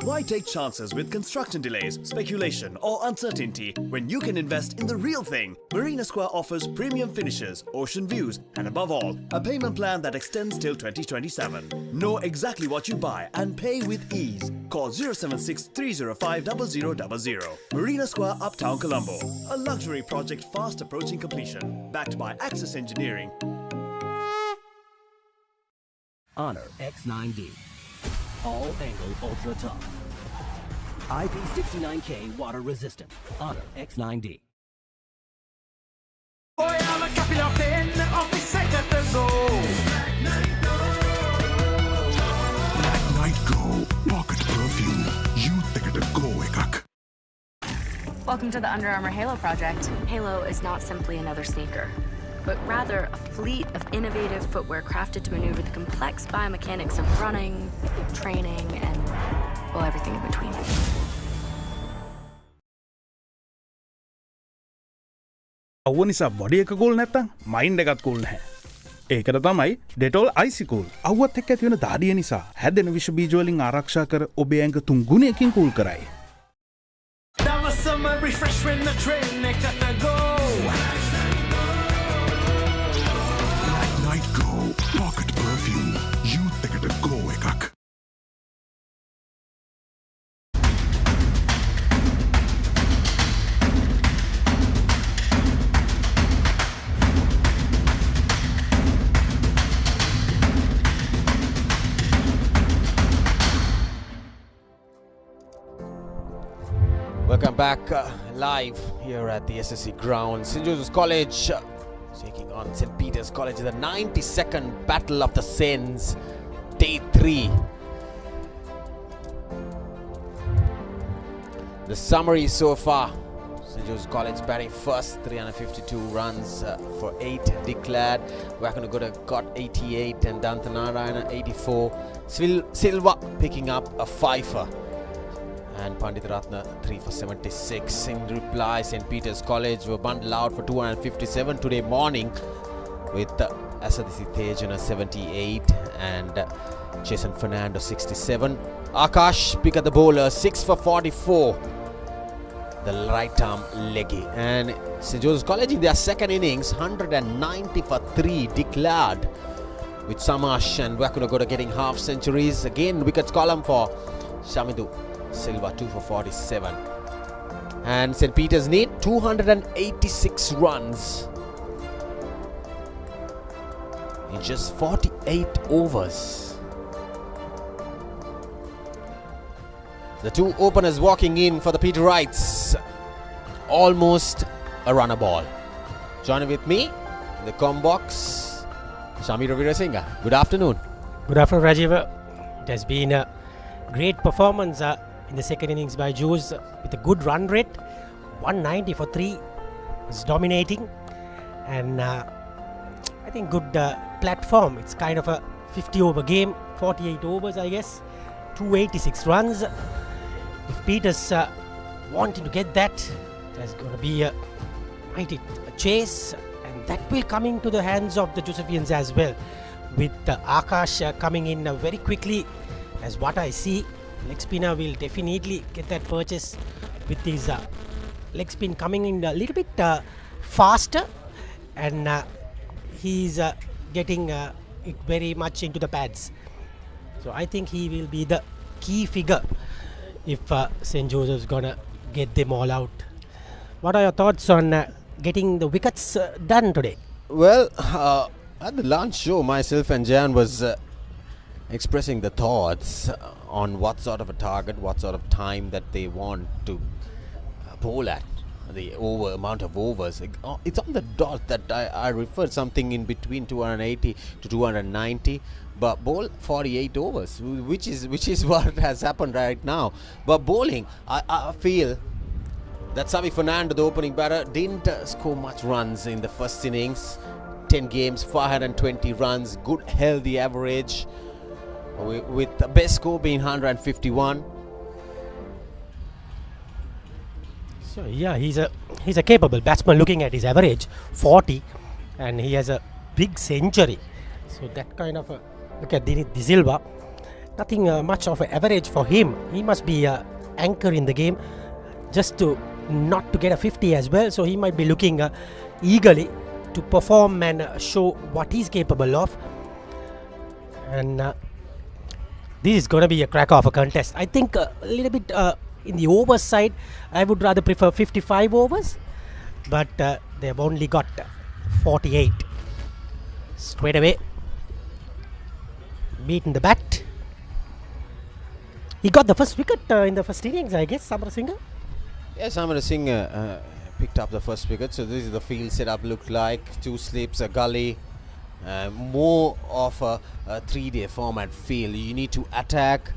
M: Why take chances with construction delays, speculation, or uncertainty when you can invest in the real thing? Marina Square offers premium finishes, ocean views, and above all, a payment plan that extends till 2027. Know exactly what you buy and pay with ease. Call 076 305 0000. Marina Square, Uptown Colombo. A luxury project fast approaching completion. Backed by Access Engineering.
R: Honor X9D All Angle Ultra Tough IP69K Water Resistant Honor X9D.
I: ඔයාම කැපිලා පෙන්න office එකට go.
J: Black Night Go Pocket Perfume Youth එකට go එකක්.
G: Welcome to the Under Armour Halo project. Halo is not simply another sneaker, but rather a fleet of innovative footwear crafted to maneuver the complex biomechanics of running, training, and, well, everything in between.
V: අවුව නිසා body එක cool නැත්තම් mind එකත් cool නැහැ. ඒකට තමයි Dettol icy cool. අවුවත් එක්ක ඇති වෙන දාඩිය නිසා හැදෙන විෂ බීජ වලින් ආරක්ෂා කර ඔබේ ඇඟ 3 ගුණයකින් කූල් කරයි.
I: දවසම refresh වෙන්න train එකට go.
J: Black Night Go Pocket Perfume Youth එකට go එකක්.
F: Welcome back live here at the SSC Grounds. St. Joseph's College taking on St. Peter's College in the 92nd Battle of the Saints, Day 3. The summary so far: St. Joseph's College batting first, 352 runs for 8 declared. Wakanagoda got 88 and Dantanarayana 84. Silva picking up a fifer. And Pandit Ratna 3 for 76. In reply, St. Peter's College were bundled out for 257 today morning with Asadisi Tejana 78 and Jason Fernando 67. Akash pick at the bowler 6 for 44. the right arm leggy. And St. Joseph's College in their second innings, 190 for 3 declared, with Samash and Wakunagoda getting half centuries. Again, wickets column for Shamidu Silva, 2 for 47. And St. Peter's need 286 runs in just 48 overs. The two openers walking in for the Peterites, almost a runner ball. Joining with me in the com box, Shamira Veerasinga. Good afternoon.
D: Good afternoon, Rajiv. It has been a great performance in the second innings by Jules with a good run rate. 190 for 3 is dominating, and I think good platform. It's kind of a 50 over game, 48 overs I guess, 286 runs. If Peters wanting to get that, there's going to be a mighty chase, and that will come into the hands of the Josephians as well, with Akash coming in very quickly. As what I see, leg spinner will definitely get that purchase with his leg spin coming in a little bit faster, and he's getting it very much into the pads. So I think he will be the key figure if St. Joseph's gonna get them all out. What are your thoughts on getting the wickets done today?
F: Well, at the lunch show, myself and Jan was expressing the thoughts on what sort of a target, what sort of time that they want to bowl at, the amount of overs. It's on the dot that I referred something in between 280 to 290, but bowl 48 overs, which is what has happened right now. But bowling, I feel that Xavi Fernando, the opening batter, didn't score much runs in the first innings. 10 games, 520 runs, good healthy average, with the best score being 151.
D: So yeah, he's a capable batsman. Looking at his average, 40, and he has a big century. So that kind of look at De Silva, nothing much of an average for him. He must be an anchor in the game, just to not to get a 50 as well. So he might be looking eagerly to perform and show what he's capable of. And this is going to be a cracker of a contest. I think a little bit in the overs side, I would rather prefer 55 overs, but they've only got 48. Straight away, beaten the bat. He got the first wicket in the first innings, I guess, Samarasinga.
F: Yes, Samarasinga picked up the first wicket. So this is the field setup looked like. 2 slips, a gully. More of a 3-day format field. You need to attack.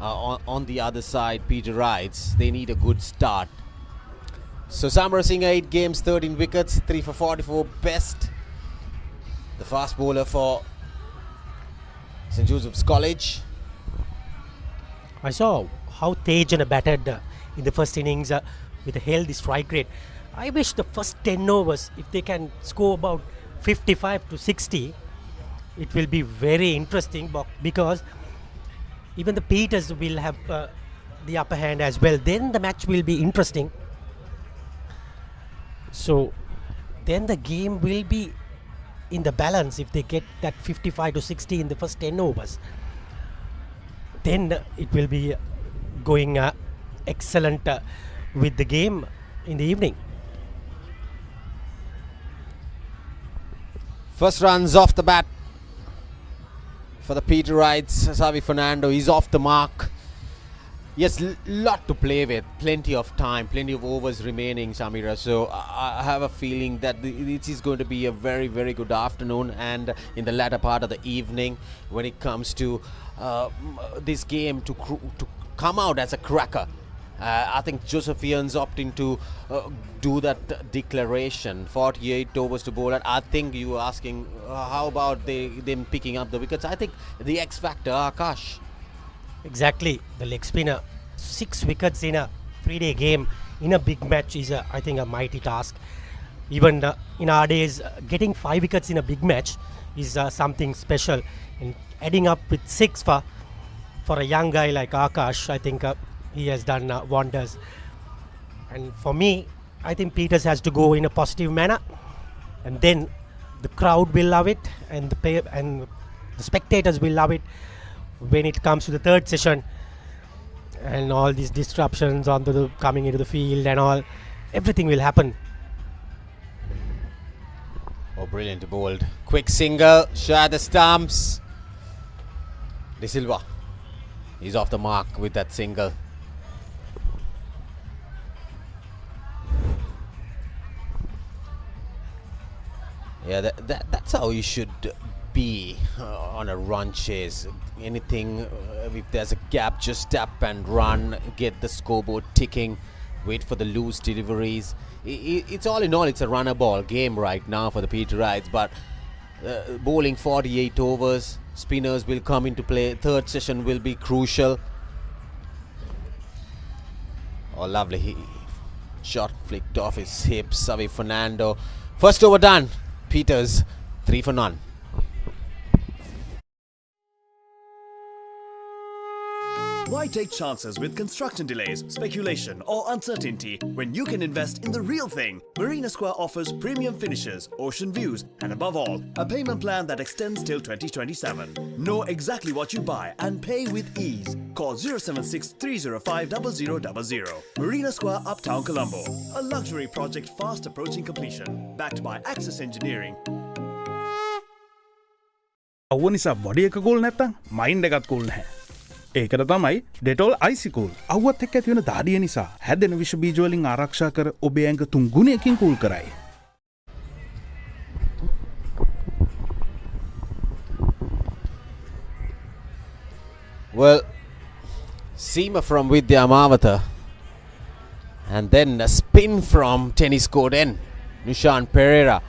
F: On the other side, Peterites, they need a good start. So Samarasinga, 8 games, 13 wickets, 3 for 44, best. The fast bowler for St. Joseph's College.
D: I saw how Tejan batted in the first innings with a healthy strike rate. I wish the first 10 overs, if they can score about 55 to 60, it will be very interesting, because even the Peters will have the upper hand as well. Then the match will be interesting. So then the game will be in the balance if they get that 55 to 60 in the first 10 overs. Then it will be going excellent with the game in the evening.
F: First runs off the bat for the Peterites. Xavi Fernando, he's off the mark. Yes, lot to play with, plenty of time, plenty of overs remaining, Samira. So I have a feeling that this is going to be a very, very good afternoon, and in the latter part of the evening, when it comes to this game to come out as a cracker. I think Josephians opting to do that declaration, 48 overs to bowl. And I think you were asking how about them picking up the wickets. I think the X factor, Akash.
D: Exactly, the leg spinner, 6 wickets in a 3-day game in a big match is I think a mighty task. Even in our days, getting 5 wickets in a big match is something special, and adding up with 6 for a young guy like Akash, I think he has done wonders. And for me, I think Peters has to go in a positive manner, and then the crowd will love it, and the spectators will love it when it comes to the third session, and all these disruptions onto the coming into the field and all, everything will happen.
F: Oh, brilliant bowled. Quick single, shot the stumps. De Silva, he's off the mark with that single. Yeah, that's how you should be on a run chase. Anything, if there's a gap, just tap and run, get the scoreboard ticking, wait for the loose deliveries. It's all in all, it's a runner ball game right now for the Peterites, but bowling 48 overs, spinners will come into play. Third session will be crucial. Oh, lovely shot flicked off his hips away Fernando. First over done. Peters 3 for none.
M: Why take chances with construction delays, speculation, or uncertainty when you can invest in the real thing? Marina Square offers premium finishes, ocean views, and above all, a payment plan that extends till 2027. Know exactly what you buy and pay with ease. Call 076 305 0000. Marina Square, Uptown Colombo. A luxury project fast approaching completion. Backed by Access Engineering.
V: අවනිසා body එක cool නැත්තම් mind එකත් cool නැහැ. ඒකට තමයි Dettol icy cool. අවුවත් එක්ක ඇති වෙන දාඩිය නිසා හැදෙන විෂ බීජ වලින් ආරක්ෂා කර ඔබේ ඇඟ 3 ගුණයකින් කූල් කරයි.
F: Well, seamer from Vidya Amavata, and then a spin from tennis court end, Nishan Pereira.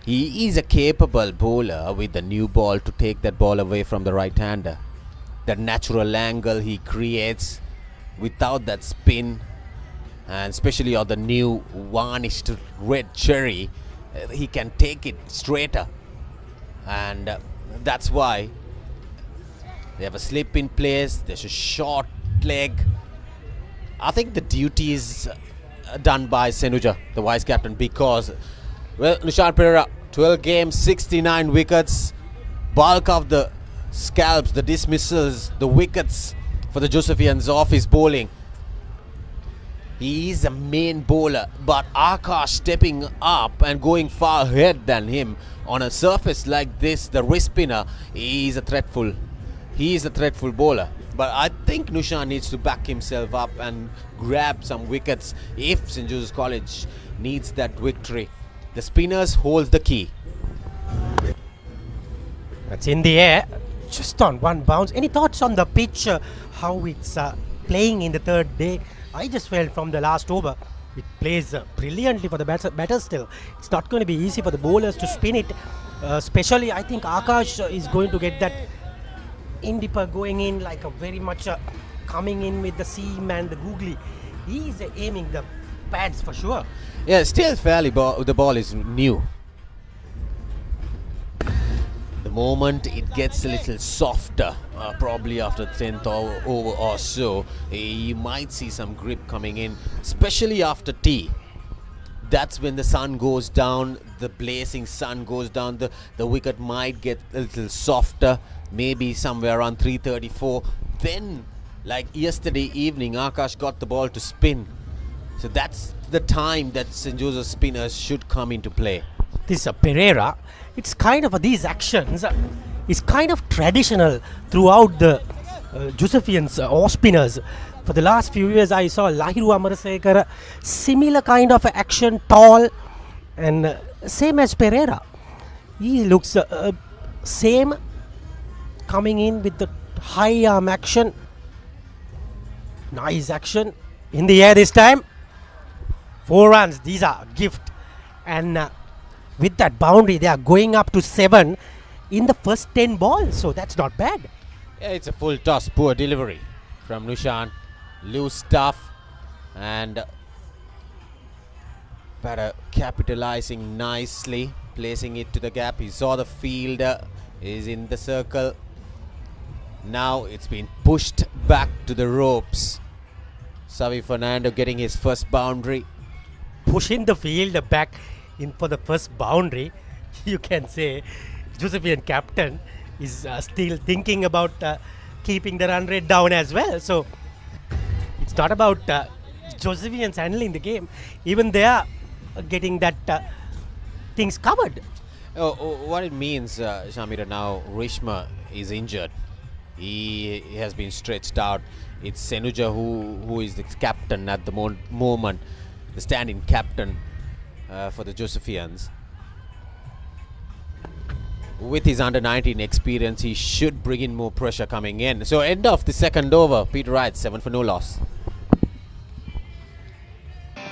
F: He is a capable bowler with the new ball to take that ball away from the right-hander. That natural angle he creates without that spin, and especially on the new varnished red cherry, he can take it straighter, and that's why they have a slip in place. There's a short leg. I think the duty is done by Senuja, the vice captain, because, well, Nishan Pereira, 12 games, 69 wickets, bulk of the scalps, the dismissals, the wickets for the Josephians off his bowling. He is a main bowler, but Akash stepping up and going far ahead than him on a surface like this, the wrist spinner, he is a threatful bowler. But I think Nushan needs to back himself up and grab some wickets if St. Joseph's College needs that victory. The spinners holds the key.
D: That's in the air, just on one bounce. Any thoughts on the pitch, how it's playing in the third day? I just felt from the last over, it plays brilliantly for the batters still. It's not going to be easy for the bowlers to spin it. Especially, I think Akash is going to get that Indipper going in like a very much coming in with the seam and the googly. He is aiming the pads for sure.
F: Yeah, still fairly the ball is new. The moment it gets a little softer, probably after 10th over or so, you might see some grip coming in, especially after tea. That's when the sun goes down, the blazing sun goes down, the wicket might get a little softer, maybe somewhere around 3:34. Then, like yesterday evening, Akash got the ball to spin. So that's the time that St. Joseph's spinners should come into play.
D: This Pereira, it's kind of these actions is kind of traditional throughout the Josephians or spinners. For the last few years, I saw Lahiru Amarasekara, similar kind of action, tall, and same as Pereira. He looks same, coming in with the high arm action. Nice action in the air this time. 4 runs, these are a gift, and with that boundary they are going up to 7 in the first 10 balls, so that's not bad.
F: Yeah, it's a full toss, poor delivery from Nushan, loose stuff, and Batter capitalizing nicely, placing it to the gap. He saw the fielder is in the circle. Now it's been pushed back to the ropes. Savi Fernando getting his first boundary.
D: Pushing the field back in for the first boundary, you can say Josephian captain is still thinking about keeping the run rate down as well. So it's not about Josephians handling the game. Even they are getting that things covered.
F: What it means, Shamira, now Rishma is injured. He has been stretched out. It's Senuja who is the captain at the moment, the stand-in captain for the Josephians. With his under-19 experience, he should bring in more pressure coming in. So end of the second over, Peter Wright, 7 for no loss.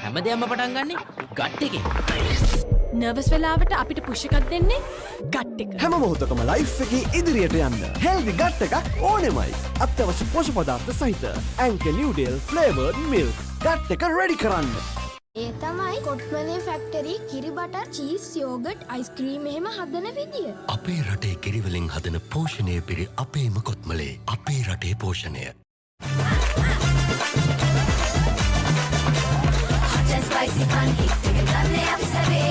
C: හැමදේම පටන් ගන්නේ gut එකේ.
S: Nervous වෙලාවට අපිට push එකක් දෙන්නේ gut එක.
N: හැම මොහොතකම ලයිෆ් එකේ ඉදිරියට යන්න හෙල්දි ගට් එකක් ඕනෙමයි. අත්‍යවශ්‍ය පෝෂක පදාර්ථ සහිත ඇන්කර් නිව්ඩේල් ෆ්ලේවර්ඩ් මිල්ක් ගට් එක රෙඩි කරන්න.
U: ඒ තමයි කොට්මලේ ෆැක්ටරි කිරි බටර් චීස් යෝගට් අයිස්ක්‍රීම් එහෙම හදන විදිය.
R: අපේ රටේ කිරිවලින් හදන පෝෂණය පිරි අපේම කොත්මලේ අපේ රටේ පෝෂණය.
S: Spicy fun hit එක ගන්නේ අපි සැවේ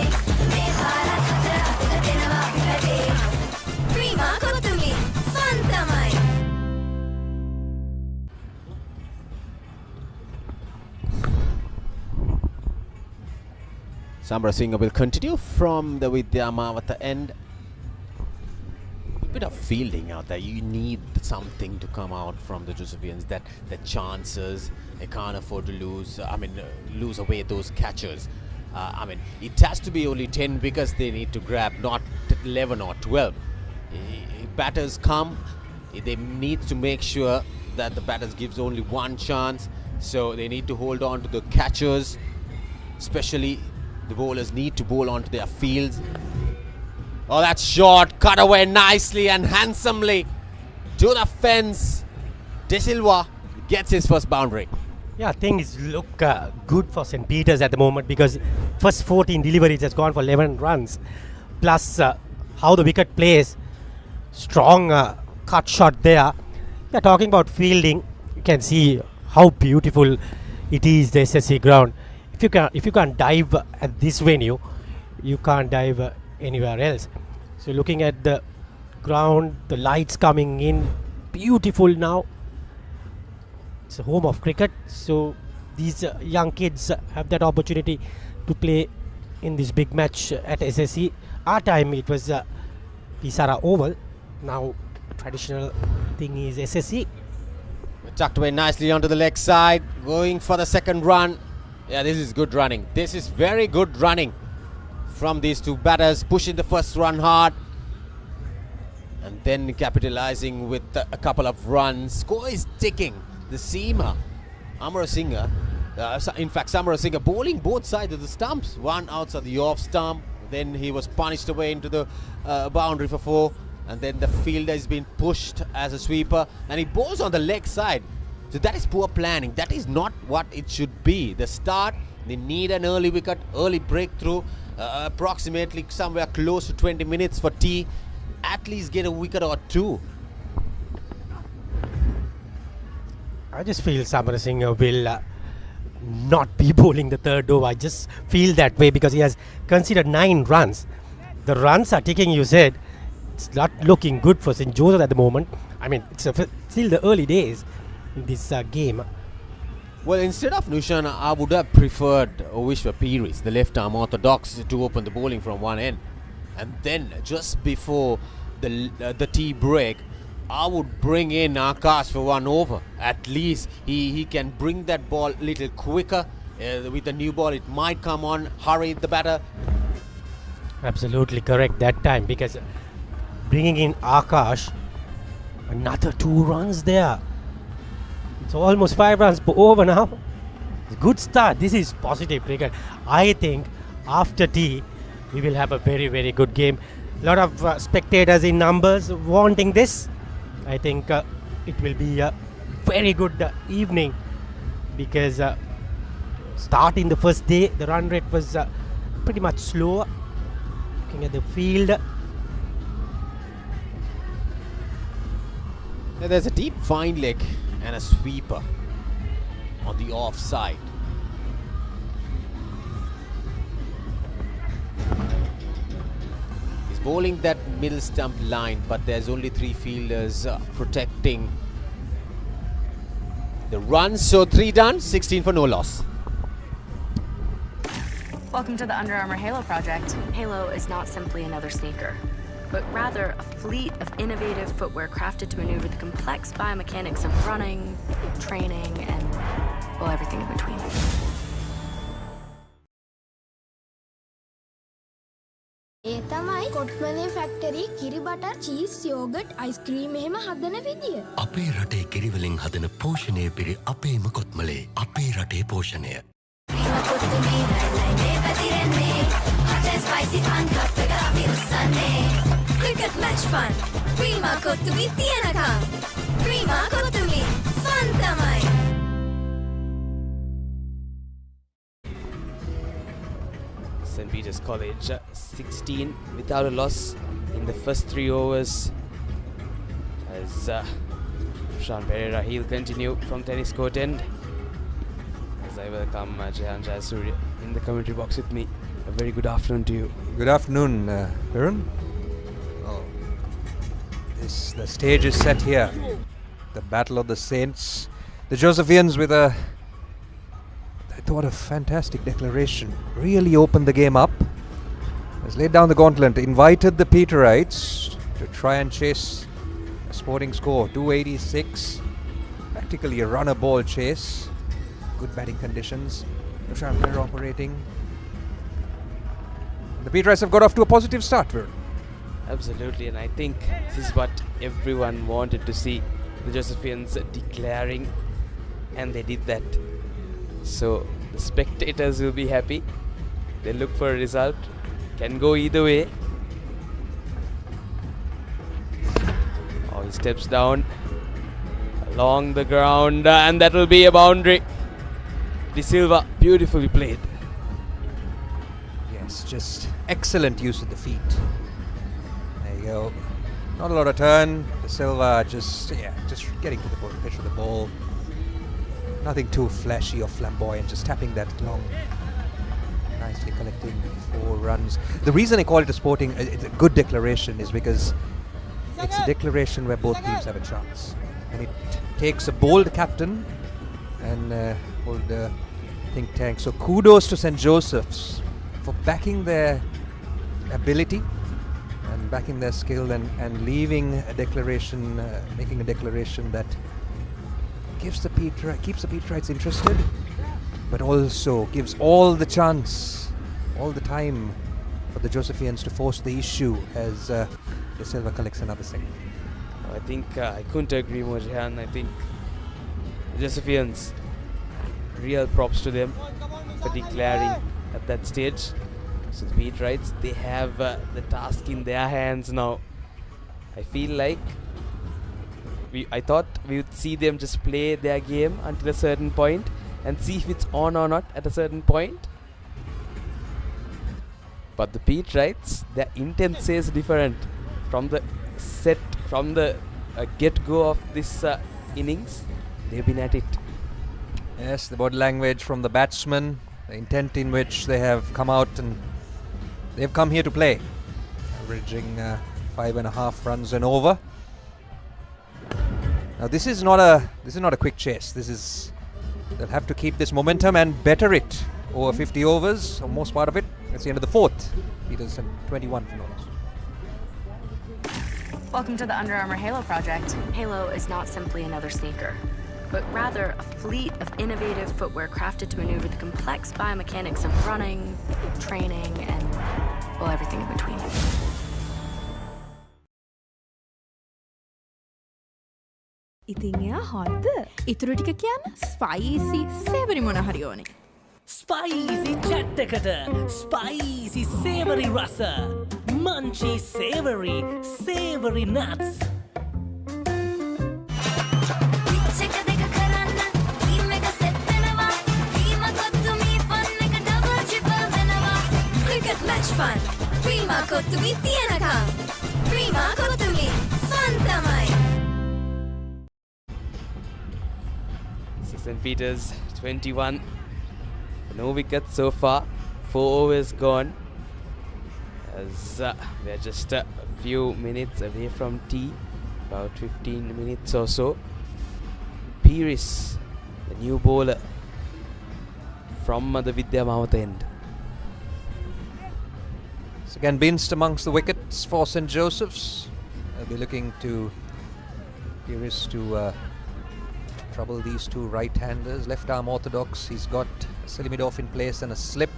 S: මේ පාරක් හතර අතක දෙනවා අපි වැඩේ ප්‍රීමා කොතුමි ෆන් තමයි.
F: Samarasinga will continue from the Vidyamavata end. A bit of fielding out there. You need something to come out from the Josephians. That the chances they can't afford to lose. Lose away those catchers. It has to be only 10 wickets they need to grab, not 11 or 12. Batters come, they need to make sure that the batters gives only one chance. So they need to hold on to the catchers, especially the bowlers need to bowl onto their fields. Oh, that's short, cut away nicely and handsomely to the fence. De Silva gets his first boundary.
D: Yeah, things look good for St. Peter's at the moment because first 14 deliveries has gone for 11 runs. Plus how the wicket plays, strong cut shot there. They're talking about fielding. You can see how beautiful it is, the SSC ground. If you can't dive at this venue, you can't dive anywhere else. So looking at the ground, the lights coming in, beautiful now. It's a home of cricket, so these young kids have that opportunity to play in this big match at SSC. Our time it was Pisara Oval. Now traditional thing is SSC.
F: Tucked away nicely onto the leg side, going for the second run. Yeah, this is good running. This is very good running from these two batters, pushing the first run hard and then capitalizing with a couple of runs. Score is ticking. The seamer, Amarasinghe, in fact Samarasinghe bowling both sides of the stumps. One outside the off stump, then he was punished away into the boundary for 4, and then the fielder has been pushed as a sweeper and he bowls on the leg side. So that is poor planning. That is not what it should be. The start, they need an early wicket, early breakthrough, approximately somewhere close to 20 minutes for tea. At least get a wicket or 2.
D: I just feel Samarasinghe will not be bowling the third over. I just feel that way because he has considered 9 runs. The runs are ticking, you said. It's not looking good for St. Joseph at the moment. It's still the early days in this game.
F: Well, instead of Nushan, I would have preferred Vishwa Piris, the left-arm orthodox, to open the bowling from one end. And then, just before the tea break, I would bring in Akash for one over. At least he can bring that ball a little quicker. With the new ball, it might come on, hurry the batter.
D: Absolutely correct that time because bringing in Akash, another 2 runs there. It's almost 5 runs per over now. Good start. This is positive cricket. I think after tea, we will have a very, very good game. A lot of spectators in numbers wanting this. I think it will be a very good evening because starting the first day, the run rate was pretty much slow. Looking at the field.
F: There's a deep fine leg and a sweeper on the offside. He's bowling that middle stump line, but there's only 3 fielders protecting the run. So 3 done, 16 for no loss.
G: Welcome to the Under Armour Halo project. Halo is not simply another sneaker, but rather a fleet of innovative footwear crafted to maneuver the complex biomechanics of running, training, and, well, everything in between.
U: ඒ තමයි කොට්මලේ factory කිරි butter cheese yoghurt ice cream එහෙම හදන විදිය.
R: අපේ රටේ කිරිවලින් හදන පෝෂණය පිරි අපේම කොත්මලේ අපේ රටේ පෝෂණය.
S: Cricket match fun. Prima කොත්තුමි තියනකම්. Prima කොත්තුමි fun තමයි.
A: St. Peter's College 16 without a loss in the first 3 overs as Sean Pereira, he'll continue from tennis court end as I welcome Jehan Jayasuriya in the commentary box with me. A very good afternoon to you.
P: Good afternoon, Varun. The stage is set here. The Battle of the Saints. The Josephians with a fantastic declaration. Really opened the game up. Has laid down the gauntlet. Invited the Peterites to try and chase a sporting score. 286. Practically a runner ball chase. Good batting conditions. Roshan Pereira operating. The Peterites have got off to a positive start, Varun.
A: Absolutely, and I think this is what everyone wanted to see. The Josephians declaring, and they did that. So the spectators will be happy. They look for a result. Can go either way. Oh, he steps down along the ground, and that will be a boundary. De Silva, beautifully played.
P: Yes, just excellent use of the feet. There you go. Not a lot of turn. De Silva just getting to the pitch of the ball. Nothing too flashy or flamboyant, just tapping that long. Nicely collecting 4 runs. The reason I call it a sporting, it's a good declaration, is because it's a declaration where both teams have a chance. And it takes a bold captain and bold think tank. So kudos to St. Joseph's for backing their ability and backing their skill and leaving a declaration, making a declaration that keeps the Peterites interested, but also gives all the chance, all the time for the Josephians to force the issue as De Silva collects another second.
A: I think I couldn't agree more, Jehan. I think the Josephians, real props to them for declaring at that stage. So the Peterites, they have the task in their hands now. I feel like I thought we would see them just play their game until a certain point and see if it's on or not at a certain point. But the Peterites, their intent says different. From the get-go of this innings, they've been at it.
P: Yes, the body language from the batsmen, the intent in which they have come out and they've come here to play, averaging 5.5 runs and over. Now this is not a quick chase. They'll have to keep this momentum and better it over 50 overs, or most part of it. It's the end of the 4th. Peterson 21 for notes.
G: Welcome to the Under Armour Halo project. Halo is not simply another sneaker, but rather a fleet of innovative footwear crafted to maneuver the complex biomechanics of running, training, and, well, everything in between.
E: ඉතින් එයා හොද්ද ඉතුරු ටික කියන්න spicy සේවරි මොන හරි ඕනේ.
I: Spicy chat එකට spicy සේවරි රස මන්චි සේවරි nuts.
S: Cricket match fun. Prima කොත්තුමි තියනකම්. Prima කොත්තුමි fun තමයි.
A: St. Peter's 21. No wickets so far. 4 overs gone. As we're just a few minutes away from tea. About 15 minutes or so. Pires, the new bowler from the Vidya Mawat end.
P: So again, Binst amongst the wickets for St. Joseph's. They'll be looking to Pires to trouble these two right-handers. Left arm orthodox. He's got Selimidov in place and a slip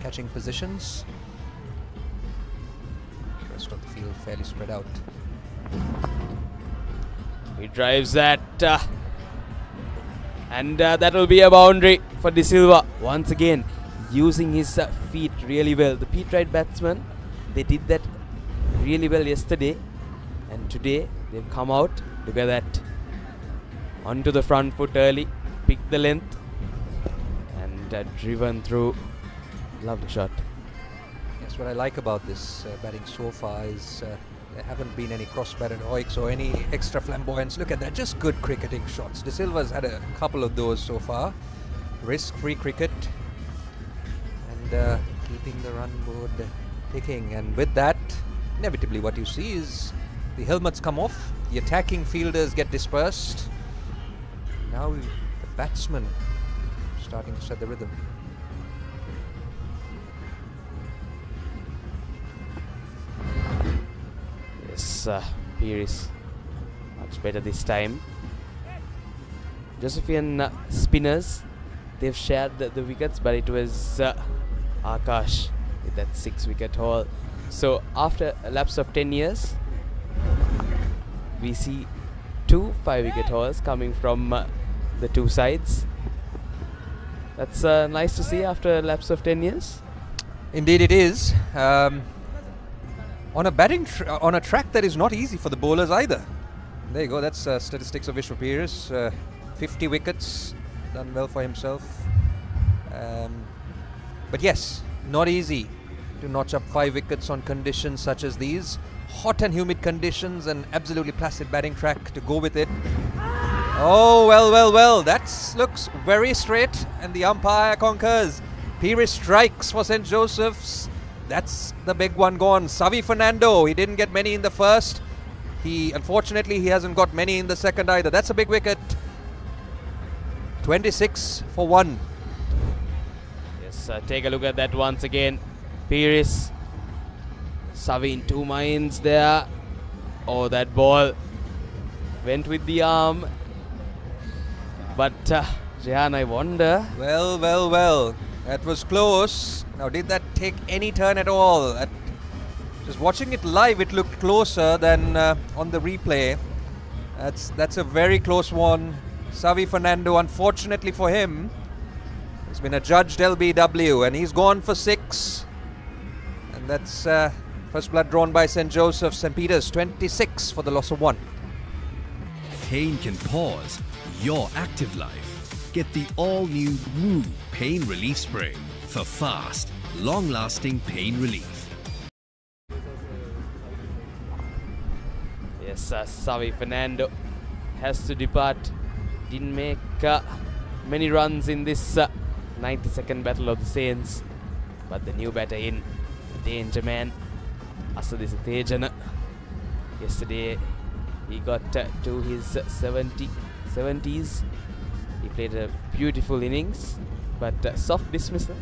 P: catching positions. The rest of the field fairly spread out.
A: He drives that and that will be a boundary for De Silva. Once again, using his feet really well. The Pete Wright batsmen, they did that really well yesterday, and today they've come out. Look at that. Onto the front foot early, picked the length and driven through. Lovely shot.
P: Yes, what I like about this batting so far is there haven't been any cross-batted hoiks or any extra flamboyance. Look at that, just good cricketing shots. De Silva's had a couple of those so far. Risk-free cricket and keeping the run board ticking. And with that, inevitably what you see is the helmets come off, the attacking fielders get dispersed. Now the batsmen starting to set the rhythm.
A: Yes, Pires much better this time. Josephian spinners, they've shared the wickets, but it was Akash with that 6-wicket haul. So after a lapse of 10 years, we see 2 5-wicket hauls coming from the two sides. That's nice to see after a lapse of 10 years.
P: Indeed it is. On a batting on a track that is not easy for the bowlers either. There you go, that's statistics of Vishwa Pires. 50 wickets, done well for himself. But yes, not easy to notch up 5 wickets on conditions such as these. Hot and humid conditions and absolutely placid batting track to go with it. Oh, well, that looks very straight and the umpire concurs. Pires strikes for St. Joseph's. That's the big one gone. Savi Fernando, he didn't get many in the first. Unfortunately, he hasn't got many in the second either. That's a big wicket. 26 for 1.
A: Yes, take a look at that once again. Pires, Savi in 2 minds there. Oh, that ball went with the arm. But, Jehan, I wonder.
P: Well. That was close. Now, did that take any turn at all? Just watching it live, it looked closer than on the replay. That's a very close one. Savi Fernando, unfortunately for him, has been adjudged LBW and he's gone for 6. And that's first blood drawn by St. Joseph's. St. Peter's 26 for the loss of 1.
B: Pain can pause your active life. Get the all-new Woo Pain Relief Spray for fast, long-lasting pain relief.
A: Yes, Savi Fernando has to depart. Didn't make many runs in this 92nd Battle of the Saints. But the new batter in, danger man, Asadisa Tejana. Yesterday he got to his 70s. He played a beautiful innings, but soft dismissal,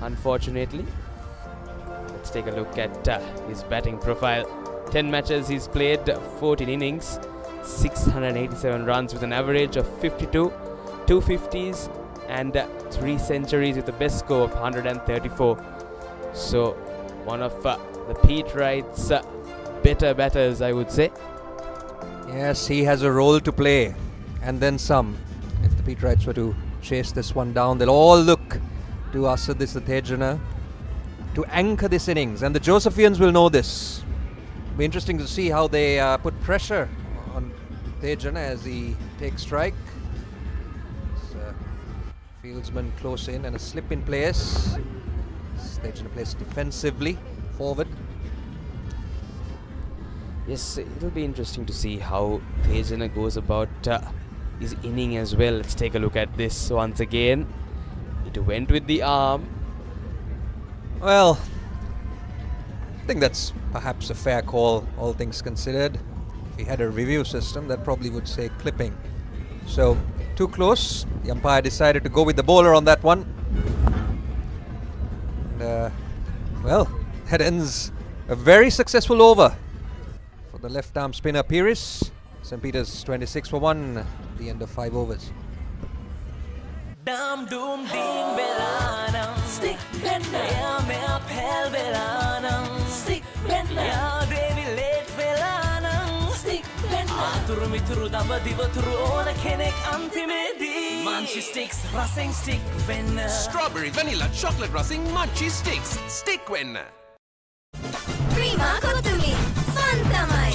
A: unfortunately. Let's take a look at his batting profile. 10 matches he's played, 14 innings, 687 runs with an average of 52, 2 50s and 3 centuries with a best score of 134. So one of the Pete Wright's better batters, I would say.
P: Yes, he has a role to play and then some. If the Pete Wrights were to chase this one down, they'll all look to Asadisa Tejana to anchor this innings, and the Josephians will know this. It'll be interesting to see how they put pressure on Tejana as he takes strike. Fieldsman close in and a slip in place. Tejana plays defensively forward.
A: Yes, it'll be interesting to see how Tejana goes about his inning as well. Let's take a look at this once again. It went with the arm.
P: Well, I think that's perhaps a fair call, all things considered. If he had a review system, that probably would say clipping. So, too close. The umpire decided to go with the bowler on that one. And, well, that ends a very successful over for the left-arm spinner Pires. St. Peter's 26 for 1 at the end of 5 overs.
I: Dam doom ding belana stick penna ya me apel belana stick penna ya devi late belana stick penna aturu mituru damba divaturu ona kenek antimedi munchie sticks racing stick penna
H: Strawberry vanilla chocolate racing munchie sticks stick penna
S: Prima kotumi fantamai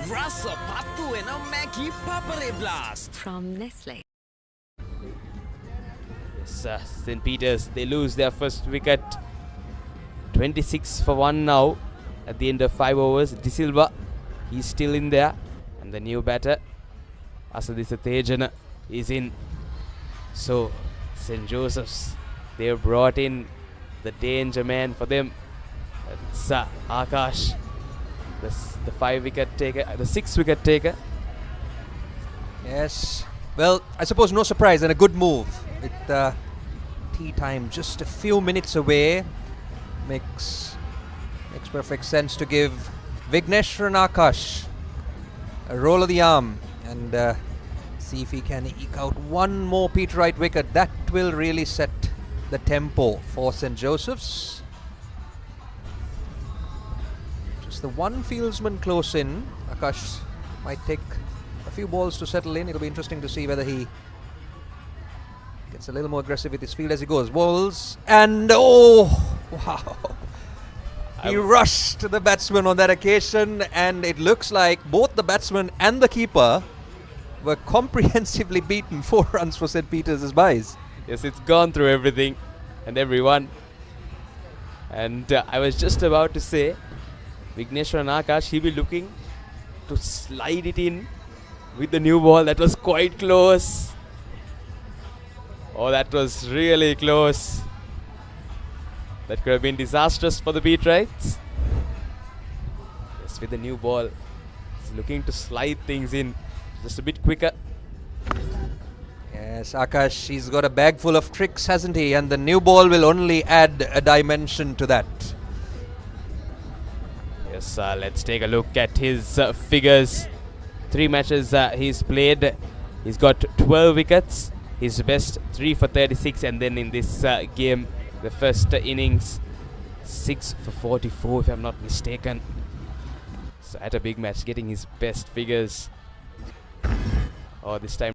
W: Rasa patu and a Maggie Papare blast
G: from Nestle.
A: Yes, St. Peter's, they lose their first wicket. 26 for 1 now at the end of 5 overs. De Silva, he's still in there. And the new batter, Asadisa Tejana, is in. So, St. Joseph's, they've brought in the danger man for them. It's Akash. The 5 wicket taker, the 6 wicket taker.
P: Yes. Well, I suppose no surprise and a good move. With tea time just a few minutes away, makes perfect sense to give Vignesh Ranakash a roll of the arm and see if he can eke out one more Pete Wright wicket. That will really set the tempo for St. Joseph's. The one fieldsman close in. Akash might take a few balls to settle in. It'll be interesting to see whether he gets a little more aggressive with his field as he goes. Balls and oh wow! He rushed the batsman on that occasion, and it looks like both the batsman and the keeper were comprehensively beaten. 4 runs for St. Peter's byes.
A: Yes, it's gone through everything and everyone. And I was just about to say, Vignesh Ranakash, he'll be looking to slide it in with the new ball. That was quite close. Oh, that was really close. That could have been disastrous for the Pete Wrights. Yes, with the new ball, he's looking to slide things in just a bit quicker.
P: Yes, Akash, he's got a bag full of tricks, hasn't he? And the new ball will only add a dimension to that.
A: Yes, let's take a look at his figures. 3 matches he's played. He's got 12 wickets. His best 3 for 36, and then in this game, the first innings, 6 for 44, if I'm not mistaken. So at a big match, getting his best figures. Oh, this time.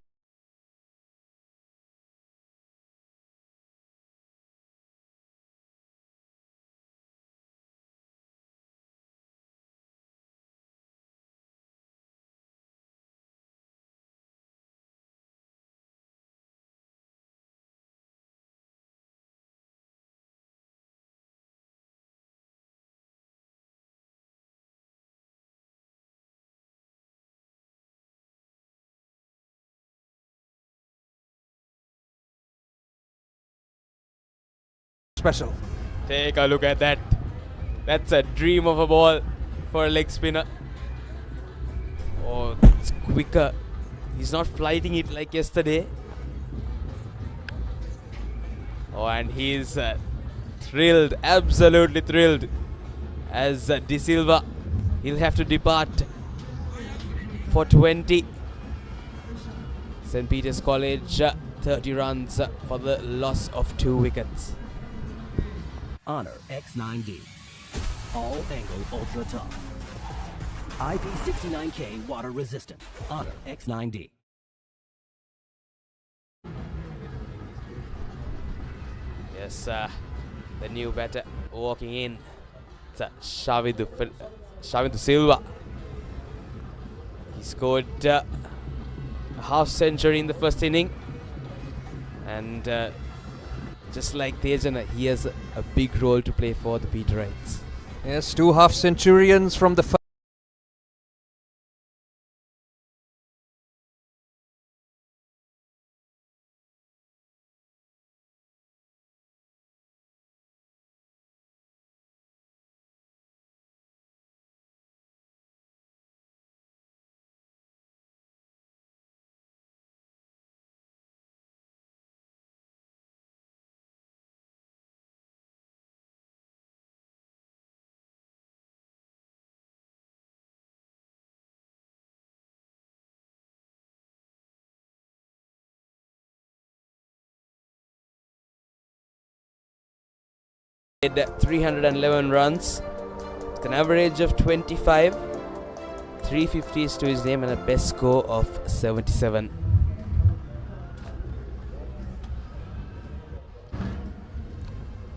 P: Special.
A: Take a look at that. That's a dream of a ball for a leg spinner. Oh, it's quicker. He's not flighting it like yesterday. Oh, and he's thrilled, absolutely thrilled. As De Silva, he'll have to depart for 20. St. Peter's College, 30 runs for the loss of 2 wickets.
K: Honor X9D. All angle ultra tough. IP69K water resistant. Honor X9D.
A: Yes, the new batter walking in. It's Shavindu Silva. He scored a half century in the first inning. And just like Tejana, he has a big role to play for the Pete Wrights.
P: Yes, 2 half centurions from the
A: 311 runs with an average of 25, 350s to his name and a best score of 77.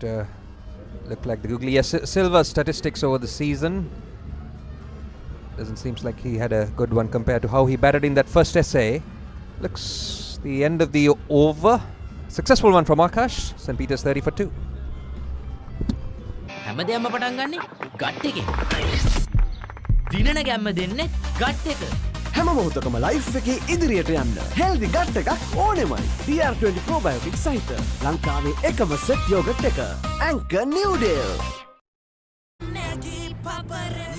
P: Look like the googly. Yes, Silva's statistics over the season doesn't seem like he had a good one compared to how he batted in that first essay. Looks the end of the over. Successful one from Akash. St. Peter's 30 for 2.
C: හැමදේම පටන් ගන්නේ gut එකෙන්. දිනන ගැම්ම දෙන්නේ gut එක.
N: හැම මොහොතකම life එකේ ඉදිරියට යන්න හෙල්දි ගට් එකක් ඕනෙමයි. DR20 probiotic සහිත ලංකාවේ එකම සෙට් යෝගට් එක. Anchor New Deal.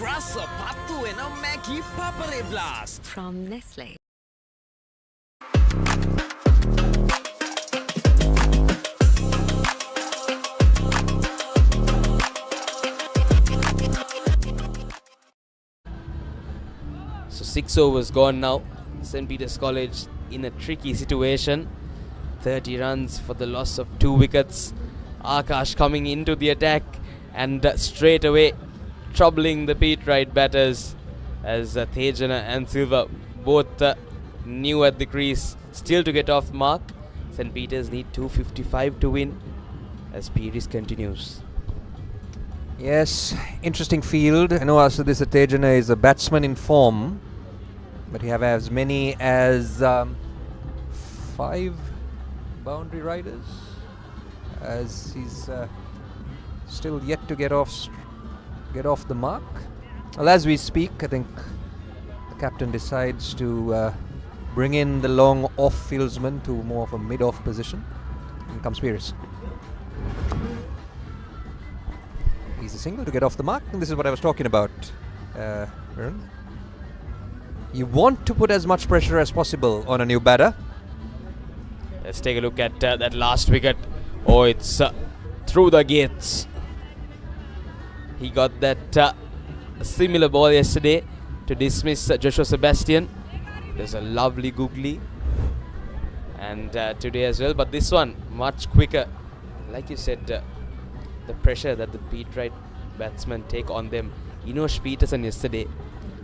H: රස පත්තු වෙන Maggi පපරේ blast
G: from Nestle.
A: So 6 overs gone now. St. Peter's College in a tricky situation. 30 runs for the loss of 2 wickets. Akash coming into the attack and straight away troubling the Pete Wright batters as Thejana and Silva both new at the crease, still to get off the mark. St. Peter's need 255 to win as Pete continues.
P: Yes, interesting field. I know also this Thejana is a batsman in form, but he have as many as 5 boundary riders, as he's still yet to get off the mark. Well, as we speak, I think the captain decides to bring in the long off-fieldsman to more of a mid-off position. In comes Pierce. He's a single to get off the mark, and this is what I was talking about, Varun. You want to put as much pressure as possible on a new batter.
A: Let's take a look at that last wicket. Oh, it's through the gates. He got that similar ball yesterday to dismiss Joshua Sebastian. There's a lovely googly, and today as well, but this one much quicker. Like you said, the pressure that the Pete Wright batsmen take on them. Enosh Peterson yesterday,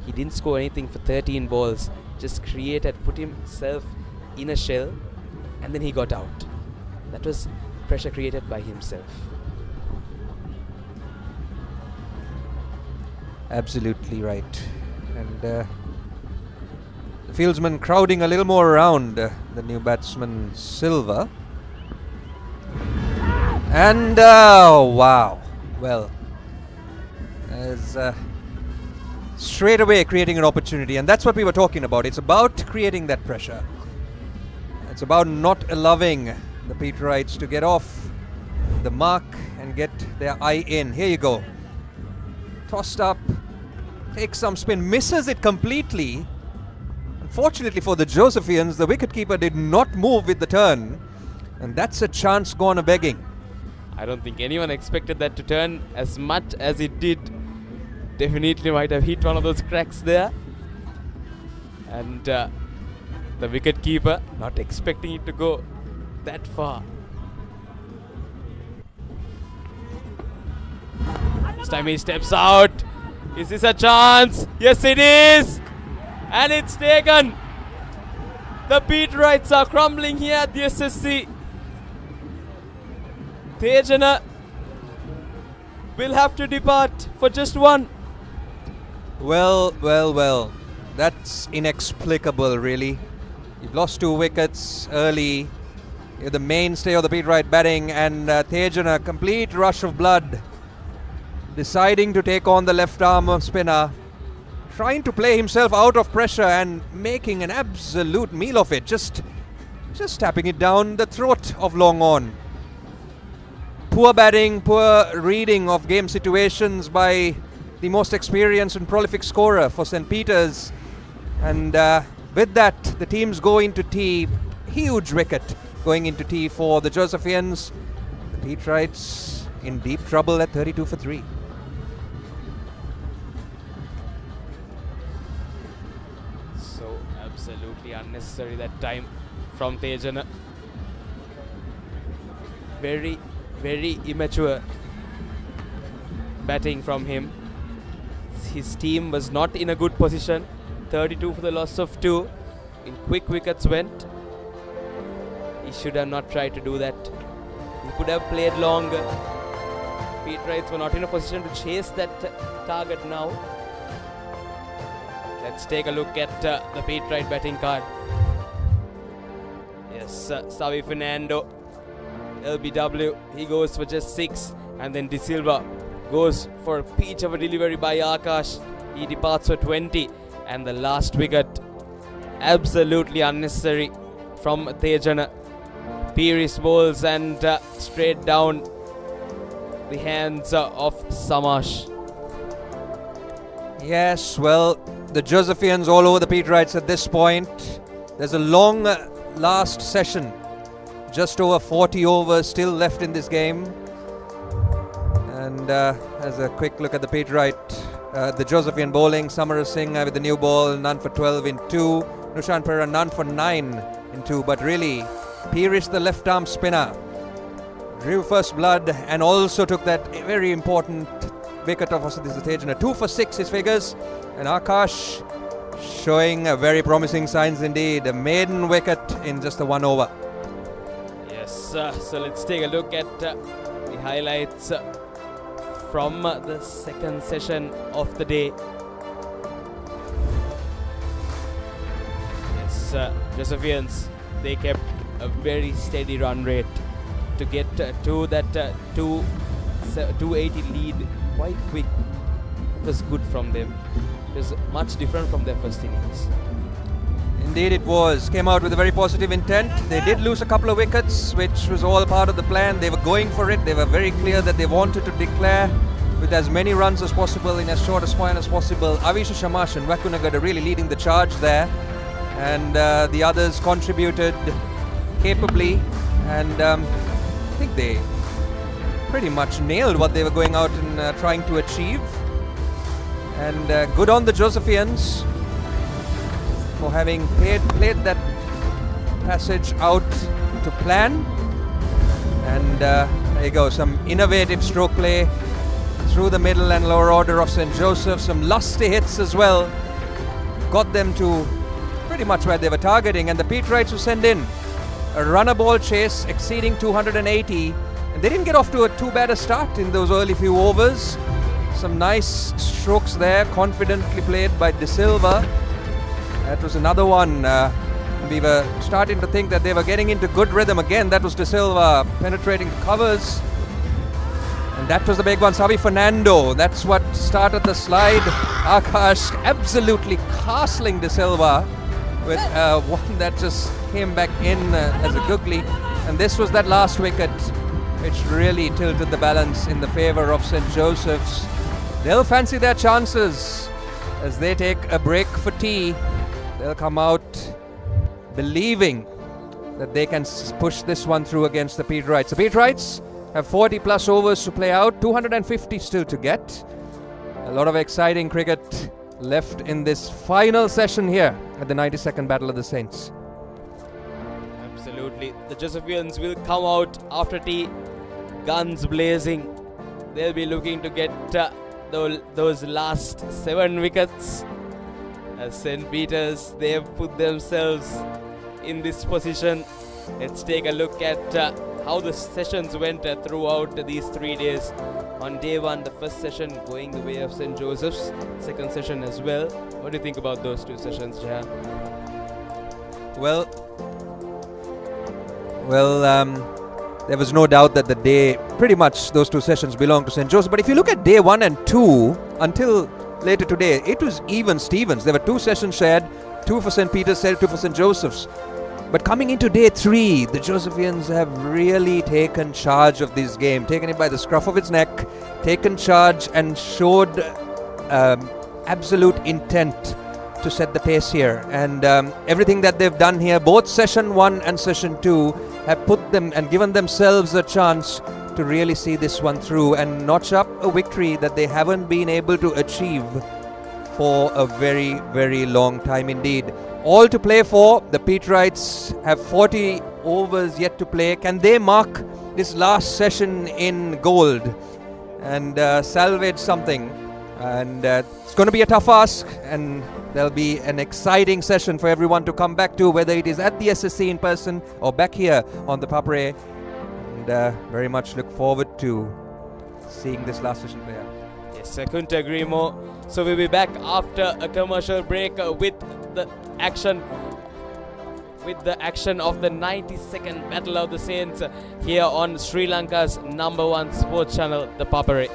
A: he didn't score anything for 13 balls, just put himself in a shell, and then he got out. That was pressure created by himself.
P: Absolutely right. And the fieldsman crowding a little more around the new batsman Silva. And wow, well, as straight away creating an opportunity, and that's what we were talking about. It's about creating that pressure. It's about not allowing the Pete Wrights to get off the mark and get their eye in. Here you go. Tossed up, takes some spin, misses it completely. Unfortunately for the Josephians, the wicketkeeper did not move with the turn, and that's a chance gone a-begging.
A: I don't think anyone expected that to turn as much as it did. Definitely might have hit one of those cracks there. And the wicketkeeper not expecting it to go that far. This time he steps out. Is this a chance? Yes, it is. And it's taken. The Pete Wrights are crumbling here at the SSC. Thejana will have to depart for just one.
P: Well. That's inexplicable, really. You've lost 2 wickets early. You're the mainstay of the Pete Wright batting, and Thejana, complete rush of blood, deciding to take on the left-arm spinner, trying to play himself out of pressure and making an absolute meal of it, just tapping it down the throat of long on. Poor batting, poor reading of game situations by the most experienced and prolific scorer for St. Peter's. And with that, the teams go into tea. Huge wicket going into tea for the Josephians. The Pete Wrights in deep trouble at 32 for 3.
A: So absolutely unnecessary that time from Thejana. Very immature batting from him. His team was not in a good position. 32 for the loss of 2. In quick wickets went. He should have not tried to do that. He could have played longer. Pete Wrights were not in a position to chase that target now. Let's take a look at the Pete Wright batting card. Yes, Savi Fernando, LBW, he goes for just 6. And then De Silva goes for a peach of a delivery by Akash. He departs for 20. And the last wicket, absolutely unnecessary from Tejana. Pirish bowls and straight down the hands of Samash.
P: Yes, well, the Josephians all over the Pete Wrights at this point. There's a long last session. Just over 40 overs still left in this game. And as a quick look at the Pete Wright, the Josephian bowling, Samara Singh with the new ball, none for 12 in 2. Nushan Perera, none for 9 in 2. But really, Pirish, the left arm spinner, drew first blood and also took that very important wicket of Vasadisa Tejana. 2 for 6 his figures. And Akash showing very promising signs indeed. A maiden wicket in just the 1 over.
A: Yes, so let's take a look at the highlights from the second session of the day. Yes, Josephians, they kept a very steady run rate to get to that 280 lead quite quick. It was good from them. It was much different from their first innings.
P: Indeed it was. Came out with a very positive intent. They did lose a couple of wickets, which was all part of the plan. They were going for it. They were very clear that they wanted to declare with as many runs as possible in as short a span as possible. Avisha Shamash and Wakunagada really leading the charge there. And the others contributed capably. And I think they pretty much nailed what they were going out and trying to achieve. And good on the Josephians for having played that passage out to plan. And there you go, some innovative stroke play through the middle and lower order of St. Joseph. Some lusty hits as well. Got them to pretty much where they were targeting. And the Pete Wrights who send in a runner ball chase exceeding 280. And they didn't get off to a too bad a start in those early few overs. Some nice strokes there, confidently played by De Silva. That was another one. We were starting to think that they were getting into good rhythm again. That was De Silva penetrating the covers. And that was the big one, Savi Fernando. That's what started the slide. Akash absolutely castling De Silva with one that just came back in as a googly. And this was that last wicket, which really tilted the balance in the favour of St. Joseph's. They'll fancy their chances as they take a break for tea. They'll come out believing that they can push this one through against the Pete Wrights. The Pete Wrights have 40 plus overs to play out, 250 still to get. A lot of exciting cricket left in this final session here at the 92nd Battle of the Saints.
A: Absolutely. The Josephians will come out after tea, guns blazing. They'll be looking to get those last 7 wickets. As St. Peter's, they have put themselves in this position. Let's take a look at how the sessions went throughout these 3 days. On day 1, the first session going the way of St. Joseph's, second session as well. What do you think about those 2 sessions, Jahan?
P: Well, there was no doubt that the day, pretty much those 2 sessions belong to St. Joseph. But if you look at day 1 and 2, until later today, it was even Stevens. There were 2 sessions shared, 2 for St. Peter's, 2 for St. Joseph's. But coming into day 3, the Josephians have really taken charge of this game, taken it by the scruff of its neck, taken charge and showed absolute intent to set the pace here. And everything that they've done here, both session 1 and session 2, have put them and given themselves a chance to really see this one through and notch up a victory that they haven't been able to achieve for a very, very long time indeed. All to play for. The Pete Wrights have 40 overs yet to play. Can they mark this last session in gold? and salvage something. And it's going to be a tough ask, and there'll be an exciting session for everyone to come back to, whether it is at the SSC in person or back here on the Papare. And very much look forward to seeing this last session play out.
A: Yes, I couldn't agree more. So we'll be back after a commercial break with the action of the 92nd Battle of the Saints here on Sri Lanka's #1 sports channel, the Papare.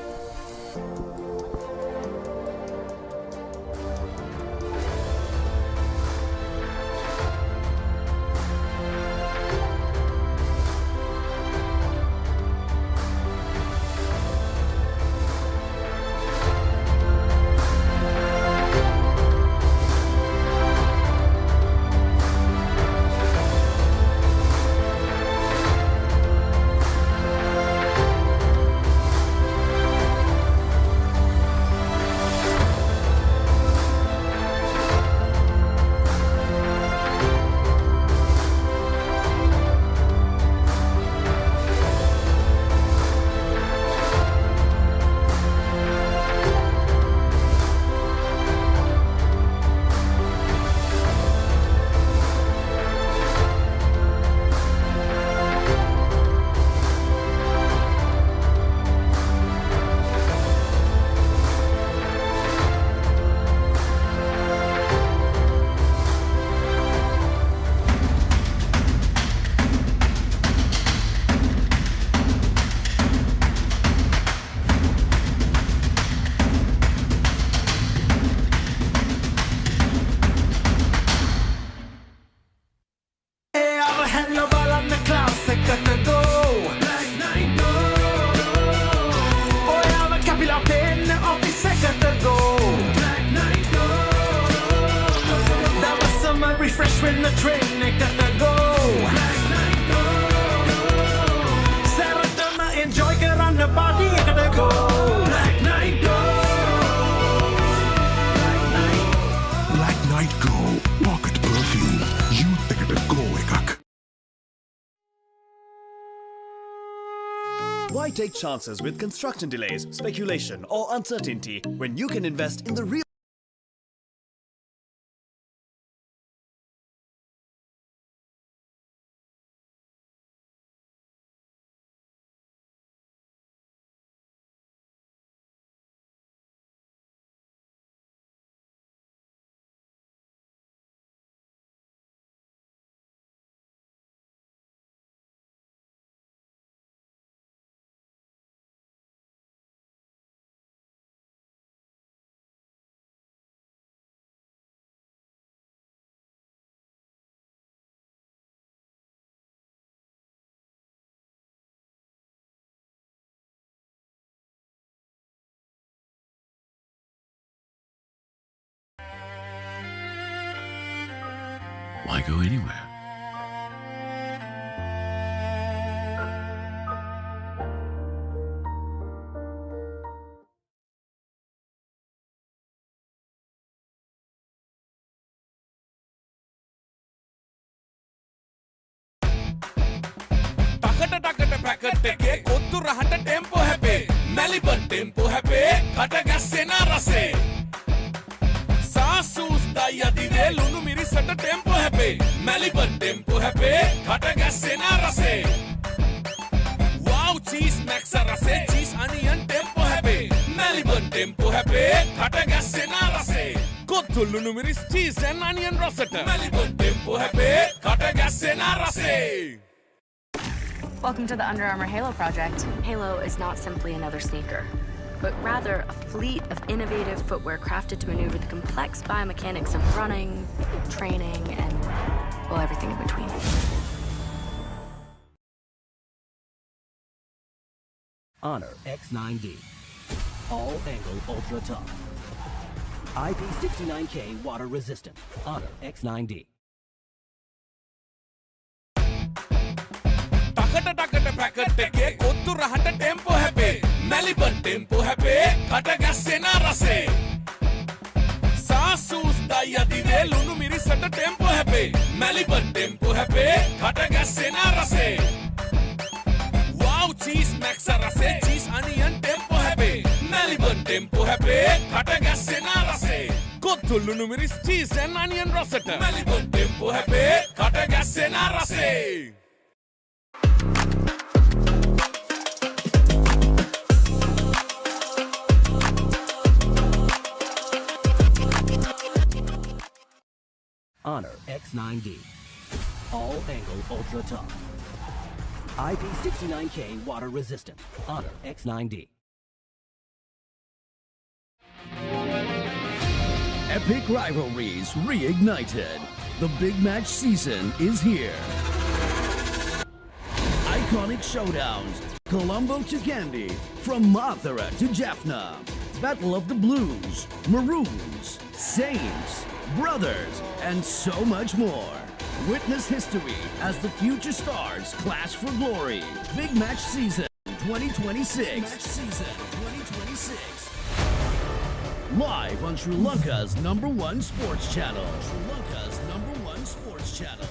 M: Why take chances with construction delays, speculation, or uncertainty when you can invest in the real?
L: Why go anywhere?
H: Packet kottu රහට tempo හැපේ Maliban tempo හැපේ කට ගැස්සෙන රසේ සාසූස්දයි අදිවේ ලුණු මිරිසට ටෙම්පෝ හැපේ මැලිබන් ටෙම්පෝ හැපේ කට ගැස්සෙන රසේ වව් චීස් මැක්ස රසේ චීස් අනියන් ටෙම්පෝ හැපේ මැලිබන් ටෙම්පෝ හැපේ කට ගැස්සෙන රසේ කොත්තු ලුණු මිරිස් චීස් and onion රසට මැලිබන් ටෙම්පෝ හැපේ කට ගැස්සෙන රසේ.
G: Welcome to the Under Armour Halo project. Halo is not simply another sneaker, but rather a fleet of innovative footwear crafted to maneuver the complex biomechanics of running, training, and, well, everything in between.
K: Honor X9D. All angle ultra tough. IP69K water resistant. Honor X9D.
H: ටකට packet එකේ කොත්තු රහට tempo හැපේ Maliban tempo හැපේ කට ගැස්සෙන රසේ සාසූස්දයි අදිවේ ලුණු මිරිසට ටෙම්පෝ හැපේ මැලිබන් ටෙම්පෝ හැපේ කට ගැස්සෙන රසේ වව් චීස් මැක්ස රසේ චීස් අනියන් ටෙම්පෝ හැපේ tempo හැපේ කට ගැස්සෙන රසේ කොත්තුල්ලු නුමිරිස් cheese and onion රසට Melbourne tempo හැපේ කට ගැස්සෙන රසේ
K: Honor X9D. All angle ultra tough. IP69K water resistant. Honor X9D.
O: Epic rivalries reignited. The big match season is here. Iconic showdowns. Colombo to Kandy. From Mathura to Jaffna. Battle of the Blues. Maroons. Saints. Brothers. And so much more. Witness history as the future stars clash for glory. Big match season 2026. Big match season 2026. Live on Sri Lanka's #1 sports channel. Sri Lanka's #1 sports channel.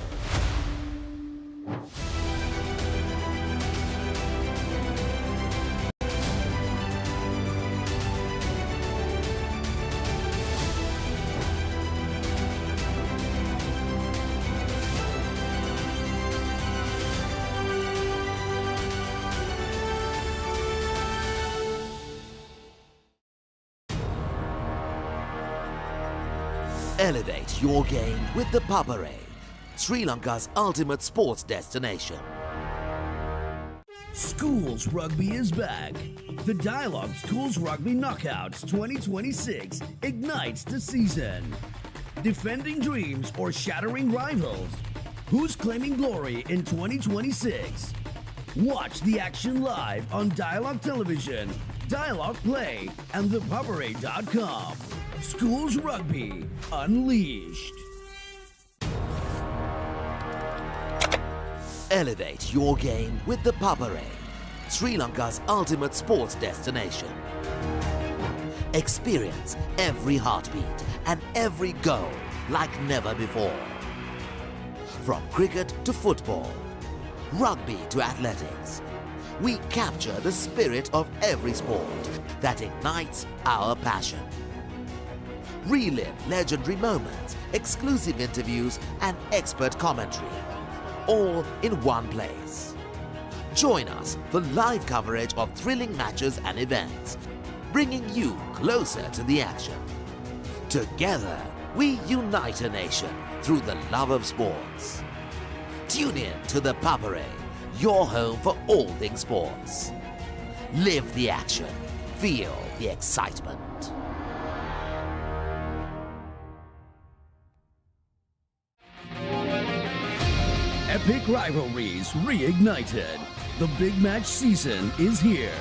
Q: Elevate your game with the Papare, Sri Lanka's ultimate sports destination.
O: Schools Rugby is back. The Dialog Schools Rugby Knockouts 2026 ignites the season. Defending dreams or shattering rivals? Who's claiming glory in 2026? Watch the action live on Dialog Television, Dialog Play, and ThePapare.com. Schools Rugby Unleashed.
Q: Elevate your game with the Papare, Sri Lanka's ultimate sports destination. Experience every heartbeat and every goal like never before. From cricket to football, rugby to athletics, we capture the spirit of every sport that ignites our passion. Relive legendary moments, exclusive interviews, and expert commentary, all in one place. Join us for live coverage of thrilling matches and events, bringing you closer to the action. Together, we unite a nation through the love of sports. Tune in to the Papare, your home for all things sports. Live the action, feel the excitement.
O: Epic rivalries reignited. The big match season is here.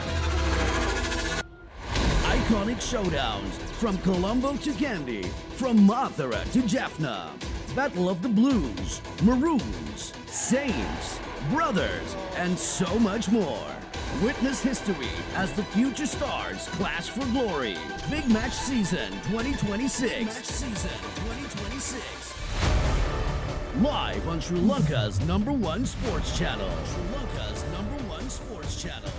O: Iconic showdowns from Colombo to Kandy, from Mathura to Jaffna. Battle of the Blues, Maroons, Saints, Brothers, and so much more. Witness history as the future stars clash for glory. Big match season 2026. Big match season 2026. Live on Sri Lanka's #1 sports channel. Sri Lanka's #1 sports channel.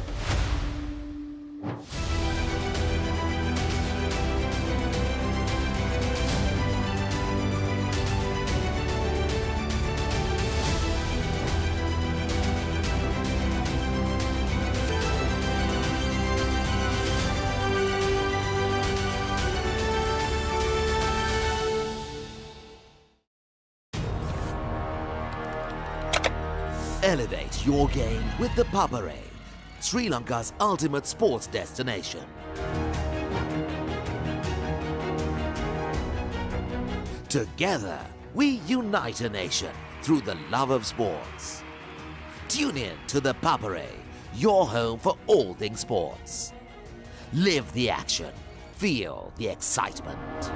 Q: Elevate your game with the Papare, Sri Lanka's ultimate sports destination. Together, we unite a nation through the love of sports. Tune in to the Papare, your home for all things sports. Live the action, feel the excitement.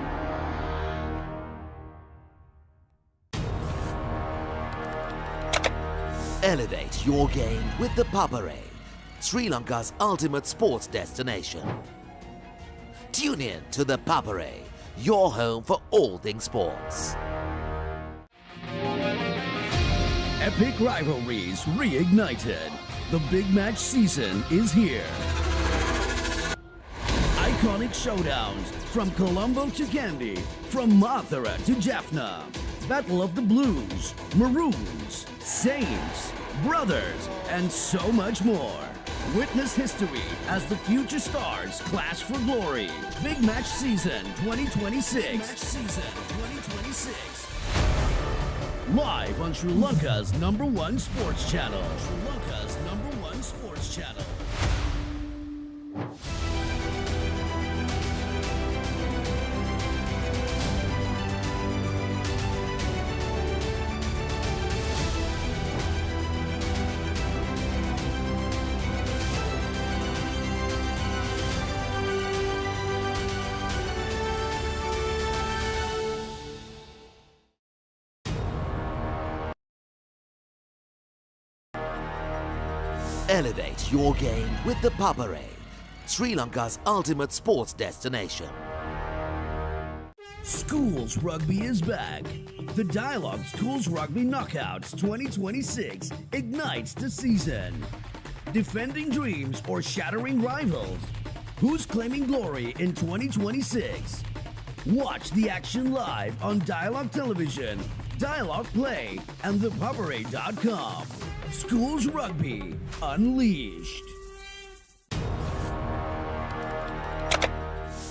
Q: Elevate your game with the Papare, Sri Lanka's ultimate sports destination. Tune in to the Papare, your home for all things sports.
O: Epic rivalries reignited. The big match season is here. iconic showdowns from Colombo to Kandy, from Mathura to Jaffna. Battle of the Blues, Maroons, Saints, Brothers, and so much more. Witness history as the future stars clash for glory. Big Match Season 2026. Live on Sri Lanka's #1 sports channel.
Q: Elevate your game with the Papare, Sri Lanka's ultimate sports destination.
O: Schools Rugby is back. The Dialog Schools Rugby Knockouts 2026 ignites the season. Defending dreams or shattering rivals? Who's claiming glory in 2026? Watch the action live on Dialog Television, Dialog Play, and ThePapare.com. Schools Rugby Unleashed.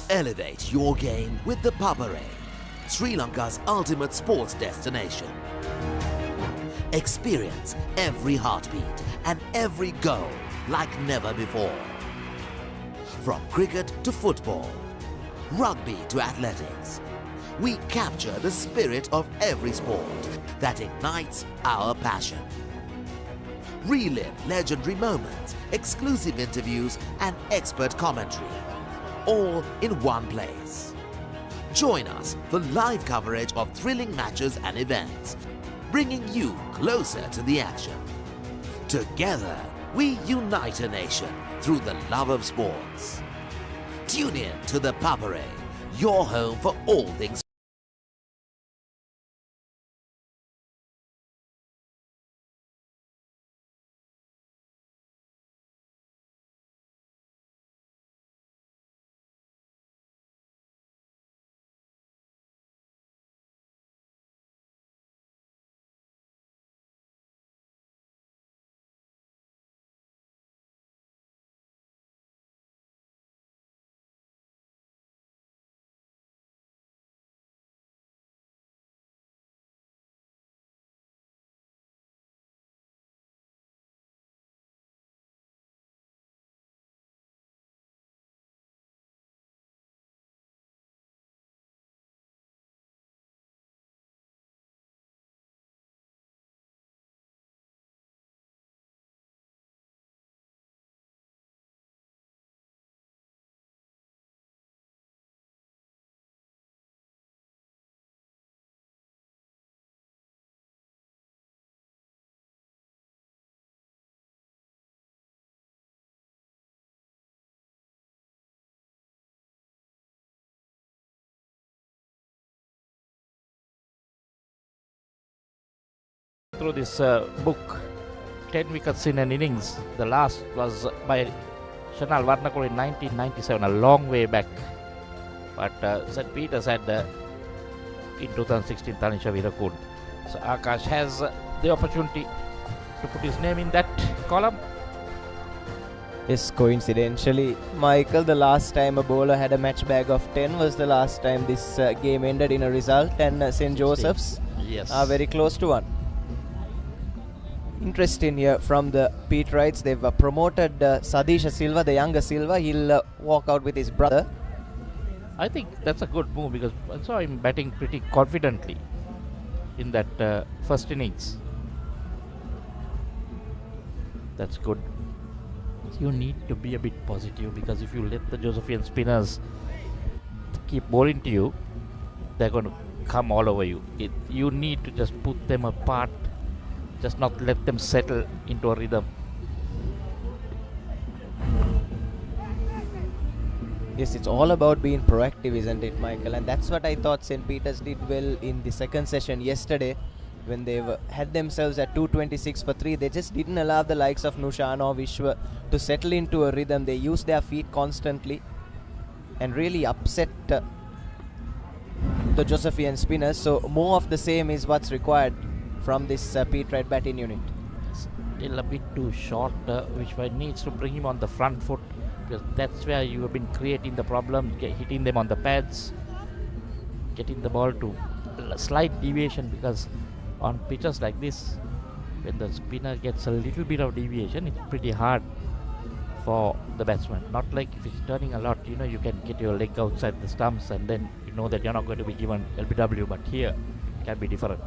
Q: Elevate your game with the Papare, Sri Lanka's ultimate sports destination. Experience every heartbeat and every goal like never before. From cricket to football, rugby to athletics, we capture the spirit of every sport that ignites our passion. Relive legendary moments, exclusive interviews, and expert commentary, all in one place. Join us for live coverage of thrilling matches and events, bringing you closer to the action. Together, we unite a nation through the love of sports. Tune in to the Papare, your home for all things.
J: Through this book, 10 wickets in an innings. The last was by Chanal Warnakul in 1997, a long way back. But St. Peter's had in 2016 Tanisha Virakul. So Akash has the opportunity to put his name in that column.
T: Yes, coincidentally, Michael, the last time a bowler had a match bag of 10 was the last time this game ended in a result, and St. Joseph's are very close to one. Interesting here from the Pete Wrights. They've promoted Sadisha Silva, the younger Silva. He'll walk out with his brother.
J: I think that's a good move because I saw him batting pretty confidently in that first innings. That's good. You need to be a bit positive because if you let the Josephian spinners keep bowling to you, they're going to come all over you. You need to just put them apart. Just not let them settle into a rhythm.
T: Yes, it's all about being proactive, isn't it, Michael? And that's what I thought St. Peter's did well in the second session yesterday when they had themselves at 226 for 3. They just didn't allow the likes of Nushan or Vishwa to settle into a rhythm. They used their feet constantly. and really upset the Josephian spinners. So more of the same is what's required from this Pete Wright batting unit.
J: Still a bit too short, which needs to bring him on the front foot, because that's where you have been creating the problem, hitting them on the pads, getting the ball to a slight deviation, because on pitches like this, when the spinner gets a little bit of deviation, it's pretty hard for the batsman. Not like if it's turning a lot, you can get your leg outside the stumps and then you know that you're not going to be given LBW, but here it can be different.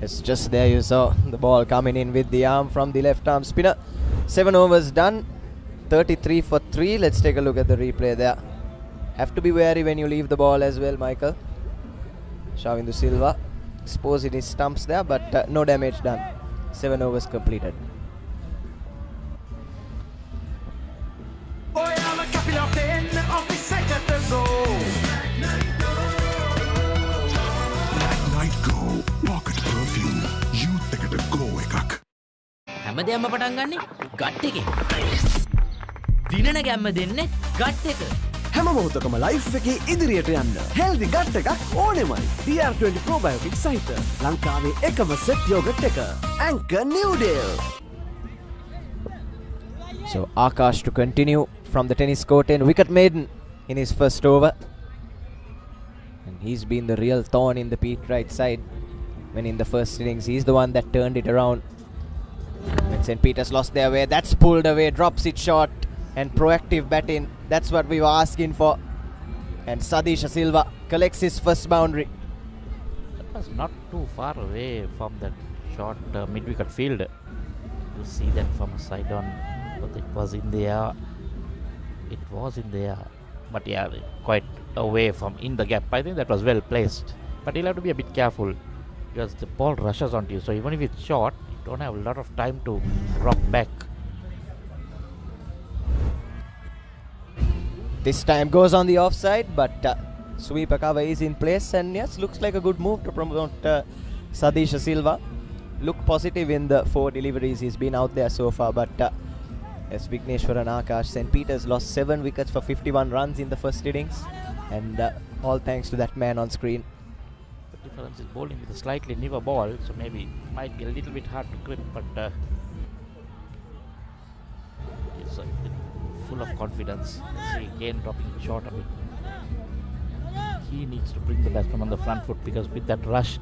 T: It's just there you saw the ball coming in with the arm from the left arm spinner. 7 overs done, 33 for 3. Let's take a look at the replay there. Have to be wary when you leave the ball as well, Michael. Shavindu Silva exposing his stumps there, but no damage done. 7 overs completed.
C: හැමදේම පටන් ගන්නේ gut එකේ. දිනන ගැම්ම දෙන්නේ gut එක.
N: හැම මොහොතකම life එකේ ඉදිරියට යන්න හෙල්දි ගට් එකක් ඕනෙමයි. DR20 probiotic සහිත ලංකාවේ එකම සෙට් යෝගට් එක. Anchor New Deal.
T: So Akash to continue from the tennis court and wicket maiden in his first over. And he's been the real thorn in the Pete Wright side. When in the first innings, he's the one that turned it around. When St. Peter's lost their way, that's pulled away, drops it short, and proactive batting. That's what we were asking for. And Sadisha Silva collects his first boundary.
J: That was not too far away from that short mid-wicket field. You see that from a side on, but it was in the air. It was in the air, but yeah, quite away from in the gap. I think that was well placed. But you'll have to be a bit careful, because the ball rushes onto you. So even if it's short, you don't have a lot of time to rock back.
T: This time goes on the offside, but sweeper cover is in place, and yes, looks like a good move to promote Sadisha Silva. Look positive in the 4 deliveries he's been out there so far, but as Vigneshwaran Akash, St. Peter's lost 7 wickets for 51 runs in the first innings, and all thanks to that man on screen.
J: The difference is bowling with a slightly newer ball, so maybe it might be a little bit hard to grip, but it's full of confidence. See, again dropping short a bit. He needs to bring the batsman on the front foot, because with that rushed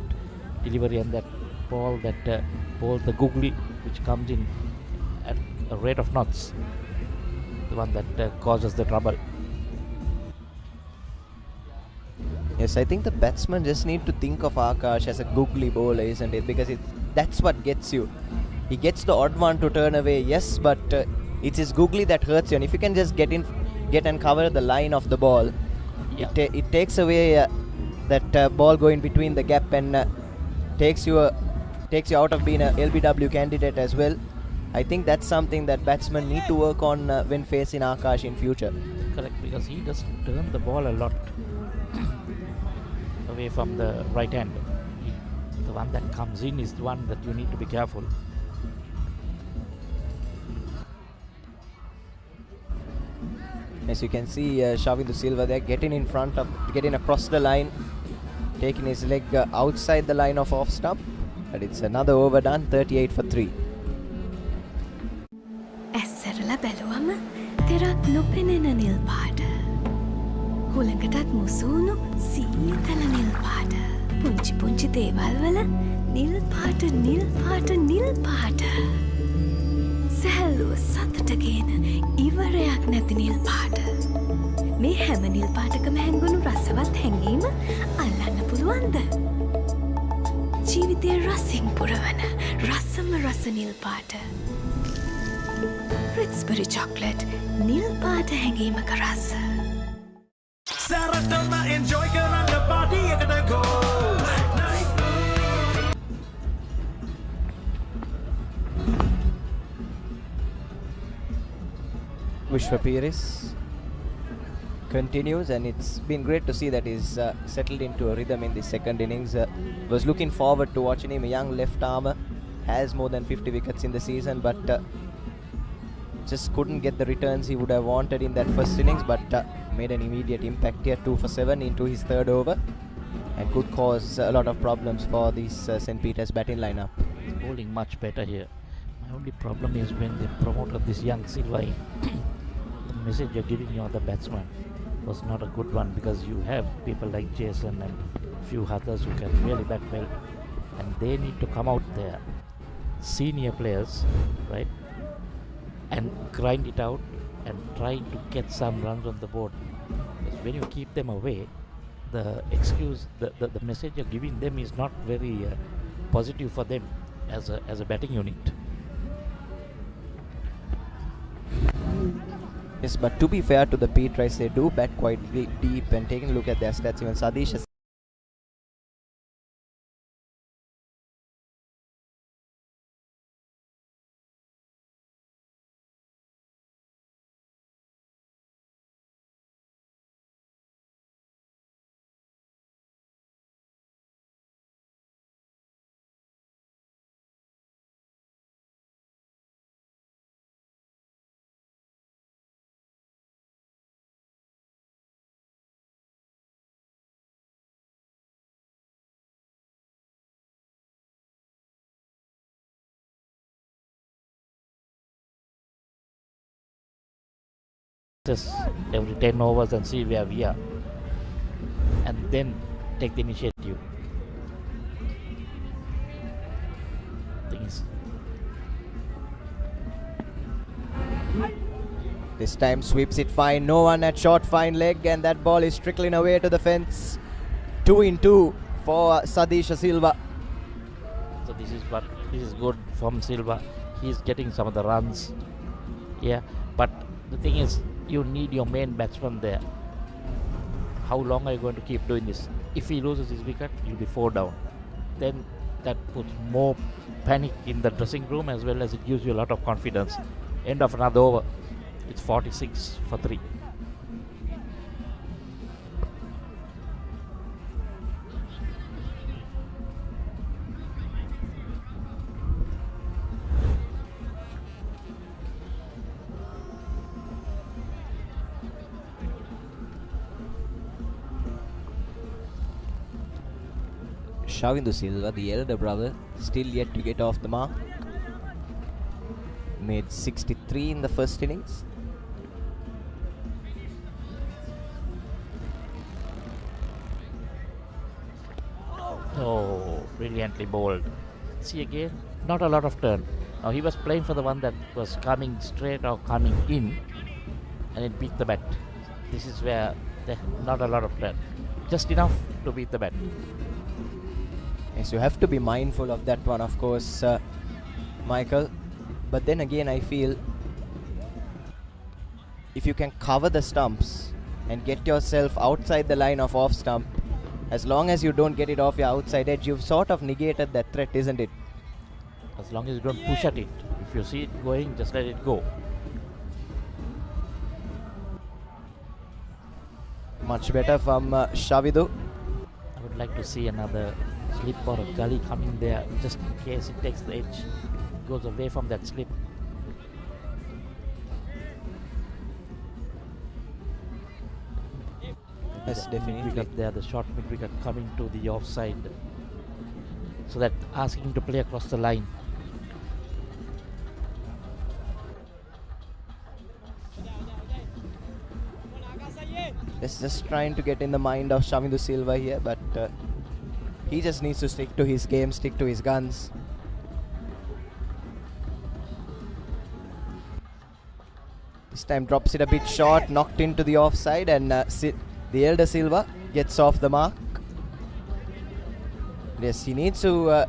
J: delivery and that ball that bowls the googly, which comes in at a rate of knots, the one that causes the trouble.
T: Yes, I think the batsman just need to think of Akash as a googly bowler, isn't it? Because that's what gets you. He gets the odd one to turn away, yes, but it's his googly that hurts you. And if you can just get and cover the line of the ball,
J: yeah,
T: it takes away that ball going between the gap, and takes you out of being a LBW candidate as well. I think that's something that batsmen need to work on when facing Akash in future.
J: Correct, because he doesn't turn the ball a lot away from the right hand. The one that comes in is the one that you need to be careful.
T: As you can see, Shavindu Silva there getting across the line, taking his leg outside the line of off stump, but it's another over done, 38 for 3.
D: ඇස්සරලා බැලුවම තෙරක් නොපෙනෙන නිල් පාට. හුළඟටත් මුසුණු සීතල නිල් පාට. පුංචි පුංචි දේවල් වල නිල් පාට නිල් පාට නිල් පාට. සැහැල්ලුව සතුට ගේන ඉවරයක් නැති නිල් පාට. මේ හැම නිල් පාටකම හැංගුණු රසවත් හැඟීම අල්ලන්න පුළුවන්ද? ජීවිතයේ රසින් පුරවන රසම රස නිල් පාට. Ritz-Berry chocolate, නිල් පාට හැඟීමක රස.
I: සැරටම enjoy කරන්න party එකට go.
T: Vishwa Piris continues, and it's been great to see that he's settled into a rhythm in the second innings. Was looking forward to watching him. A young left armer, has more than 50 wickets in the season, but just couldn't get the returns he would have wanted in that first innings, but made an immediate impact here. 2 for 7 into his third over, and could cause a lot of problems for this St. Peter's batting lineup.
J: He's bowling much better here. My only problem is when they promoted this young Silva in, the message you're giving your other batsman was not a good one, because you have people like Jason and few others who can really bat well, and they need to come out there, senior players, right, and grind it out and try to get some runs on the board. Because when you keep them away, the message you're giving them is not very positive for them as a batting unit.
T: Yes, but to be fair to the Pete Rice, they do bat quite deep, and taking a look at their stats, even Sadish has
J: every 10 overs and see where we are, and then take the initiative.
T: this time sweeps it fine, no one at short, fine leg, and that ball is trickling away to the fence. 2 in 2 for Sadisha Silva.
J: So this is good from Silva. He's getting some of the runs, yeah, but the thing is, you need your main batsman there. How long are you going to keep doing this? If he loses his wicket, you'll be 4 down. Then that puts more panic in the dressing room, as well as it gives you a lot of confidence. End of another over, it's 46 for 3.
T: Shavindu Silva, the elder brother, still yet to get off the mark. Made 63 in the first innings.
J: Oh, brilliantly bowled. See again, not a lot of turn. Now he was playing for the one that was coming straight or coming in, and it beat the bat. This is where not a lot of turn, just enough to beat the bat.
T: Yes, you have to be mindful of that one, of course, Michael. But then again, I feel if you can cover the stumps and get yourself outside the line of off stump, as long as you don't get it off your outside edge, you've sort of negated that threat, isn't it?
J: As long as you don't push at it. If you see it going, just let it go.
T: Much better from Shavidu.
J: I would like to see another slip or a gully coming there, just in case it takes the edge, it goes away from that slip.
T: Yes, definitely.
J: Mid-wicket there, the short mid-wicket coming to the offside, so that asking him to play across the line.
T: It's just trying to get in the mind of Shavindu Silva here, but he just needs to stick to his game, stick to his guns. This time drops it a bit short, knocked into the offside, and the elder Silva gets off the mark. Yes, he needs to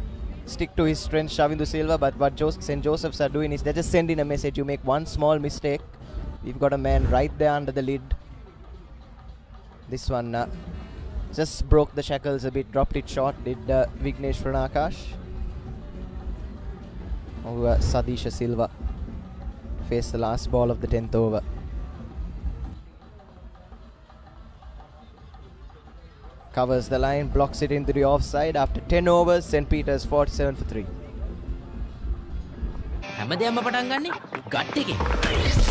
T: stick to his strength, Shavindu Silva, but what St. Joseph's are doing is they're just sending a message. You make one small mistake, we've got a man right there under the lid. This one just broke the shackles a bit, dropped it short, did Vignesh Pranakash. Sadisha Silva faced the last ball of the 10th over. Covers the line, blocks it into the offside. After 10 overs, St. Peter's 47 for 3.
C: හැමදේම පටන් ගන්නේ gut එකේ.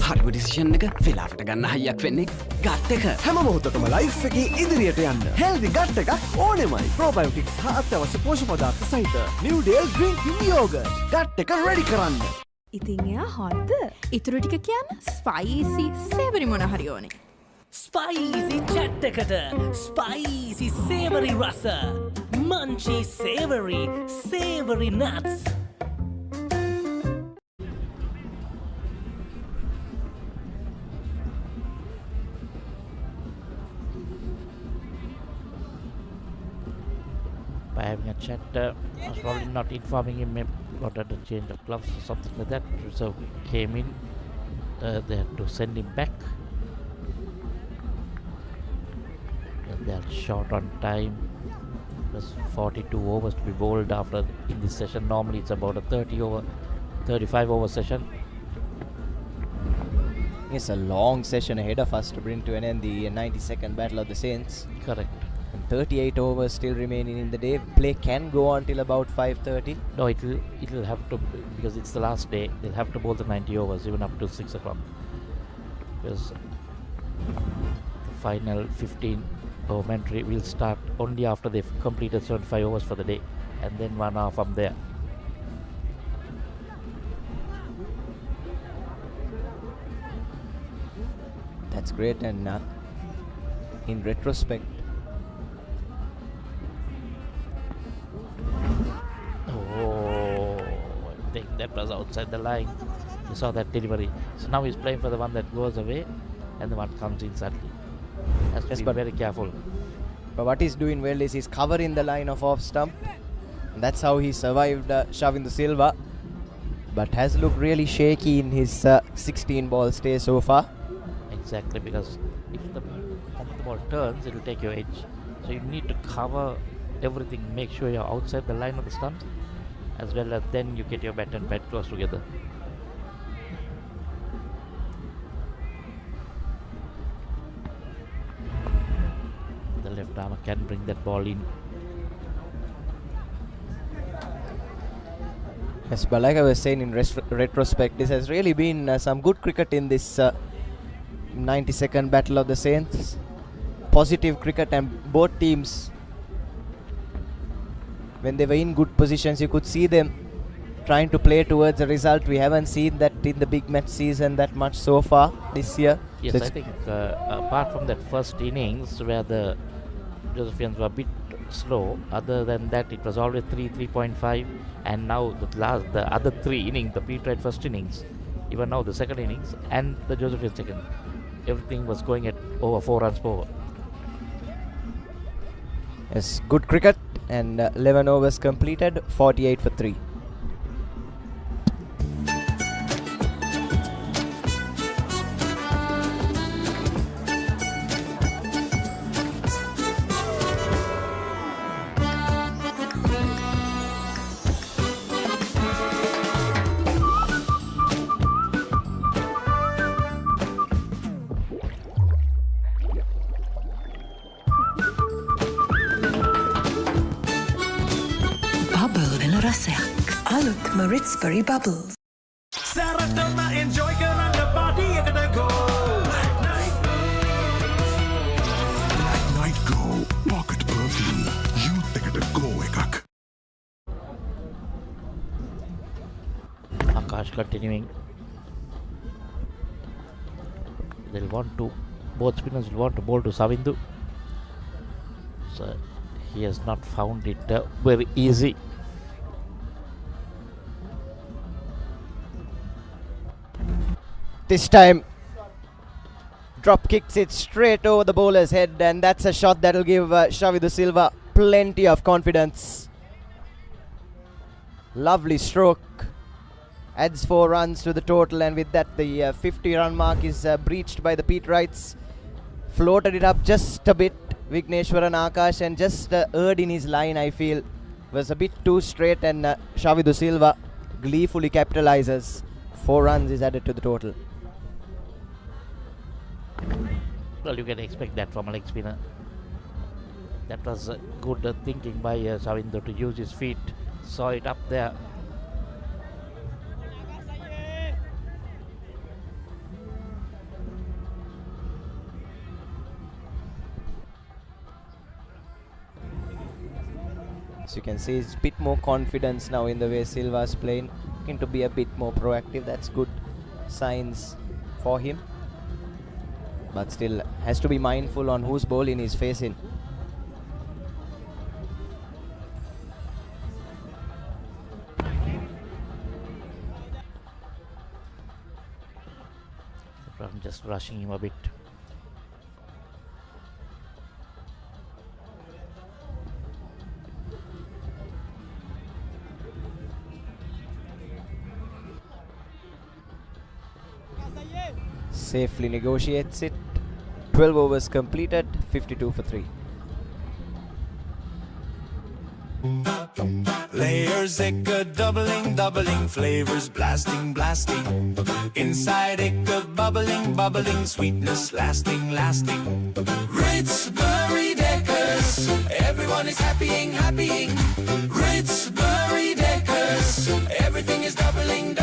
C: හරිම decision එක වෙලාවට ගන්න හයියක් වෙන්නේ gut එක.
N: හැම මොහොතකම ලයිෆ් එකේ ඉදිරියට යන්න හෙල්දි ගට් එකක් ඕනෙමයි. ප්‍රොබයෝටික්ස් හා අත්‍යවශ්‍ය පෝෂක පදාර්ථ සහිත New Dale Green Tea Yogurt gut එක රෙඩි කරන්න.
E: ඉතින් එයා හොද්ද? ඉතුරු ටික කියන්න ස්පයිසි සේවරි මොන හරි ඕනේ.
I: ස්පයිසි චැට් එකට ස්පයිසි සේවරි රස Munchee සේවරි nuts.
J: By having a chat, I was probably not informing him about the change of gloves or something like that. So we came in, they had to send him back. They are short on time. There's 42 overs to be bowled after in this session. Normally it's about a 35 over session.
T: It's a long session ahead of us to bring to an end the 92nd Battle of the Saints.
J: Correct.
T: And 38 overs still remaining in the day. Play can go on till about 5:30.
J: No, it will have to, because it's the last day. They'll have to bowl the 90 overs even up to 6 o'clock. Because the final 15 over entry will start only after they've completed 75 overs for the day, and then 1 hour from there.
T: That's great, and in retrospect,
J: I think that was outside the line. You saw that delivery. So now he's playing for the one that goes away and the one comes in suddenly. Has to be very careful.
T: But what he's doing well is he's covering the line of off stump. And that's how he survived Shavindu Silva. But has looked really shaky in his 16 ball stay so far.
J: Exactly, because if the ball turns, it will take your edge. So you need to cover everything, make sure you're outside the line of the stumps, as well as then you get your bat and bat close together. The left armer can bring that ball in.
T: Yes, but like I was saying, in retrospect, this has really been some good cricket in this 92nd Battle of the Saints. Positive cricket, and both teams, when they were in good positions, you could see them trying to play towards a result. We haven't seen that in the big match season that much so far this year.
J: Yes,
T: so
J: I think apart from that first innings where the Josephians were a bit slow, other than that it was always 3.5, and now the other three innings, the Papare first innings, even now the second innings and the Josephian second, everything was going at over 4 runs per over.
T: Yes, good cricket, and 11 overs completed, 48 for 3.
F: Raspberry Bubbles.
I: Saratama enjoy karanga party ekata go.
L: Night Go Pocket Perfume. Youth ekata go ekak.
J: Akash continuing. They'll want to, both spinners will want to bowl to Shavindu. So he has not found it very easy.
T: This time, drop kicks it straight over the bowler's head, and that's a shot that will give Shavindu Silva plenty of confidence. Lovely stroke. Adds 4 runs to the total, and with that the 50-run mark is breached by the Peterites. Floated it up just a bit, Vigneshwaran Akash, and just erred in his line, I feel. Was a bit too straight, and Shavindu Silva gleefully capitalizes. 4 runs is added to the total.
J: Well, you can expect that from a leg spinner. That was good thinking by Shavindu to use his feet. Saw it up there.
T: As you can see, it's a bit more confidence now in the way Silva's playing. Looking to be a bit more proactive. That's good signs for him. But still has to be mindful on whose bowling he's facing.
J: I'm just rushing him a bit.
T: Safely negotiates it. 12 overs completed, 52 for 3.
H: Layers doubling, flavors blasting. Inside bubbling, sweetness lasting. Ritz Berry Deckers, everyone is happying. Ritz Berry Deckers, everything is doubling.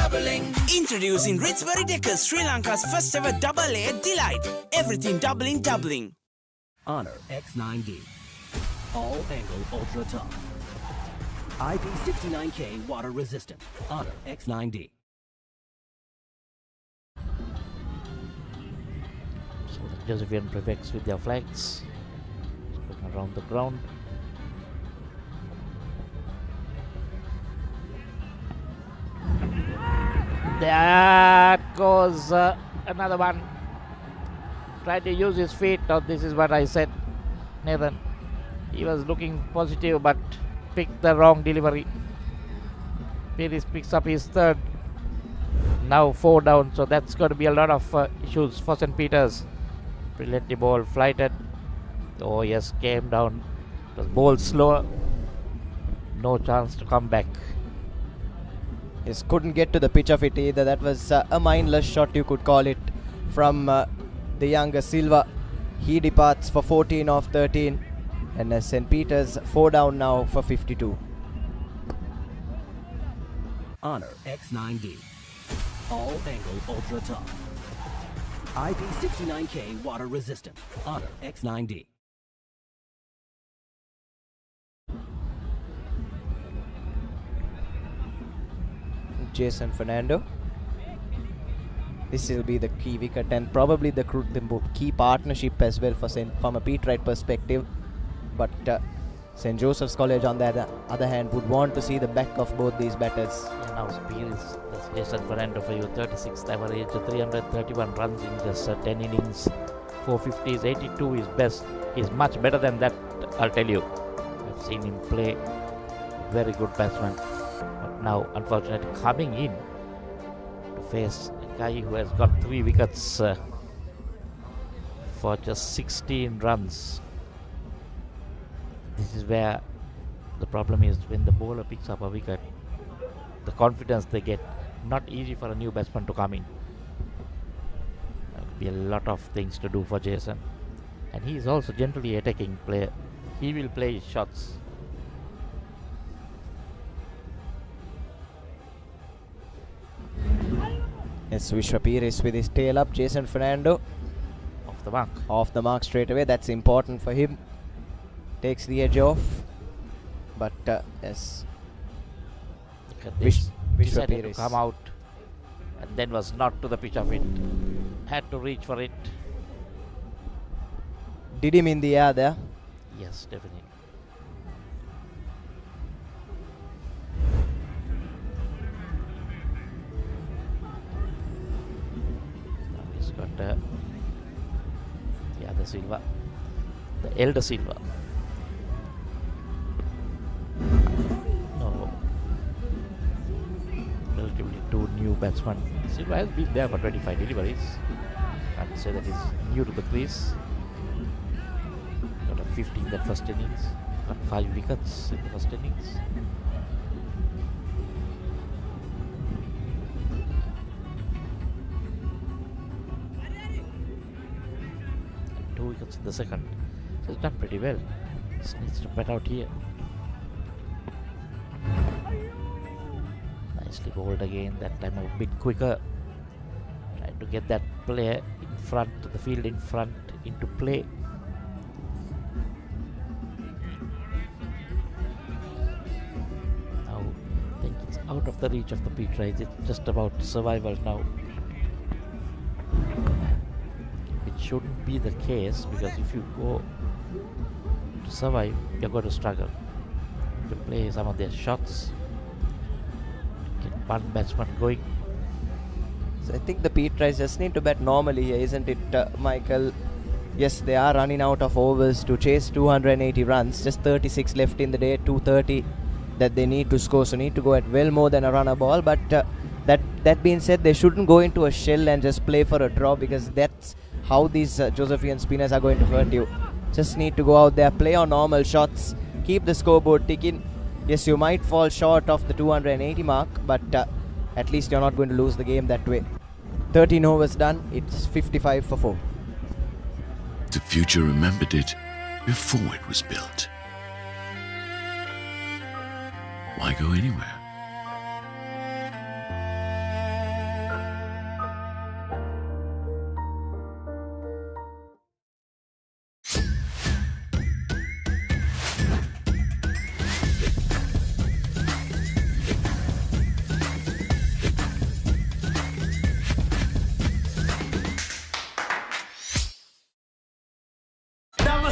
I: Introducing Ritz Berry Deckers, Sri Lanka's first ever double-layered delight. Everything doubling.
K: Honor X9D. All angle ultra tough. IP69K water resistant. Honor X9D.
J: So the Josephian prefects with their flags looking around the ground. That goes another one. Tried to use his feet. Oh, this is what I said, Nathan. He was looking positive but picked the wrong delivery. Pires picks up his third. Now 4 down, so that's going to be a lot of issues for St. Peter's. Brilliantly ball flighted. Oh yes, came down. It was ball slower. No chance to come back.
T: Yes, couldn't get to the pitch of it either. That was a mindless shot, you could call it, from the younger Silva. He departs for 14 off 13. And St. Peter's 4 down now for 52.
K: Honor X9D. All angle ultra tough. IP69K water resistant. Honor X9D.
T: Jason Fernando. This will be the key wicket and probably the key partnership as well from a Pete Wright perspective. But St. Joseph's College, on the other hand, would want to see the back of both these batters.
J: And now Spears, that's Jason Fernando for you, 36th average, 331 runs in just 10 innings, 450s, 82 is best. He's much better than that, I'll tell you. I've seen him play, very good batsman. But now, unfortunately, coming in to face a guy who has got 3 wickets for just 16 runs. This is where the problem is. When the bowler picks up a wicket, the confidence they get, not easy for a new batsman to come in. There will be a lot of things to do for Jason. And he is also generally attacking player. He will play his shots.
T: Yes, Vishwa Pires with his tail up. Jason Fernando
J: off the mark.
T: Off the mark straight away. That's important for him. Takes the edge off. But yes.
J: Look at this. Decided to come out and then was not to the pitch of it. Had to reach for it.
T: Did him in the air there?
J: Yes, definitely. Now he's got the other Silva, the elder Silva. No, relatively 2 new batsmen. Silva has been there for 25 deliveries. Can't say that he's new to the crease. Got a 50 in that first innings. Got 5 wickets in the first innings. And 2 wickets in the second. So he's done pretty well. Just needs to bat out here. Nicely bowled again. That time a bit quicker. Trying to get that player in front, the field in front, into play. out of the reach of the Papare. It's just about survival now. It shouldn't be the case, because if you go to survive, you're going to struggle to play some of their shots, get one batsman going.
T: So I think the Papare just need to bat normally here, isn't it, Michael? Yes, they are running out of overs to chase 280 runs. Just 36 left in the day, 230 that they need to score. So need to go at well more than a run a ball. But that being said, they shouldn't go into a shell and just play for a draw, because that's how these Josephian spinners are going to hurt you. Just need to go out there, play on normal shots, keep the scoreboard ticking. Yes, you might fall short of the 280 mark, but at least you're not going to lose the game that way. 13 overs done, it's 55 for 4.
L: The future remembered it before it was built. Why go anywhere?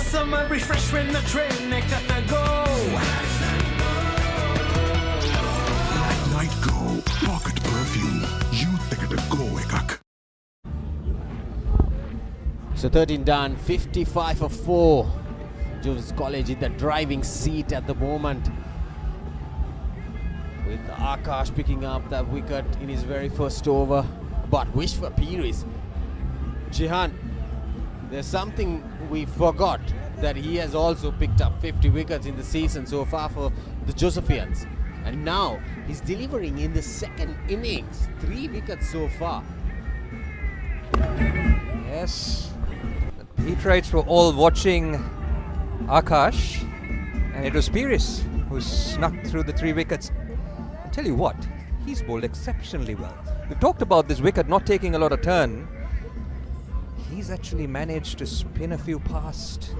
I: Summer refresh when the train they got to go.
L: Night go, pocket perfume. You take it a go, ekak.
W: So 13 done, 55 for 4. Jules College in the driving seat at the moment, with Akash picking up that wicket in his very first over. But wish for Pires. Jihan, there's something we forgot, that he has also picked up 50 wickets in the season so far for the Josephians. And now he's delivering in the second innings. 3 wickets so far.
P: Yes, the Patriots were all watching Akash, and it was Pires who snuck through the 3 wickets. I'll tell you what, he's bowled exceptionally well. We've talked about this wicket not taking a lot of turn. He's actually managed to spin a few past.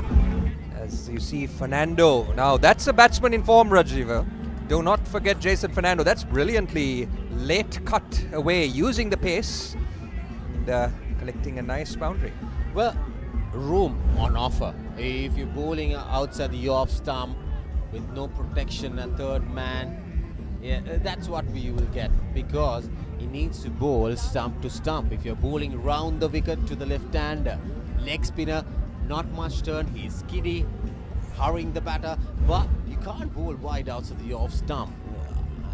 P: As you see, Fernando. Now that's a batsman in form, Rajiva. Do not forget Jason Fernando. That's brilliantly late cut away, using the pace and collecting a nice boundary.
W: Well, room on offer. If you're bowling outside the off stump with no protection, a third man, yeah, that's what we will get, because he needs to bowl stump to stump. If you're bowling round the wicket to the left-hander, leg spinner, not much turn, he's skiddy, hurrying the batter, but you can't bowl wide outside the off stump.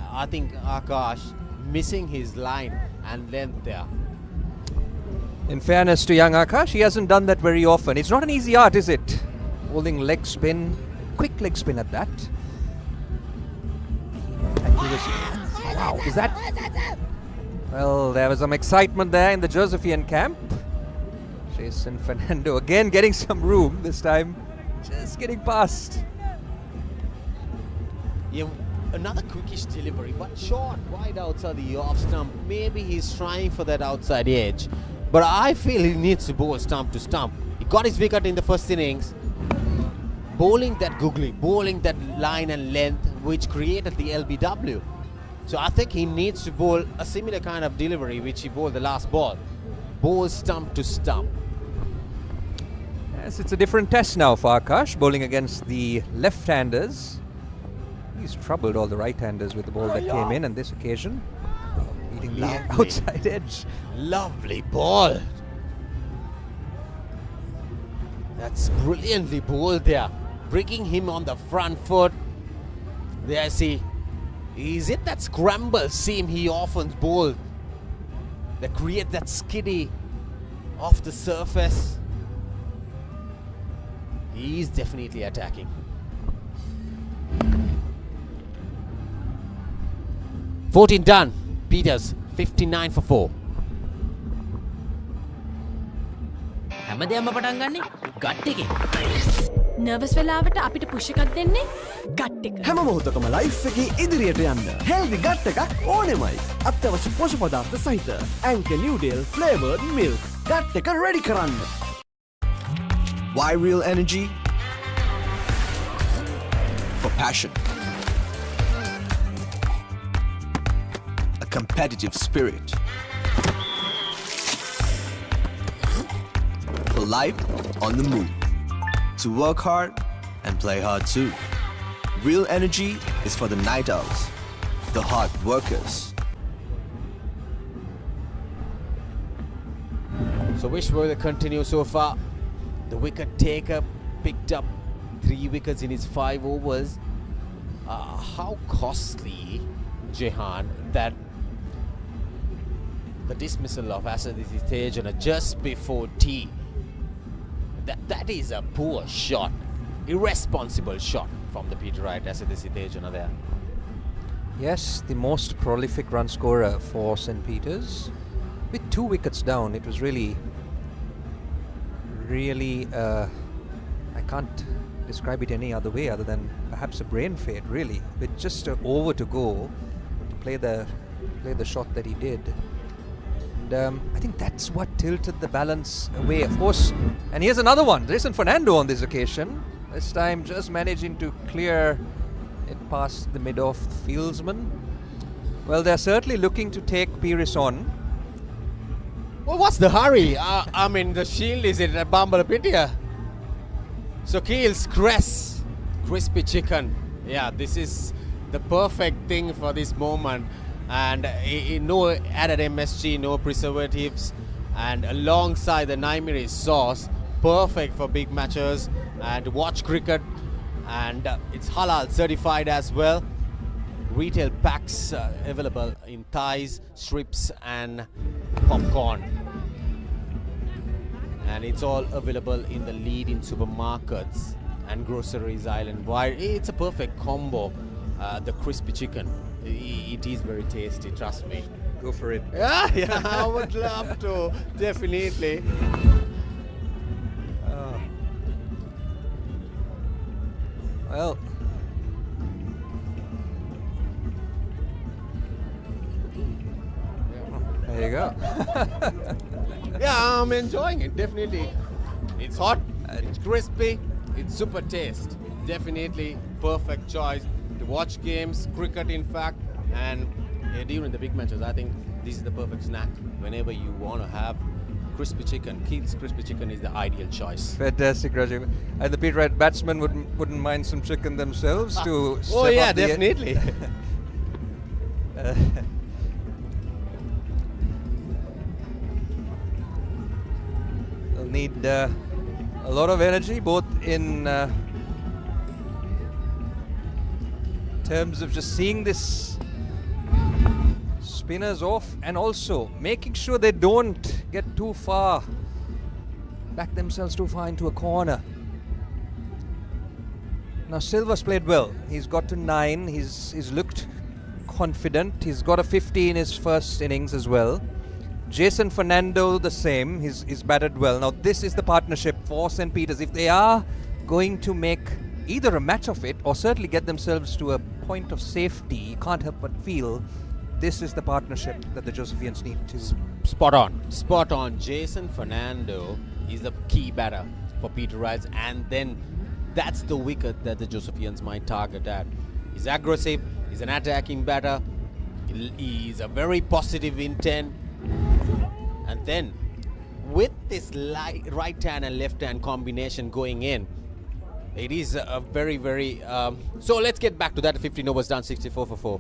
W: I think Akash missing his line and length there.
P: In fairness to young Akash, he hasn't done that very often. It's not an easy art, is it? Holding leg spin, quick leg spin at that. Wow, is that... Well, there was some excitement there in the Josephian camp. Jason Fernando again getting some room, this time just getting past.
W: Yeah, another quickish delivery, but short, wide outside the off stump. Maybe he's trying for that outside edge, but I feel he needs to bowl stump to stump. He got his wicket in the first innings, bowling that googly, bowling that line and length, which created the LBW. So I think he needs to bowl a similar kind of delivery which he bowled the last ball. Bowl stump to stump.
P: Yes, it's a different test now for Akash, bowling against the left-handers. He's troubled all the right-handers with the ball that came in on this occasion. Beating the outside edge.
W: Lovely ball. That's brilliantly bowled there. Bringing him on the front foot. There I see. Is it that scramble seam he often bowled that create that skiddy off the surface? He's definitely attacking. 14 done. Peters 59 for 4.
C: හැමදේම පටන් ගන්නේ gut එකෙන්.
D: Nervous වෙලාවට අපිට push එකක් දෙන්නේ gut එක.
N: හැම මොහොතකම ලයිෆ් එකේ ඉදිරියට යන්න හෙල්දි ගට් එකක් ඕනෙමයි. අත්‍යවශ්‍ය පෝෂක පදාර්ථ සහිත Anchor Noodle flavored milk gut එක රෙඩි කරන්න.
R: Why real energy? For passion. competitive spirit. For life on the move. To work hard and play hard too. Real energy is for the night owls, the hard workers.
B: So which will continue so far? The wicket taker picked up 3 wickets in his 5 overs. How costly, Jehan, that the dismissal of SSC Grounds just before tea. That is a poor shot, irresponsible shot from the Peterite SSC Grounds there.
P: Yes, the most prolific run scorer for St. Peter's. With 2 wickets down, it was really, I can't describe it any other way other than perhaps a brain fade, really. With just an over to go, to play the shot that he did. And I think that's what tilted the balance away, of course. And here's another one, Jason Fernando on this occasion. This time just managing to clear it past the mid-off fieldsman. Well, they're certainly looking to take Pires on.
B: Well, what's the hurry? I mean, the shield is at Bambalapitiya. So Keel's crest, crispy chicken. Yeah, this is the perfect thing for this moment. And no added MSG, no preservatives. And alongside the Naimiri sauce, perfect for big matches and watch cricket. And it's halal certified as well. Retail packs available in thighs, strips and popcorn. And it's all available in the leading supermarkets and groceries island-wide. It's a perfect combo, the crispy chicken. It is very tasty, trust me.
P: Go for it.
B: Yeah, I would love to, definitely.
P: Well, there you go.
B: Yeah, I'm enjoying it, definitely. It's hot, it's crispy, it's super taste. Definitely perfect choice to watch games, cricket in fact, and during the big matches. I think this is the perfect snack whenever you want to have crispy chicken. Keith's crispy chicken is the ideal choice.
P: Fantastic, Rajiv. And the Peterite batsmen wouldn't mind some chicken themselves to step
B: oh yeah,
P: up
B: definitely.
P: They'll need a lot of energy, both in terms of just seeing this spinners off and also making sure they don't get too far, back themselves too far into a corner. Now Silva's played well. He's got to 9. He's looked confident. He's got a 50 in his first innings as well. Jason Fernando the same. He's batted well. Now this is the partnership for St. Peter's. If they are going to make either a match of it or certainly get themselves to a point of safety, you can't help but feel this is the partnership that the Josephians need to...
B: Spot on. Jason Fernando is the key batter for Peterites, and then that's the wicket that the Josephians might target at. He's aggressive, he's an attacking batter, he's a very positive intent, and then with this right hand and left hand combination going in, it is a very, very... so let's get back to that. 15 overs done, 64 for 4.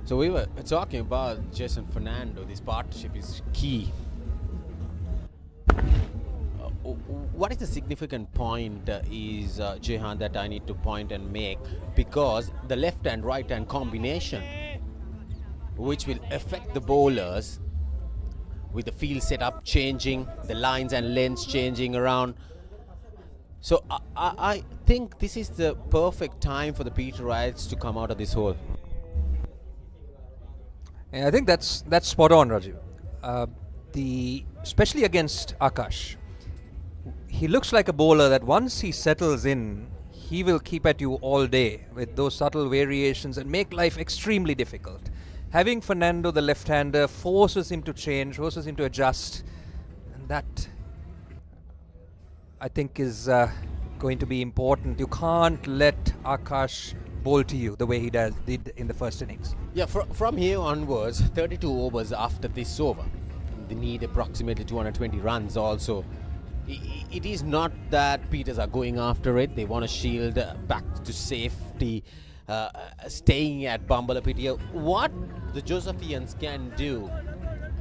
B: So we were talking about Jason Fernando. This partnership is key. What is the significant point is, Jehan, that I need to point and make? Because the left and right hand combination, which will affect the bowlers, with the field setup changing, the lines and lengths changing around. So I think this is the perfect time for the Papare to come out of this hole.
P: Yeah, I think that's spot on, Rajiv. Especially against Akash, he looks like a bowler that once he settles in, he will keep at you all day with those subtle variations and make life extremely difficult. Having Fernando, the left-hander, forces him to change, forces him to adjust, and that, I think, is going to be important. You can't let Akash bowl to you the way he did in the first innings.
B: Yeah, from here onwards, 32 overs after this over. They need approximately 220 runs also. It is not that Peters are going after it. They want to shield back to safety, staying at Bambalapitiya. What the Josephians can do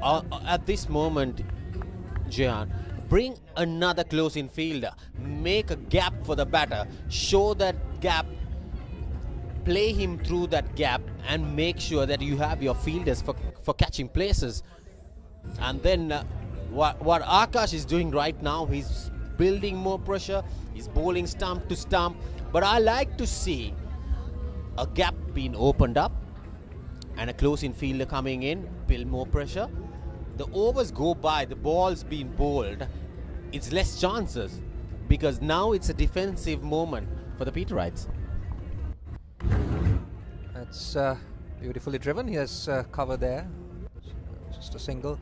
B: at this moment, Jehan, bring another close-in fielder, make a gap for the batter, show that gap, play him through that gap, and make sure that you have your fielders for catching places. And then what Akash is doing right now, he's building more pressure, he's bowling stump to stump. But I like to see a gap being opened up and a close-in fielder coming in, build more pressure. The overs go by, the ball's being bowled, it's less chances because now it's a defensive moment for the Papare.
P: That's beautifully driven. He has cover there. Just a single.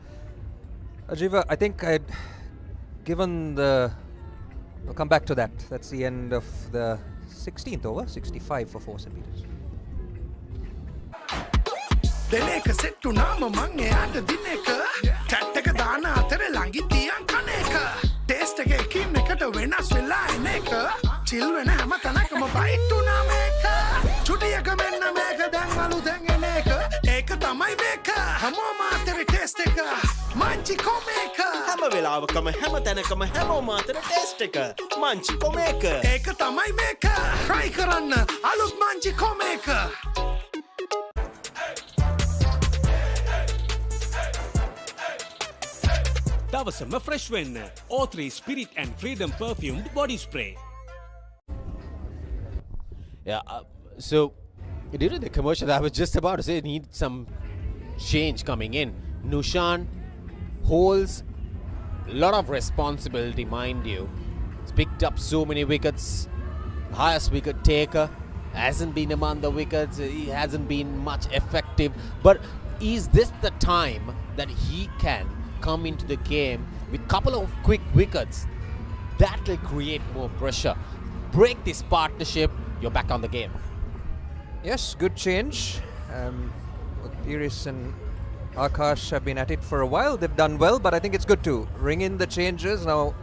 P: Ajiva, I think given the... We'll come back to that. That's the end of the 16th over. 65 for St. Peters.
S: දෙනේක සෙට්ටු නාම මං එයාට දිනේක chat එක දාන අතරේ ළඟින් තියන් කන එක ටේස්ට් එක එකින් එකට වෙනස් වෙලා එන එක චිල් වෙන හැම තැනකම බයිට් උනා මේක චුටියක මෙන්න මේක දැන් අලුතෙන් එන එක ඒක තමයි මේක හැමෝම අතරේ ටේස්ට් එක මංචි කොමේක
U: හැම වෙලාවකම හැම තැනකම හැමෝම අතරේ ටේස්ට් එක මංචි කොමේක
S: ඒක තමයි මේක try කරන්න අලුත් මංචි කොමේක
K: දවසම ෆ්‍රෙෂ් වෙන්න O3 Spirit and Freedom perfumed body spray.
B: Yeah, so during the commercial, I was just about to say need some change coming in. Nushan holds a lot of responsibility, mind you. He's picked up so many wickets, highest wicket taker, hasn't been among the wickets, he hasn't been much effective. But is this the time that he can come into the game with a couple of quick wickets? That will create more pressure. Break this partnership, you're back on the game.
P: Yes, good change. Pires and Akash have been at it for a while. They've done well, but I think it's good to ring in the changes. Now,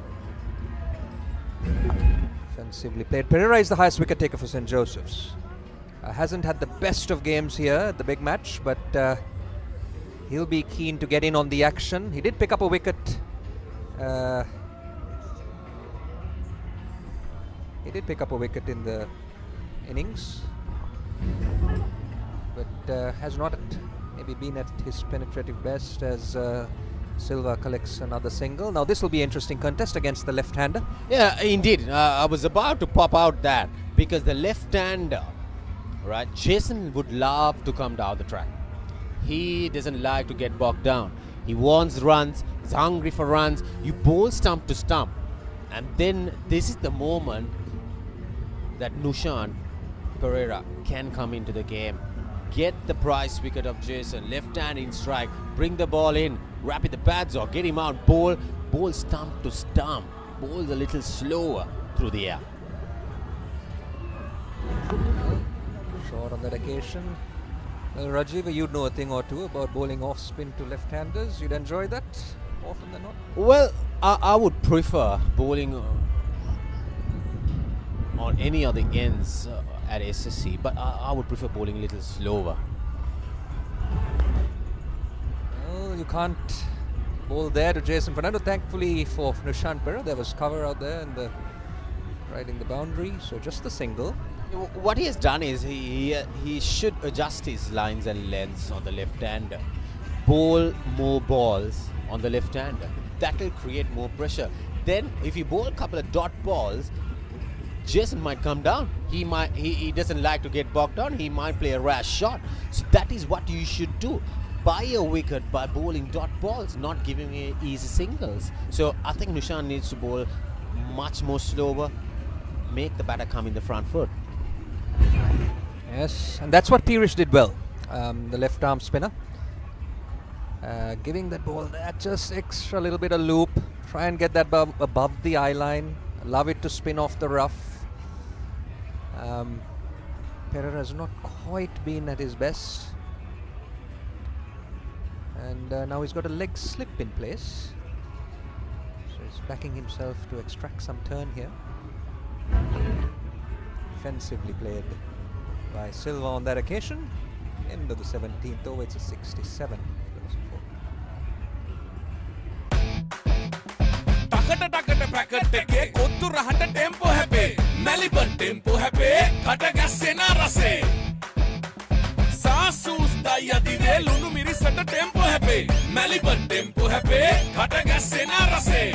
P: offensively played. Pereira is the highest wicket taker for St. Joseph's. Hasn't had the best of games here at the big match, but he'll be keen to get in on the action. He did pick up a wicket. He did pick up a wicket in the innings, but has not maybe been at his penetrative best as Silva collects another single. Now this will be an interesting contest against the left-hander.
B: Yeah, indeed. I was about to pop out that because the left-hander, right, Jason would love to come down the track. He doesn't like to get bogged down. He wants runs, he's hungry for runs. You bowl stump to stump. And then this is the moment that Nushan Pereira can come into the game. Get the prize wicket of Jason, left hand in strike, bring the ball in, wrap it the pads or get him out, bowl stump to stump, bowls a little slower through the air.
P: Short on that occasion. Well, Rajiv, you'd know a thing or two about bowling off spin to left-handers. You'd enjoy that often than not?
B: Well, I would prefer bowling on any of the ends at SSC, but I would prefer bowling a little slower.
P: Well, you can't bowl there to Jason Fernando. Thankfully for Nushan Pereira, there was cover out there and riding the boundary, so just the single.
B: What he has done is he should adjust his lines and lengths on the left-hander. Bowl more balls on the left-hander. That will create more pressure. Then if you bowl a couple of dot balls, Jason might come down. He doesn't like to get bogged down. He might play a rash shot. So that is what you should do. Buy a wicket by bowling dot balls, not giving easy singles. So I think Nishan needs to bowl much more slower, make the batter come in the front foot.
P: Yes, and that's what Pirish did well. The left arm spinner. Giving that ball that just extra little bit of loop. Try and get that above the eye line. Allow it to spin off the rough. Pereira has not quite been at his best. And now he's got a leg slip in place. So he's backing himself to extract some turn here. Defensively played by Silva on that occasion. End of the 17th over, it's a 67.
H: Takata packet ke kottu rahata tempo happy Melbourne tempo happy kata gassena rase Sasus daya dive lunu mirisata tempo happy Melbourne tempo happy kata gassena rase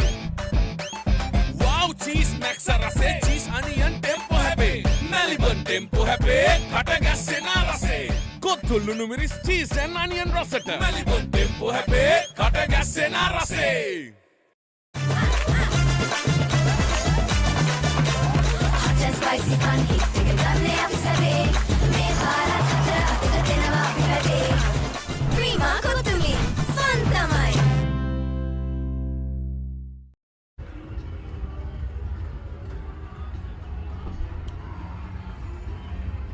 H: Wow cheese max rase cheese onion tempo happy Melbourne tempo happy kata gassena rase kottu lunu miris cheese and onion rasata Melbourne tempo happy kata gassena rase
D: Spicy fun hit के करने अब सभी मैं भारत खतरा अतक तेनवा बिगड़े प्रीमा को तुम्ही fun तमाई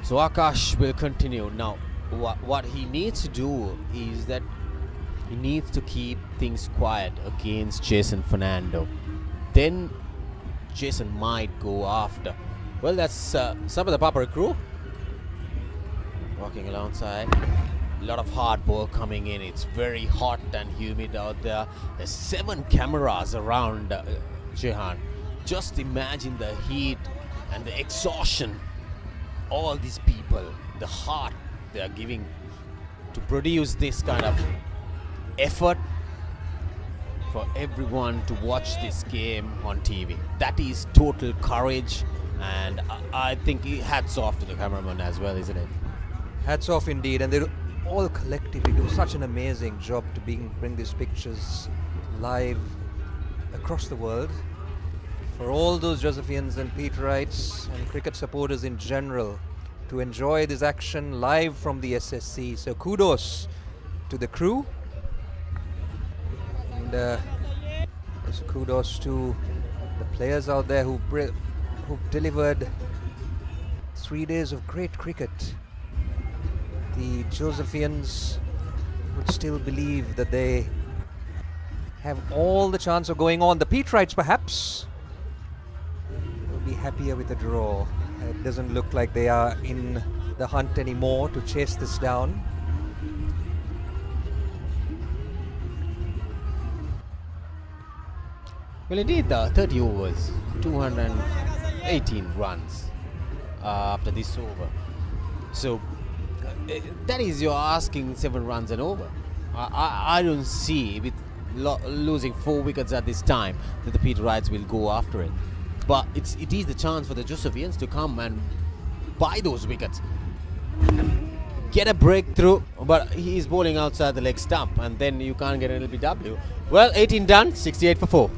B: So Akash will continue. Now what he needs to do is that he needs to keep things quiet against Jason Fernando. Then Jason might go after. Well, that's some of the Papare crew walking alongside. A lot of hard ball coming in. It's very hot and humid out there. There's 7 cameras around Jehan. Just imagine the heat and the exhaustion. All these people, the heart they are giving to produce this kind of effort for everyone to watch this game on TV. That is total courage. And I think hats off to the cameraman as well, isn't it?
P: Hats off indeed, and they all collectively do such an amazing job to bring these pictures live across the world. For all those Josephians and Peterites and cricket supporters in general to enjoy this action live from the SSC. So kudos to the crew. And also kudos to the players out there who delivered 3 days of great cricket. The Josephians would still believe that they have all the chance of going on. The Peterites perhaps will be happier with a draw. It doesn't look like they are in the hunt anymore to chase this down.
B: Well, indeed, 30 overs, 218 runs after this over. So that is, you're asking 7 runs and over. I don't see, with losing 4 wickets at this time, that the Peterites will go after it. But it is the chance for the Josephians to come and buy those wickets. Get a breakthrough, but he's bowling outside the leg stump, and then you can't get an LBW. Well, 18 done, 68 for 4.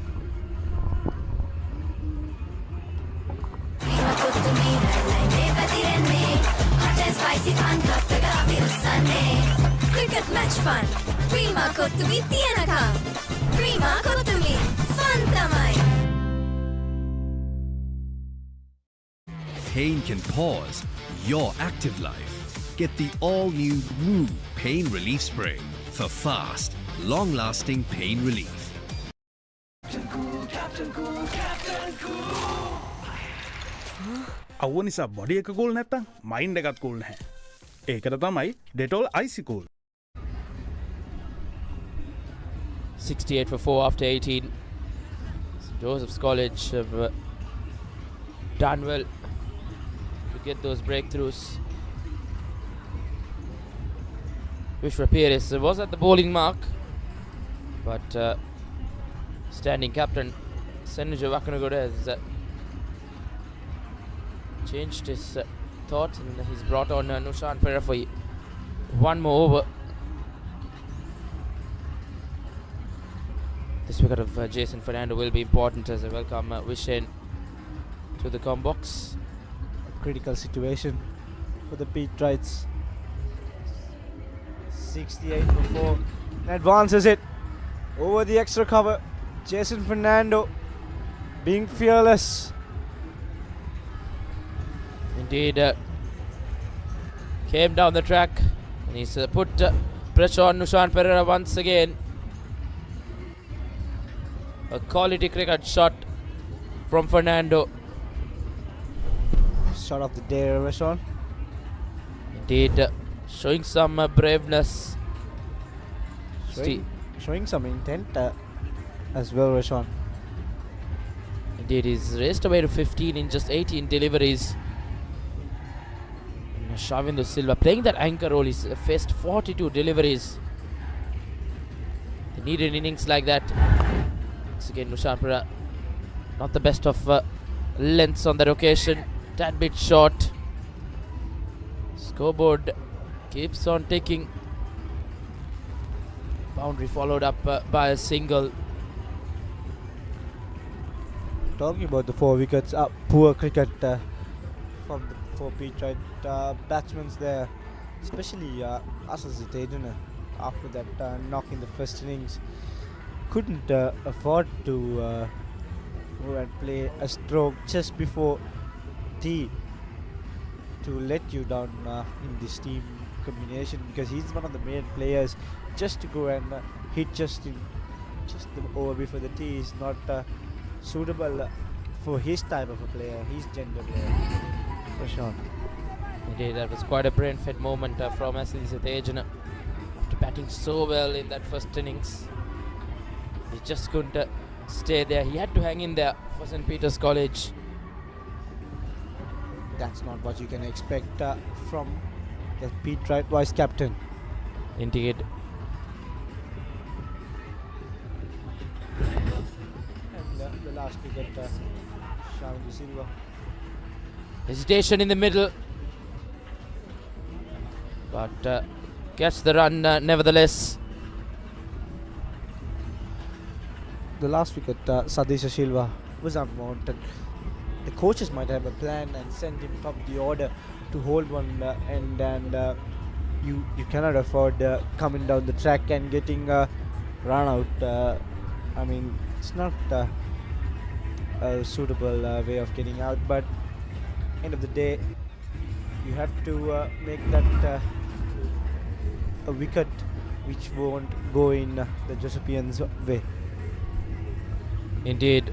D: Cricket match fun. Prima kottumi tiyanaka. Prima kottumi fun tamai.
A: Pain can pause your active life. Get the all-new Woo Pain Relief Spray for fast, long-lasting pain relief.
S: Captain Cool. අවුව නිසා body එක cool නැත්තම් mind එකත් cool නැහැ. ඒකට තමයි Dettol Icy Cool.
J: 68 for 4 after 18. Joseph's College have done well to get those breakthroughs. Vishwa Perez was at the bowling mark, But standing captain Senuja Wakanagoda has changed his thoughts, and he's brought on Nushan Perera for one more over. This wicket of Jason Fernando will be important as I welcome Vishen to the com box.
G: A critical situation for the Pete Trites. 68 for 4. And advances it over the extra cover. Jason Fernando being fearless.
J: Indeed, came down the track and he's put pressure on Nushan Perera once again. A quality cricket shot from Fernando.
G: Shot of the day, Rashawn.
J: Indeed, showing some braveness.
G: Showing some intent as well, Rashawn.
J: Indeed, he's raced away to 15 in just 18 deliveries. And Shavindu Silva playing that anchor role. He's faced 42 deliveries. They need an innings like that. Once again, Nushan Perera not the best of lengths on that occasion. Tad bit short. Scoreboard keeps on ticking. Boundary followed up by a single.
G: Talking about the 4 wickets, poor cricket from the 4 Pete batsmen there, especially SSC Grounds after that knock in the first innings. Couldn't afford to go and play a stroke just before tea to let you down in this team combination, because he's one of the main players. Just to go and hit just the over before the tee is not suitable for his type of a player, his gender player. For sure.
J: Indeed, that was quite a brain-fed moment from SSC Grounds after batting so well in that first innings. He just couldn't stay there. He had to hang in there for St. Peter's College.
G: That's not what you can expect from the Pete Wright vice captain.
J: Indeed.
G: And the last wicket, Shavindu Silva.
J: Hesitation in the middle, but gets the run nevertheless.
G: The last wicket, Sadisha Silva, was unwanted. The coaches might have a plan and send him top the order to hold one end, and you cannot afford coming down the track and getting run out. I mean, it's not a suitable way of getting out, but end of the day, you have to make that a wicket which won't go in the Josephians' way.
J: Indeed.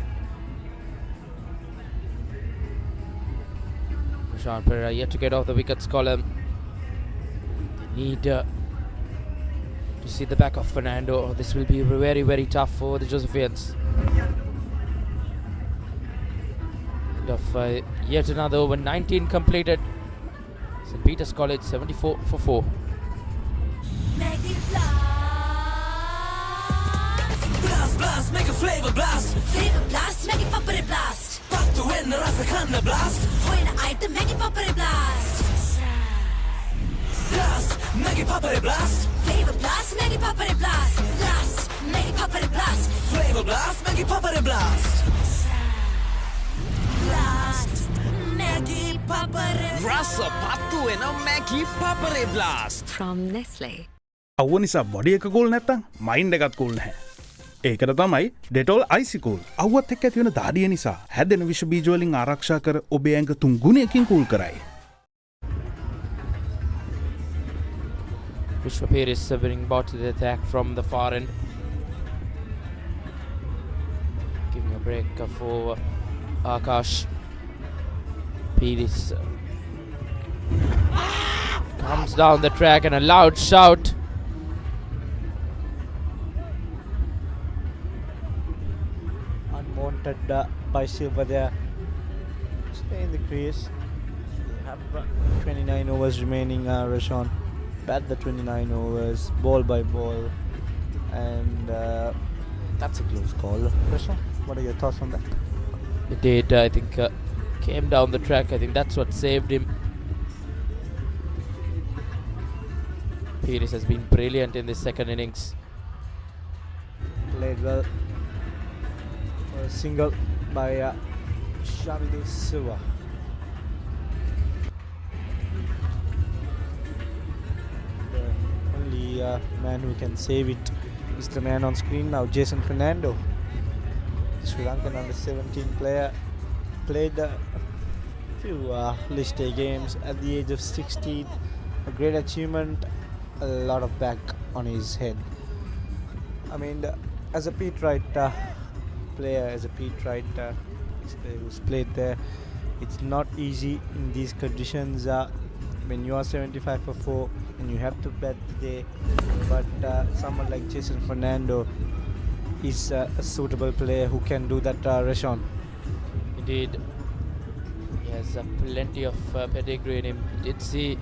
J: Nushan Perera yet to get off the wickets column. They need to see the back of Fernando. This will be very, very tough for the Josephians. End of yet another over. 19 completed. St. Peter's College 74 for 4.
I: Blast, blast, make a flavor blast. Flavor blast, make it Papare blast. Pop to win the Rasakhana blast. Hoina item, make it Papare blast. Blast, make it Papare blast. Flavor blast, make it Papare blast. Blast, make it Papare blast. Flavor blast, make it Papare blast. Blast, make it Papare.
H: Rasa pattu ena Maggi Papare blast.
D: From Nestle.
K: අවුව නිසා body එක cool නැත්තම් mind එකත් cool නැහැ. ඒකට තමයි Dettol icy cool. අවුවත් එක්ක ඇති වෙන දාඩිය නිසා හැදෙන විෂ බීජ වලින් ආරක්ෂා කර ඔබේ ඇඟ 3 ගුණයකින් කූල් කරයි.
J: Papare is bringing about to the attack from the far end. Giving a break for Akash. Pires comes down the track and a loud shout.
G: Unwanted by Silva there. Stay in the crease. They have 29 overs remaining, Rashawn. Bat the 29 overs, ball by ball, and that's a close call. Krishna, what are your thoughts on that?
J: It did, I think, came down the track. I think that's what saved him. Pires has been brilliant in this second innings.
G: Played well. A single by Shamil Silva. The only man who can save it is the man on screen now, Jason Fernando. Sri Lankan under 17 player, played a few list A games at the age of 16. A great achievement, a lot of back on his head. I mean, as a Pete Wright player, who's played there, it's not easy in these conditions when you are 75 for 4 and you have to bat the day. But someone like Jason Fernando is a suitable player who can do that, Rashawn.
J: Indeed, he has plenty of pedigree in him. We did see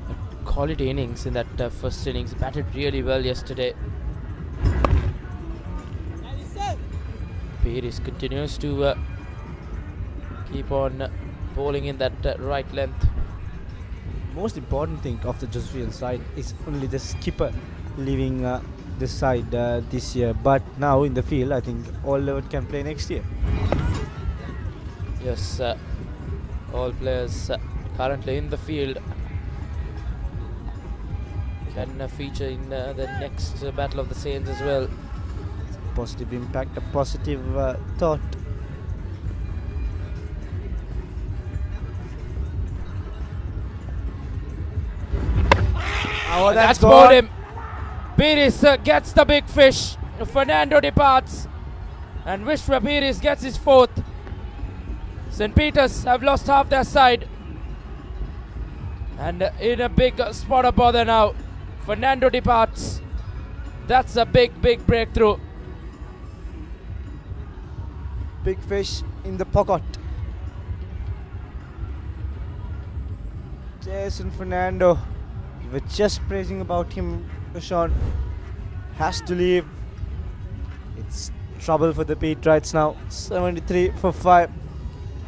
J: a quality innings in that first innings. He batted really well yesterday. Pires continues to keep on bowling in that right length.
G: Most important thing of the Josvian side is only the skipper leaving this side this year, but now in the field I think all 11 can play next year.
J: Yes, all players currently in the field can feature in the next Battle of the Saints as well.
G: Positive impact, a positive thought.
J: Oh, that's bowled him. Pires gets the big fish. Fernando departs. And Vishwa Pires gets his fourth. St. Peter's have lost half their side. And in a big spot of bother now. Fernando departs. That's a big breakthrough.
G: Big fish in the pocket. Jason Fernando. We were just praising about him, Sean. Has to leave. It's trouble for the Pete Wrights now. 73 for 5.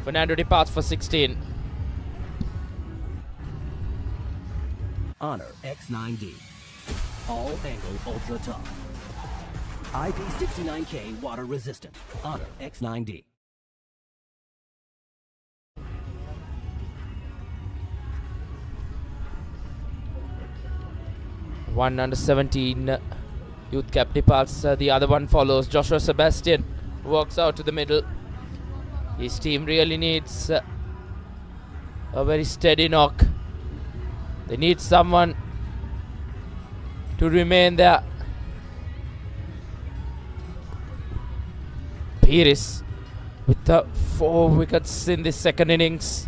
J: Fernando departs for 16.
M: Honor X9D. All angle ultra tough. IP69K water resistant. Honor X9D.
J: One under 17 youth cap departs. The other one follows. Joshua Sebastian walks out to the middle. His team really needs a very steady knock. They need someone to remain there. Pires with the 4 wickets in this second innings.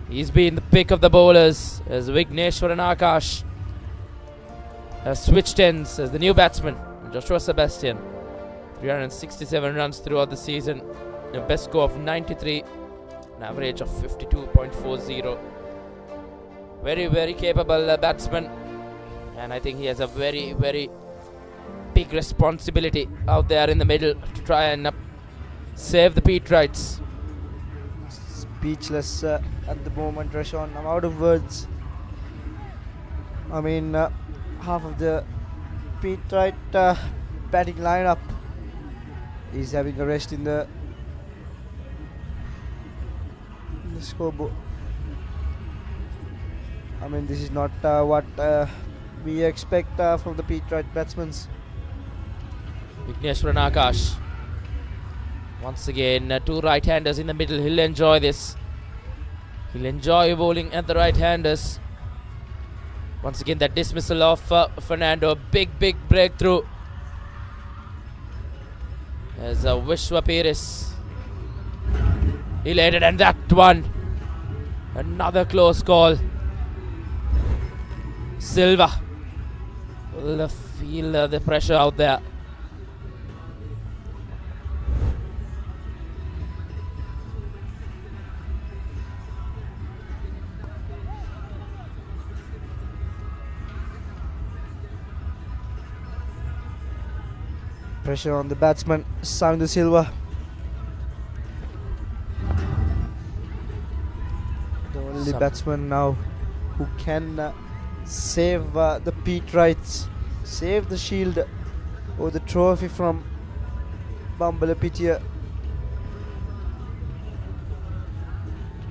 J: He's been the pick of the bowlers as Vigneshwaran Akash has switched ends as the new batsman. Joshua Sebastian, 367 runs throughout the season, a best score of 93, an average of 52.40. Very capable batsman, and I think he has a very big responsibility out there in the middle to try and save the Pete Wrights.
G: Speechless at the moment, Rashawn. I'm out of words. I mean, half of the Pete Wright batting lineup is having a rest in the scoreboard. I mean, this is not what we expect from the Pete Wright batsmen.
J: Vigneshwaran Akash. Once again, 2 right-handers in the middle. He'll enjoy this. He'll enjoy bowling at the right-handers. Once again, that dismissal of Fernando. Big breakthrough. There's a Vishwa Pires. He laid it, and that one. Another close call. Silva will feel the pressure out there.
G: Pressure on the batsman, Savindu Silva. The only batsman now who can save the Pete Wrights, save the shield or the trophy from Bambalapitiya.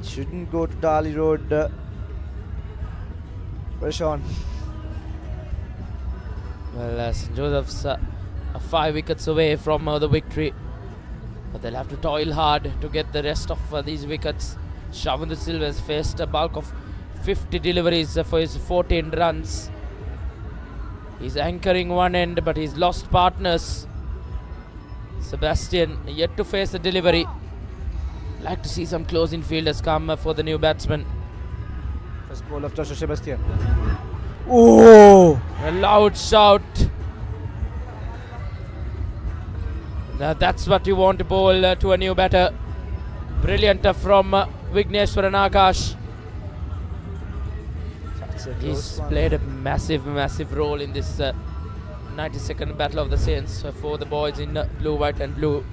G: Shouldn't go to Dali Road. Pressure on.
J: Well, St. Joseph's are 5 wickets away from the victory, but they'll have to toil hard to get the rest of these wickets. Savindu Silva has faced a bulk of 50 deliveries for his 14 runs. He's anchoring one end, but he's lost partners. Sebastian yet to face the delivery. Like to see some close-in fielders come for the new batsman.
G: First ball of Joshua Sebastian. Oh!
J: A loud shout. Now that's what you want to bowl to a new batter. Brilliant from Vigneshwaran Akash. He's played a massive role in this 92nd Battle of the Saints for the boys in blue, white and blue.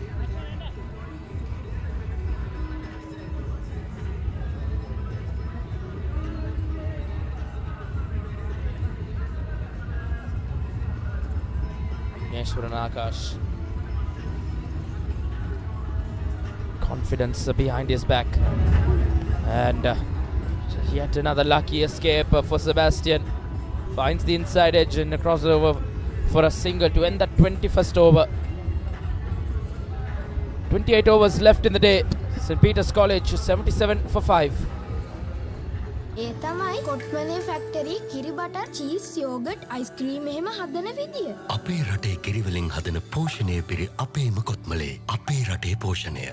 J: Vigneshwaran Akash. Confidence behind his back, and yet another lucky escape for Sebastian. Finds the inside edge in a crossover for a single to end that 21st over. 28 overs left in the day. St. Peter's College 77 for 5.
O: ඒ තමයි කොට්මනේ factory කිරි butter cheese yoghurt ice cream එහෙම හදන විදිය.
Q: අපේ රටේ කිරි වලින් හදන පෝෂණය පිරි අපේම කොත්මලේ අපේ රටේ පෝෂණය.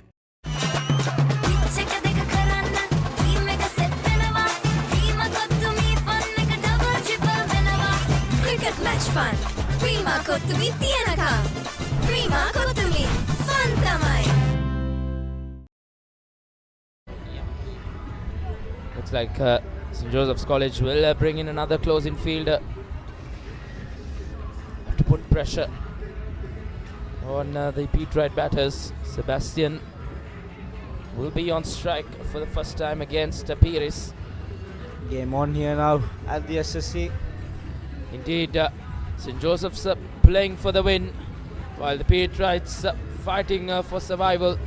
O: Match fun. Prima කොත්තුමි තියනකම්. Prima කොත්තුමි fun තමයි.
J: Looks like St. Joseph's College will bring in another close-in fielder. Have to put pressure on the Pete Wright batters. Sebastian will be on strike for the first time against Pires.
G: Game on here now at the SSC.
J: Indeed, St. Joseph's playing for the win, while the Pete Wrights fighting for survival.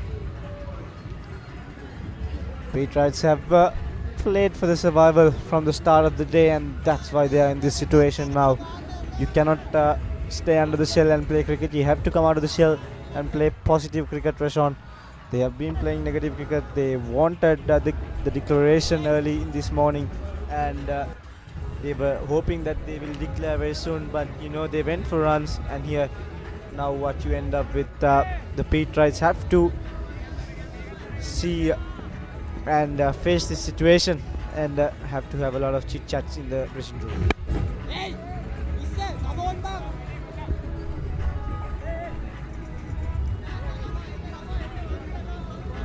G: Pete Wrights have played for the survival from the start of the day, and that's why they are in this situation now. You cannot stay under the shell and play cricket. You have to come out of the shell and play positive cricket, Rashawn. They have been playing negative cricket. They wanted the declaration early in this morning, and they were hoping that they will declare very soon, but you know, they went for runs, and here now what you end up with, the Pete Wrights have to see and face this situation, and have to have a lot of chit chats in the dressing room.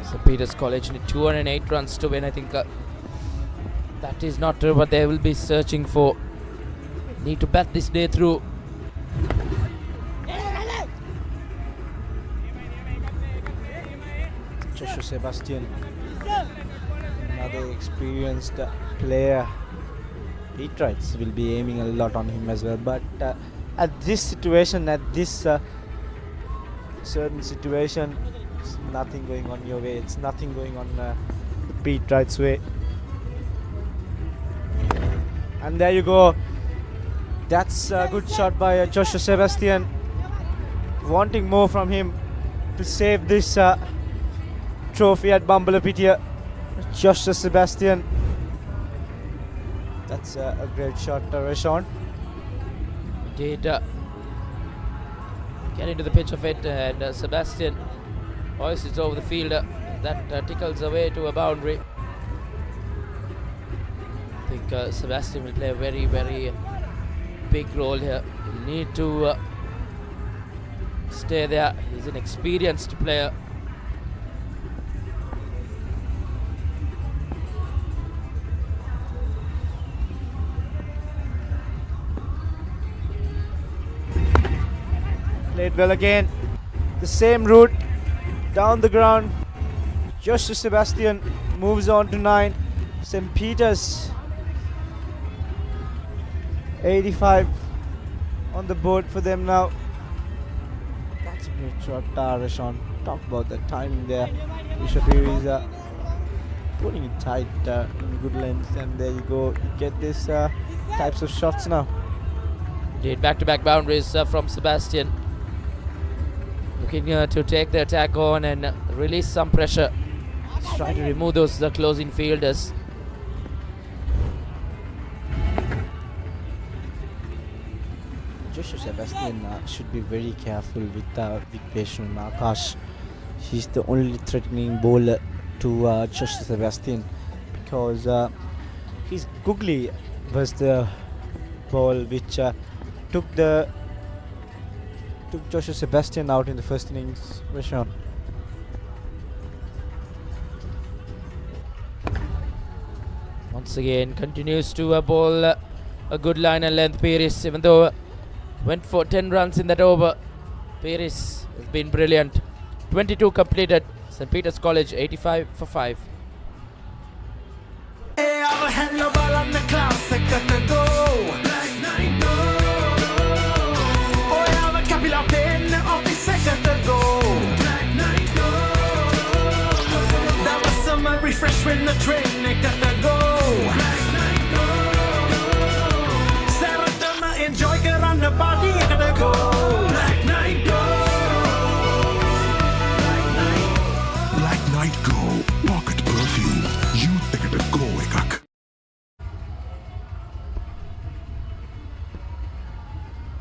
J: St. Peter's College need 208 runs to win. I think that is not what they will be searching for. Need to bat this day through.
G: Joshua Sebastian, another experienced player. Pete Wrights will be aiming a lot on him as well, but at this situation, at this certain situation, it's nothing going on your way. It's nothing going on Pete Wright's way. And there you go. That's a good shot by Joshua Sebastian. Wanting more from him to save this trophy at Bambalapitiya. Joshua Sebastian. That's a great shot, Rashawn.
J: Indeed. Get into the pitch of it, and Sebastian hoists it over the field. That tickles away to a boundary. I think Sebastian will play a very, very big role here. He'll need to stay there. He's an experienced player.
G: Played well again. the same route down the ground. Joshua Sebastian moves on to 9. St. Peter's 85 on the board for them now. That's a great shot, Rashawn. Talk about the timing there. Bishop is putting it tight in good length, and there you go. You get this types of shots now.
J: Indeed, back-to-back boundaries from Sebastian. Looking to take the attack on and release some pressure. Let's try to remove those closing fielders.
G: Joshua Sebastian should be very careful with Vignesh and Akash. He's the only threatening bowler to Joshua Sebastian, because his googly was the ball which took Joshua Sebastian out in the first innings. Rashawn.
J: Once again continues to bowl a good line and length. Paris, even though went for 10 runs in that over, Paris has been brilliant. 22 completed. St. Peter's College 85 for 5.
I: Refresh when the train got go. Saratama enjoy karan the party got go. Black night go.
S: Black night go. Pocket perfume. You take it go ekak.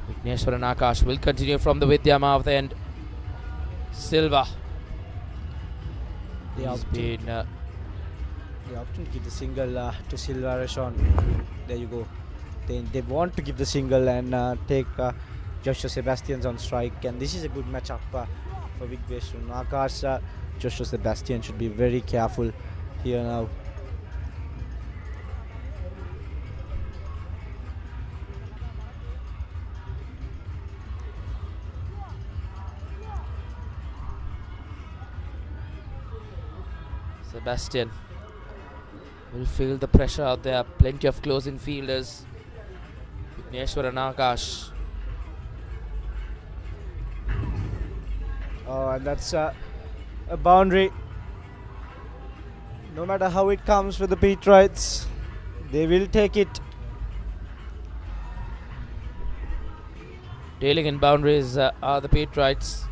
J: Vigneshwaran Akash will continue from the Vidya mouth end. Silva. He's been
G: they often give the single to Silva. Rashawn. There you go. They want to give the single and take Joshua Sebastian on strike, and this is a good matchup for Vignesh and Akash. Joshua Sebastian should be very careful here now.
J: Sebastian will feel the pressure out there. Plenty of closing fielders. Vigneshwaran Akash.
G: Oh, and that's a boundary. No matter how it comes for the Patriots, they will take it.
J: Dealing in boundaries are the Patriots.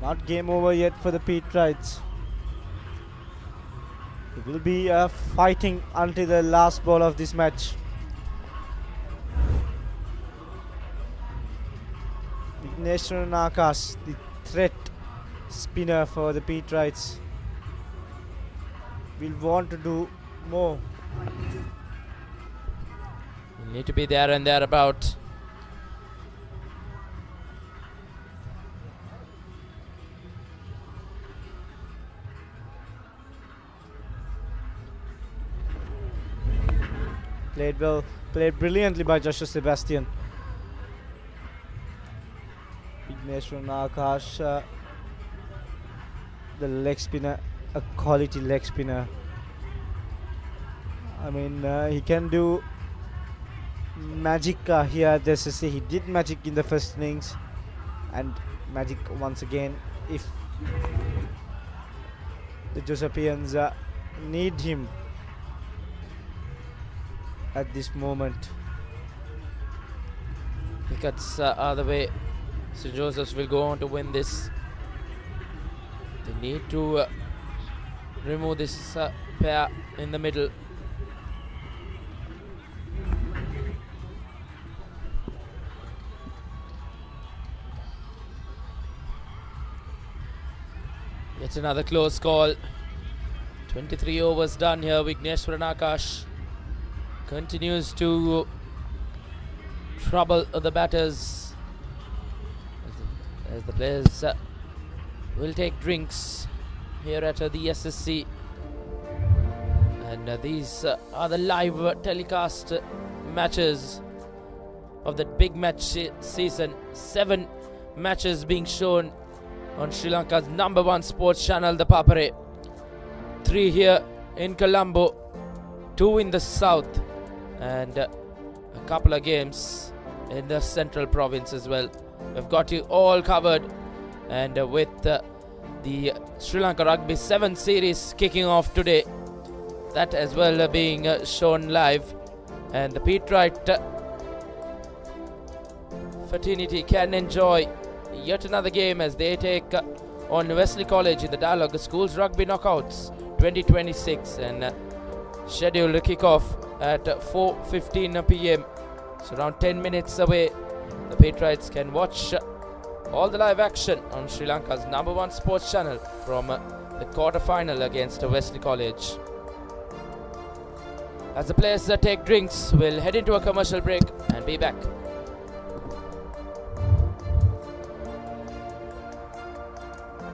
G: Not game over yet for the Patriots. They will be fighting until the last ball of this match. Vigneshwaran Akash, the threat spinner for the Patriots, will want to do more.
J: You need to be there and thereabout.
G: Played well, played brilliantly by Joshua Sebastian. Vigneshwaran Akash, the leg spinner, a quality leg spinner. I mean, he can do magic here at the SSC. He did magic in the first innings, and magic once again if the Josephians need him at this moment.
J: Wickets are the way St. Joseph's will go on to win this. They need to remove this pair in the middle. Yet another close call. 23 overs done here. Vigneshwaran Akash continues to trouble the batters as the players will take drinks here at the SSC, and these are the live telecast matches of that big match season. 7 matches being shown on Sri Lanka's #1 sports channel, ThePapare. 3 here in Colombo, 2 in the south, and a couple of games in the central province as well. We've got you all covered, and with the Sri Lanka Rugby 7 series kicking off today, that as well being shown live, and the Pete Wright fraternity can enjoy yet another game as they take on Wesley College in the Dialog Schools Rugby Knockouts 2026, and scheduled to kick off at 4:15 p.m. So around 10 minutes away. The Patriots can watch all the live action on Sri Lanka's #1 sports channel from the quarter-final against Wesley College. As the players take drinks, we'll head into a commercial break and be back.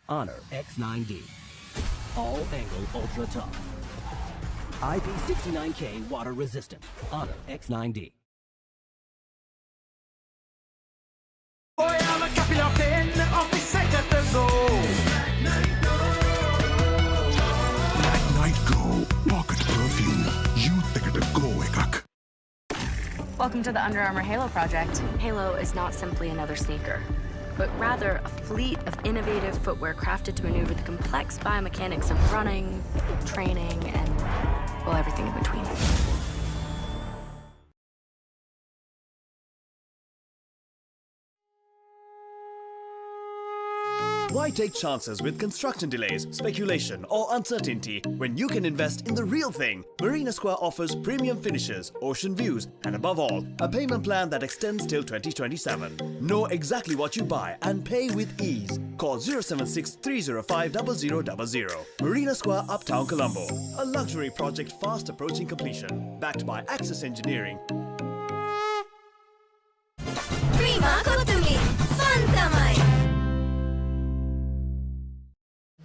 M: Honor X9D. All angle ultra tough. IP69K water resistant. Honor X9D.
E: Welcome to the Under Armour Halo project. Halo is not simply another sneaker, but rather a fleet of innovative footwear crafted to maneuver the complex biomechanics of running, training, and, well, everything in between.
F: Why take chances with construction delays, speculation, or uncertainty when you can invest in the real thing? Marina Square offers premium finishes, ocean views, and above all, a payment plan that extends till 2027. Know exactly what you buy and pay with ease. Call 076 305 0000. Marina Square, Uptown Colombo. A luxury project fast approaching completion. Backed by Access Engineering.
O: Prima Kotumi, Fantamai.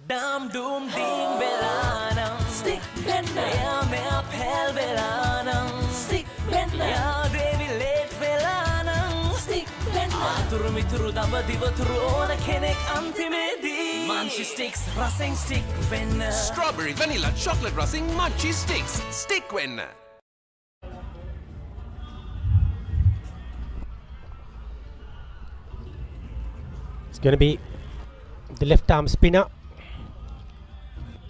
I: Dam doom ding belanam stick penna ya me apel belanam stick penna ya devi late belanam stick penna aturu mituru damba divaturu ona kenek antimedi munchie sticks racing stick penna
H: Strawberry, vanilla, chocolate racing munchie sticks. Stick when.
V: It's going to be the left arm spinner.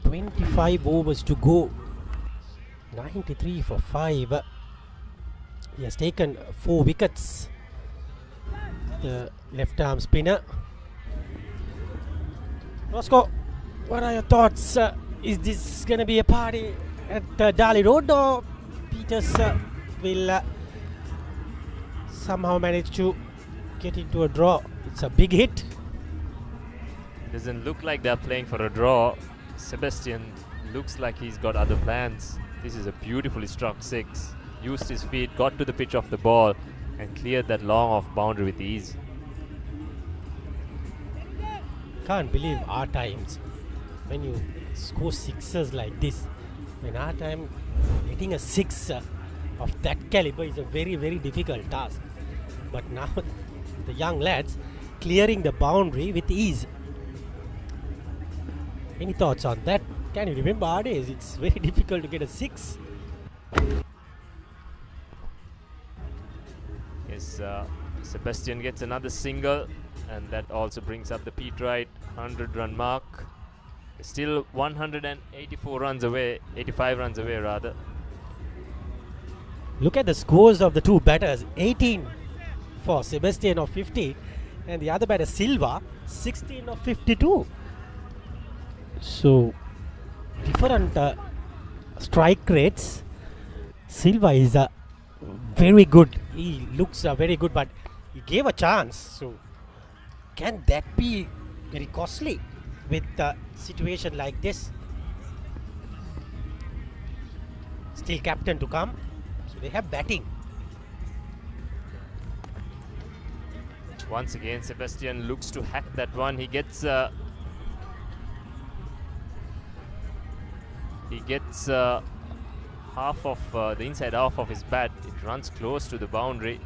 V: 25 overs to go. 93 for 5. He has taken 4 wickets. The left arm spinner. Roscoe, what are your thoughts? Is this going to be a party at Dali Road, or Peters will somehow manage to get into a draw? It's a big hit.
X: Doesn't look like they're playing for a draw. Sebastian looks like he's got other plans. This is a beautifully struck 6. Used his feet, got to the pitch of the ball, and cleared that long off boundary with ease.
V: Can't believe our times when you score 6s like this. When our time hitting a 6 of that caliber is a very, very difficult task. But now the young lads clearing the boundary with ease. Any thoughts on that? Can you remember our days? It's very difficult to get a 6.
X: Yes, Sebastian gets another single, and that also brings up the Pete Wright 100-run mark. Still 184 runs away, 85 runs away rather.
V: Look at the scores of the two batters. 18 for Sebastian of 15, and the other batter Silva 16 of 52. So different strike rates. Silva is very good. He looks very good, but he gave a chance. So can that be very costly with a situation like this? Still captain to come. So they have batting.
X: Once again, Sebastian looks to hack that one. He gets half of the inside half of his bat. It runs close to the boundary.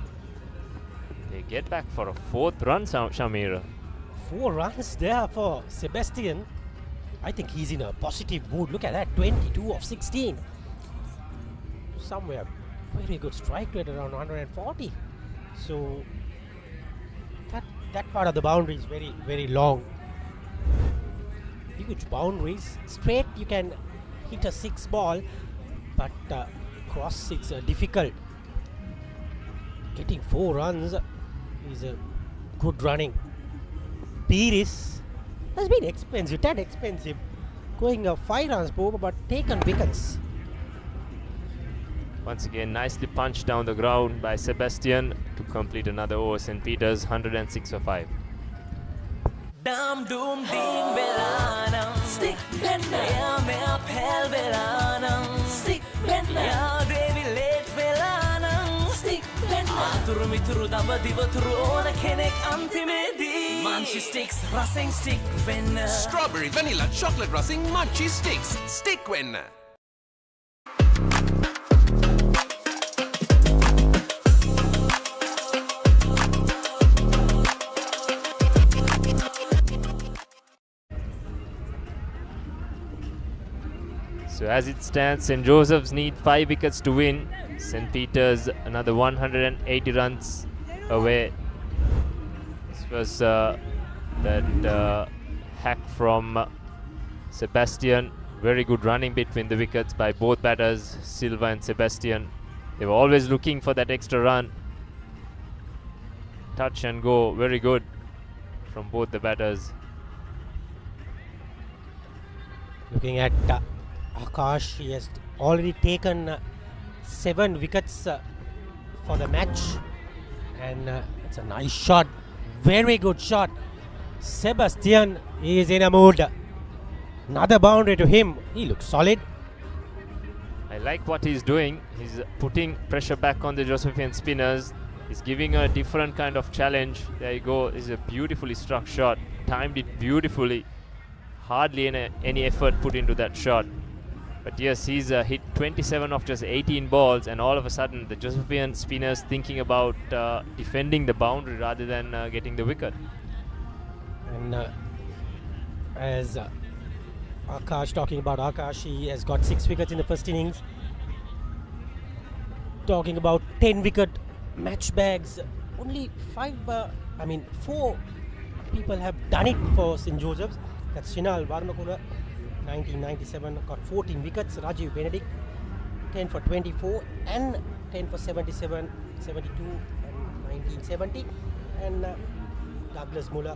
X: They get back for a 4th run, Shamir.
V: 4 runs there for Sebastian. I think he's in a positive mood. Look at that, 22 of 16. Somewhere very good strike rate around 140. So that part of the boundary is very, very long. Huge boundaries. Straight you can hit a 6 ball, but cross 6 difficult. Getting 4 runs is a good running. Pires has been expensive, 10 expensive. Going 5 runs over, but taken wickets.
X: Once again, nicely punched down the ground by Sebastian to complete another over. St. Peter's 106 for 5.
I: Dam doom ding belanam stick penna ya me up hell belanam stick penna ya devi late belanam stick penna aturu mituru dama divaturu ona kenek antimedi munchie sticks racing stick penna
C: Strawberry vanilla chocolate racing munchie sticks stick penna.
X: So as it stands, St. Joseph's need 5 wickets to win. St. Peter's another 180 runs away. This was that hack from Sebastian. Very good running between the wickets by both batters, Silva and Sebastian. They were always looking for that extra run. Touch and go, very good from both the batters.
V: Looking at Akash, he has already taken 7 wickets for the match, and it's a nice shot, very good shot. Sebastian is in a mood. Another boundary to him. He looks solid.
X: I like what he's doing. He's putting pressure back on the Josephian spinners. He's giving a different kind of challenge. There you go. It's a beautifully struck shot. Timed it beautifully. Hardly any effort put into that shot. But yes, he's hit 27 of just 18 balls, and all of a sudden the Josephian spinners thinking about defending the boundary rather than getting the wicket.
V: And as Akash, talking about Akash, he has got 6 wickets in the first innings. Talking about 10 wicket match bags, only 4 people have done it for St. Joseph's. That's Shinal Varmakula, 1997, got 14 wickets. Rajiv Benedict, 10 for 24 and 10 for 77, 72 and 1970. And Douglas Muller,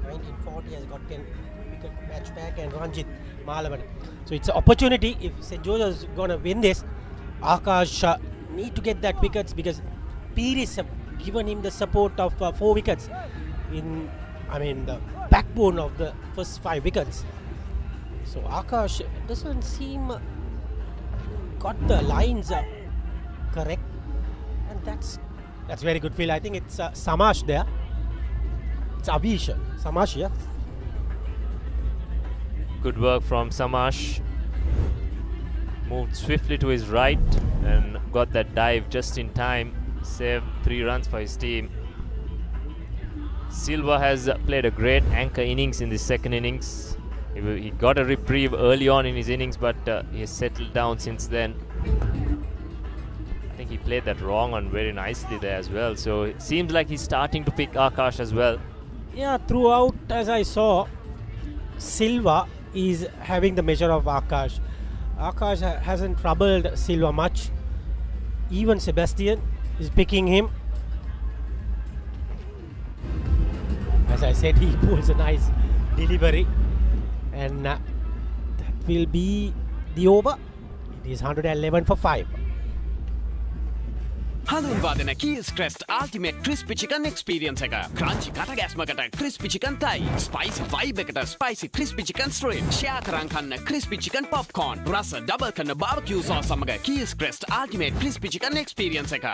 V: 1940, has got 10 wicket match back, and Ranjit Malavan. So it's an opportunity. If St. Joseph's is going to win this, Akash need to get that wickets, because Pires have given him the support of 4 wickets in the backbone of the first 5 wickets. So Akash doesn't seem got the lines correct, and that's very good feel. I think it's Samash there. It's Avish. Samash, yeah.
X: Good work from Samash. Moved swiftly to his right and got that dive just in time. Saved 3 runs for his team. Silva has played a great anchor innings in the second innings. He got a reprieve early on in his innings, but he has settled down since then. I think he played that wrong on very nicely there as well. So it seems like he's starting to pick Akash as well.
V: Yeah, throughout, as I saw, Silva is having the measure of Akash. Akash hasn't troubled Silva much. Even Sebastian is picking him. As I said, he pulls a nice delivery, and that will be the over. It is 111 for 5.
C: හඳුන්වාදන Keys Crest Ultimate Crispy Chicken Experience එක. Crunchy කටගැස්මකට Crispy Chicken Thai, Spicy Vibe එකට Spicy Crispy Chicken Strip, Share කරන් කන්න Crispy Chicken Popcorn, රස double කරන barbecue sauce සමග Keys Crest Ultimate Crispy Chicken Experience එක.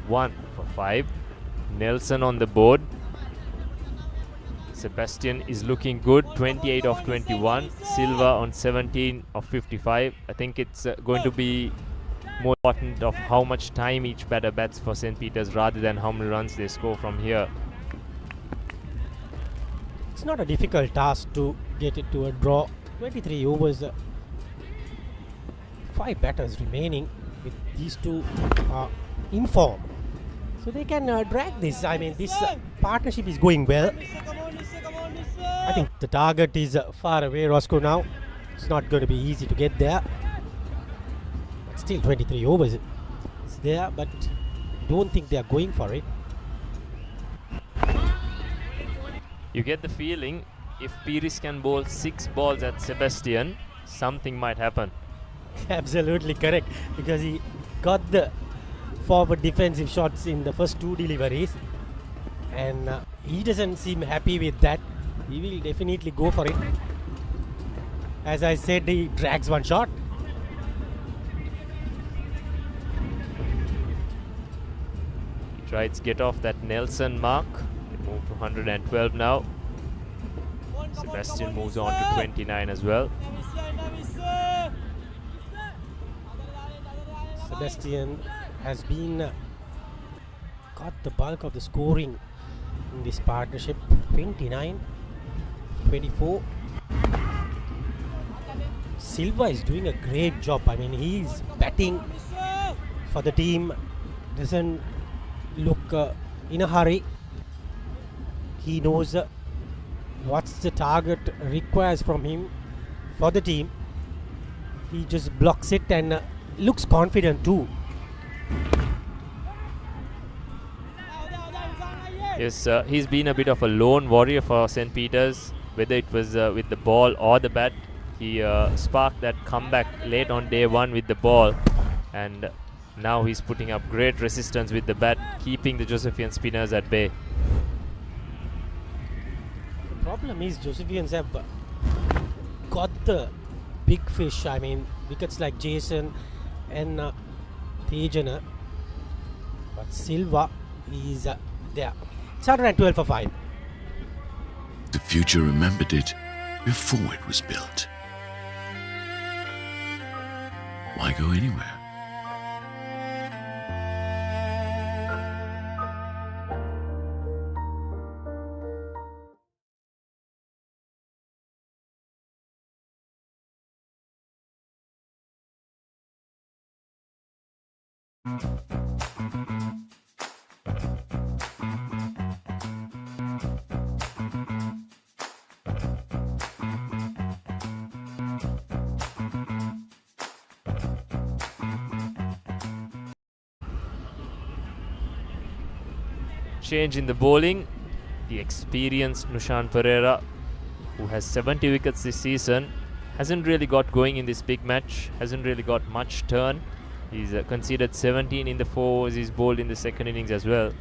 X: One for 5. Nelson on the board. Sebastian is looking good, 28 of 21. Silva on 17 of 55. I think it's going to be more important of how much time each batter bats for St. Peter's rather than how many runs they score from here.
V: It's not a difficult task to get it to a draw. 23 overs, 5 batters remaining with these two in form. So they can drag this. I mean, this partnership is going well. I think the target is far away, Roscoe, now. It's not going to be easy to get there. But still 23 overs. It's there, but don't think they are going for it.
X: You get the feeling if Pires can bowl 6 balls at Sebastian, something might happen.
V: Absolutely correct, because he got the forward defensive shots in the first 2 deliveries, and he doesn't seem happy with that. He will definitely go for it. As I said, he drags one shot.
X: He tries to get off that Nelson mark. They move to 112 now. Sebastian moves on to 29 as well.
V: Sebastian has been got the bulk of the scoring in this partnership. 29, 24. Silva is doing a great job. I mean, he's batting for the team, doesn't look in a hurry. He knows what's the target requires from him for the team. He just blocks it and looks confident too.
X: Yes, he's been a bit of a lone warrior for St. Peter's, whether it was with the ball or the bat. He sparked that comeback late on day one with the ball, and now he's putting up great resistance with the bat, keeping the Josephian spinners at bay.
V: The problem is Josephians have got the big fish. I mean, wickets like Jason and Tejana, but Silva is there. It's 112 for 5.
L: The future remembered it before it was built. Why go anywhere?
X: Change in the bowling. The experienced Nushan Pereira, who has 70 wickets this season, hasn't really got going in this big match, hasn't really got much turn. He's conceded 17 in the 4 overs he's bowled in the second innings as well.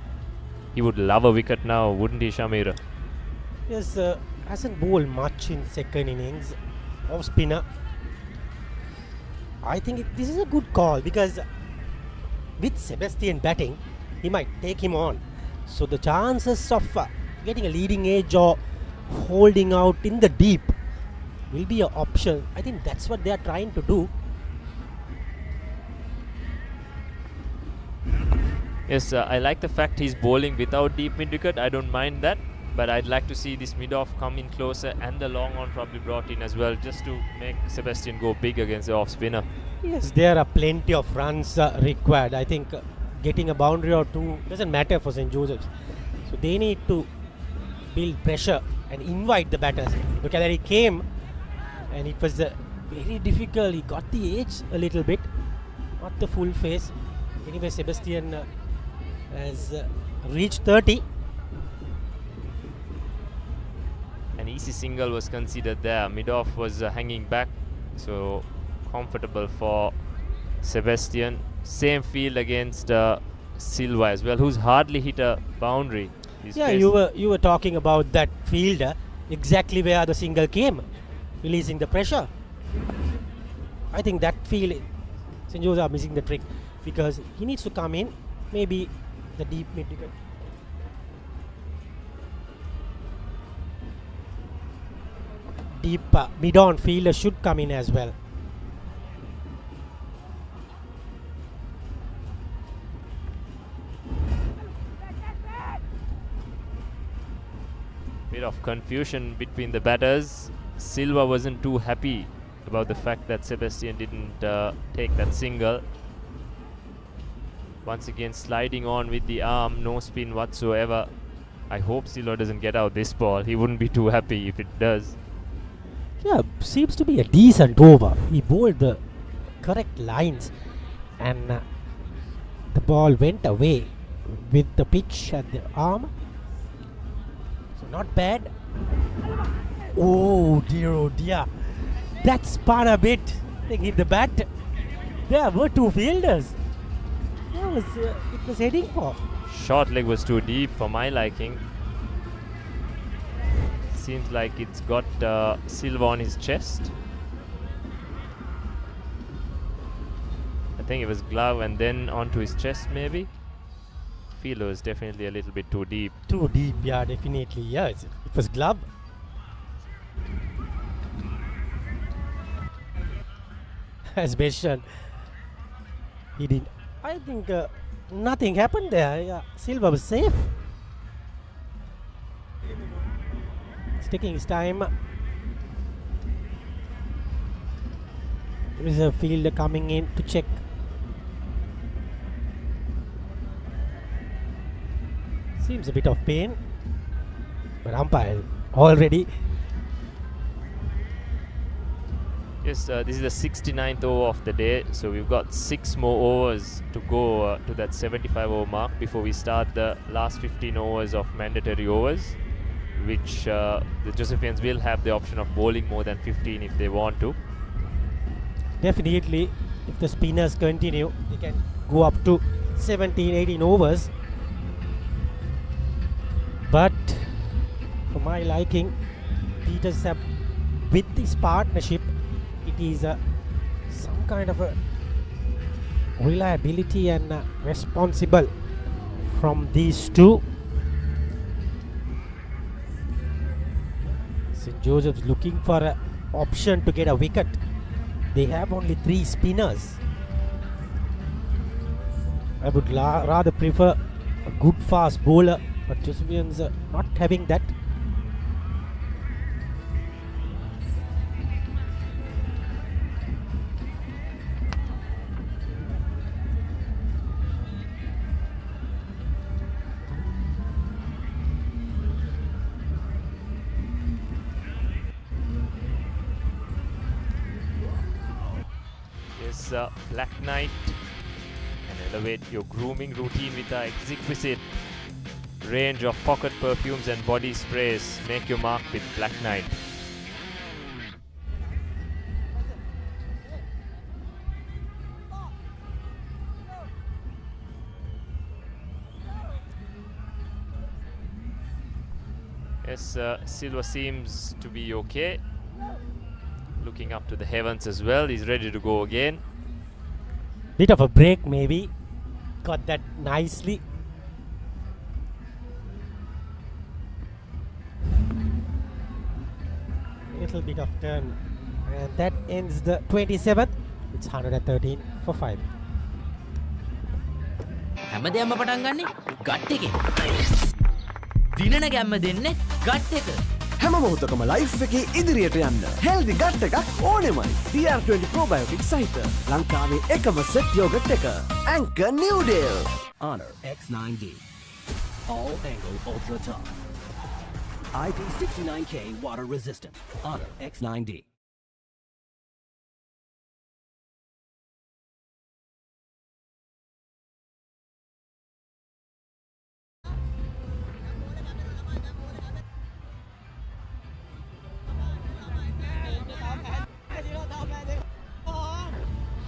X: He would love a wicket now, wouldn't he, Shamira?
V: Yes, hasn't bowled much in second innings. Off spinner. I think this is a good call, because with Sebastian batting, he might take him on. So the chances of getting a leading edge or holding out in the deep will be an option. I think that's what they are trying to do.
X: Yes, I like the fact he's bowling without deep mid wicket. I don't mind that, but I'd like to see this mid off come in closer and the long on probably brought in as well, just to make Sebastian go big against the off spinner.
V: Yes, there are plenty of runs required. I think getting a boundary or two doesn't matter for St. Joseph's. So they need to build pressure and invite the batters. Look at that, he came and it was very difficult. He got the edge a little bit, not the full face. Anyway, Sebastian has reached 30.
X: An easy single was considered there. Mid-off was hanging back, so comfortable for Sebastian. Same field against Silva as well, who's hardly hit a boundary.
V: Yeah, you were talking about that fielder, exactly where the single came, releasing the pressure. I think that field, St. Joseph are missing the trick, because he needs to come in, maybe the deep mid wicket. deep mid-on fielder should come in as well.
X: Bit of confusion between the batters. Silva wasn't too happy about the fact that Sebastian didn't take that single. Once again sliding on with the arm, no spin whatsoever. I hope Silva doesn't get out this ball. He wouldn't be too happy if it does.
V: Yeah, seems to be a decent over. He bowled the correct lines and the ball went away with the pitch at the arm. So not bad. Oh dear. That spun a bit. I think hit the bat. There were two fielders. It was heading for.
X: Short leg was too deep for my liking. Seems like it's got Silva on his chest. I think it was glove and then onto his chest maybe. Fielder was definitely a little bit too deep.
V: Too deep, yeah, definitely. Yeah, it was glove. As mentioned, he didn't. I think nothing happened there. Yeah, Silva was safe. He's taking his time. There is a fielder coming in to check. Seems a bit of pain, but umpire already.
X: Yes, this is the 69th over of the day, so we've got 6 more overs to go to that 75 over mark before we start the last 15 overs of mandatory overs, which the Josephians will have the option of bowling more than 15 if they want to.
V: Definitely, if the spinners continue, they can go up to 17-18 overs. But for my liking, Peters have, with this partnership, it is some kind of a reliability and responsible from these two. St. Joseph's looking for an option to get a wicket. They have only 3 spinners. I would rather prefer a good fast bowler, but Josephians are not having that.
X: Black Knight, and elevate your grooming routine with our exquisite range of pocket perfumes and body sprays. Make your mark with Black Knight. Yes, Silva seems to be okay. Looking up to the heavens as well. He's ready to go again.
V: Bit of a break maybe. Got that nicely. Little bit of turn. And that ends the 27th. It's 113 for 5.
I: හැමදේම පටන් ගන්නේ gut එකේ. දිනන ගැම්ම දෙන්නේ gut එක.
U: හැම මොහොතකම life එකේ ඉදිරියට යන්න හෙල්දි ගට් එකක් ඕනෙමයි. DR20 probiotic සහිත ලංකාවේ එකම සෙට් යෝගට් එක. Anchor New Deal.
N: Honor X9D. All angle ultra top. IP69K water resistant. Honor X9D.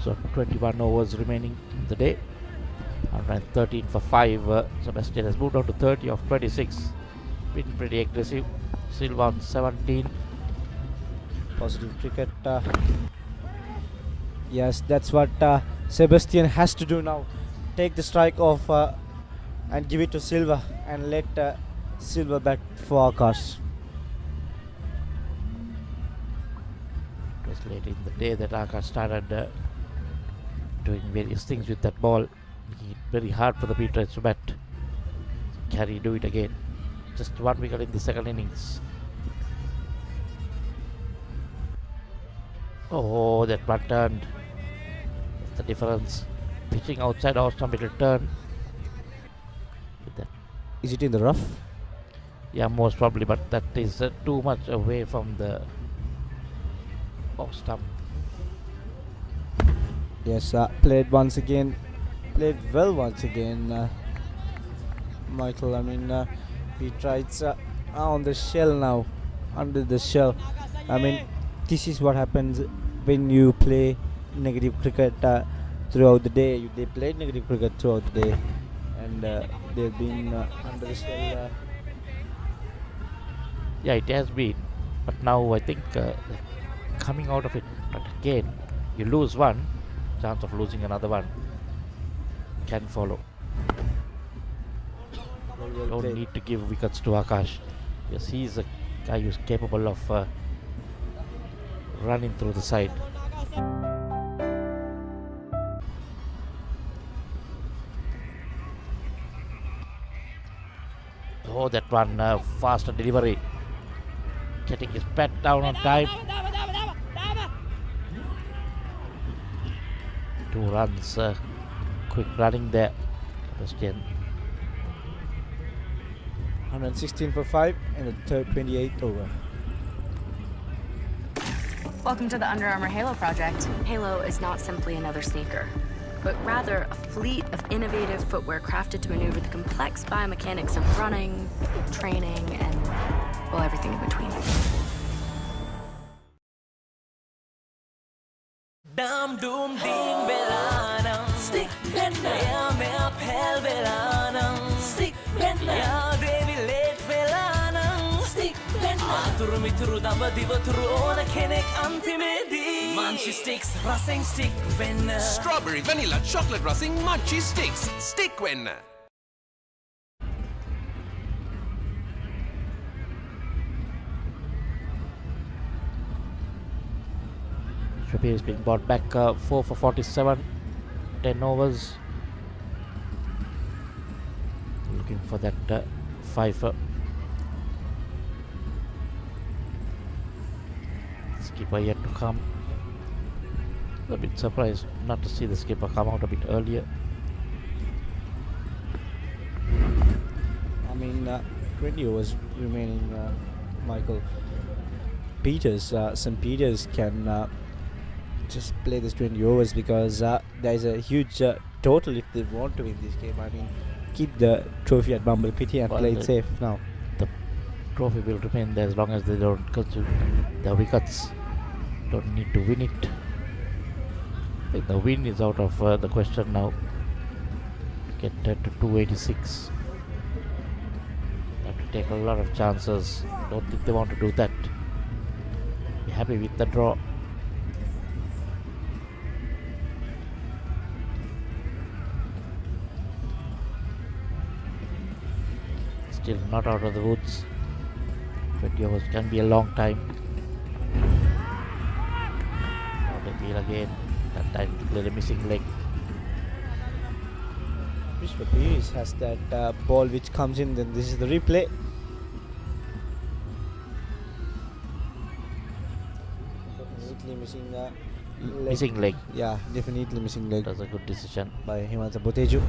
J: So 21 overs remaining in the day. 113 for 5. Sebastian has moved on to 30 of 26. Been pretty aggressive. Silva on 17.
G: Positive cricket. Yes, that's what Sebastian has to do now. Take the strike off and give it to Silva and let Silva bat for Akash.
J: Late in the day that Akash started doing various things with that ball, making it very hard for the Beatrice to bat. Carey do it again. Just 1 wicket in the second innings. Oh, that one turned. That's the difference. Pitching outside our stump, it will turn.
G: Is it in the rough?
J: Yeah, most probably, but that is too much away from the off stump.
G: Yes, played once again. Played well once again, Michael. I mean, we tried on the shell now, under the shell. I mean, this is what happens when you play negative cricket throughout the day. They played negative cricket throughout the day, and they've been under the shell.
J: Yeah, it has been, but now I think coming out of it. But again, you lose one, chance of losing another one can follow. Don't need to give wickets to Akash. Yes, he's a guy who's capable of running through the side. Oh, that one faster delivery. Getting his bat down on time. 2 runs, quick running there. Sebastian.
G: 116 for 5 in the third 28th over.
E: Welcome to the Under Armour Halo project. Halo is not simply another sneaker, but rather a fleet of innovative footwear crafted to maneuver the complex biomechanics of running, training, and, well, everything in between.
I: Dam doom ding belanam stick penna ya me apel belanam stick penna ya devi late belanam stick penna aturu mituru damba divaturu ona kenek antimedi munchie sticks racing stick penna
H: Strawberry, vanilla, chocolate racing, munchie sticks. Stick when.
J: Shabir is being brought back 4 for 47, 10 overs. Looking for that 5. Skipper yet to come. A bit surprised not to see the skipper come out a bit earlier.
G: I mean, 20 overs remaining, Michael. St. Peters can just play this 20 overs because there is a huge total if they want to win this game. I mean, keep the trophy at Bambalapitiya and play it safe now.
J: The trophy will remain there as long as they don't consume the wickets. Don't need to win it. I think the win is out of the question now. Get to 286. Have to take a lot of chances. Don't think they want to do that. Be happy with the draw. Still not out of the woods. 20 overs can be a long time. Now they feel again. That time to play the missing leg.
G: Peters has that ball which comes in, then this is the replay. Definitely missing leg.
J: Missing leg.
G: Yeah, definitely missing leg.
J: That's a good decision
G: by Hemanta Boteju.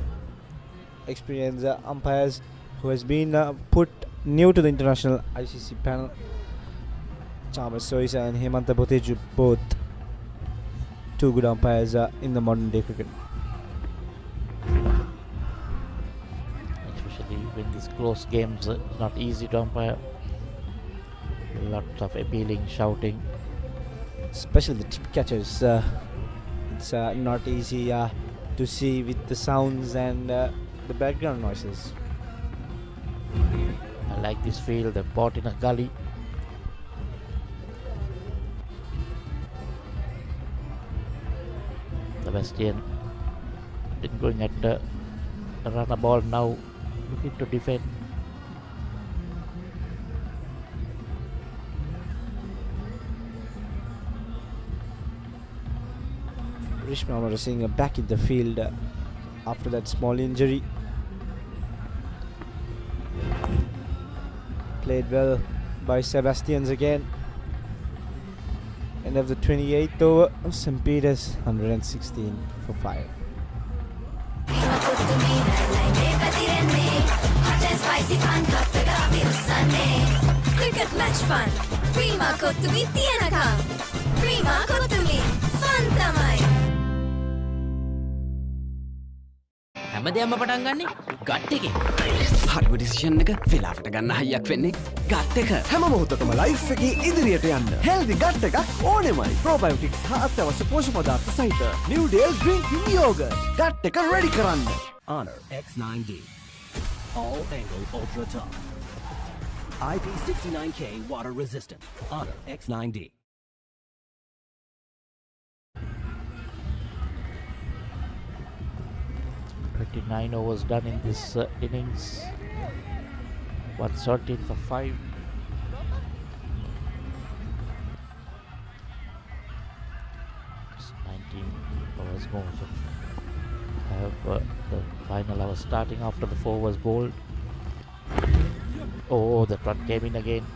G: Experienced umpires who has been put new to the international ICC panel. Chalmers Soisa and Hemanta Boteju, both 2 good umpires in the modern day cricket.
J: Especially when these close games, it's not easy to umpire. Lots of appealing, shouting.
G: Especially the tip catchers. It's not easy to see with the sounds and the background noises.
J: I like this field, they're bought in a gully. Sebastian been going at the run a ball now, looking to defend.
G: Amarasinghe back in the field after that small injury. Played well by Sebastians again. End of the 28th over, St. Peter's 116 for 5.
D: Cricket match fun. Prima Kottumi Tiyanakam. Prima Kottumi. Fun tamai.
C: හැමදේම පටන් ගන්නේ gut එකේ. හරිම decision එක වෙලාවට ගන්න හයියක් වෙන්නේ gut එක.
U: හැම මොහොතකම ලයිෆ් එකේ ඉදිරියට යන්න හෙල්දි ගට් එකක් ඕනෙමයි. ප්‍රෝබයෝටික්ස් හා අත්‍යවශ්‍ය පෝෂක පදාර්ථ සහිත New Dale Drink Yogurt gut එක රෙඩි කරන්න.
N: Honor X9D. All angle ultra tough. IP69K water resistant. Honor X9D.
J: Nine overs done in this innings. 113 for 5. Just 19 overs more. So have the final hour starting after the 4 was bowled. Oh, that one came in again.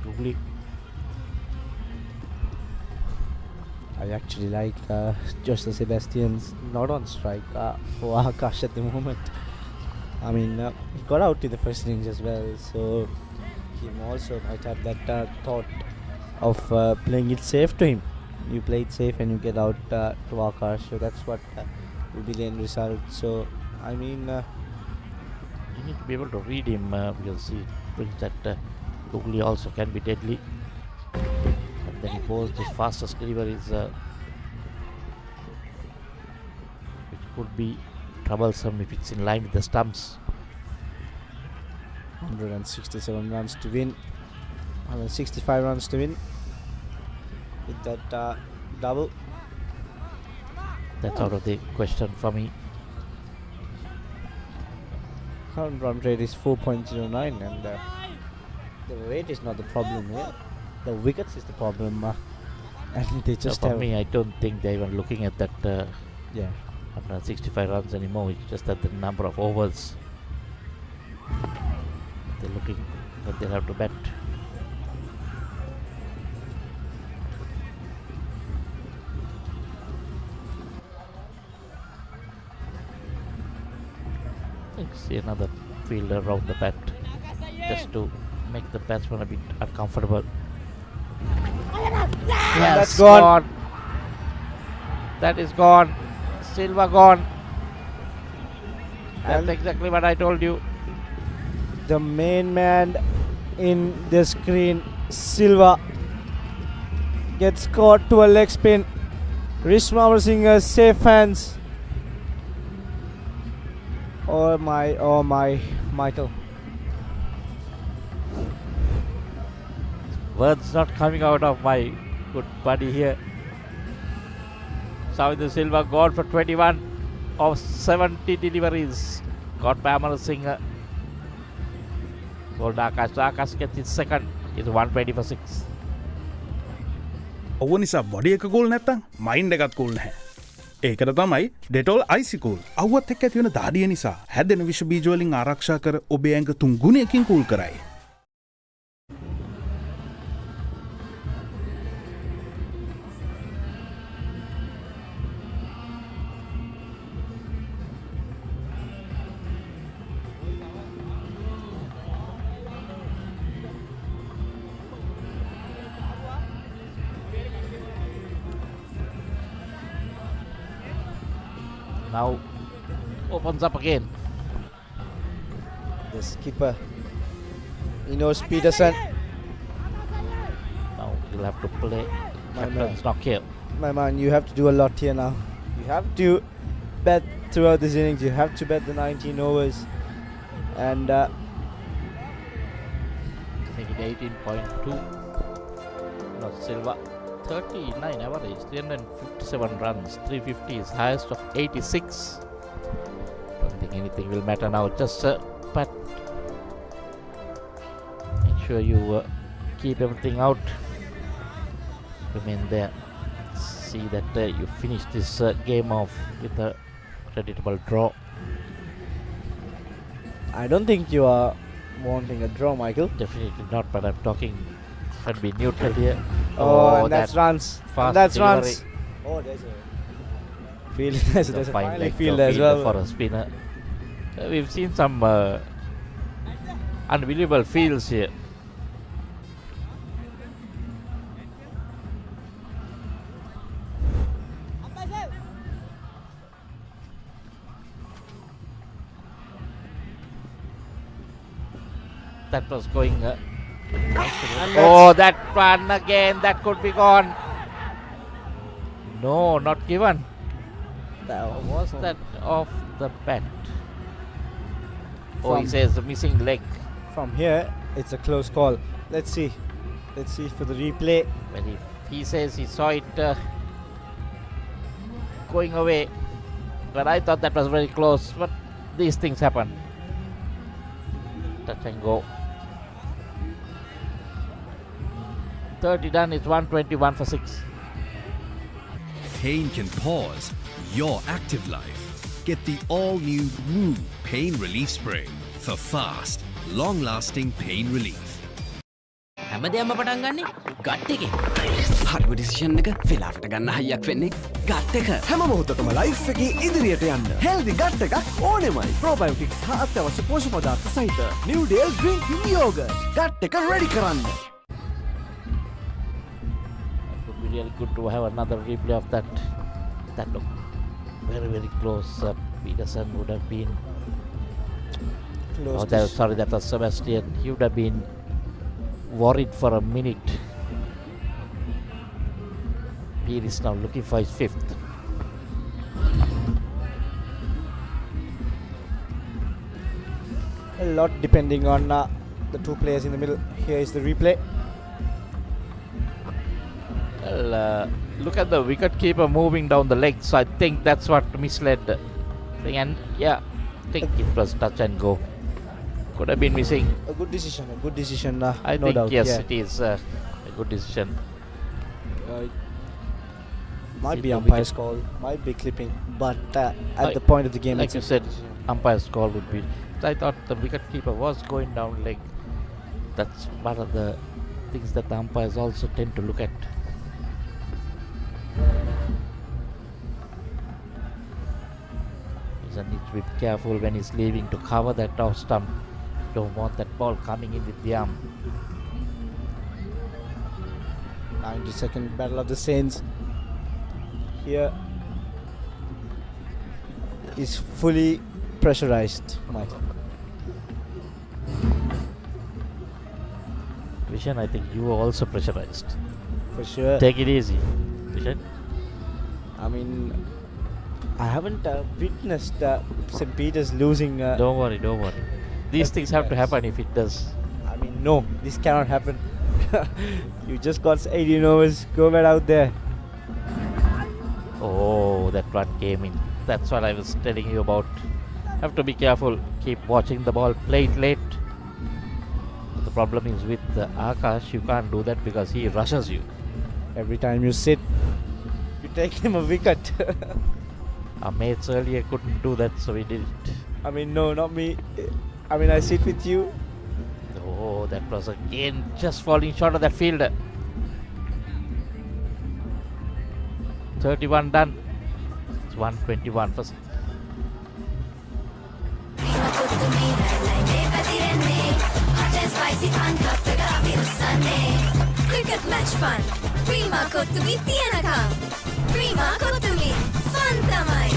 J: Googly.
G: I actually like Joshua Sebastian's not on strike for Akash at the moment. I mean, he got out in the first innings as well, so he also might have that thought of playing it safe to him. You play it safe and you get out to Akash, so that's what will be the end result. So, I mean,
J: you need to be able to read him because he brings that Googly also can be deadly. Then he bowls his fastest deliveries, which could be troublesome if it's in line with the stumps.
G: 167 runs to win, 165 runs to win with that double.
J: That's out of the question for me.
G: Current run rate is 4.09 and the rate is not the problem here. The wickets is the problem, and they just
J: for
G: have.
J: me, I don't think they're even looking at that.
G: Yeah,
J: 165 runs anymore. It's just at the number of overs. They're looking that they'll have to bet. Let's see another fielder around the bat, just to make the batsman a bit uncomfortable. Yes,
G: that's gone.
J: That is gone. Silva gone. That's exactly what I told you.
G: The main man in the screen, Silva, gets caught to a leg spin. Rishma Amarasinghe safe hands. Oh my, Michael.
J: Words not coming out of my good buddy here. Savindu Silva gone for 21 of 70 deliveries. Got by Amarasinghe. Bowled Akash. Akash gets his second. It's 120 for 6.
K: ඔව නිසා body එක cool නැත්තම් mind එකත් cool නැහැ. ඒකට තමයි Dettol icy cool. අවුවත් එක්ක ඇති වෙන දාඩිය නිසා හැදෙන විෂ බීජ වලින් ආරක්ෂා කර ඔබේ ඇඟ 3 ගුණයකින් කූල් කරයි.
J: Now opens up again.
G: The skipper, Enos Peterson.
J: Now you'll have to play. Captain's knock here.
G: My man, you have to do a lot here now. You have to bet throughout this innings. You have to bet the 19 overs. And
J: make it 18.2. Not Silva. 39 average, 357 runs, 350 is highest of 86. Don't think anything will matter now. Just but make sure you keep everything out. Remain there. see that you finish this game off with a creditable draw.
G: I don't think you are wanting a draw, Michael.
J: Definitely not, but I'm talking should be neutral here.
G: Oh, and that's runs.
J: Fast
G: And that's
J: delivery.
G: runs. Oh, there's a field. there's a
J: fine
G: finally
J: leg
G: field as well.
J: for a spinner. We've seen some unbelievable fields here. That was going. Oh, that one again. That could be gone. No, not given. Was that off the bat? Oh, he says the missing leg.
G: From here, it's a close call. Let's see. Let's see for the replay.
J: Well, he says he saw it going away, but I thought that was very close. But these things happen. Touch and go. 30 done. It's 121 for 6.
A: Pain can pause your active life. Get the all-new Woo Pain Relief Spray for fast, long-lasting pain relief.
C: හැමදේම පටන් ගන්නේ gut එකේ. හරිම decision එක වෙලාවට ගන්න හයියක් වෙන්නේ gut එක.
U: හැම මොහොතකම ලයිෆ් එකේ ඉදිරියට යන්න හෙල්දි ගට් එකක් ඕනෙමයි. ප්‍රොබයෝටික්ස් හා අත්‍යවශ්‍ය පෝෂක පදාර්ථ සහිත New Dale Green Tea Yogurt. Gut එක රෙඩි කරන්න.
J: It would be really good to have another replay of that. That looked very, very close. Peterson would have been.
G: Close.
J: Sorry, that was Sebastian. He would have been worried for a minute. Peer is now looking for his 5th.
G: A lot depending on the two players in the middle. Here is the replay.
J: Well, look at the wicket-keeper moving down the leg, so I think that's what misled the thing. And yeah, I think it was touch and go. Could have been missing.
G: A good decision. A good decision.
J: I
G: no
J: think
G: doubt.
J: yes,
G: Yeah.
J: it is a good decision.
G: Might be
J: the
G: umpire's
J: wicket.
G: call. Might be clipping. But at the point of the game,
J: like
G: it's
J: you
G: a
J: said,
G: good decision.
J: umpire's call would be. I thought the wicket-keeper was going down leg. That's one of the things that the umpires also tend to look at. He needs to be careful when he's leaving to cover that off stump. Don't want that ball coming in with the arm.
G: 92nd Battle of the Saints. Here is fully pressurized, Michael.
J: Vishen, I think you are also pressurized.
G: For sure.
J: Take it easy, Vishen.
G: I mean, I haven't witnessed St. Peter's losing.
J: Don't worry, don't worry. These things have to happen if it does.
G: I mean, no, this cannot happen. You just got 18 overs. Go back out there.
J: Oh, that one came in. That's what I was telling you about. Have to be careful. Keep watching the ball. Play it late. The problem is with Akash, you can't do that because he rushes you.
G: Every time you sit, you take him a wicket.
J: Our mates earlier couldn't do that, so we did it.
G: I mean, no, not me. I mean, I sit with you.
J: Oh, that was again just falling short of that fielder. 31 done. It's 121 for 6.
D: Cricket match fun. Prima kottumi tiyanakam. Prima kottumi fun tamai.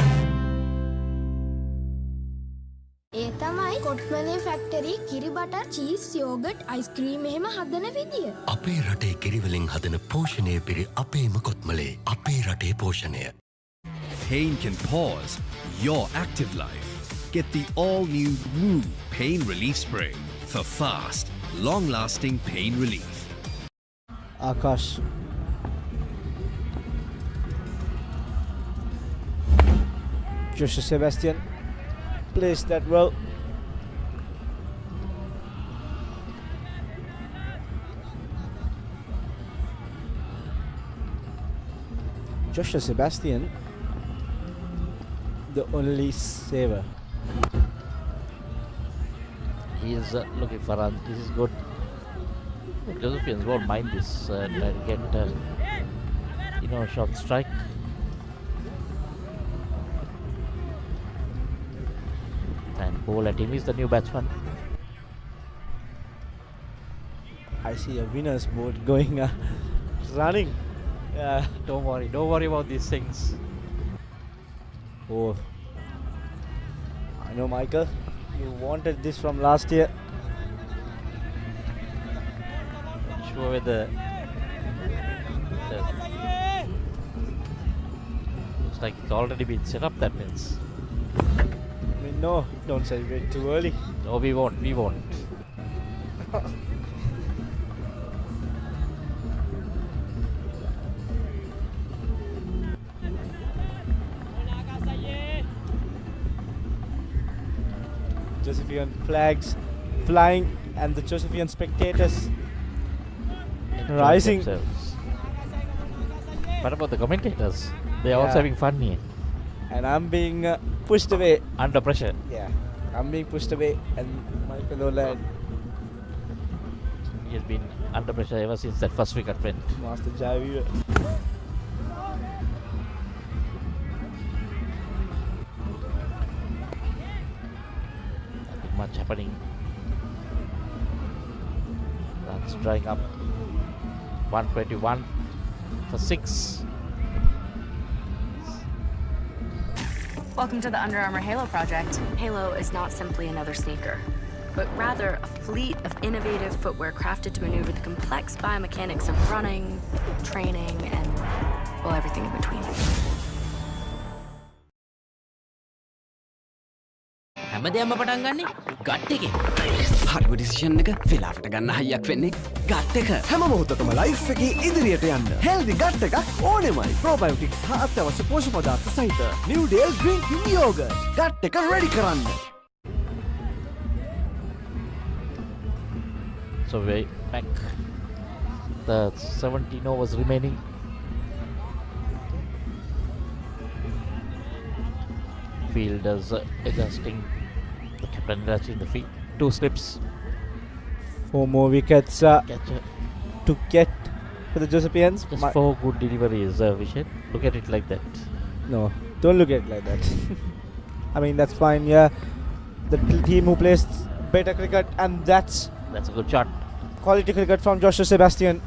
O: ඒ තමයි කොට්මලේ factory කිරි butter cheese yoghurt ice cream එහෙම හදන විදිය.
Q: අපේ රටේ කිරිවලින් හදන පෝෂණය පිරි අපේම කොත්මලේ අපේ රටේ පෝෂණය.
A: Pain can pause your active life. Get the all-new Woo Pain Relief Spray for fast, long-lasting pain relief.
G: Akash. Joshua Sebastian plays that well. Joshua Sebastian, the only saver.
J: He is looking for runs. This is good. Josephians won't mind this. Try to get a short strike. And bowl at him is the new batsman.
G: I see a winner's boat going, running.
J: Don't worry about these things.
G: Oh, I know, Michael. You wanted this from last year.
J: Not sure whether looks like it's already been set up. That means.
G: I mean, no, don't celebrate too early.
J: No, we won't.
G: Josephian flags flying and the Josephian spectators rising.
J: What about the commentators? They are also having fun here.
G: And I'm being pushed away.
J: Under pressure.
G: Yeah, I'm being pushed away, and my fellow lad.
J: He has been under pressure ever since that first wicket went.
G: Master Javier.
J: Nothing much happening. Runs drying up. 121 for 6.
E: Welcome to the Under Armour Halo project. Halo is not simply another sneaker, but rather a fleet of innovative footwear crafted to maneuver the complex biomechanics of running, training, and, well, everything in between.
C: හැමදේම පටන් ගන්නේ gut එකේ. හරිම decision එක වෙලාවට ගන්න හයියක් වෙන්නේ gut එක.
U: හැම මොහොතකම ලයිෆ් එකේ ඉදිරියට යන්න හෙල්දි ගට් එකක් ඕනෙමයි. ප්‍රෝබයෝටික්ස් හා අත්‍යවශ්‍ය පෝෂක පදාර්ථ සහිත නිව් ඩේල් ඩ්‍රින්කින් යෝගට් ගට් එක රෙඩි කරන්න.
J: So we're back. The 17 overs remaining. Fielders adjusting. The captain adjusting the feet. 2 slips.
G: 4 more wickets to get for the Josephians.
J: Just 4 good deliveries, Vishen. Look at it like that.
G: No, don't look at it like that. I mean, that's fine, yeah. The team who plays better cricket, and that's
J: a good shot.
G: Quality cricket from Joshua Sebastian.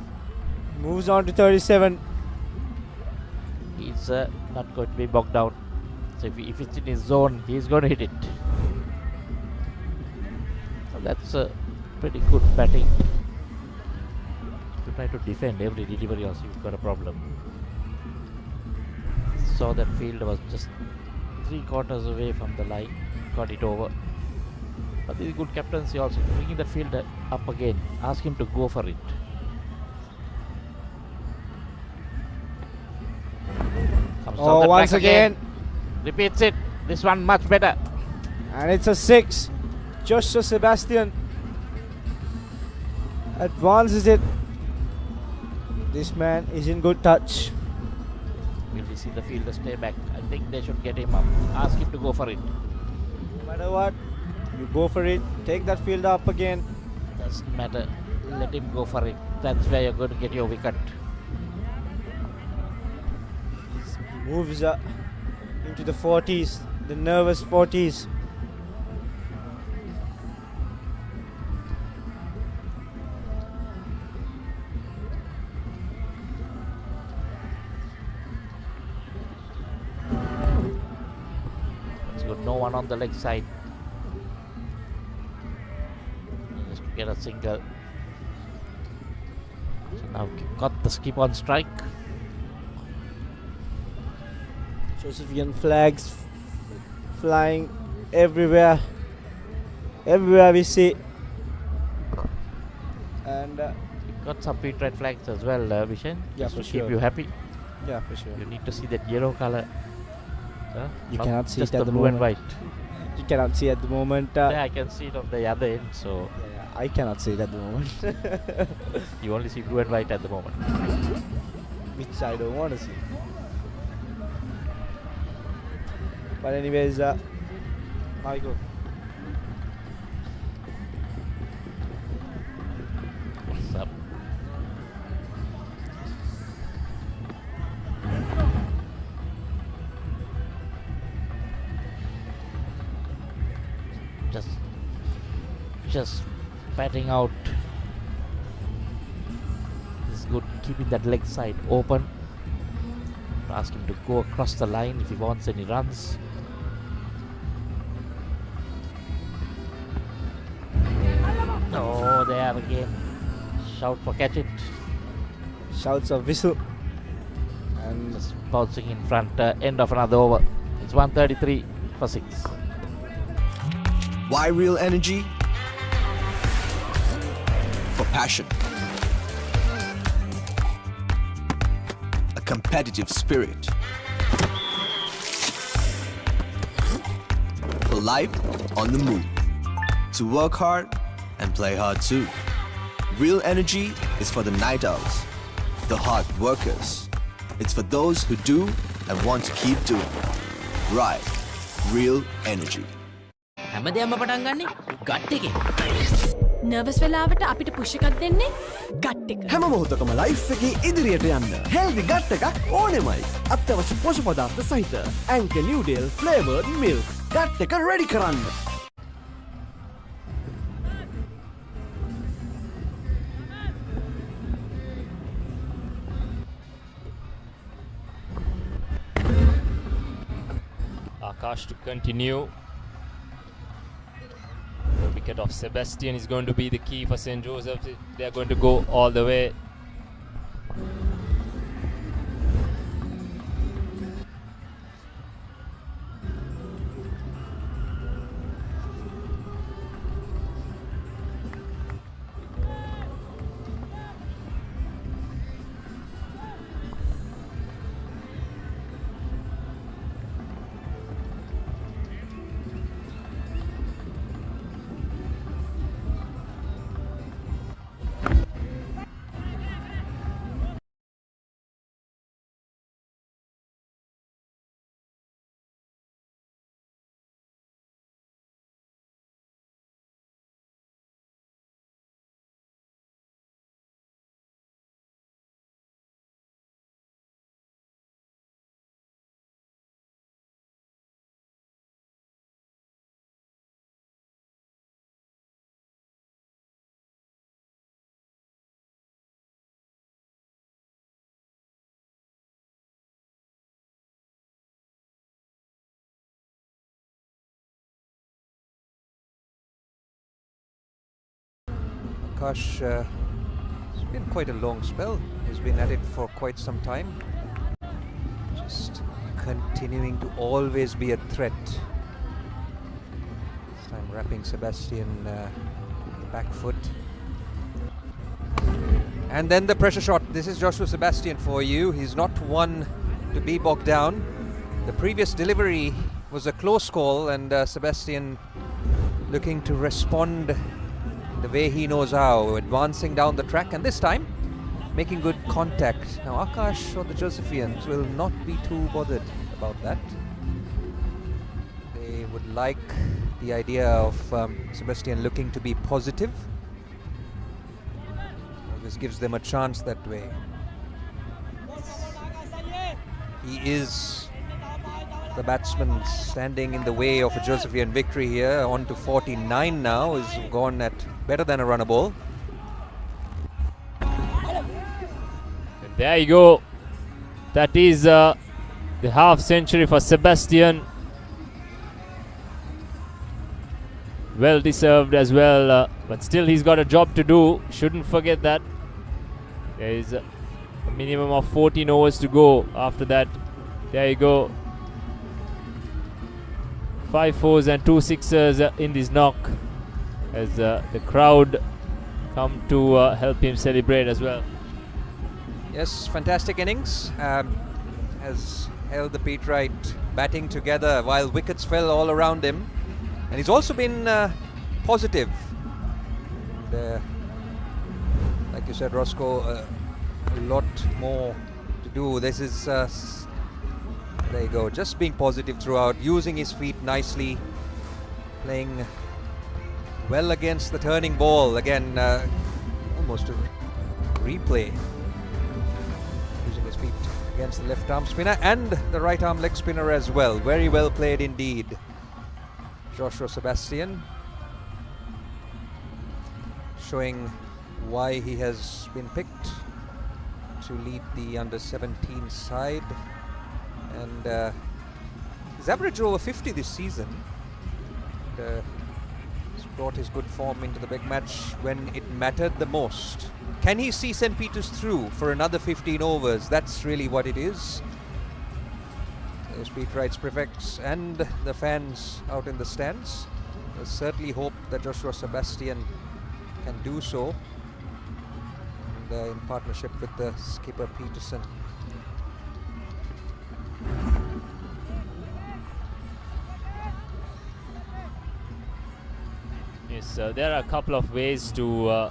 G: Moves on to 37.
J: He's not going to be bogged down. So if it's in his zone, he's going to hit it. So that's pretty good batting. If you try to defend every delivery, also you've got a problem. Saw that field was just 3 quarters away from the line, got it over. But this is good captaincy also, bringing that fielder up again. Ask him to go for it. Comes on the
G: once
J: track
G: again.
J: Repeats it. This one much better.
G: And it's a 6. Joshua Sebastian advances it. This man is in good touch.
J: Will we see the fielder stay back? I think they should get him up. Ask him to go for it.
G: No matter what, you go for it. Take that fielder up again.
J: Doesn't matter. Let him go for it. That's where you're going to get your wicket.
G: He moves into the 40s, the nervous 40s.
J: That's good. No one on the leg side. Just to get a single. So now got the skip on strike.
G: Josephian flags flying everywhere. Everywhere we see. And
J: got some pit red flags as well, Vishen.
G: Yeah,
J: just
G: for
J: to
G: sure.
J: keep you happy.
G: Yeah, for sure.
J: You need to see that yellow color.
G: You
J: Not
G: cannot see
J: just
G: it at
J: the
G: the
J: blue and
G: moment.
J: white.
G: You cannot see at the moment.
J: Yeah, I can see it on the other end. So
G: I cannot see it at the moment.
J: you only see blue and white at the moment.
G: Which I don't want to see. But anyways, now we go.
J: What's up? Just batting out. It's good keeping that leg side open. Ask him to go across the line if he wants any runs. Oh, there again. Shout for catch it.
G: Shouts of whistle. And
J: just bouncing in front. End of another over. It's 133 for 6.
P: Why real energy? For passion. A competitive spirit. For life on the move. To work hard and play hard too. Real energy is for the night owls, the hard workers. It's for those who do and want to keep doing. Right. Real energy.
I: හැමදේම පටන් ගන්නේ gut එකෙන්.
D: Nervous වෙලාවට අපිට push එකක් දෙන්නේ gut එක.
U: හැම මොහොතකම ලයිෆ් එකේ ඉදිරියට යන්න හෙල්දි ගට් එකක් ඕනෙමයි. අත්‍යවශ්‍ය පෝෂක පදාර්ථ සහිත ඇන්කර් නිව්ඩේල් ෆ්ලේවර්ඩ් මිල්ක් ගට් එක රෙඩි කරන්න.
X: Akash to continue. The wicket of Sebastian is going to be the key for St. Joseph's. They are going to go all the way.
R: Akash, it's been quite a long spell. He's been at it for quite some time. Just continuing to always be a threat. This time wrapping Sebastian the back foot. And then the pressure shot. This is Joshua Sebastian for you. He's not one to be bogged down. The previous delivery was a close call, and Sebastian looking to respond the way he knows how, advancing down the track, and this time making good contact. Now Akash or the Josephians will not be too bothered about that. They would like the idea of Sebastian looking to be positive. This gives them a chance that way. He is the batsman standing in the way of a Josephian victory here. On to 49 now, is gone at better than a runner ball.
X: And there you go. That is the half century for Sebastian. Well deserved as well, but still he's got a job to do. Shouldn't forget that. There is a minimum of 14 overs to go after that. There you go. 5 fours and 2 sixers in this knock, as the crowd come to help him celebrate as well.
R: Yes, fantastic innings. Has held the Pete Wright batting together while wickets fell all around him. And he's also been positive. And, like you said, Roscoe, a lot more to do. This is There you go, just being positive throughout, using his feet nicely, playing well against the turning ball. Again, almost a replay. Using his feet against the left arm spinner and the right arm leg spinner as well. Very well played indeed. Joshua Sebastian showing why he has been picked to lead the under-17 side, and he's averaged over 50 this season. He's brought his good form into the big match when it mattered the most. Can he see St. Peter's through for another 15 overs? That's really what it is. The speed rights prefects and the fans out in the stands. There's certainly hope that Joshua Sebastian can do so, and in partnership with the skipper Peterson.
X: Yes, there are a couple of ways to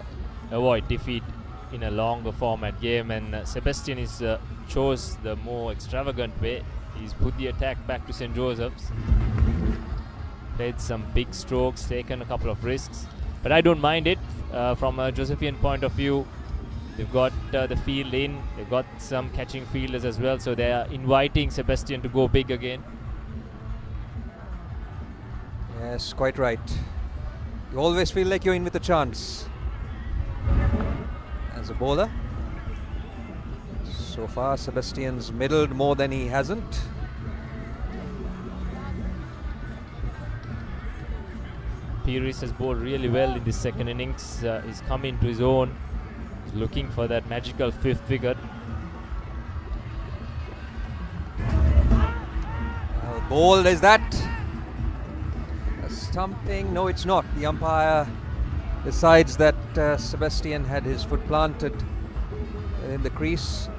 X: avoid defeat in a longer format game, and Sebastian is chose the more extravagant way. He's put the attack back to St. Joseph's, played some big strokes, taken a couple of risks, but I don't mind it from a Josephian point of view. They've got the field in, they've got some catching fielders as well, so they are inviting Sebastian to go big again.
R: Yes, quite right. You always feel like you're in with a chance as a bowler. So far, Sebastian's middled more than he hasn't.
X: Pires has bowled really well in this second innings. He's come into his own. He's looking for that magical fifth wicket.
R: How bold is that? A stumping? No, it's not. The umpire decides that Sebastian had his foot planted in the crease.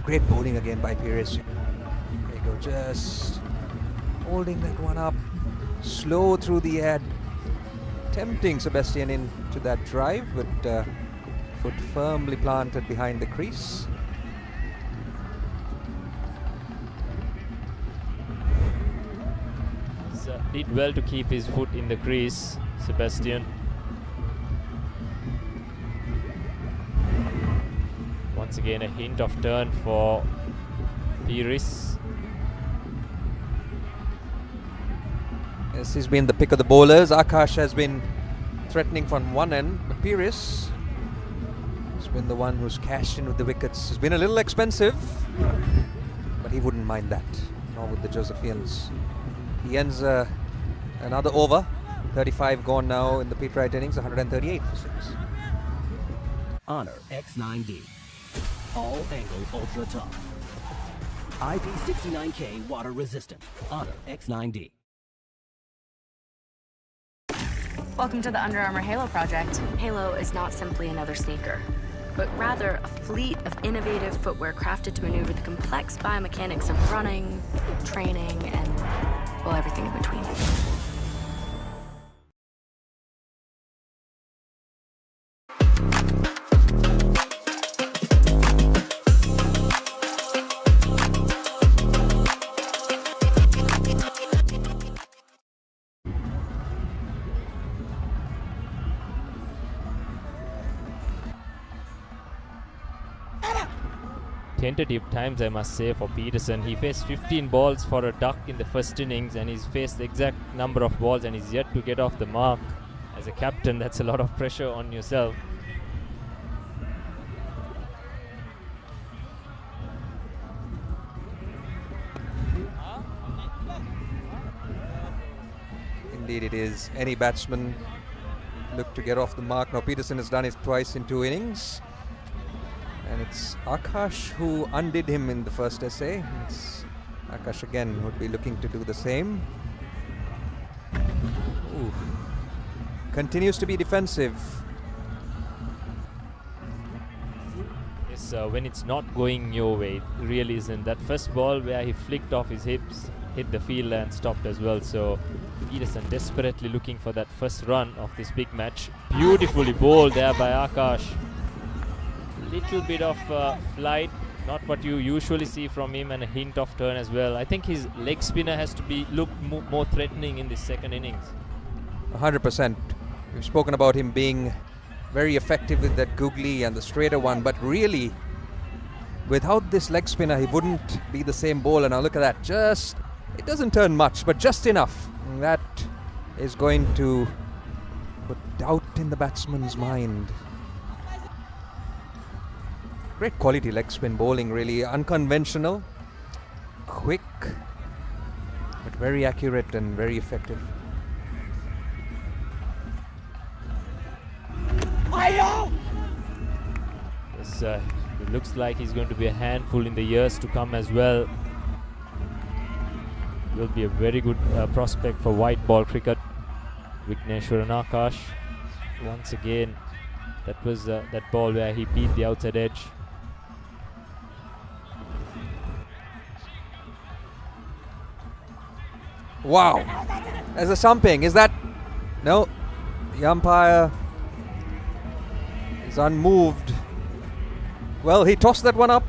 R: Great bowling again by Pires. There you go, just holding that one up, slow through the head, tempting Sebastian into that drive, but foot firmly planted behind the crease.
X: He's, did well to keep his foot in the crease, Sebastian. Once again, a hint of turn for Pires.
R: Yes, he's been the pick of the bowlers. Akash has been threatening from one end, but Pires has been the one who's cashed in with the wickets. It's been a little expensive, but he wouldn't mind that, nor would the Josephians. He ends another over. 35 gone now in the Pete Wright innings, 138 for 6.
U: Honor X9D. All angle ultra tough. IP69K water resistant. Honor X9D.
E: Welcome to the Under Armour Halo project. Halo is not simply another sneaker, but rather a fleet of innovative footwear crafted to maneuver the complex biomechanics of running, training, and, well, everything in between.
X: Tentative times, I must say, for Peterson. He faced 15 balls for a duck in the first innings, and he's faced the exact number of balls, and he's yet to get off the mark. As a captain, that's a lot of pressure on yourself.
R: Indeed it is. Any batsman look to get off the mark. Now Peterson has done it twice in 2 innings. And it's Akash who undid him in the first essay. It's Akash again would be looking to do the same. Ooh. Continues to be defensive.
X: Yes, when it's not going your way, it really isn't. That first ball where he flicked off his hips, hit the fielder and stopped as well. So Peterson desperately looking for that first run of this big match. Beautifully bowled there by Akash. Little bit of flight Not what you usually see from him, and a hint of turn as well. I think his leg spinner has to be look more threatening in this second innings.
R: 100%. We've spoken about him being very effective with that googly and the straighter one, but really, without this leg spinner, he wouldn't be the same bowler. Now look at that. Just, it doesn't turn much, but just enough. And that is going to put doubt in the batsman's mind. Great quality leg spin bowling, really unconventional, quick, but very accurate and very effective.
X: Yes, it looks like he's going to be a handful in the years to come as well. Will be a very good prospect for white ball cricket. Vigneshwaran Akash, once again, that was that ball where he beat the outside edge.
R: Wow, there's a stumping. Is that? No, the umpire is unmoved. Well, he tossed that one up.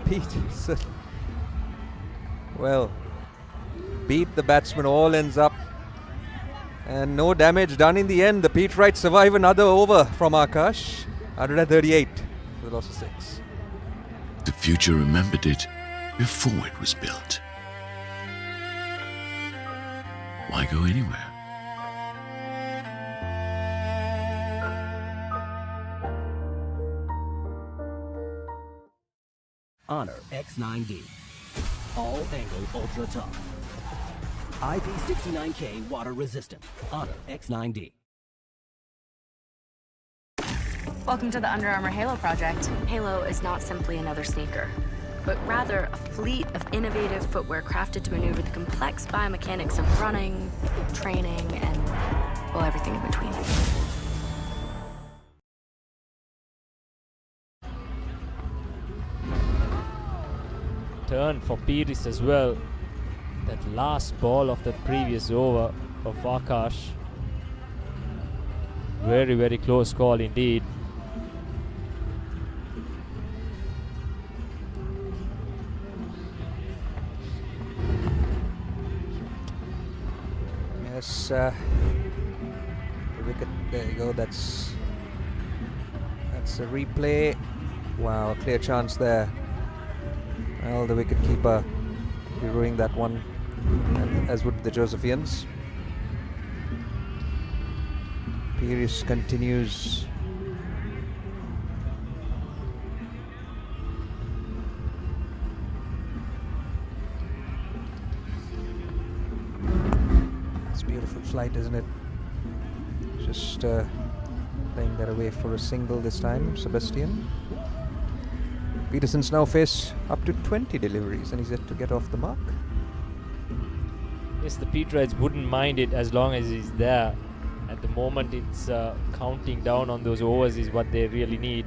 R: Peterson. Well, beat the batsman, all ends up. And no damage done in the end. The Pete Wright survive another over from Akash. 138 for the loss of 6.
L: The future remembered it before it was built. Why go anywhere?
N: Honor X9D. All angle ultra tough. IP69K water resistant. Honor X9D.
E: Welcome to the Under Armour Halo project. Halo is not simply another sneaker, but rather a fleet of innovative footwear crafted to maneuver the complex biomechanics of running, training, and, well, everything in between.
X: Turn for Pires as well. That last ball of the previous over of Akash. Very, very close call indeed.
R: Yes, the wicket, there you go, that's a replay. Wow, a clear chance there. Well, the wicket keeper heroing that one, as would the Josephians. Pires continues. It's a beautiful flight, isn't it? Just playing that away for a single this time, Sebastian. Peterson's now faced up to 20 deliveries and he's yet to get off the mark.
X: Yes, the Pete Wrights wouldn't mind it as long as he's there. At the moment, it's counting down on those overs is what they really need.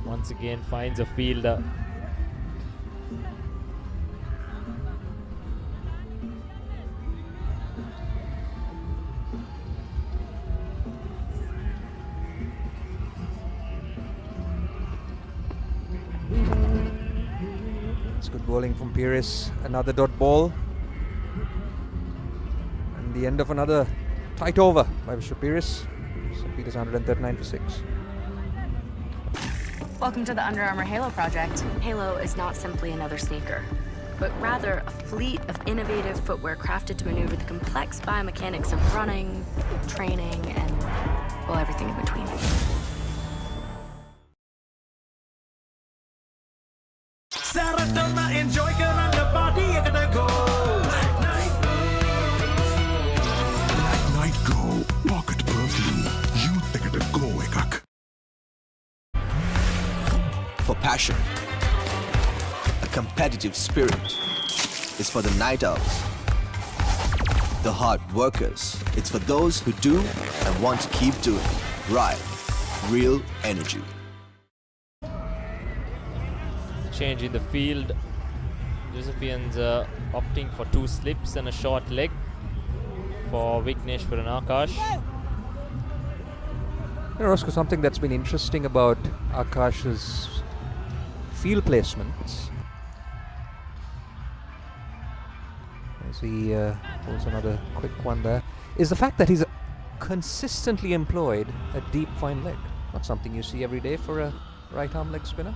X: Once again, finds a fielder.
R: Good bowling from Pires, another dot ball, and the end of another tight over by Mr. Pires. St. Peter's 139 for 6.
E: Welcome to the Under Armour Halo project. Halo is not simply another sneaker, but rather a fleet of innovative footwear crafted to maneuver the complex biomechanics of running, training, and, well, everything in between.
I: Enjoy කරන්න party එකකට go
L: Night Go Pocket Perfume Youth එකට go එකක්.
P: For passion, a competitive spirit is for the night owls, the hard workers. It's for those who do and want to keep doing. Right, real energy.
X: Change in the field. Josephians opting for 2 slips and a short leg for Vigneshwaran Akash.
R: Roscoe, something that's been interesting about Akash's field placements, as he pulls another quick one there, is the fact that he's consistently employed a deep fine leg. Not something you see every day for a right arm leg spinner.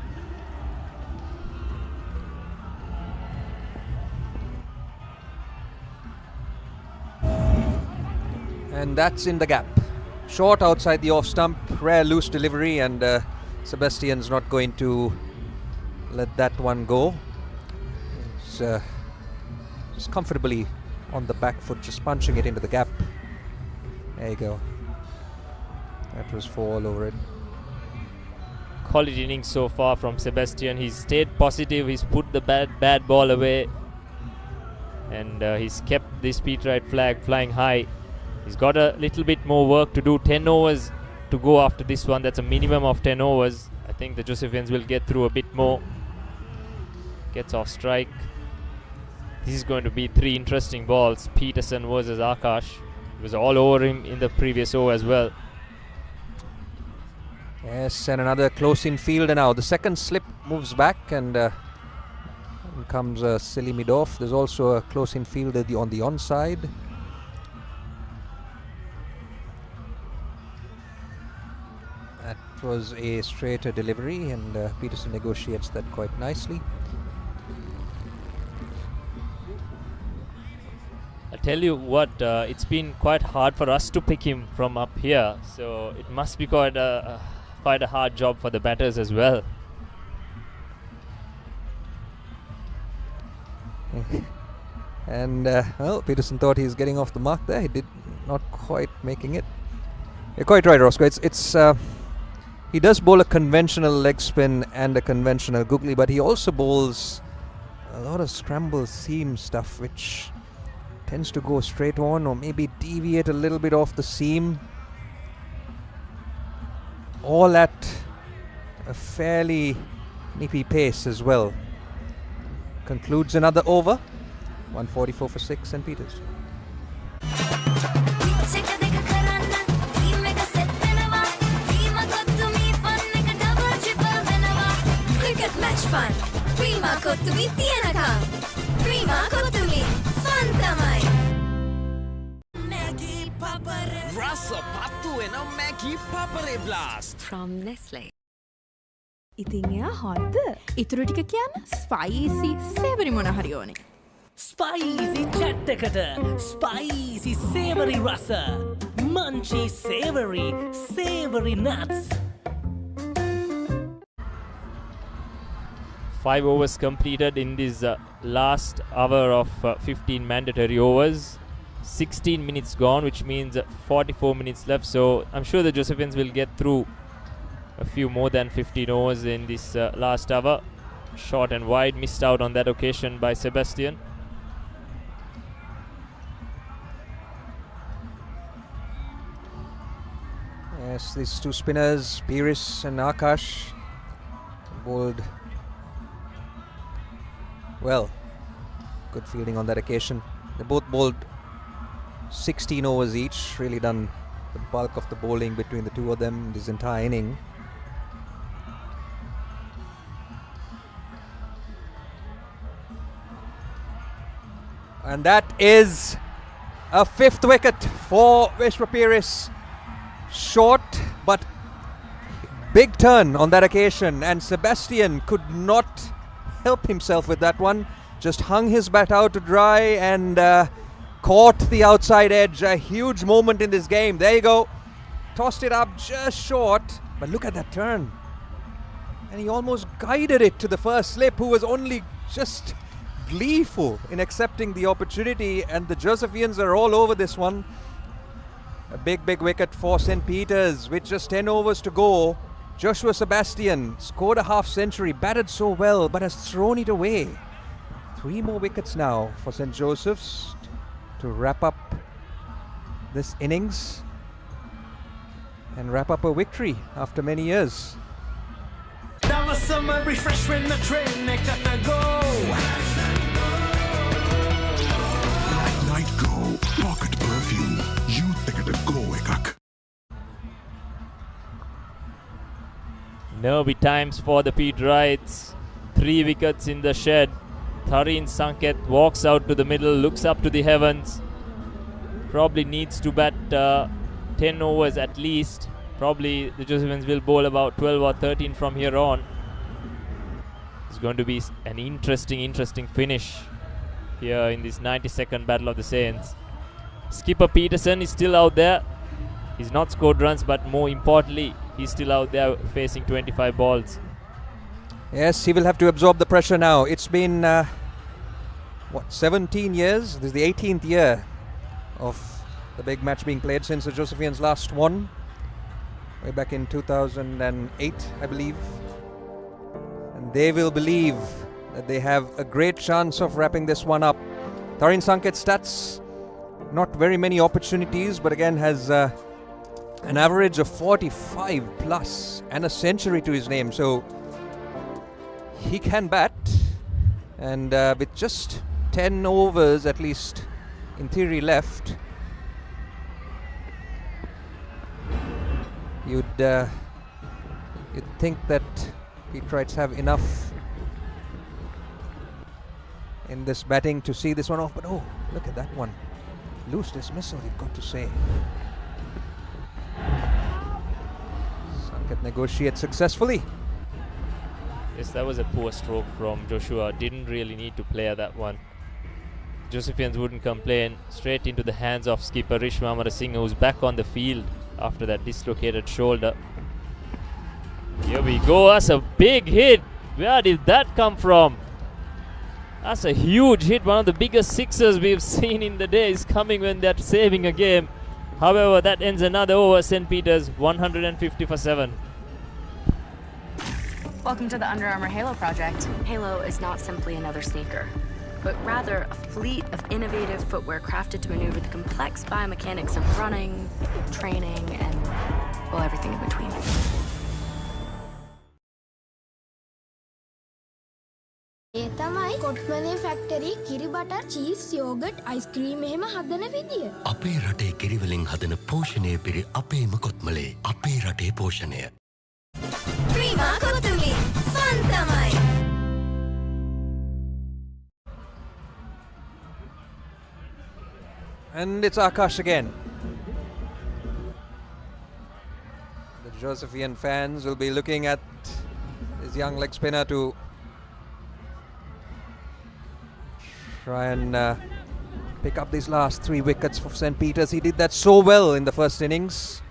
R: And that's in the gap. Short outside the off stump, rare loose delivery, and Sebastian's not going to let that one go. He's just comfortably on the back foot, just punching it into the gap. There you go. That was 4 all over it.
X: Quality innings so far from Sebastian. He's stayed positive, he's put the bad ball away, and he's kept the speed right flag flying high. He's got a little bit more work to do. 10 overs to go after this one. That's a minimum of 10 overs. I think the Josephians will get through a bit more. Gets off strike. This is going to be 3 interesting balls. Peterson versus Akash. It was all over him in the previous over as well.
R: Yes, and another close in fielder now. The second slip moves back, and in comes a silly mid-off. There's also a close in fielder on the onside. That was a straighter delivery, and Peterson negotiates that quite nicely.
X: I tell you what, it's been quite hard for us to pick him from up here, so it must be quite a hard job for the batters as well.
R: And well, Peterson thought he was getting off the mark there. He did not quite making it. You're quite right, Roscoe. It's he does bowl a conventional leg spin and a conventional googly, but he also bowls a lot of scramble seam stuff, which tends to go straight on or maybe deviate a little bit off the seam. All at a fairly nippy pace as well. Concludes another over. 144 for 6, St. Peters.
D: Cricket match fun. Prima kottumi tiyanakam. Prima kottumi fun tamai. Maggie Papare.
C: Rasa pattu ena Maggie Papare blast.
D: From Nestle.
B: ඉතින් එයා හොද්ද ඉතුරු ටික කියන්න spicy සේවරි මොන හරි ඕනේ
I: Spicy chat එකට spicy savory rasa munchy savory nuts.
X: 5 overs completed in this last hour of 15 mandatory overs. 16 minutes gone, which means 44 minutes left. So I'm sure the Josephians will get through a few more than 15 overs in this last hour. Short and wide, missed out on that occasion by Sebastian.
R: Yes, these two spinners, Peiris and Akash, bowled well. Good fielding on that occasion. They both bowled 16 overs each, really done the bulk of the bowling between the two of them this entire inning. And that is a 5th wicket for Vishwa Peiris. Short but big turn on that occasion, and Sebastian could not help himself with that one. Just hung his bat out to dry and caught the outside edge. A huge moment in this game. There you go. Tossed it up just short, but look at that turn. And he almost guided it to the first slip, who was only just gleeful in accepting the opportunity, and the Josephians are all over this one. A big wicket for St. Peters with just 10 overs to go. Joshua Sebastian scored a half century, batted so well, but has thrown it away. 3 more wickets now for St. Joseph's to wrap up this innings and wrap up a victory after many years.
I: That was summer refreshment, the train, they gotta go.
L: Night Go Pocket Perfume. You take it a go ekak.
X: Nervy times for the Pietrites. 3 wickets in the shed. Sanket walks out to the middle, looks up to the heavens. Probably needs to bat 10 overs at least. Probably the Josephians will bowl about 12 or 13 from here on. It's going to be an interesting finish here in this 92nd Battle of the Saints. Skipper Peterson is still out there. He's not scored runs, but more importantly, he's still out there facing 25 balls.
R: Yes, he will have to absorb the pressure now. It's been, 17 years? This is the 18th year of the big match being played since the Josephians last won. Way back in 2008, I believe. And they will believe that they have a great chance of wrapping this one up. Sanket's stats, not very many opportunities, but again has an average of 45 plus and a century to his name. So he can bat, and with just 10 overs at least in theory left, you'd think that Pietrites have enough in this batting to see this one off. But oh, look at that one. Loose dismissal, you've got to say. Sanket negotiates successfully.
X: Yes, that was a poor stroke from Joshua. Didn't really need to play that one. Josephians wouldn't complain. Straight into the hands of skipper Rishma Amarasinghe, who's back on the field after that dislocated shoulder. Here we go. That's a big hit. Where did that come from? That's a huge hit. One of the biggest sixers we've seen in the day is coming when they're saving a game. However, that ends another over. St. Peter's 150 for 7.
E: Welcome to the Under Armour Halo project. Halo is not simply another sneaker, but rather a fleet of innovative footwear crafted to maneuver the complex biomechanics of running, training, and, well, everything in between.
O: ඒ තමයි කොට්මනේ factory කිරි butter cheese yoghurt ice cream එහෙම හදන විදිය.
Q: අපේ රටේ කිරිවලින් හදන පෝෂණය පිරි අපේම කොත්මලේ අපේ රටේ පෝෂණය.
O: ක්‍රීමා කොතුලි ෆන් තමයි.
R: And it's Akash again. The Josephian fans will be looking at this young leg spinner to try and pick up these last 3 wickets for St. Peter's. He did that so well in the first innings.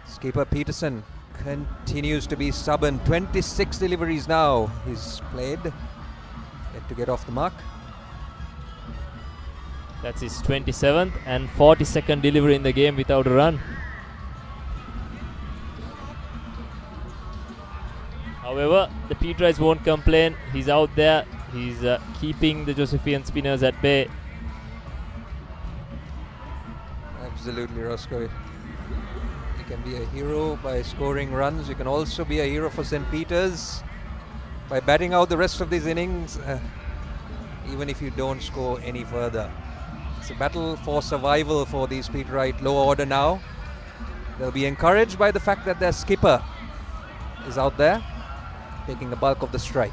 R: Skipper Peterson continues to be stubborn. 26 deliveries now he's played. Yet to get off the mark.
X: That's his 27th and 42nd delivery in the game without a run. However, the Pietrites won't complain. He's out there. He's keeping the Josephian spinners at bay.
R: Absolutely, Roscoe. You can be a hero by scoring runs. You can also be a hero for St. Peter's by batting out the rest of these innings, even if you don't score any further. It's a battle for survival for these Pietrite lower order now. They'll be encouraged by the fact that their skipper is out there, taking the bulk of the strike.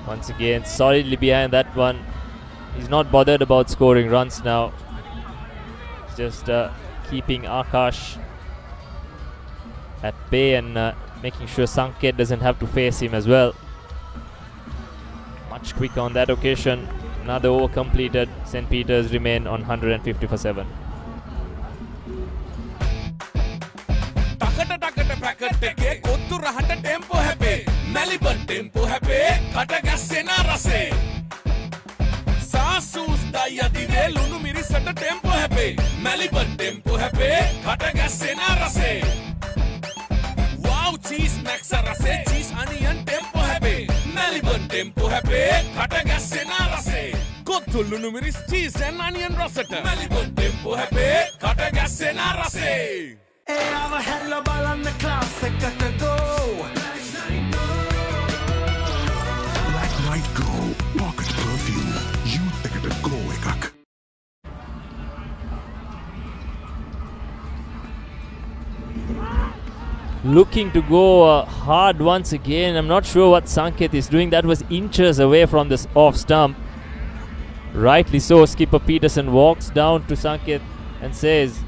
X: Once again, solidly behind that one. He's not bothered about scoring runs now. He's just keeping Akash at bay and making sure Sanket doesn't have to face him as well. Much quicker on that occasion. Another over completed. St. Peter's remain on 150 for 7.
H: Melbourne tempo happy, Katagasena rase. Sasus daya dive lunu miri sata tempo happy. Melbourne tempo happy, Katagasena rase. Wow cheese max rase, cheese onion tempo happy. Melbourne tempo happy, Katagasena rase. Kottu lunu miri cheese and onion rosetta. Melbourne tempo happy, Katagasena rase.
I: Hey, I've a hello ball on the classic, got to go.
X: looking to go hard once again. I'm not sure what Sanket is doing. That was inches away from this off stump. Rightly so, skipper Peterson walks down to Sanket and says,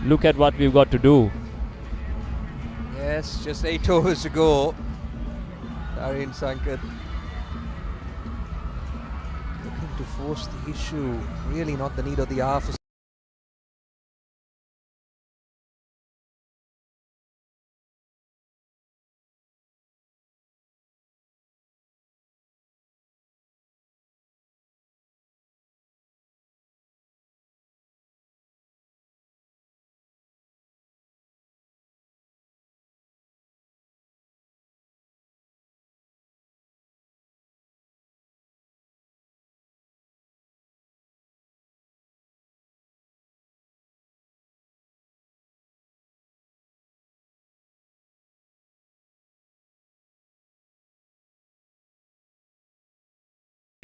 X: look at what we've got to do.
R: Yes, just 8 overs to go. Darren Sanket looking to force the issue. Really not the need of the hour for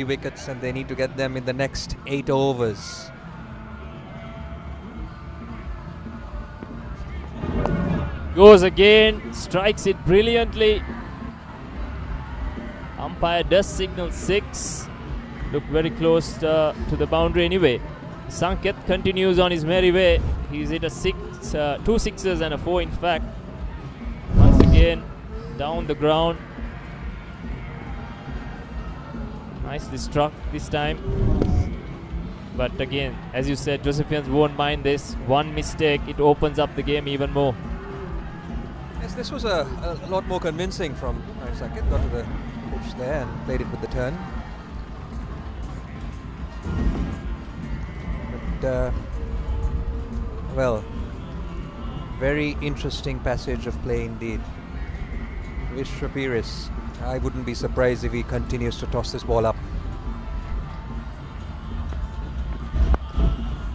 R: wickets, and they need to get them in the next 8 overs.
X: Goes again, strikes it brilliantly. Umpire does signal 6. Look very close to the boundary anyway. Sanket continues on his merry way. He's hit a 2 sixes and a 4 in fact. Once again, down the ground. Nicely struck this time. But again, as you said, Josephians won't mind this. One mistake, it opens up the game even more.
R: Yes, this was a lot more convincing from Sanket. Got to the pitch there and played it with the turn. But, well, very interesting passage of play indeed. Vishwapiris, I wouldn't be surprised if he continues to toss this ball up.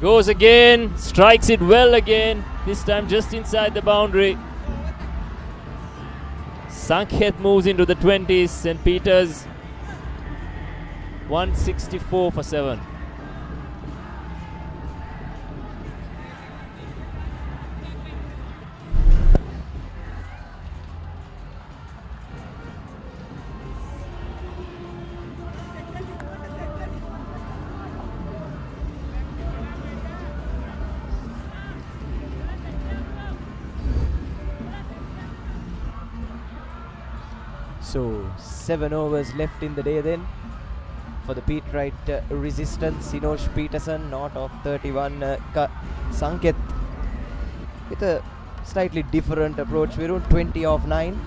X: Goes again, strikes it well again, this time just inside the boundary. Sanket moves into the 20s, St. Peter's 164 for 7.
M: So 7 overs left in the day then for the Pete Wright resistance. Sinosh Peterson not off 31. Sanket with a slightly different approach. We're on 20 off 9.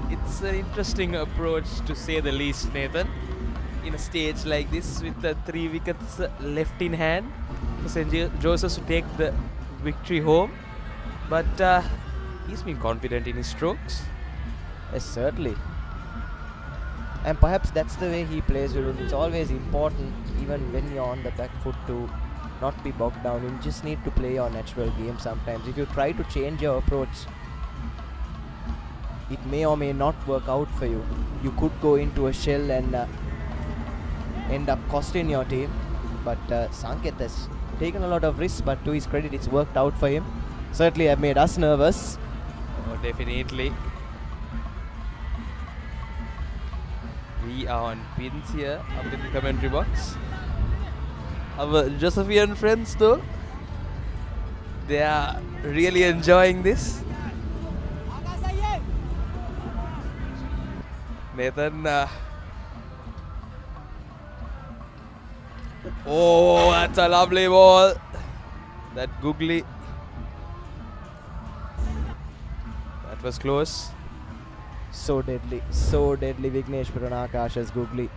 S: It's an interesting approach to say the least, Nathan. In a stage like this with the 3 wickets left in hand for St. Joseph's to take the victory home. But he's been confident in his strokes.
M: Yes, certainly. And perhaps that's the way he plays. It's always important, even when you're on the back foot, to not be bogged down. You just need to play your natural game sometimes. If you try to change your approach, it may or may not work out for you. You could go into a shell and end up costing your team. But Sanket has taken a lot of risks, but to his credit, it's worked out for him. Certainly have made us nervous.
S: Oh, definitely. We are on pins here up in the commentary box. Our Josephian friends though, they are really enjoying this. Nathan, oh, that's a lovely ball. That googly. That was close.
M: So deadly Vignesh Puranakash's googly.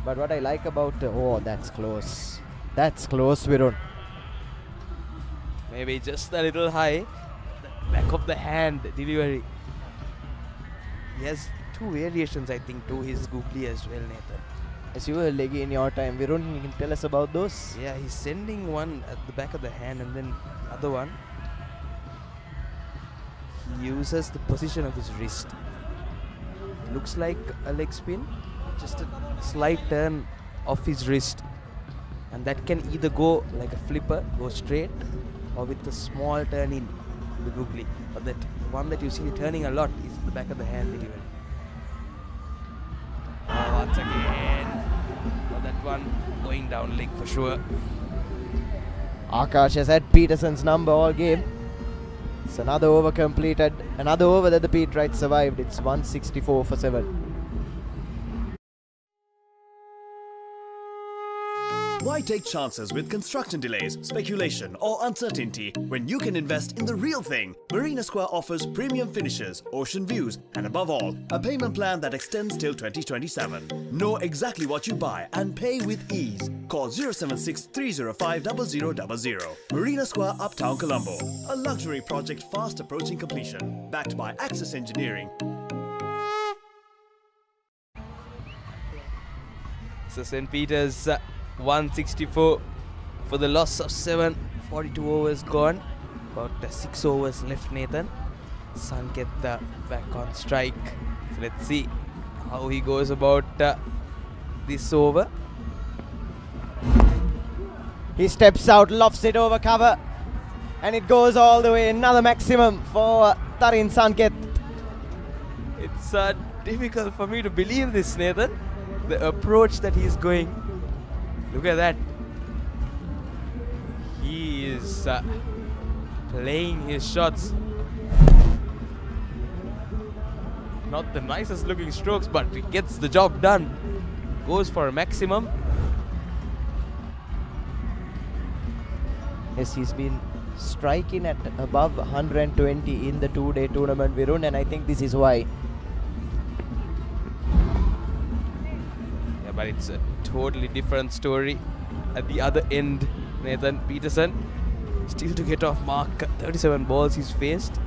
M: But what I like about oh, that's close, Virun.
S: Maybe just a little high. The back of the hand delivery. He has 2 variations, I think, to his googly as well, Nathan.
M: As you were leggy in your time, Virun, you can tell us about those.
S: Yeah, he's sending one at the back of the hand and then other one. He uses the position of his wrist. Looks like a leg spin, just a slight turn of his wrist, and that can either go like a flipper, go straight, or with a small turn in. the googly. But that one that you see turning a lot is the back of the hand delivery. Oh, once again. Oh, that one going down leg for sure.
M: Akash has had Peterson's number all game. It's another over completed. Another over that the Pete Wright survived. It's 164 for 7.
F: Why take chances with construction delays, speculation or uncertainty when you can invest in the real thing? Marina Square offers premium finishes, ocean views and above all, a payment plan that extends till 2027. Know exactly what you buy and pay with ease. Call 076 305 0000. Marina Square, Uptown Colombo. A luxury project fast approaching completion. Backed by Access Engineering.
S: So St. Peter's 164 for the loss of 7. 42 overs gone. About 6 overs left, Nathan. Sanket back on strike. So let's see how he goes about this over.
M: He steps out, lofts it over cover, and it goes all the way. Another maximum for Tarin Sanket.
S: It's difficult for me to believe this, Nathan. The approach that he's going. Look at that. He is playing his shots. Not the nicest looking strokes, but he gets the job done. Goes for a maximum.
M: Yes, he's been striking at above 120 in the 2-day tournament, Virun, and I think this is why.
S: Yeah, but it's a totally different story at the other end. Nathan Peterson still to get off mark. 37 balls he's faced.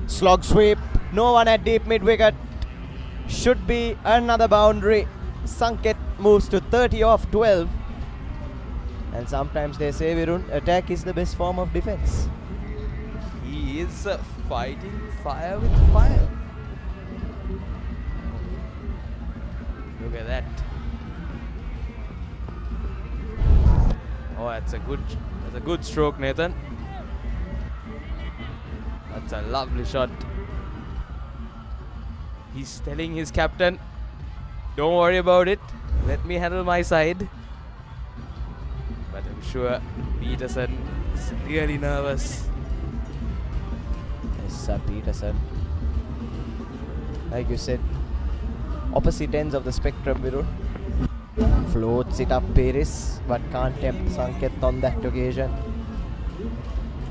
M: Slog sweep. No one at deep mid wicket. Should be another boundary. Sanket moves to 30 off 12. And sometimes they say, Virun, attack is the best form of defense.
S: He is fighting fire with fire. Look at that. Oh, that's a good stroke, Nathan. That's a lovely shot. He's telling his captain, don't worry about it. Let me handle my side. But I'm sure Peterson is really nervous.
M: Yes, Peterson. Like you said, opposite ends of the spectrum, Virun. Floats it up Paris, but can't tempt Sanket on that occasion.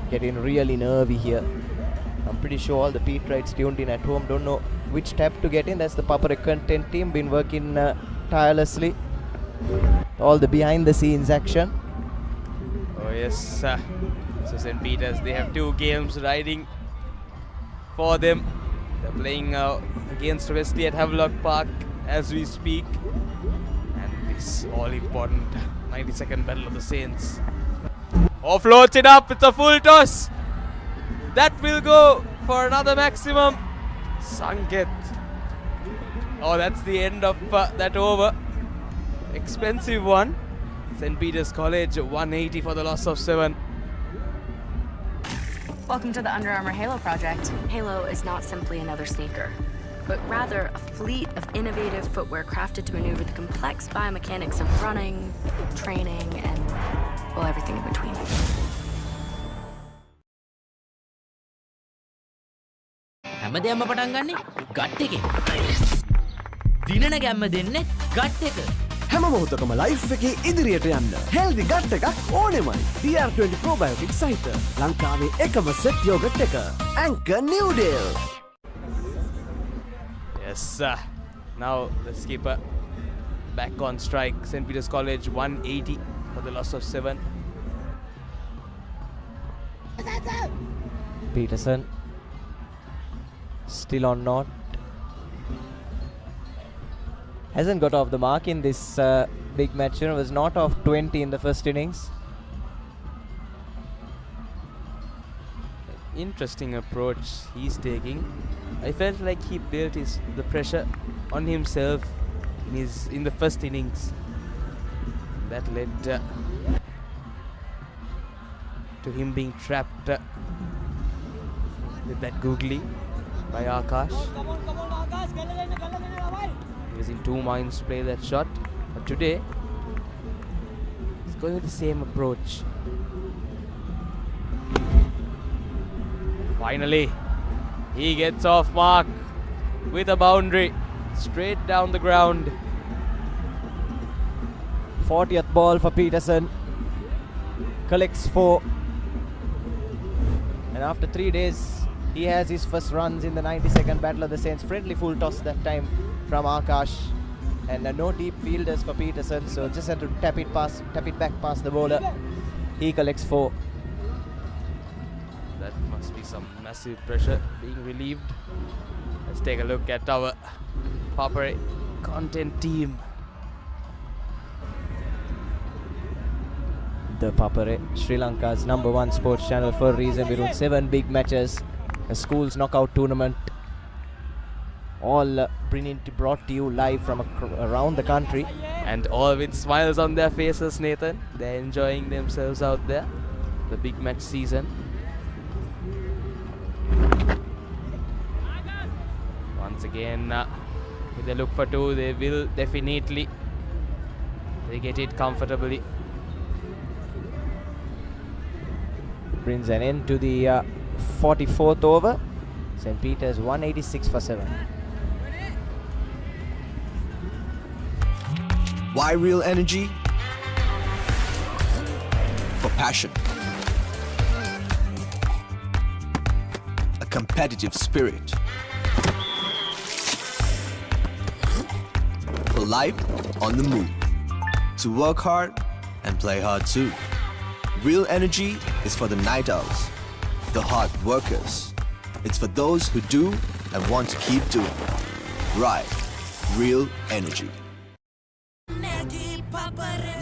M: Getting really nervy here. I'm pretty sure all the Pete Wrights tuned in at home don't know which tab to get in. That's the Papare content team, been working tirelessly. All the behind the scenes action.
S: Oh yes, so St. Peter's, they have 2 games riding for them. They're playing against Wesley at Havelock Park as we speak. And this all-important 92nd Battle of the Saints. Offloads it up, it's a full toss. That will go for another maximum. Sanket. Oh, that's the end of that over. Expensive one. St. Peter's College 180 for the loss of 7.
E: Welcome to the Under Armour Halo project. Halo is not simply another sneaker, but rather a fleet of innovative footwear crafted to maneuver the complex biomechanics of running, training, and, well, everything in between.
I: හැමදේම පටන් ගන්නේ gut එකෙන්. දිනන ගැම්ම දෙන්නේ gut එක.
U: හැම මොහොතකම life එකේ ඉදිරියට යන්න හෙල්දි ගට් එකක් ඕනෙමයි. DR20 probiotic සහිත ලංකාවේ එකම සෙට් යෝගට් එක. Anchor New Deal.
S: Yes, now the skipper back on strike. St. Peter's College 180 for the loss of 7.
M: Peterson still on not. Hasn't got off the mark in this big match. Was not off 20 in the first innings.
S: Interesting approach he's taking. I felt like he built the pressure on himself in the first innings. That led to him being trapped with that googly by Akash. He was in two minds to play that shot, but today he's going with the same approach. Finally, he gets off mark with a boundary straight down the ground.
M: 40th ball for Peterson. Collects 4. And after 3 days, he has his first runs in the 92nd Battle of the Saints. Friendly full toss that time from Akash. And no deep fielders for Peterson, so just had to tap it back past the bowler. He collects 4.
S: That must be some massive pressure being relieved. Let's take a look at our Papare content team.
M: The Papare, Sri Lanka's #1 sports channel for a reason. We run 7 big matches, a schools knockout tournament, all brought to you live from around the country.
S: And all with smiles on their faces, Nathan. They're enjoying themselves out there. The big match season. Once again, if they look for 2, they will definitely. They get it comfortably.
M: Brings an end to the 44th over. St. Peter's 186 for 7.
P: Why real energy? For passion. A competitive spirit. For life on the move. To work hard and play hard too. Real energy is for the night owls, the hard workers. It's for those who do and want to keep doing. Right. Real energy.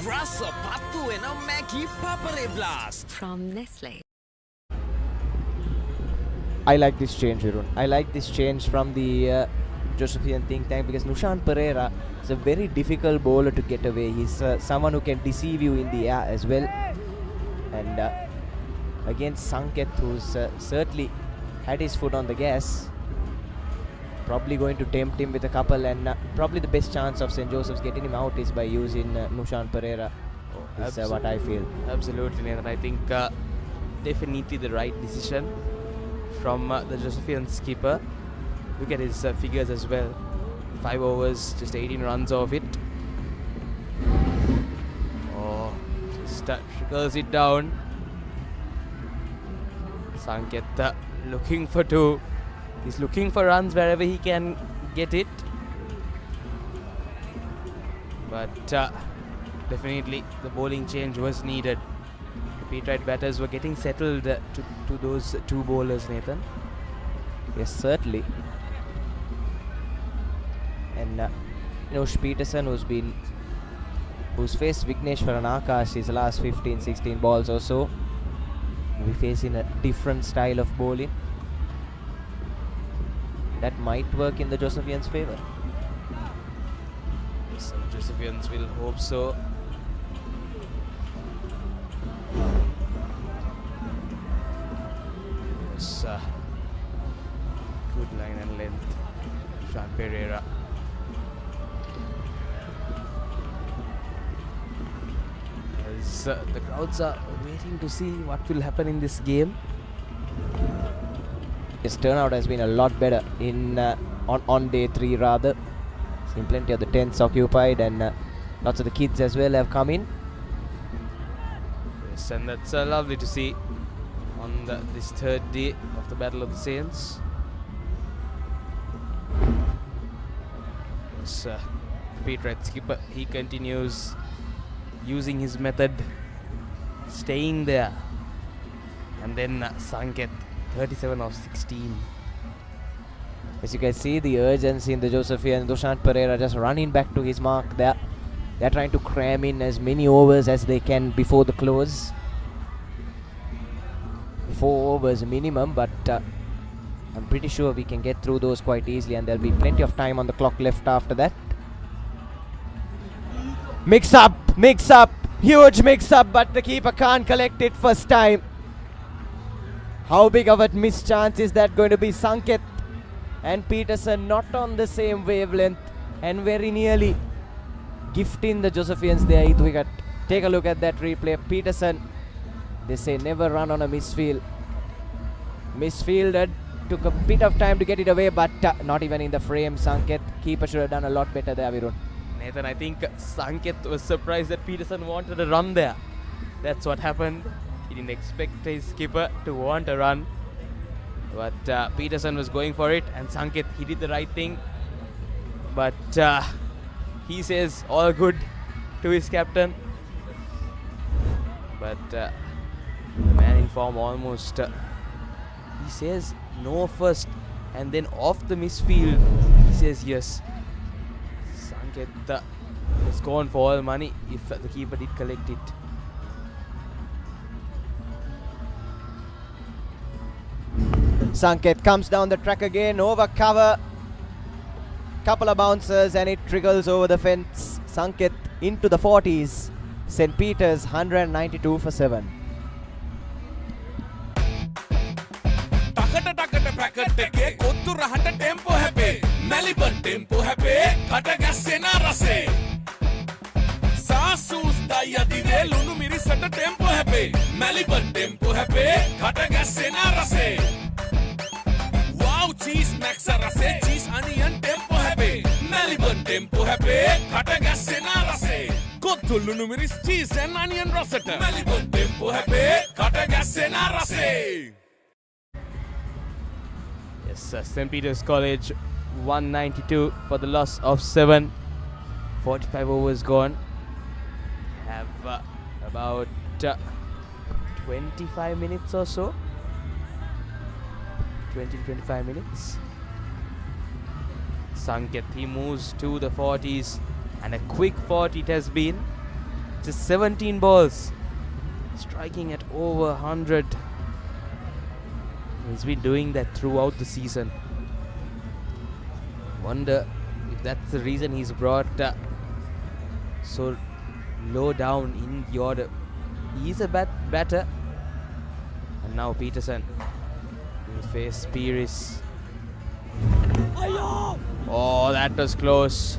C: Rasa patu and a Maggie Papare blast
E: from Nestle.
M: I like this change, Virun. I like this change from the Josephian think tank, because Nushan Pereira is a very difficult bowler to get away. He's someone who can deceive you in the air as well. And against Sanket, who's certainly had his foot on the gas, probably going to tempt him with a couple, and probably the best chance of St. Joseph's getting him out is by using Nushan Pereira. Is what I feel.
S: Absolutely, Nathan. I think definitely the right decision from the Josephian skipper. Look at his figures as well. 5 overs, just 18 runs off it. Oh, just trickles it down. Sanket looking for 2. He's looking for runs wherever he can get it. But definitely the bowling change was needed. The Petrite batters were getting settled to those 2 bowlers, Nathan.
M: Yes, certainly. And Peterson, who's faced Vigneshwaran Akash his last 15-16 balls or so, will be facing a different style of bowling. That might work in the Josephians' favour.
S: Some Josephians will hope so. Yes, good line and length. Sean Pereira. As the crowds are waiting to see what will happen in this game.
M: His turnout has been a lot better in on day 3 rather. Seen plenty of the tents occupied, and lots of the kids as well have come in.
S: Yes, and that's lovely to see on this 3rd day of the Battle of the Saints. Yes, Petrite skipper, he continues using his method, staying there. And then Sanket, 37 of 16.
M: As you can see, the urgency in the Josephian. Dushan Pereira just running back to his mark there. They're trying to cram in as many overs as they can before the close. 4 overs minimum, but I'm pretty sure we can get through those quite easily, and there'll be plenty of time on the clock left after that. Mix up, huge mix up, but the keeper can't collect it first time. How big of a missed chance is that going to be? Sanket and Peterson not on the same wavelength and very nearly gifting the Josephians their 8th wicket. Take a look at that replay. Peterson, they say never run on a misfield. Misfielded, took a bit of time to get it away, but not even in the frame. Sanket, keeper should have done a lot better there, Virun.
S: Nathan, I think Sanket was surprised that Peterson wanted a run there. That's what happened. He didn't expect his skipper to want a run. But Peterson was going for it, and Sanket, he did the right thing. But he says all good to his captain. But the man in form almost, he says no first, and then off the misfield, he says yes. Sanket was gone for all money if the keeper did collect it.
M: Sanket comes down the track again, over cover. Couple of bouncers and it trickles over the fence. Sanket into the 40s. St. Peter's 192 for 7.
H: Wow, cheese max rase, cheese onion tempo happy. Melbourne tempo happy, kata gassena rase. Kothulunu miris cheese and onion rosetta. Melbourne tempo happy, kata gassena rase.
S: Yes, St. Peter's College 192 for the loss of 7. 45 overs gone. Have about 25 minutes or so. 20 to 25 minutes. Sanket, he moves to the 40s, and a quick 40 it has been. Just 17 balls, striking at over 100. He's been doing that throughout the season. Wonder if that's the reason he's brought so low down in the order. He's a batter, and now Peterson will face Pires. Oh, that was close.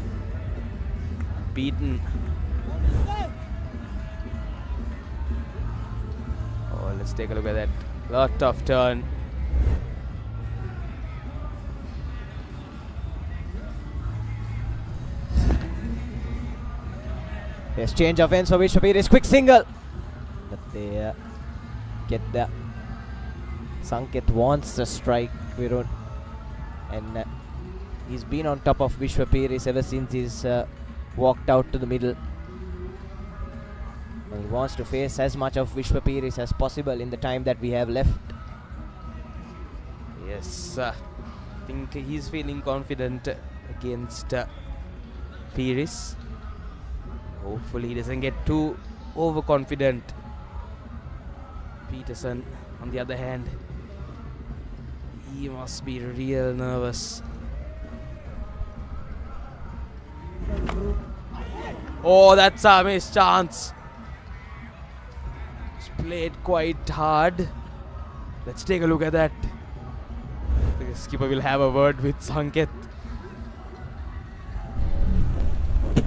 S: Beaten. Oh, let's take a look at that. Lot of turn.
M: Yes, change of ends for Vishwa Pires. Quick single. But they get the Sanket wants a strike, Virun. And he's been on top of Vishwa Pires ever since he's walked out to the middle. And he wants to face as much of Vishwa Pires as possible in the time that we have left.
S: Yes, I think he's feeling confident against Pires. Hopefully he doesn't get too overconfident. Peterson, on the other hand, he must be real nervous. Oh, that's a missed chance. It's played quite hard. Let's take a look at that. The skipper will have a word with Sanket.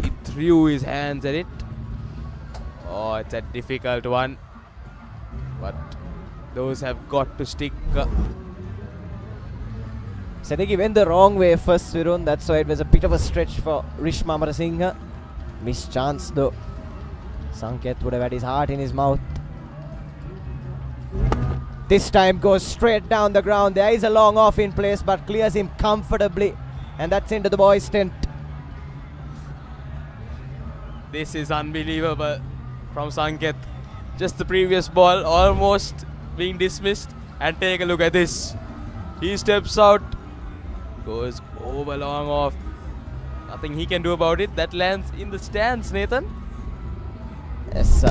S: He threw his hands at it. Oh, it's a difficult one. But those have got to stick.
M: Senegi went the wrong way first, Virun. That's why it was a bit of a stretch for Rishma Amarasinghe. Missed chance though. Sanket would have had his heart in his mouth. This time goes straight down the ground. There is a long off in place, but clears him comfortably. And that's into the boys' tent.
S: This is unbelievable from Sanket. Just the previous ball almost being dismissed. And take a look at this. He steps out. Goes over long off. Nothing he can do about it. That lands in the stands, Nathan.
M: Yes,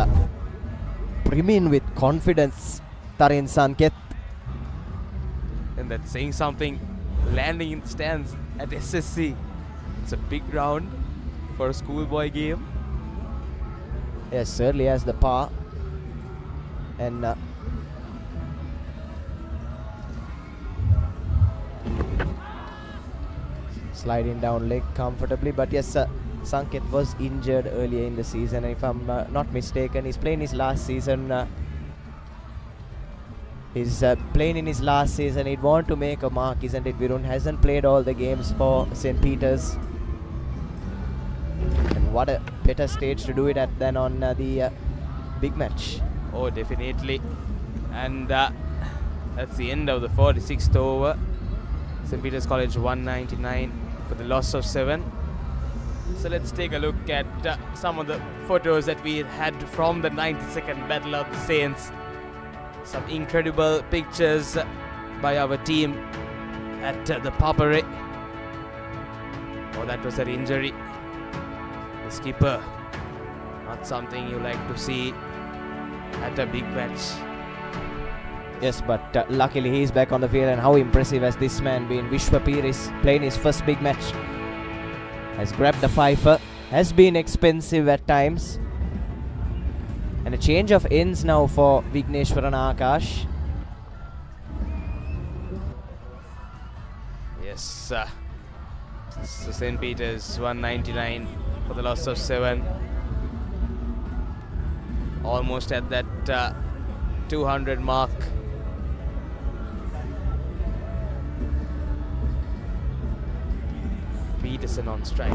M: brimming with confidence, Tarin Sanket.
S: And that's saying something. Landing in the stands at SSC. It's a big round for a schoolboy game.
M: Yes, certainly has the power. And sliding down leg comfortably. But yes, Sanket was injured earlier in the season. If I'm not mistaken, he's playing his last season. He's playing in his last season. He'd want to make a mark, isn't it? Virun hasn't played all the games for St. Peter's. And what a better stage to do it at than on the big match.
S: Oh, definitely. And that's the end of the 46th over. St. Peter's College 199 for the loss of 7. So let's take a look at some of the photos that we had from the 92nd Battle of the Saints. Some incredible pictures by our team at the Papare. Oh, that was an injury. The skipper. Not something you like to see at a big match.
M: Yes, but luckily he's back on the field, and how impressive has this man been. Vishwapir is playing his first big match. Has grabbed the fifer. Has been expensive at times. And a change of ends now for Vigneshwaran Akash.
S: Yes, so St. Peter's 199 for the loss of 7. Almost at that 200 mark. Peterson on strike.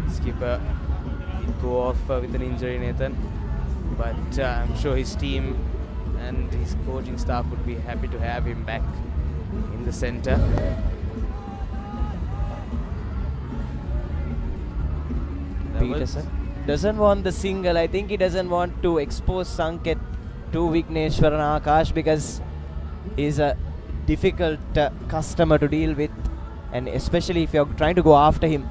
S: Skipper did go off with an injury, Nathan, but I'm sure his team and his coaching staff would be happy to have him back in the center.
M: Peterson doesn't want the single. I think he doesn't want to expose Sanket to Vigneshwaran Akash because he's a difficult customer to deal with, and especially if you're trying to go after him,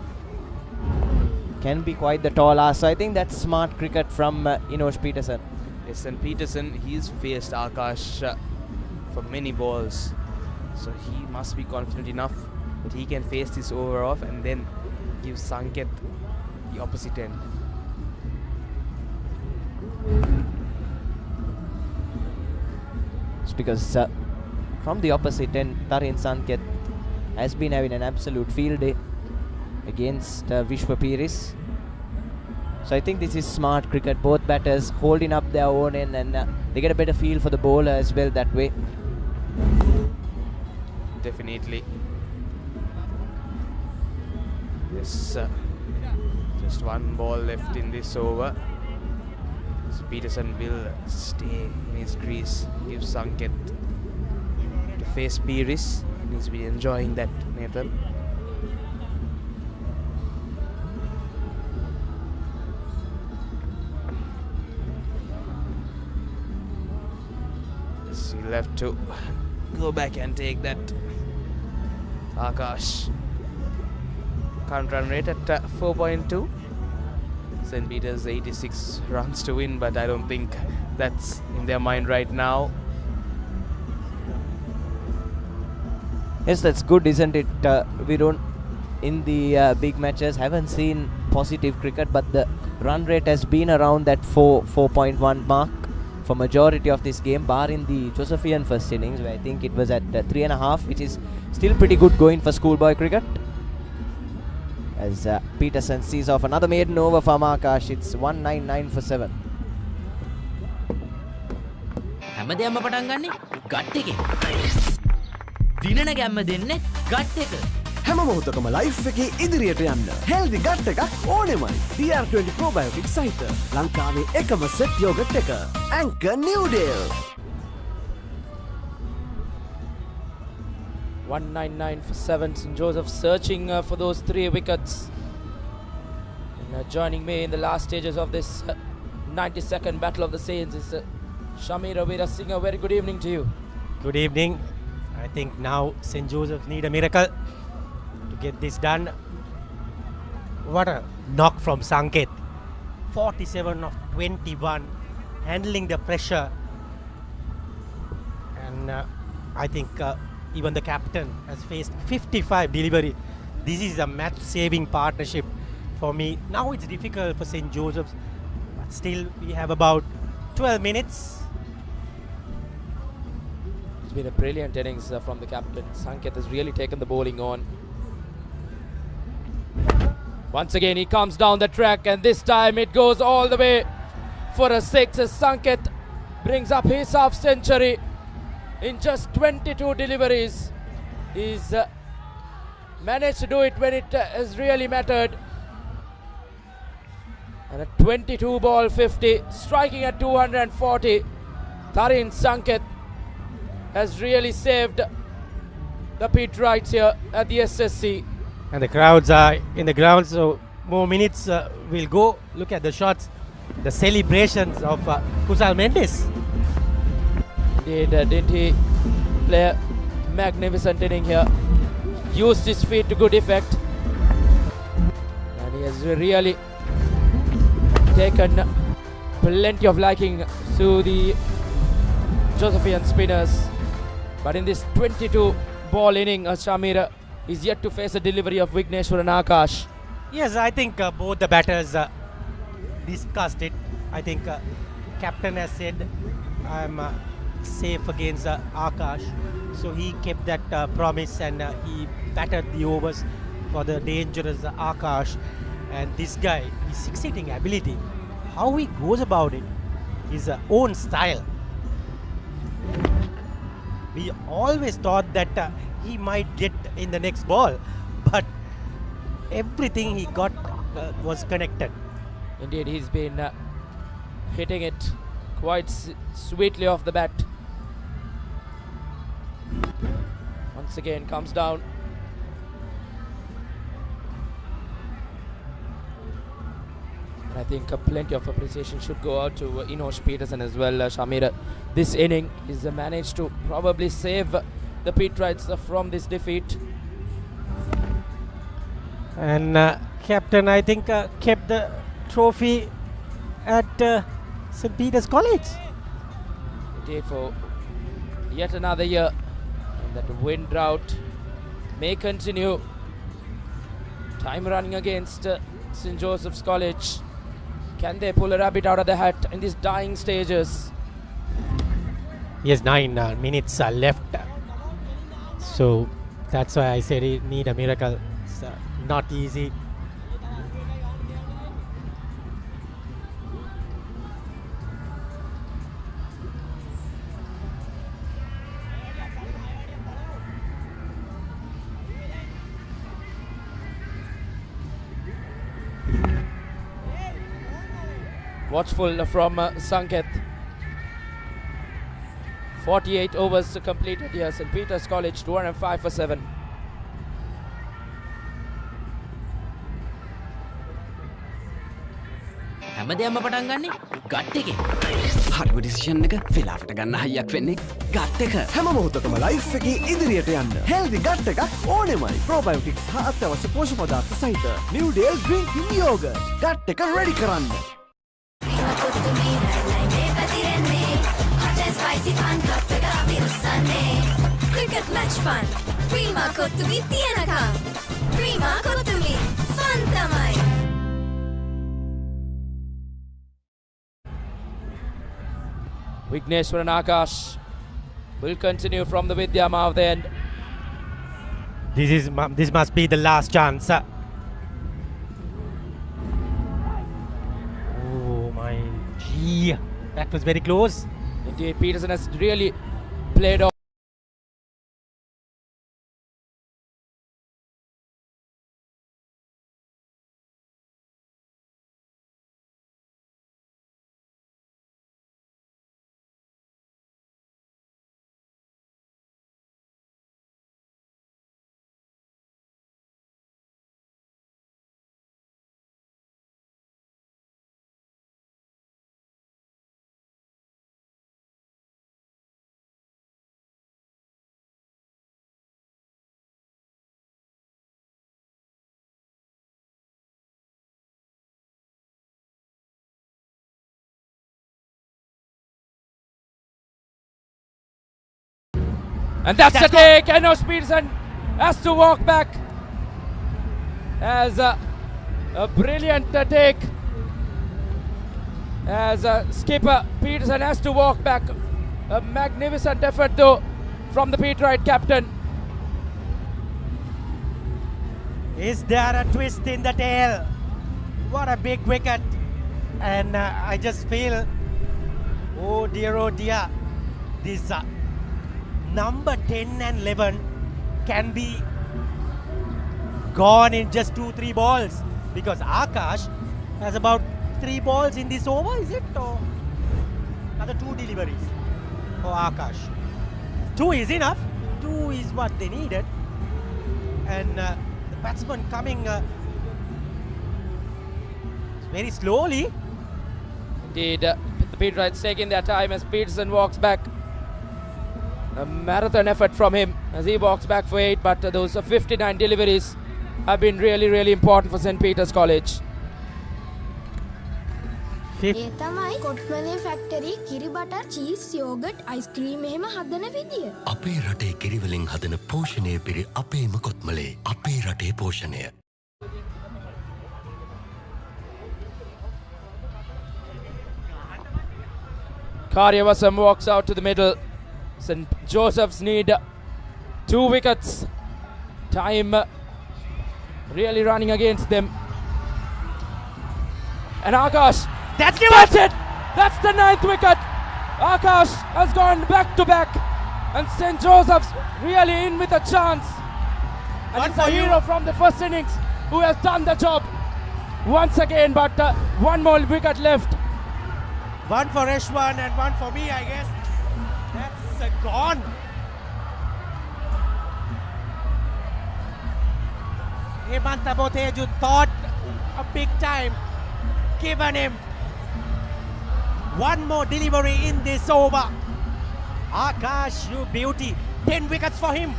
M: can be quite the tall ass. So I think that's smart cricket from Inosh Peterson.
S: Yes, and Peterson, he's faced Akash for many balls, so he must be confident enough that he can face this over off and then give Sanket the opposite end.
M: It's because from the opposite end, Tarin Sanket has been having an absolute field day against Vishwapiris. So I think this is smart cricket. Both batters holding up their own end, and they get a better feel for the bowler as well that way.
S: Definitely. Yes, just one ball left in this over. So Peterson will stay in his crease, give Sanket to face Piris. He's been enjoying that, Nathan. So he'll have to go back and take that. Akash. Current run rate at 4.2. St. Peter's 86 runs to win, but I don't think that's in their mind right now.
M: Yes, that's good, isn't it? We don't, in the big matches, haven't seen positive cricket, but the run rate has been around that 4.1 mark for majority of this game, bar in the Josephian first innings, where I think it was at 3.5, which is still pretty good going for schoolboy cricket. As Peterson sees off another maiden over for Akash. It's 199 for 7.
I: හැමදේම පටන් ගන්නේ gut එකේ. දිනන ගැම්ම දෙන්නේ gut එක.
U: හැම මොහොතකම life එකේ ඉදිරියට යන්න හෙල්දි ගට් එකක් ඕනෙමයි. DR20 probiotic සහිත ලංකාවේ එකම සෙට් යෝගට් එක. Anchor New Deal.
J: 199 for 7. St. Joseph searching for those 3 wickets. And joining me in the last stages of this 92nd Battle of the Saints is Shamir Avira Singh. Very good evening to you.
K: Good evening. I think now St. Joseph need a miracle to get this done. What a knock from Sanket. 47 of 21, handling the pressure. And I think even the captain has faced 55 delivery. This is a match-saving partnership for me. Now it's difficult for St. Joseph's, but still we have about 12 minutes.
J: It's been a brilliant innings from the captain. Sanket has really taken the bowling on. Once again, he comes down the track, and this time it goes all the way for a 6 as Sanket brings up his half century in just 22 deliveries. He's managed to do it when it has really mattered. And a 22 ball 50, striking at 240. Tarin Sanket has really saved the pitch rights here at the SSC.
K: And the crowds are in the ground, so more minutes will go. Look at the shots, the celebrations of Kusal Mendes.
J: Indeed, didn't he play a magnificent inning here? Used his feet to good effect. And he has really taken plenty of liking to the Josephian spinners. But in this 22 ball inning, Shamir is yet to face a delivery of Vigneshwar and Akash.
K: Yes, I think both the batters discussed it. I think captain has said, I'm safe against Akash. So he kept that promise, and he batted the overs for the dangerous Akash. And this guy, his six-hitting ability, how he goes about it, his own style. We always thought that he might get in the next ball, but everything he got was connected.
J: Indeed, he's been hitting it quite sweetly off the bat. Once again comes down. And I think plenty of appreciation should go out to Inosh Peterson as well, Shamir. This inning is managed to probably save the Petrites from this defeat.
K: And captain, I think, kept the trophy at St. Peter's College.
J: Indeed, for yet another year. And that wind drought may continue. Time running against St. Joseph's College. Can they pull a rabbit out of the hat in these dying stages?
K: Yes, 9 minutes are left. So that's why I said it need a miracle. It's not easy.
J: Watchful from Sanket. 48 overs completed here. St. Peter's College 205 for 7.
C: හැමදේම පටන් ගන්නේ gut එකේ. හරිම decision එක වෙලාවට ගන්න හයියක් වෙන්නේ gut එක.
U: හැම මොහොතකම ලයිෆ් එකේ ඉදිරියට යන්න හෙල්දි ගට් එකක් ඕනෙමයි. ප්‍රෝබයෝටික්ස් හා අත්‍යවශ්‍ය පෝෂක පදාර්ථ සහිත නිව් ඩේල් ඩ්‍රින්කින් යෝගට්. ගට් එක රෙඩි කරන්න.
D: Cricket match fun. Prima kottumi tiyanakam. Prima kottumi fun tamai.
J: Vigneshwar and Akash will continue from the Vidya mouth end.
K: This must be the last chance. Oh my gee, that was very close.
J: Indeed, Peterson has really played off. And that's the take. Enosh Peterson has to walk back as a brilliant take. as skipper Peterson has to walk back. A magnificent effort though from the Peterite captain.
K: Is there a twist in the tail? What a big wicket. And I just feel, oh dear, this number 10 and 11 can be gone in just 2-3 balls, because Akash has about 3 balls in this over, is it? Or another 2 deliveries for Akash. 2 is enough. 2 is what they needed. And the batsman coming very slowly.
J: Indeed, the Peterites taking their time as Peterson walks back. A marathon effort from him as he walks back for 8, but those 59 deliveries have been really important for St. Peter's College.
O: ඒ තමයි කොට්මලේ factory කිරි butter cheese yoghurt ice cream එහෙම හදන විදිය.
Q: අපේ රටේ කිරිවලින් හදන පෝෂණය පිරි අපේම කොත්මලේ අපේ රටේ පෝෂණය.
J: Karyavasam walks out to the middle. St. Joseph's need 2 wickets. Time really running against them. And Akash, that's it! That's the 9th wicket. Akash has gone back to back, and St. Joseph's really in with a chance. And it's a hero from the first innings who has done the job once again, but 1 more wicket left.
K: 1 for Ashwan and 1 for me, I guess. That's gone. Hemanta Boteju thought a big time given him. 1 more delivery in this over. Akash, you beauty. 10 wickets for him.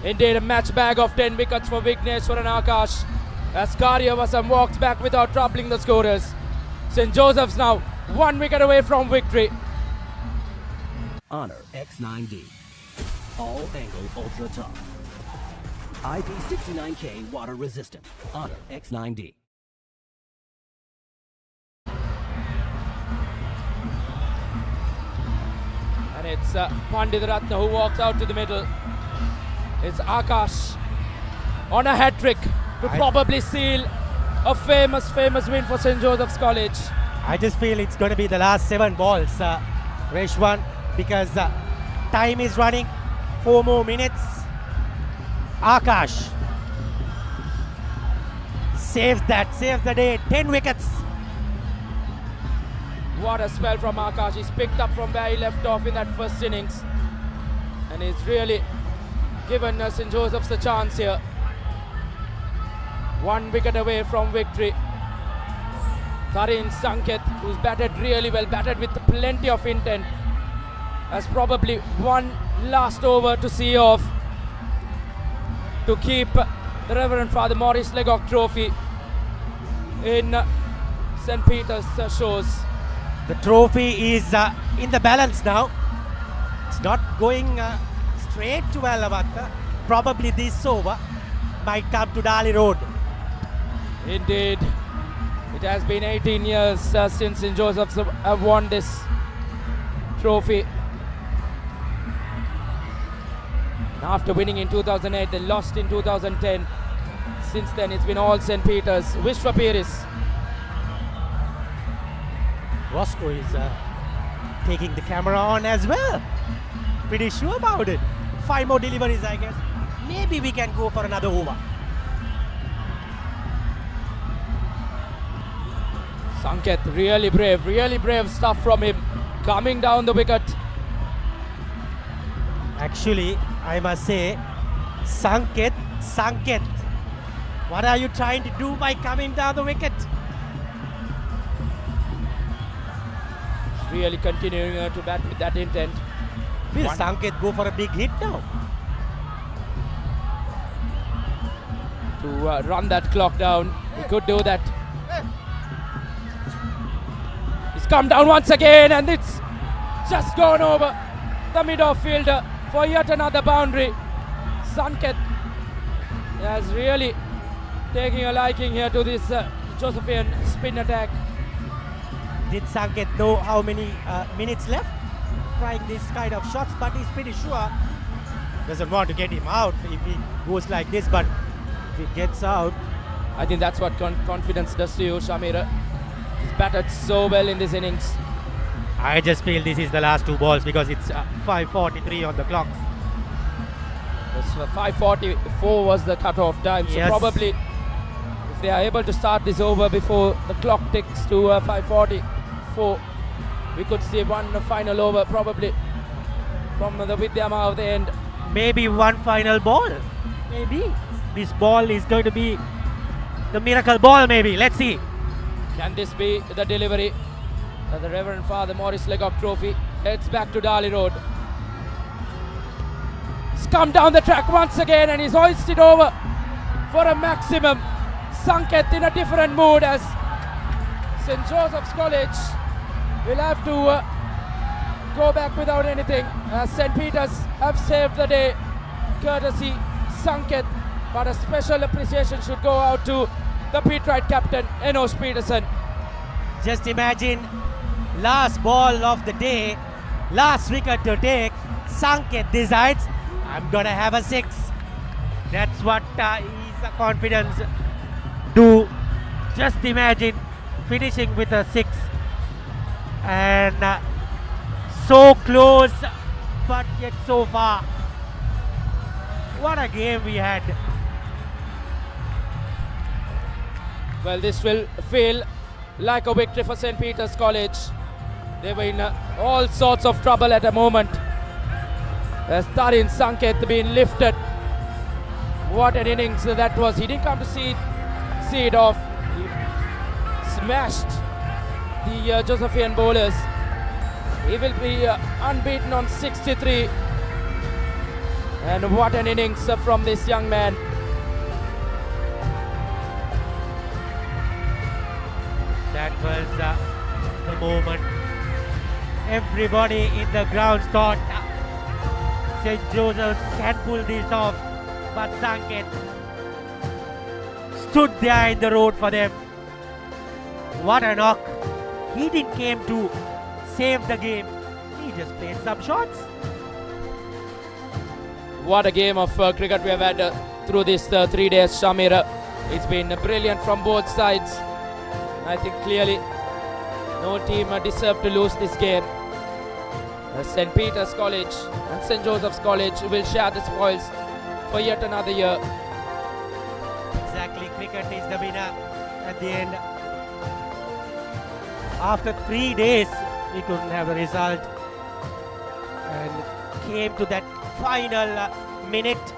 J: Indeed, a match bag of 10 wickets for Vignesh and Akash as Karyavasam walks back without troubling the scorers. St. Joseph's now 1 wicket away from victory.
N: Honor X9D. All angle ultra tough. IP69K water resistant. Honor X9D.
J: And it's Pandit Ratna who walks out to the middle. It's Akash on a hat-trick to probably seal a famous win for St. Joseph's College.
K: I just feel it's going to be the last 7 balls, Reshwan, because time is running. 4 more minutes. Akash saves the day. 10 wickets.
J: What a spell from Akash. He's picked up from where he left off in that first innings, and he's really given St. Joseph's a chance here. 1 wicket away from victory. Karin Sanket, who's batted really well, batted with plenty of intent, has probably 1 last over to see off to keep the Reverend Father Maurice Legock Trophy in St. Peter's Shores.
K: The trophy is in the balance now. It's not going straight to Alavatta. Probably this over might come to Dali Road.
J: Indeed. It has been 18 years since St. Joseph's have won this trophy. After winning in 2008, they lost in 2010. Since then, it's been all St. Peter's. Vishwa Piris.
K: Roscoe is taking the camera on as well. Pretty sure about it. 5 more deliveries, I guess. Maybe we can go for another over.
J: Sanket, really brave stuff from him. Coming down the wicket.
K: Actually, I must say, Sanket, what are you trying to do by coming down the wicket?
J: Really continuing to bat with that intent.
K: Will Sanket go for a big hit now?
J: To run that clock down, he could do that. He's come down once again, and it's just gone over the mid-off fielder for yet another boundary. Sanket is really taking a liking here to this Josephian spin attack.
K: Did Sanket know how many minutes left trying this kind of shots? But he's pretty sure doesn't want to get him out if he goes like this. But if he gets out,
J: I think that's what confidence does to you, Shamira. He's batted so well in this innings.
K: I just feel this is the last 2 balls because it's 5:43 on the clock.
J: 5:44 was the cut-off time, so
K: Yes.
J: probably if they are able to start this over before the clock ticks to 5:44, we could see one final over probably from the Vidyama of the end.
K: Maybe one final ball. Maybe this ball is going to be the miracle ball. Maybe let's see.
J: Can this be the delivery? The Reverend Father Morris Legock Trophy heads back to Dali Road. He's come down the track once again and he's hoisted over for a maximum. Sanket in a different mood as St. Joseph's College will have to go back without anything. St. Peter's have saved the day, courtesy Sanket, but a special appreciation should go out to the Peterite captain, Enosh Peterson.
K: Just imagine, last ball of the day, last wicket to take, Sanket decides, I'm gonna have a 6. That's what his confidence do. Just imagine finishing with a 6. And so close, but yet so far. What a game we had.
J: Well, this will feel like a victory for St. Peter's College. They were in all sorts of trouble at the moment. As Tarin Sanket being lifted. What an innings that was. He didn't come to see it off. He smashed the Josephian bowlers. He will be unbeaten on 63. And what an innings from this young man.
K: That was the moment. Everybody in the grounds thought St. Joseph's can pull this off, but Sanket stood there in the road for them. What a knock. He didn't came to save the game. He just played some shots.
J: What a game of cricket we have had through this 3 days, Shamira. It's been brilliant from both sides. I think clearly no team deserved to lose this game. St. Peter's College and St. Joseph's College will share the spoils for yet another year.
K: Exactly, cricket is the winner at the end. After 3 days, we couldn't have a result. And came to that final minute,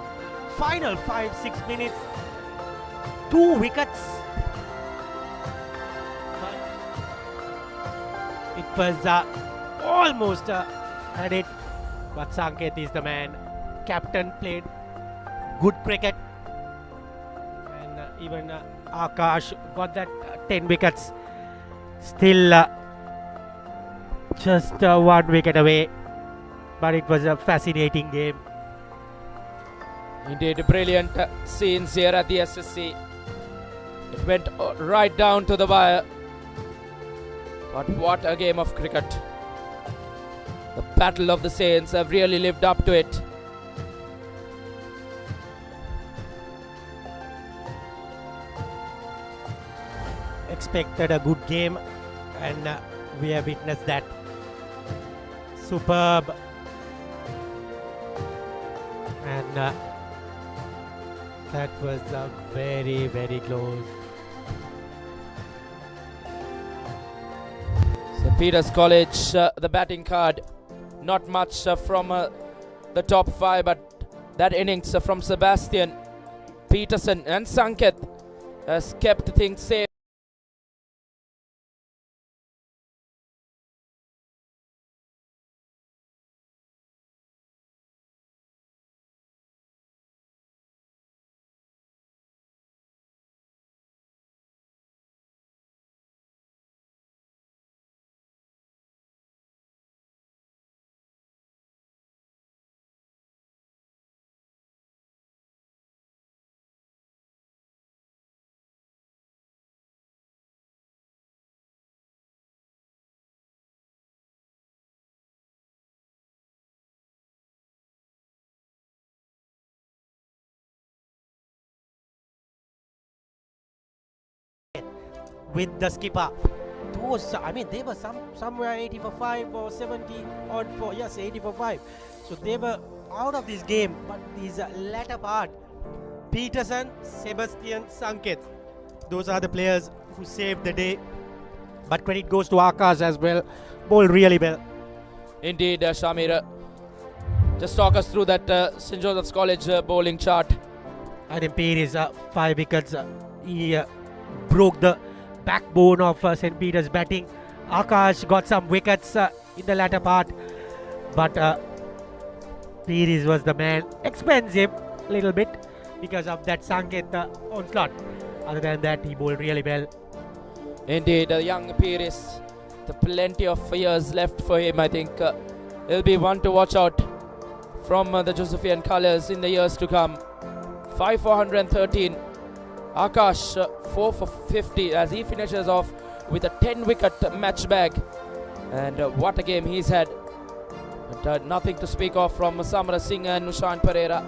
K: final 5-6 minutes, 2 wickets. It was almost had it, but Sanket is the man. Captain played good cricket, and even Akash got that 10 wickets. Still just 1 wicket away, but it was a fascinating game.
J: Indeed, brilliant scenes here at the SSC. It went right down to the wire. But what a game of cricket. The Battle of the Saints have really lived up to it.
K: Expected a good game, and we have witnessed that. Superb. And that was very, very close.
J: St. Peter's College, the batting card, not much from the top 5, but that innings from Sebastian, Peterson and Sanket has kept things safe.
K: with the skipper. Those, I mean, they were somewhere 80 for 5 or 70 odd for, yes, 80 for 5. So they were out of this game, but this latter part, Peterson, Sebastian, Sanket, those are the players who saved the day. But credit goes to Akash as well. Bowled really well.
J: Indeed, Shamir. Just talk us through that St. Joseph's College bowling chart.
K: Adam Pires, 5 wickets. He broke the backbone of St. Peter's batting. Akash got some wickets in the latter part. But Pires was the man. Expensive a little bit because of that Sanket onslaught. Other than that, he bowled really well.
J: Indeed, young Pires. Plenty of years left for him. I think he'll be one to watch out from the Josephian colours in the years to come. 5 for 113. Akash 4 for 50 as he finishes off with a 10-wicket match bag. And what a game he's had. But, nothing to speak of from Samara Singh and Nushan Pereira.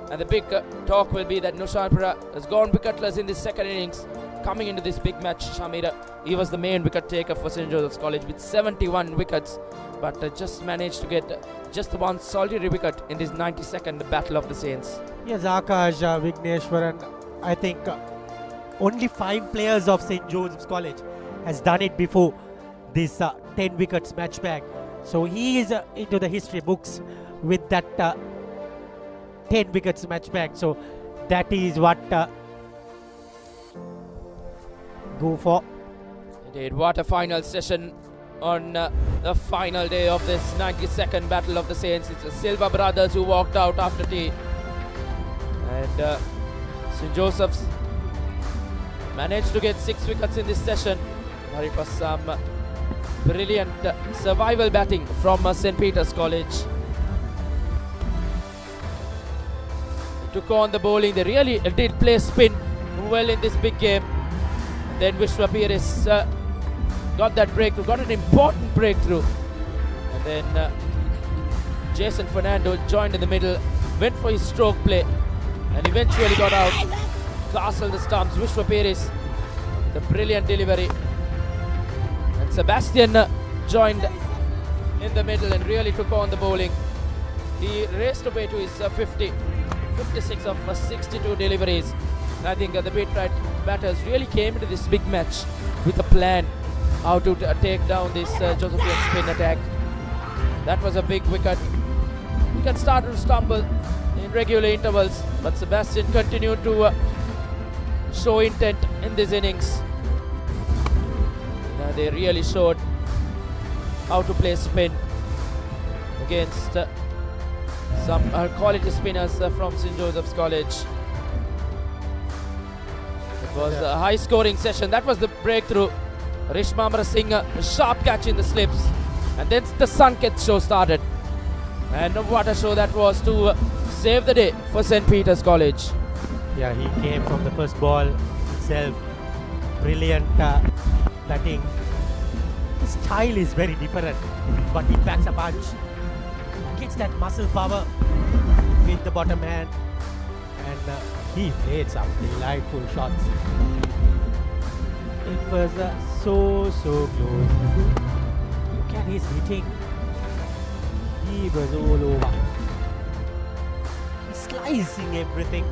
J: And the big talk will be that Nushan Pereira has gone wicketless in this second innings. Coming into this big match, Shamira, he was the main wicket taker for St. Joseph's College with 71 wickets, but just managed to get just one solitary wicket in this 92nd Battle of the Saints.
K: Yes, Akash, Vigneshwaran, I think only 5 players of St. Joseph's College has done it before this 10 wickets match bag. So he is into the history books with that 10 wickets match bag. So that is what go for.
J: Indeed, what a final session on the final day of this 92nd Battle of the Saints. It's the Silva brothers who walked out after tea. And St. Joseph's managed to get 6 wickets in this session. But it was some brilliant survival batting from St. Peter's College. They took on the bowling. They really did play spin well in this big game. Then Vishwa Pires got that breakthrough, got an important breakthrough. And then Jason Fernando joined in the middle, went for his stroke play, and eventually got out. Castled the stumps. Vishwa Pires with a brilliant delivery. And Sebastian joined in the middle and really took on the bowling. He raced away to his 56 of 62 deliveries. I think the Papare batters really came into this big match with a plan how to take down this Josephian spin attack. That was a big wicket. He can start to stumble in regular intervals, but Sebastian continued to show intent in this innings. They really showed how to play spin against some quality spinners from St. Joseph's College. It was a high scoring session. That was the breakthrough. Rishmamra Singh, a sharp catch in the slips. And then the Sanket show started. And what a show that was to save the day for St. Peter's College.
K: Yeah, he came from the first ball itself. Brilliant batting. His style is very different, but he packs a punch. Gets that muscle power with the bottom hand. And he played some delightful shots. It was so close. Look at his hitting. He was all over. He's slicing everything.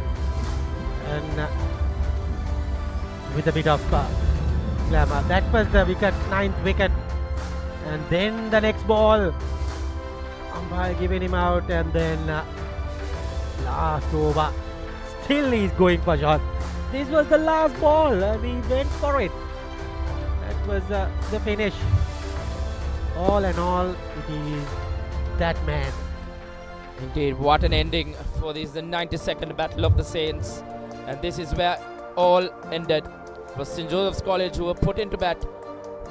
K: And with a bit of glamour. That was the wicket, 9th wicket. And then the next ball. Umpire giving him out, and then last over. Still he's going for shot. This was the last ball and he went for it. That was the finish. All in all, it is that man.
J: Indeed, what an ending for this, the 92nd Battle of the Saints. And this is where all ended. It was St. Joseph's College who were put into bat.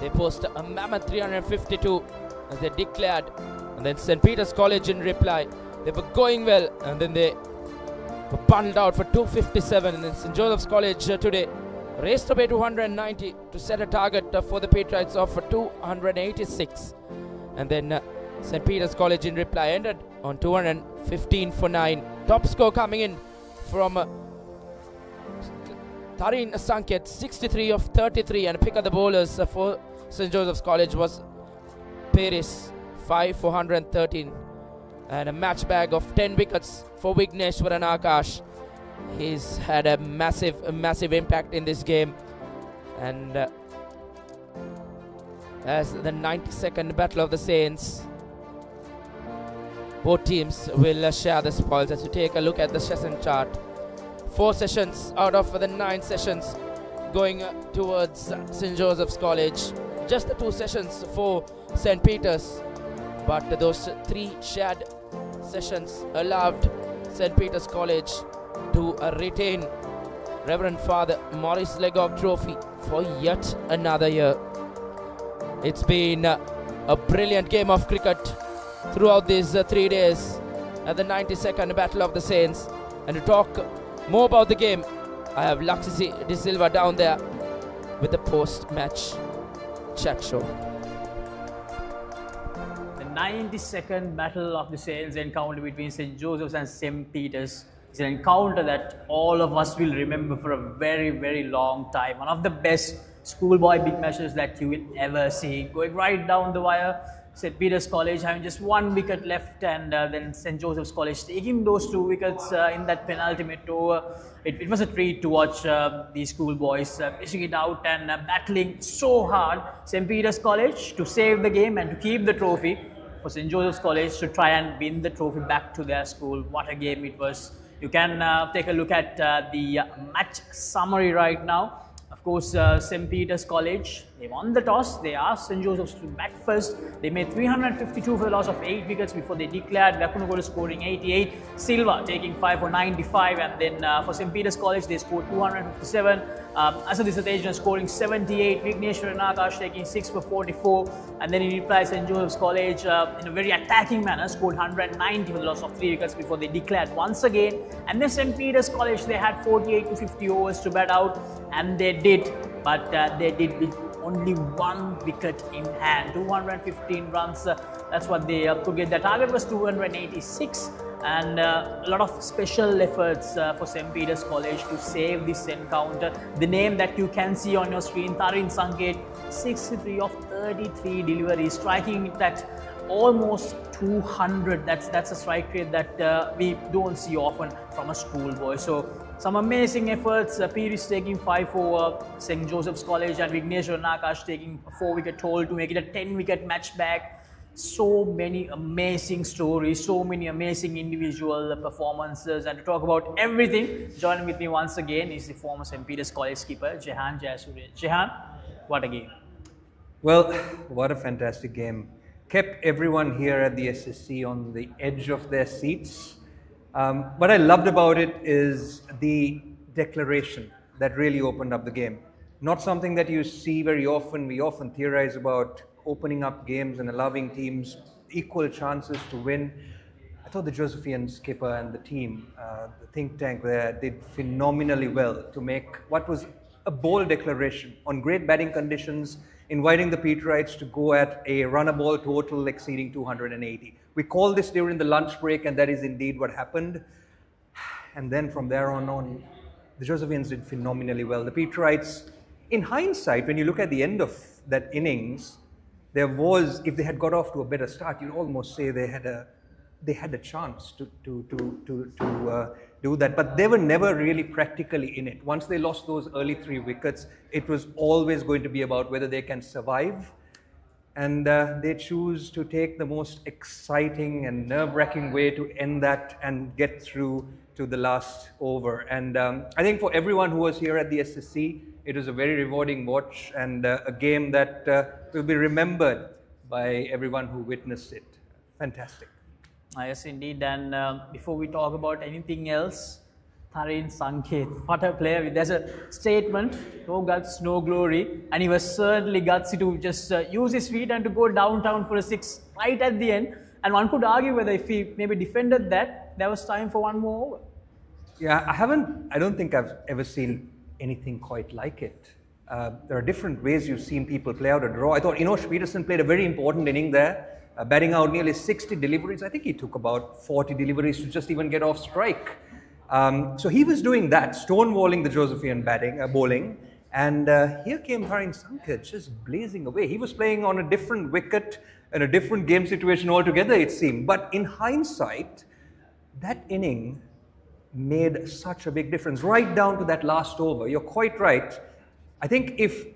J: They posted a mammoth 352 as they declared. And then St. Peter's College in reply. They were going well, and then they were bundled out for 257. And then St. Joseph's College today raced away to 190 to set a target for the Patriots of 286. And then St. Peter's College in reply ended on 215 for 9. Top score coming in from Tharin Sanket, 63 of 33, and pick of the bowlers for St. Joseph's College was Paris, 5 for 113, and a match bag of 10 wickets for Vigneshwaran Akash. He's had a massive impact in this game, and as the 92nd Battle of the Saints, both teams will share the spoils. As you take a look at the session chart, 4 sessions out of the 9 sessions going towards St. Joseph's College. Just the 2 sessions for St. Peter's, but those 3 shared sessions allowed St. Peter's College to retain Reverend Father Maurice Legog Trophy for yet another year. It's been a brilliant game of cricket throughout these 3 days at the 92nd Battle of the Saints. And to talk more about the game, I have Laxisi De Silva down there with the post-match chat show.
A: The 92nd Battle of the Saints encounter between St. Joseph's and St. Peter's is an encounter that all of us will remember for a very, very long time. One of the best schoolboy big matches that you will ever see. Going right down the wire, St. Peter's College having just 1 wicket left, and then St. Joseph's College taking those 2 wickets in that penultimate over. It was a treat to watch these schoolboys pushing it out and battling so hard. St. Peter's College to save the game and to keep the trophy. For St. Joseph's College to try and win the trophy back to their school. What a game it was. You can take a look at the match summary right now. Of course, St. Peter's College, they won the toss. They asked St. Joseph's to bat first. They made 352 for the loss of 8 wickets before they declared. Vakunagoda scoring 88. Silva taking 5 for 95. And then for St. Peter's College, they scored 257. Asad Isatejan scoring 78. Vigneshwaran Akash taking 6 for 44. And then in reply, St. Joseph's College, in a very attacking manner, scored 190 for the loss of 3 wickets before they declared once again. And then St. Peter's College, they had 48 to 50 overs to bat out. And they did, but they did with only 1 wicket in hand. 215 runs, that's what they could get. The target was 286, and a lot of special efforts for St. Peter's College to save this encounter. The name that you can see on your screen, Tharin Sanket, 63 of 33 deliveries, striking it at almost 200. That's a strike rate that we don't see often from a schoolboy. So some amazing efforts. Piris taking 5 for St. Joseph's College, and Vigneshwaran Akash taking a 4-wicket haul to make it a 10-wicket match back. So many amazing stories, so many amazing individual performances, and to talk about everything, joining with me once again is the former St. Peter's College skipper, Jehan Jayasuriya. Jehan, what a game.
R: Well, what a fantastic game. Kept everyone here at the SSC on the edge of their seats. What I loved about it is the declaration that really opened up the game. Not something that you see very often. We often theorize about opening up games and allowing teams equal chances to win. I thought the Josephian skipper and the team, the think tank there, did phenomenally well to make what was a bold declaration on great batting conditions, inviting the Peterites to go at a run-a-ball total exceeding 280. We called this during the lunch break, and that is indeed what happened. And then from there on, the Josephians did phenomenally well. The Peterites, in hindsight, when you look at the end of that innings, there was, if they had got off to a better start, you'd almost say they had a chance to do that. But they were never really practically in it. Once they lost those early 3 wickets, it was always going to be about whether they can survive. And they choose to take the most exciting and nerve-wracking way to end that and get through to the last over. And I think for everyone who was here at the SSC, it was a very rewarding watch and a game that will be remembered by everyone who witnessed it. Fantastic.
A: Yes, indeed. And before we talk about anything else, Tharin Sanket, what a player. There's a statement, no guts, no glory. And he was certainly gutsy to just use his feet and to go downtown for a 6 right at the end. And one could argue whether if he maybe defended that, there was time for 1 more over.
R: Yeah, I don't think I've ever seen anything quite like it. There are different ways you've seen people play out a draw. I thought Enosh Peterson played a very important inning there, batting out nearly 60 deliveries. I think he took about 40 deliveries to just even get off strike. So he was doing that, stonewalling the Josephian bowling. And here came Sanket just blazing away. He was playing on a different wicket and a different game situation altogether, it seemed. But in hindsight, that inning made such a big difference, right down to that last over. You're quite right. I think if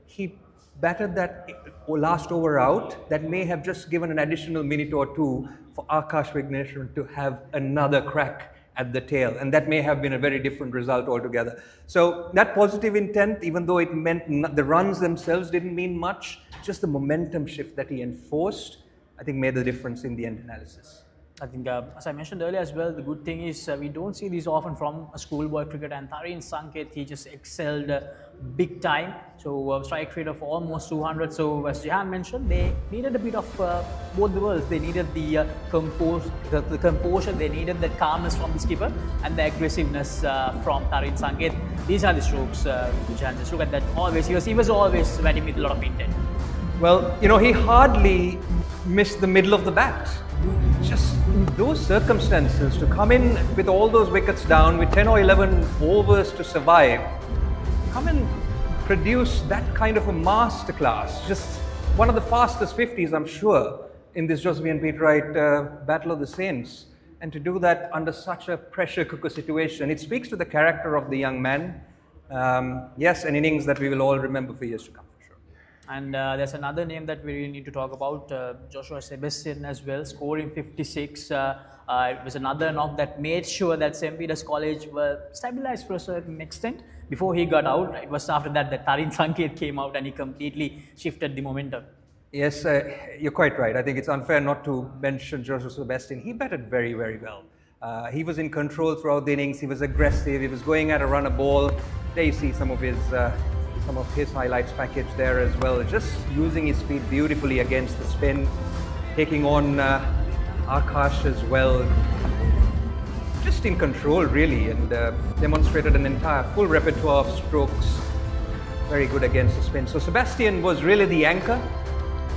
R: he batted that last over out, that may have just given an additional minute or two for Akash Vignesh to have another crack at the tail, and that may have been a very different result altogether. So that positive intent, even though it meant the runs themselves didn't mean much, just the momentum shift that he enforced, I think made the difference in the end analysis.
A: I think, as I mentioned earlier as well, the good thing is we don't see these often from a schoolboy cricket, and Sanket, he just excelled big time. So strike rate of almost 200. So as Jehan mentioned, they needed a bit of both the worlds. They needed the composure, they needed the calmness from the skipper, and the aggressiveness from Sanket. These are the strokes which Jehan just look at that. Always, he was always batting with a lot of intent.
R: Well, he hardly missed the middle of the bat. Just in those circumstances, to come in with all those wickets down, with 10 or 11 overs to survive, come and produce that kind of a masterclass. Just one of the fastest 50s, I'm sure, in this Josephian Peterite Battle of the Saints. And to do that under such a pressure cooker situation, it speaks to the character of the young man. Yes, an innings that we will all remember for years to come.
A: And there's another name that we really need to talk about, Joshua Sebastian as well, scoring 56. It was another knock that made sure that St. Peter's College were stabilized for a certain extent before he got out. It was after that that Sanket came out and he completely shifted the momentum.
R: Yes, you're quite right. I think it's unfair not to mention Joshua Sebastian. He batted very, very well. He was in control throughout the innings. He was aggressive. He was going at a run a ball. There you see some of his highlights package there as well. Just using his speed beautifully against the spin, taking on Akash as well. Just in control really, and demonstrated an entire full repertoire of strokes. Very good against the spin. So Sebastian was really the anchor,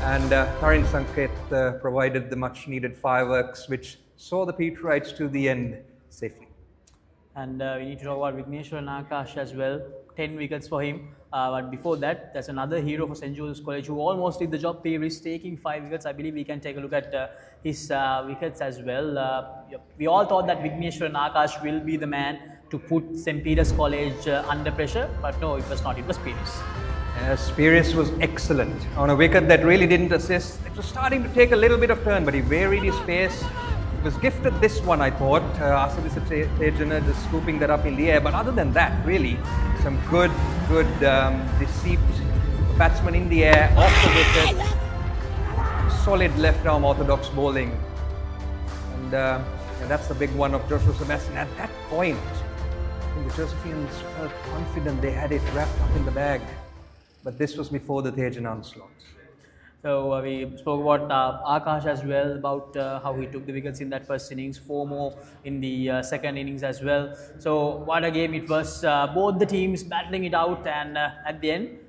R: and Sanket provided the much needed fireworks which saw the Peterites to the end safely.
A: And we need to talk about Vignesh and Akash as well. 10 wickets for him. But before that, there's another hero for St. Joseph's College who almost did the job. He's taking 5 wickets. I believe we can take a look at his wickets as well. We all thought that Vignesh and Akash will be the man to put St. Peter's College under pressure, but no, it was not. It was Pires.
R: Yes, Pires was excellent on a wicket that really didn't assist. It was starting to take a little bit of turn, but he varied his pace. He was gifted this one, I thought. Asavisa Tejana just scooping that up in the air. But other than that, really, some good deceit. Batsman in the air, off the wicket. Solid left-arm orthodox bowling. And that's the big one of Joshua Sebastian. At that point, I think the Josephians felt confident they had it wrapped up in the bag. But this was before the Tejan onslaught.
A: So we spoke about Akash as well, about how he took the wickets in that first innings, 4 more in the second innings as well. So what a game it was, both the teams battling it out, and at the end,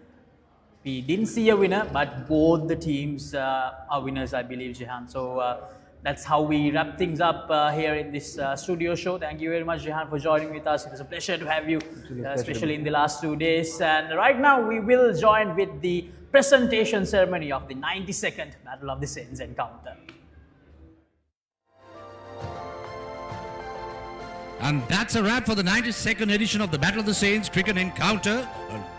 A: we didn't see a winner, but both the teams are winners, I believe, Jehan. So that's how we wrap things up here in this studio show. Thank you very much, Jehan, for joining with us. It was a pleasure to have you, especially in the last 2 days. And right now, we will join with the presentation ceremony of the 92nd Battle of the Saints encounter.
G: And that's a wrap for the 92nd edition of the Battle of the Saints cricket encounter,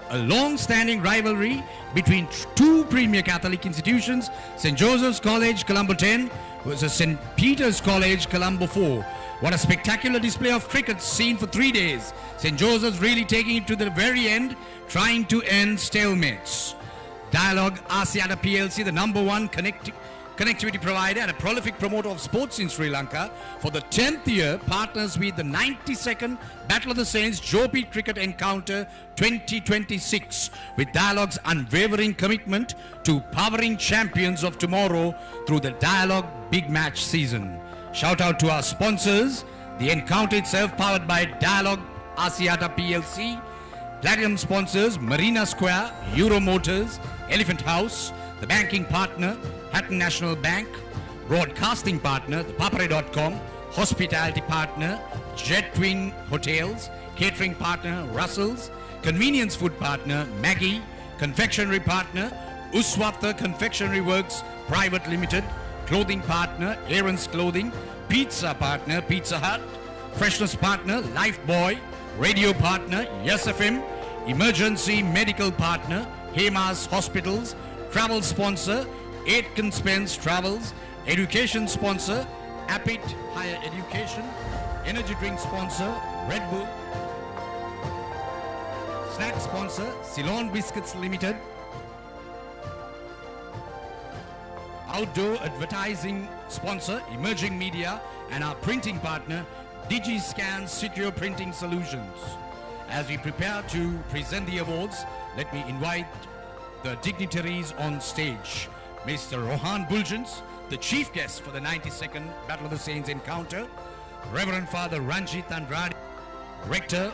G: a long-standing rivalry between 2 premier Catholic institutions, St. Joseph's College, Colombo 10 versus St. Peter's College, Colombo 4. What a spectacular display of cricket seen for 3 days. St. Joseph's really taking it to the very end, trying to end stalemates. Dialog Asiata PLC, the #1 connectivity provider and a prolific promoter of sports in Sri Lanka, for the 10th year partners with the 92nd Battle of the Saints Jopi Cricket Encounter 2026 with Dialog's unwavering commitment to powering champions of tomorrow through the Dialog Big Match season. Shout out to our sponsors, the encounter itself powered by Dialog Asiata PLC, Platinum sponsors Marina Square, Euro Motors, Elephant House, the banking partner Hatton National Bank, broadcasting partner ThePapare.com, Hospitality partner, Jet Twin Hotels. Catering partner, Russell's. Convenience food partner, Maggie. Confectionery partner, Uswatha Confectionery Works Private Limited. Clothing partner, Aaron's Clothing. Pizza partner, Pizza Hut. Freshness partner, Lifebuoy. Radio partner, Yes FM. Emergency medical partner, Hema's Hospitals. Travel sponsor, Aitken Spence Travels. Education sponsor, Appit Higher Education. Energy drink sponsor, Red Bull. Snack sponsor, Ceylon Biscuits Limited. Outdoor advertising sponsor, Emerging Media, and our printing partner, DigiScan Citio Printing Solutions. As we prepare to present the awards, let me invite the dignitaries on stage. Mr. Rohan Buljans, the chief guest for the 92nd Battle of the Saints encounter. Reverend Father Ranjit Andrade, Rector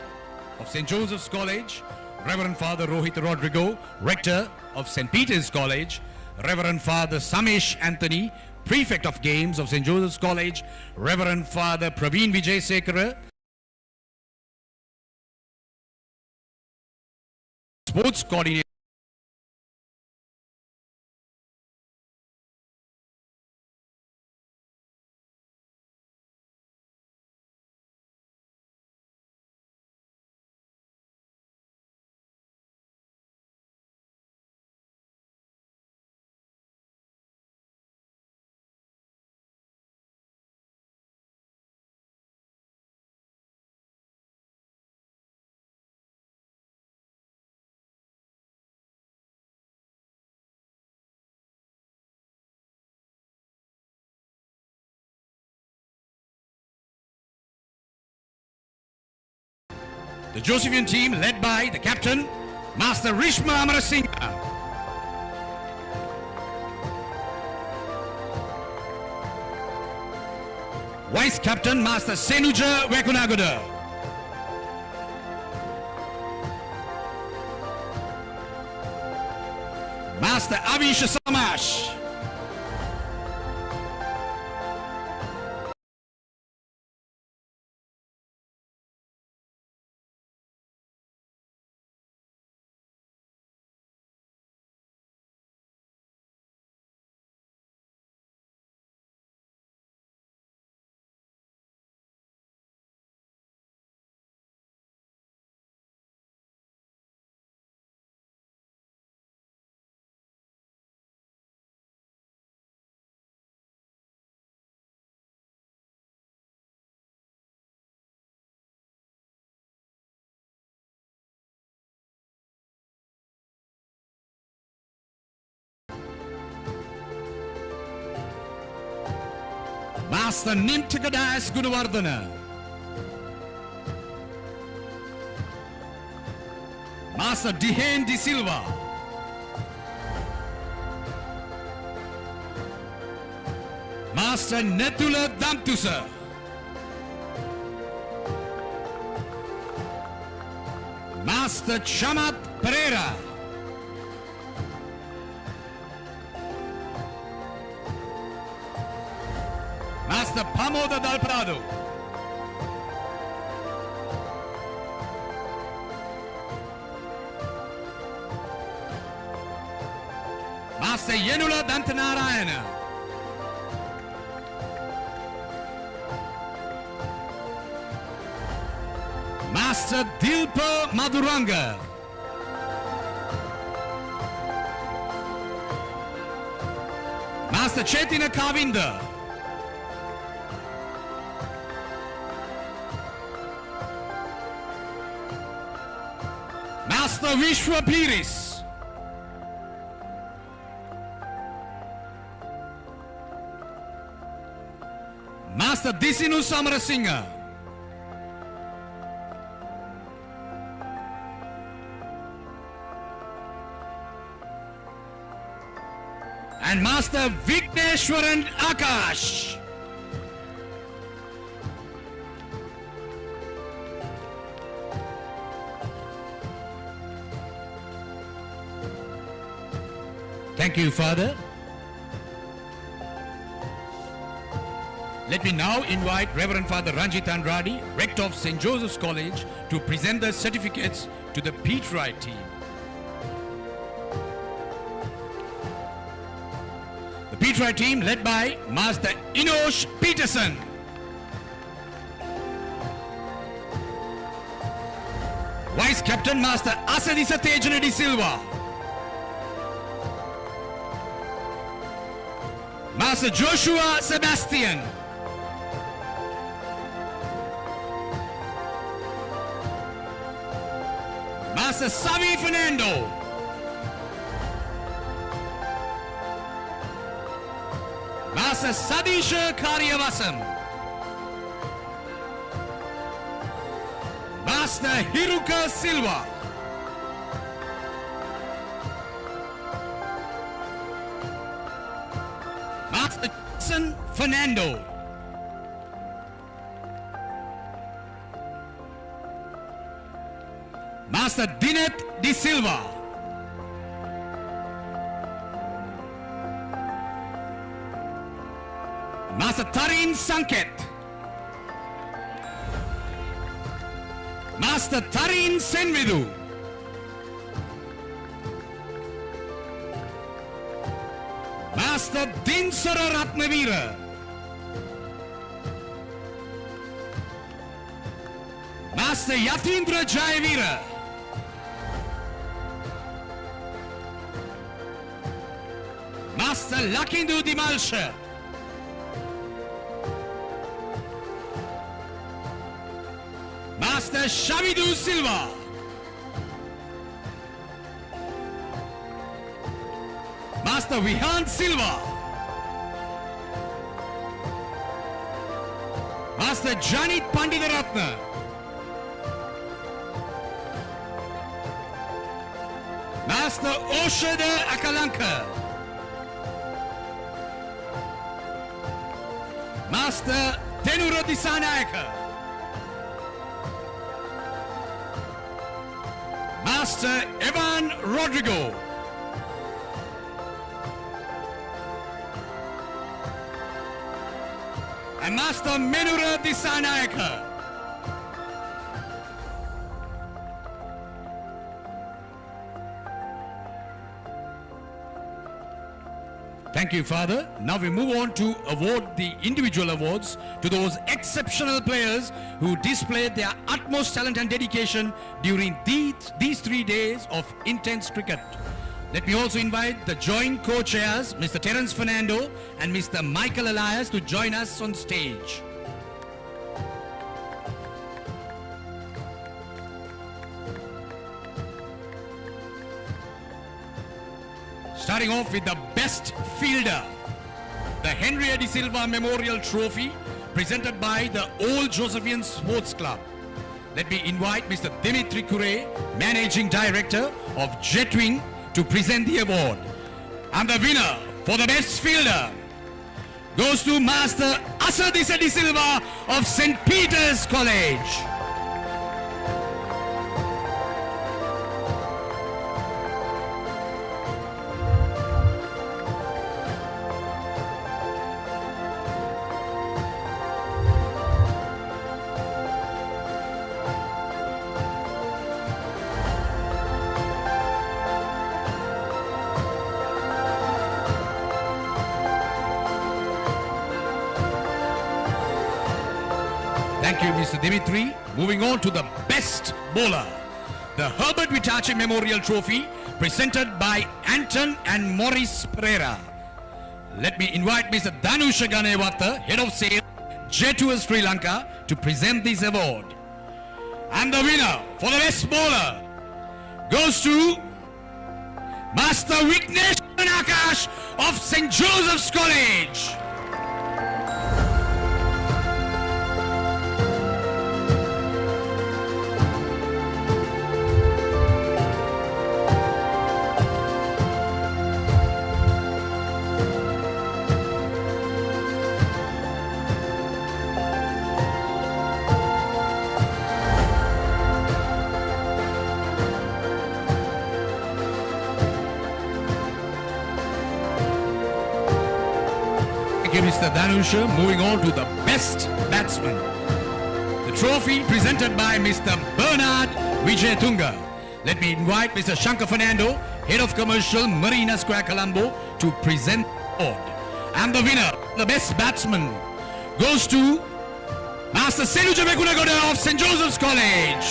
G: of St. Joseph's College. Reverend Father Rohit Rodrigo, Rector of St. Peter's College. Reverend Father Samesh Anthony, Prefect of Games of St. Joseph's College. Reverend Father Praveen Vijay Sekara, Sports Coordinator. The Josephian team led by the captain, Master Rishma Amarasinghe. Vice Captain, Master Senuja Wekunagoda. Master Avisha Samash. Master Nimtikadaas Gunawardhana. Master Dihen De Silva. Master Netula Damtusa. Master Chamat Pereira. Master Pamoda Dal Prado. Master Yenula Dantanarayana. Master Dilpa Maduranga. Master Chetina Kavinda. Master Vishwa Piris. Master Disinu Samarasinghe. And Master Vigneshwaran Akash. Thank you, Father. Let me now invite Reverend Father Ranjit Andrade, Rector of St. Joseph's College, to present the certificates to the Pete Wright team. The Pete Wright team led by Master Inosh Peterson. Vice Captain Master Asadisa Tejana de Silva. Master Joshua Sebastian. Master Savi Fernando. Master Sadisha Karyavasam. Master Hiruka Silva. Master Jackson Fernando. Master Dinet De Silva. Master Tarin Sanket. Master Tarin Senvidu. Master Dinsara Ratnavira. Master Yatindra Jayavira. Master Lakindu Dimalsha. Master Shavidu Silva. Master Vihan Silva. Master Janit Panditaratna. Master Oshada Akalanka. Master Tenura Disanayaka. Master Evan Rodrigo. And Master Menura Disanayaka. Thank you, Father. Now we move on to award the individual awards to those exceptional players who displayed their utmost talent and dedication during these 3 days of intense cricket. Let me also invite the joint co-chairs, Mr. Terence Fernando and Mr. Michael Elias, to join us on stage. Starting off with the best fielder, the Henry De Silva Memorial Trophy presented by the Old Josephian Sports Club. Let me invite Mr. Dimitri Kure, Managing Director of Jetwing, to present the award. And the winner for the best fielder goes to Master Asadisa De Silva of St. Peter's College. Thank you, Mr. Dimitri. Moving on to the best bowler, the Herbert Vitace Memorial Trophy presented by Anton and Maurice Pereira. Let me invite Mr. Dhanusha Ganewata, Head of Sales, J2S Sri Lanka, to present this award. And the winner for the best bowler goes to Master Vignesh Akash of St. Joseph's College. Mr. Danusha. Moving on to the best batsman. The trophy presented by Mr. Bernard Vijayatunga. Let me invite Mr. Shankar Fernando, Head of Commercial, Marina Square, Colombo, to present the award. And the winner, the best batsman, goes to Master Senuja Vekunagoda of St. Joseph's College.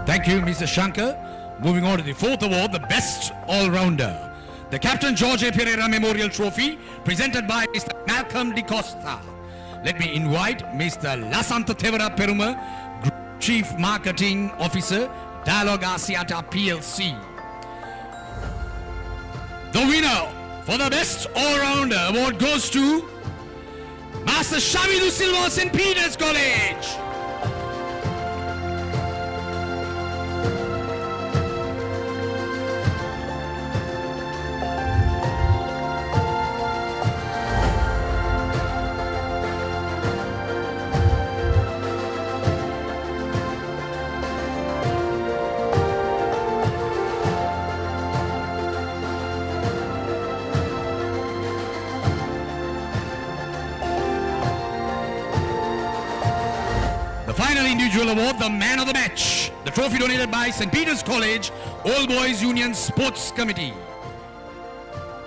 G: Thank you, Mr. Shankar. Moving on to the fourth award, the Best All-Rounder. The Captain George A. Pereira Memorial Trophy, presented by Mr. Malcolm De Costa. Let me invite Mr. Lasantha Thevara Peruma, Group Chief Marketing Officer, Dialog Asiata PLC. The winner for the Best All-Rounder award goes to Master Shavidu Silva, St. Peter's College. Final individual award, the Man of the Match. The trophy donated by St. Peter's College, All Boys Union Sports Committee.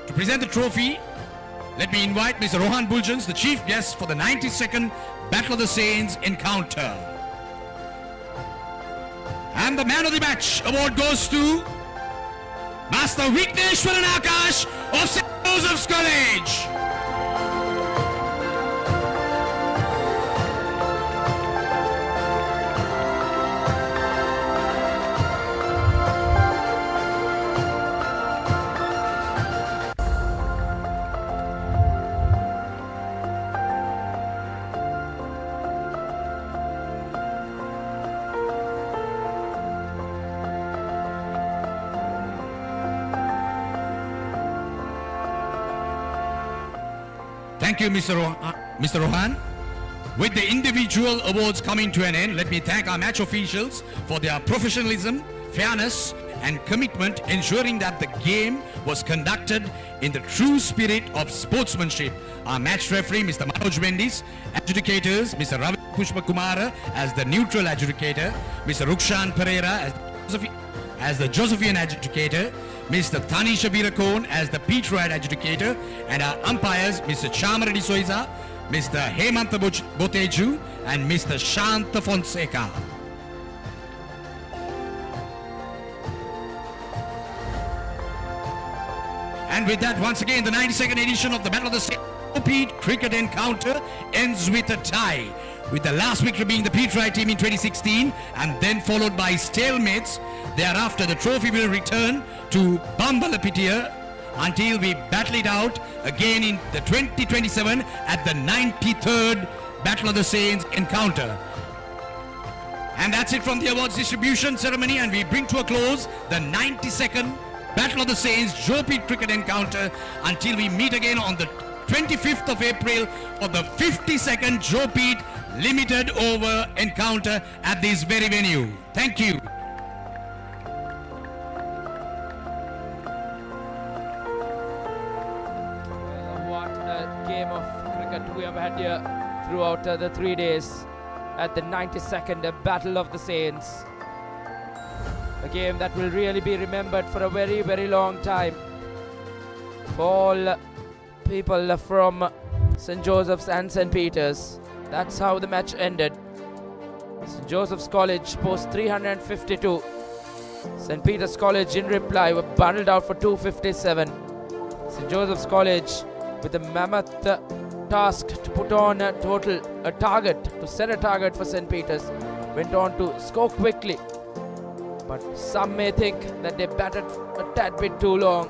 G: To present the trophy, let me invite Mr. Rohan Buljans, the chief guest for the 92nd Battle of the Saints encounter. And the Man of the Match award goes to Master Vigneshwaran Akash of St. Joseph's College. Thank you, Mr. Rohan. With the individual awards coming to an end, let me thank our match officials for their professionalism, fairness, and commitment, ensuring that the game was conducted in the true spirit of sportsmanship. Our match referee, Mr. Manoj Mendis, adjudicators, Mr. Ravi Pushpa Kumara as the neutral adjudicator, Mr. Rukshan Pereira as the Josephian adjudicator, Mr. Tanisha Virakon as the Petroid adjudicator, and our umpires, Mr. Chamaradi Soiza, Mr. Hemanta Boteju, and Mr. Shanta Fonseca. And with that, once again, the 92nd edition of the Battle of the Saints cricket encounter ends with a tie, with the last victory being the Petroid team in 2016, and then followed by stalemates. Thereafter, the trophy will return to Bambalapitiya until we battle it out again in the 2027 at the 93rd Battle of the Saints encounter. And that's it from the awards distribution ceremony, and we bring to a close the 92nd Battle of the Saints Joe-Pete cricket encounter until we meet again on the 25th of April for the 52nd Joe-Pete limited over encounter at this very venue. Thank you.
S: What a game of cricket we have had here throughout the 3 days at the 92nd Battle of the Saints. A game that will really be remembered for a very, very long time. For all people from St. Joseph's and St. Peter's. That's how the match ended. St. Joseph's College post 352. St. Peter's College in reply were bundled out for 257. St. Joseph's College with a mammoth task to put on a target, to set a target for St. Peter's, went on to score quickly. But some may think that they batted a tad bit too long.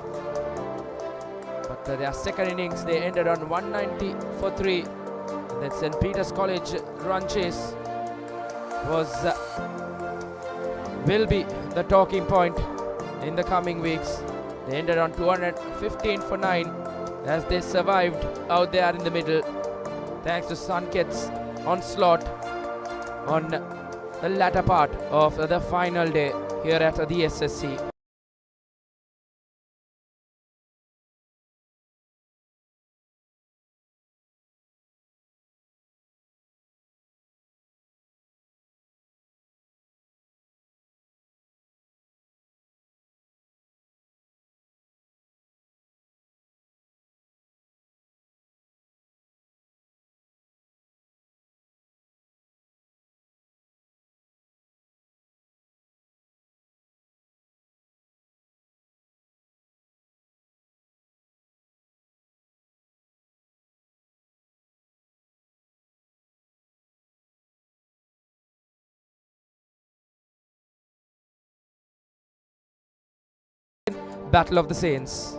S: But their second innings, they ended on 190 for 3.
B: That St. Peter's College run chase will be the talking point in the coming weeks. They ended on 215 for 9 as they survived out there in the middle, thanks to Sanket's onslaught on the latter part of the final day here at the SSC. Battle of the Saints.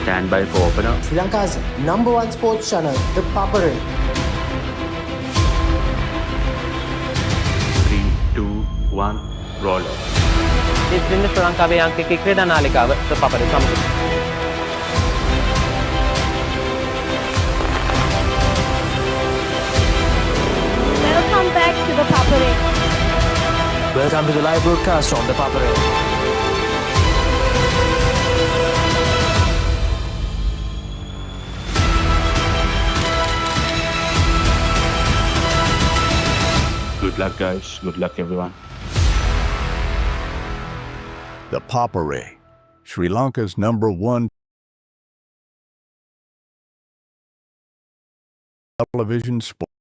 T: Stand by for opener.
V: Sri Lanka's #1 sports channel, ThePapare.
T: 3, 2, 1, roll out.
F: ඉතින් ශ්‍රී ලංකාවේ අංක 1 ක්‍රීඩා නාලිකාව ThePapare සමග.
L: Welcome back to ThePapare.
I: Welcome to the live broadcast on ThePapare.
T: Good luck, guys. Good luck, everyone.
W: ThePapare, Sri Lanka's #1 television sport.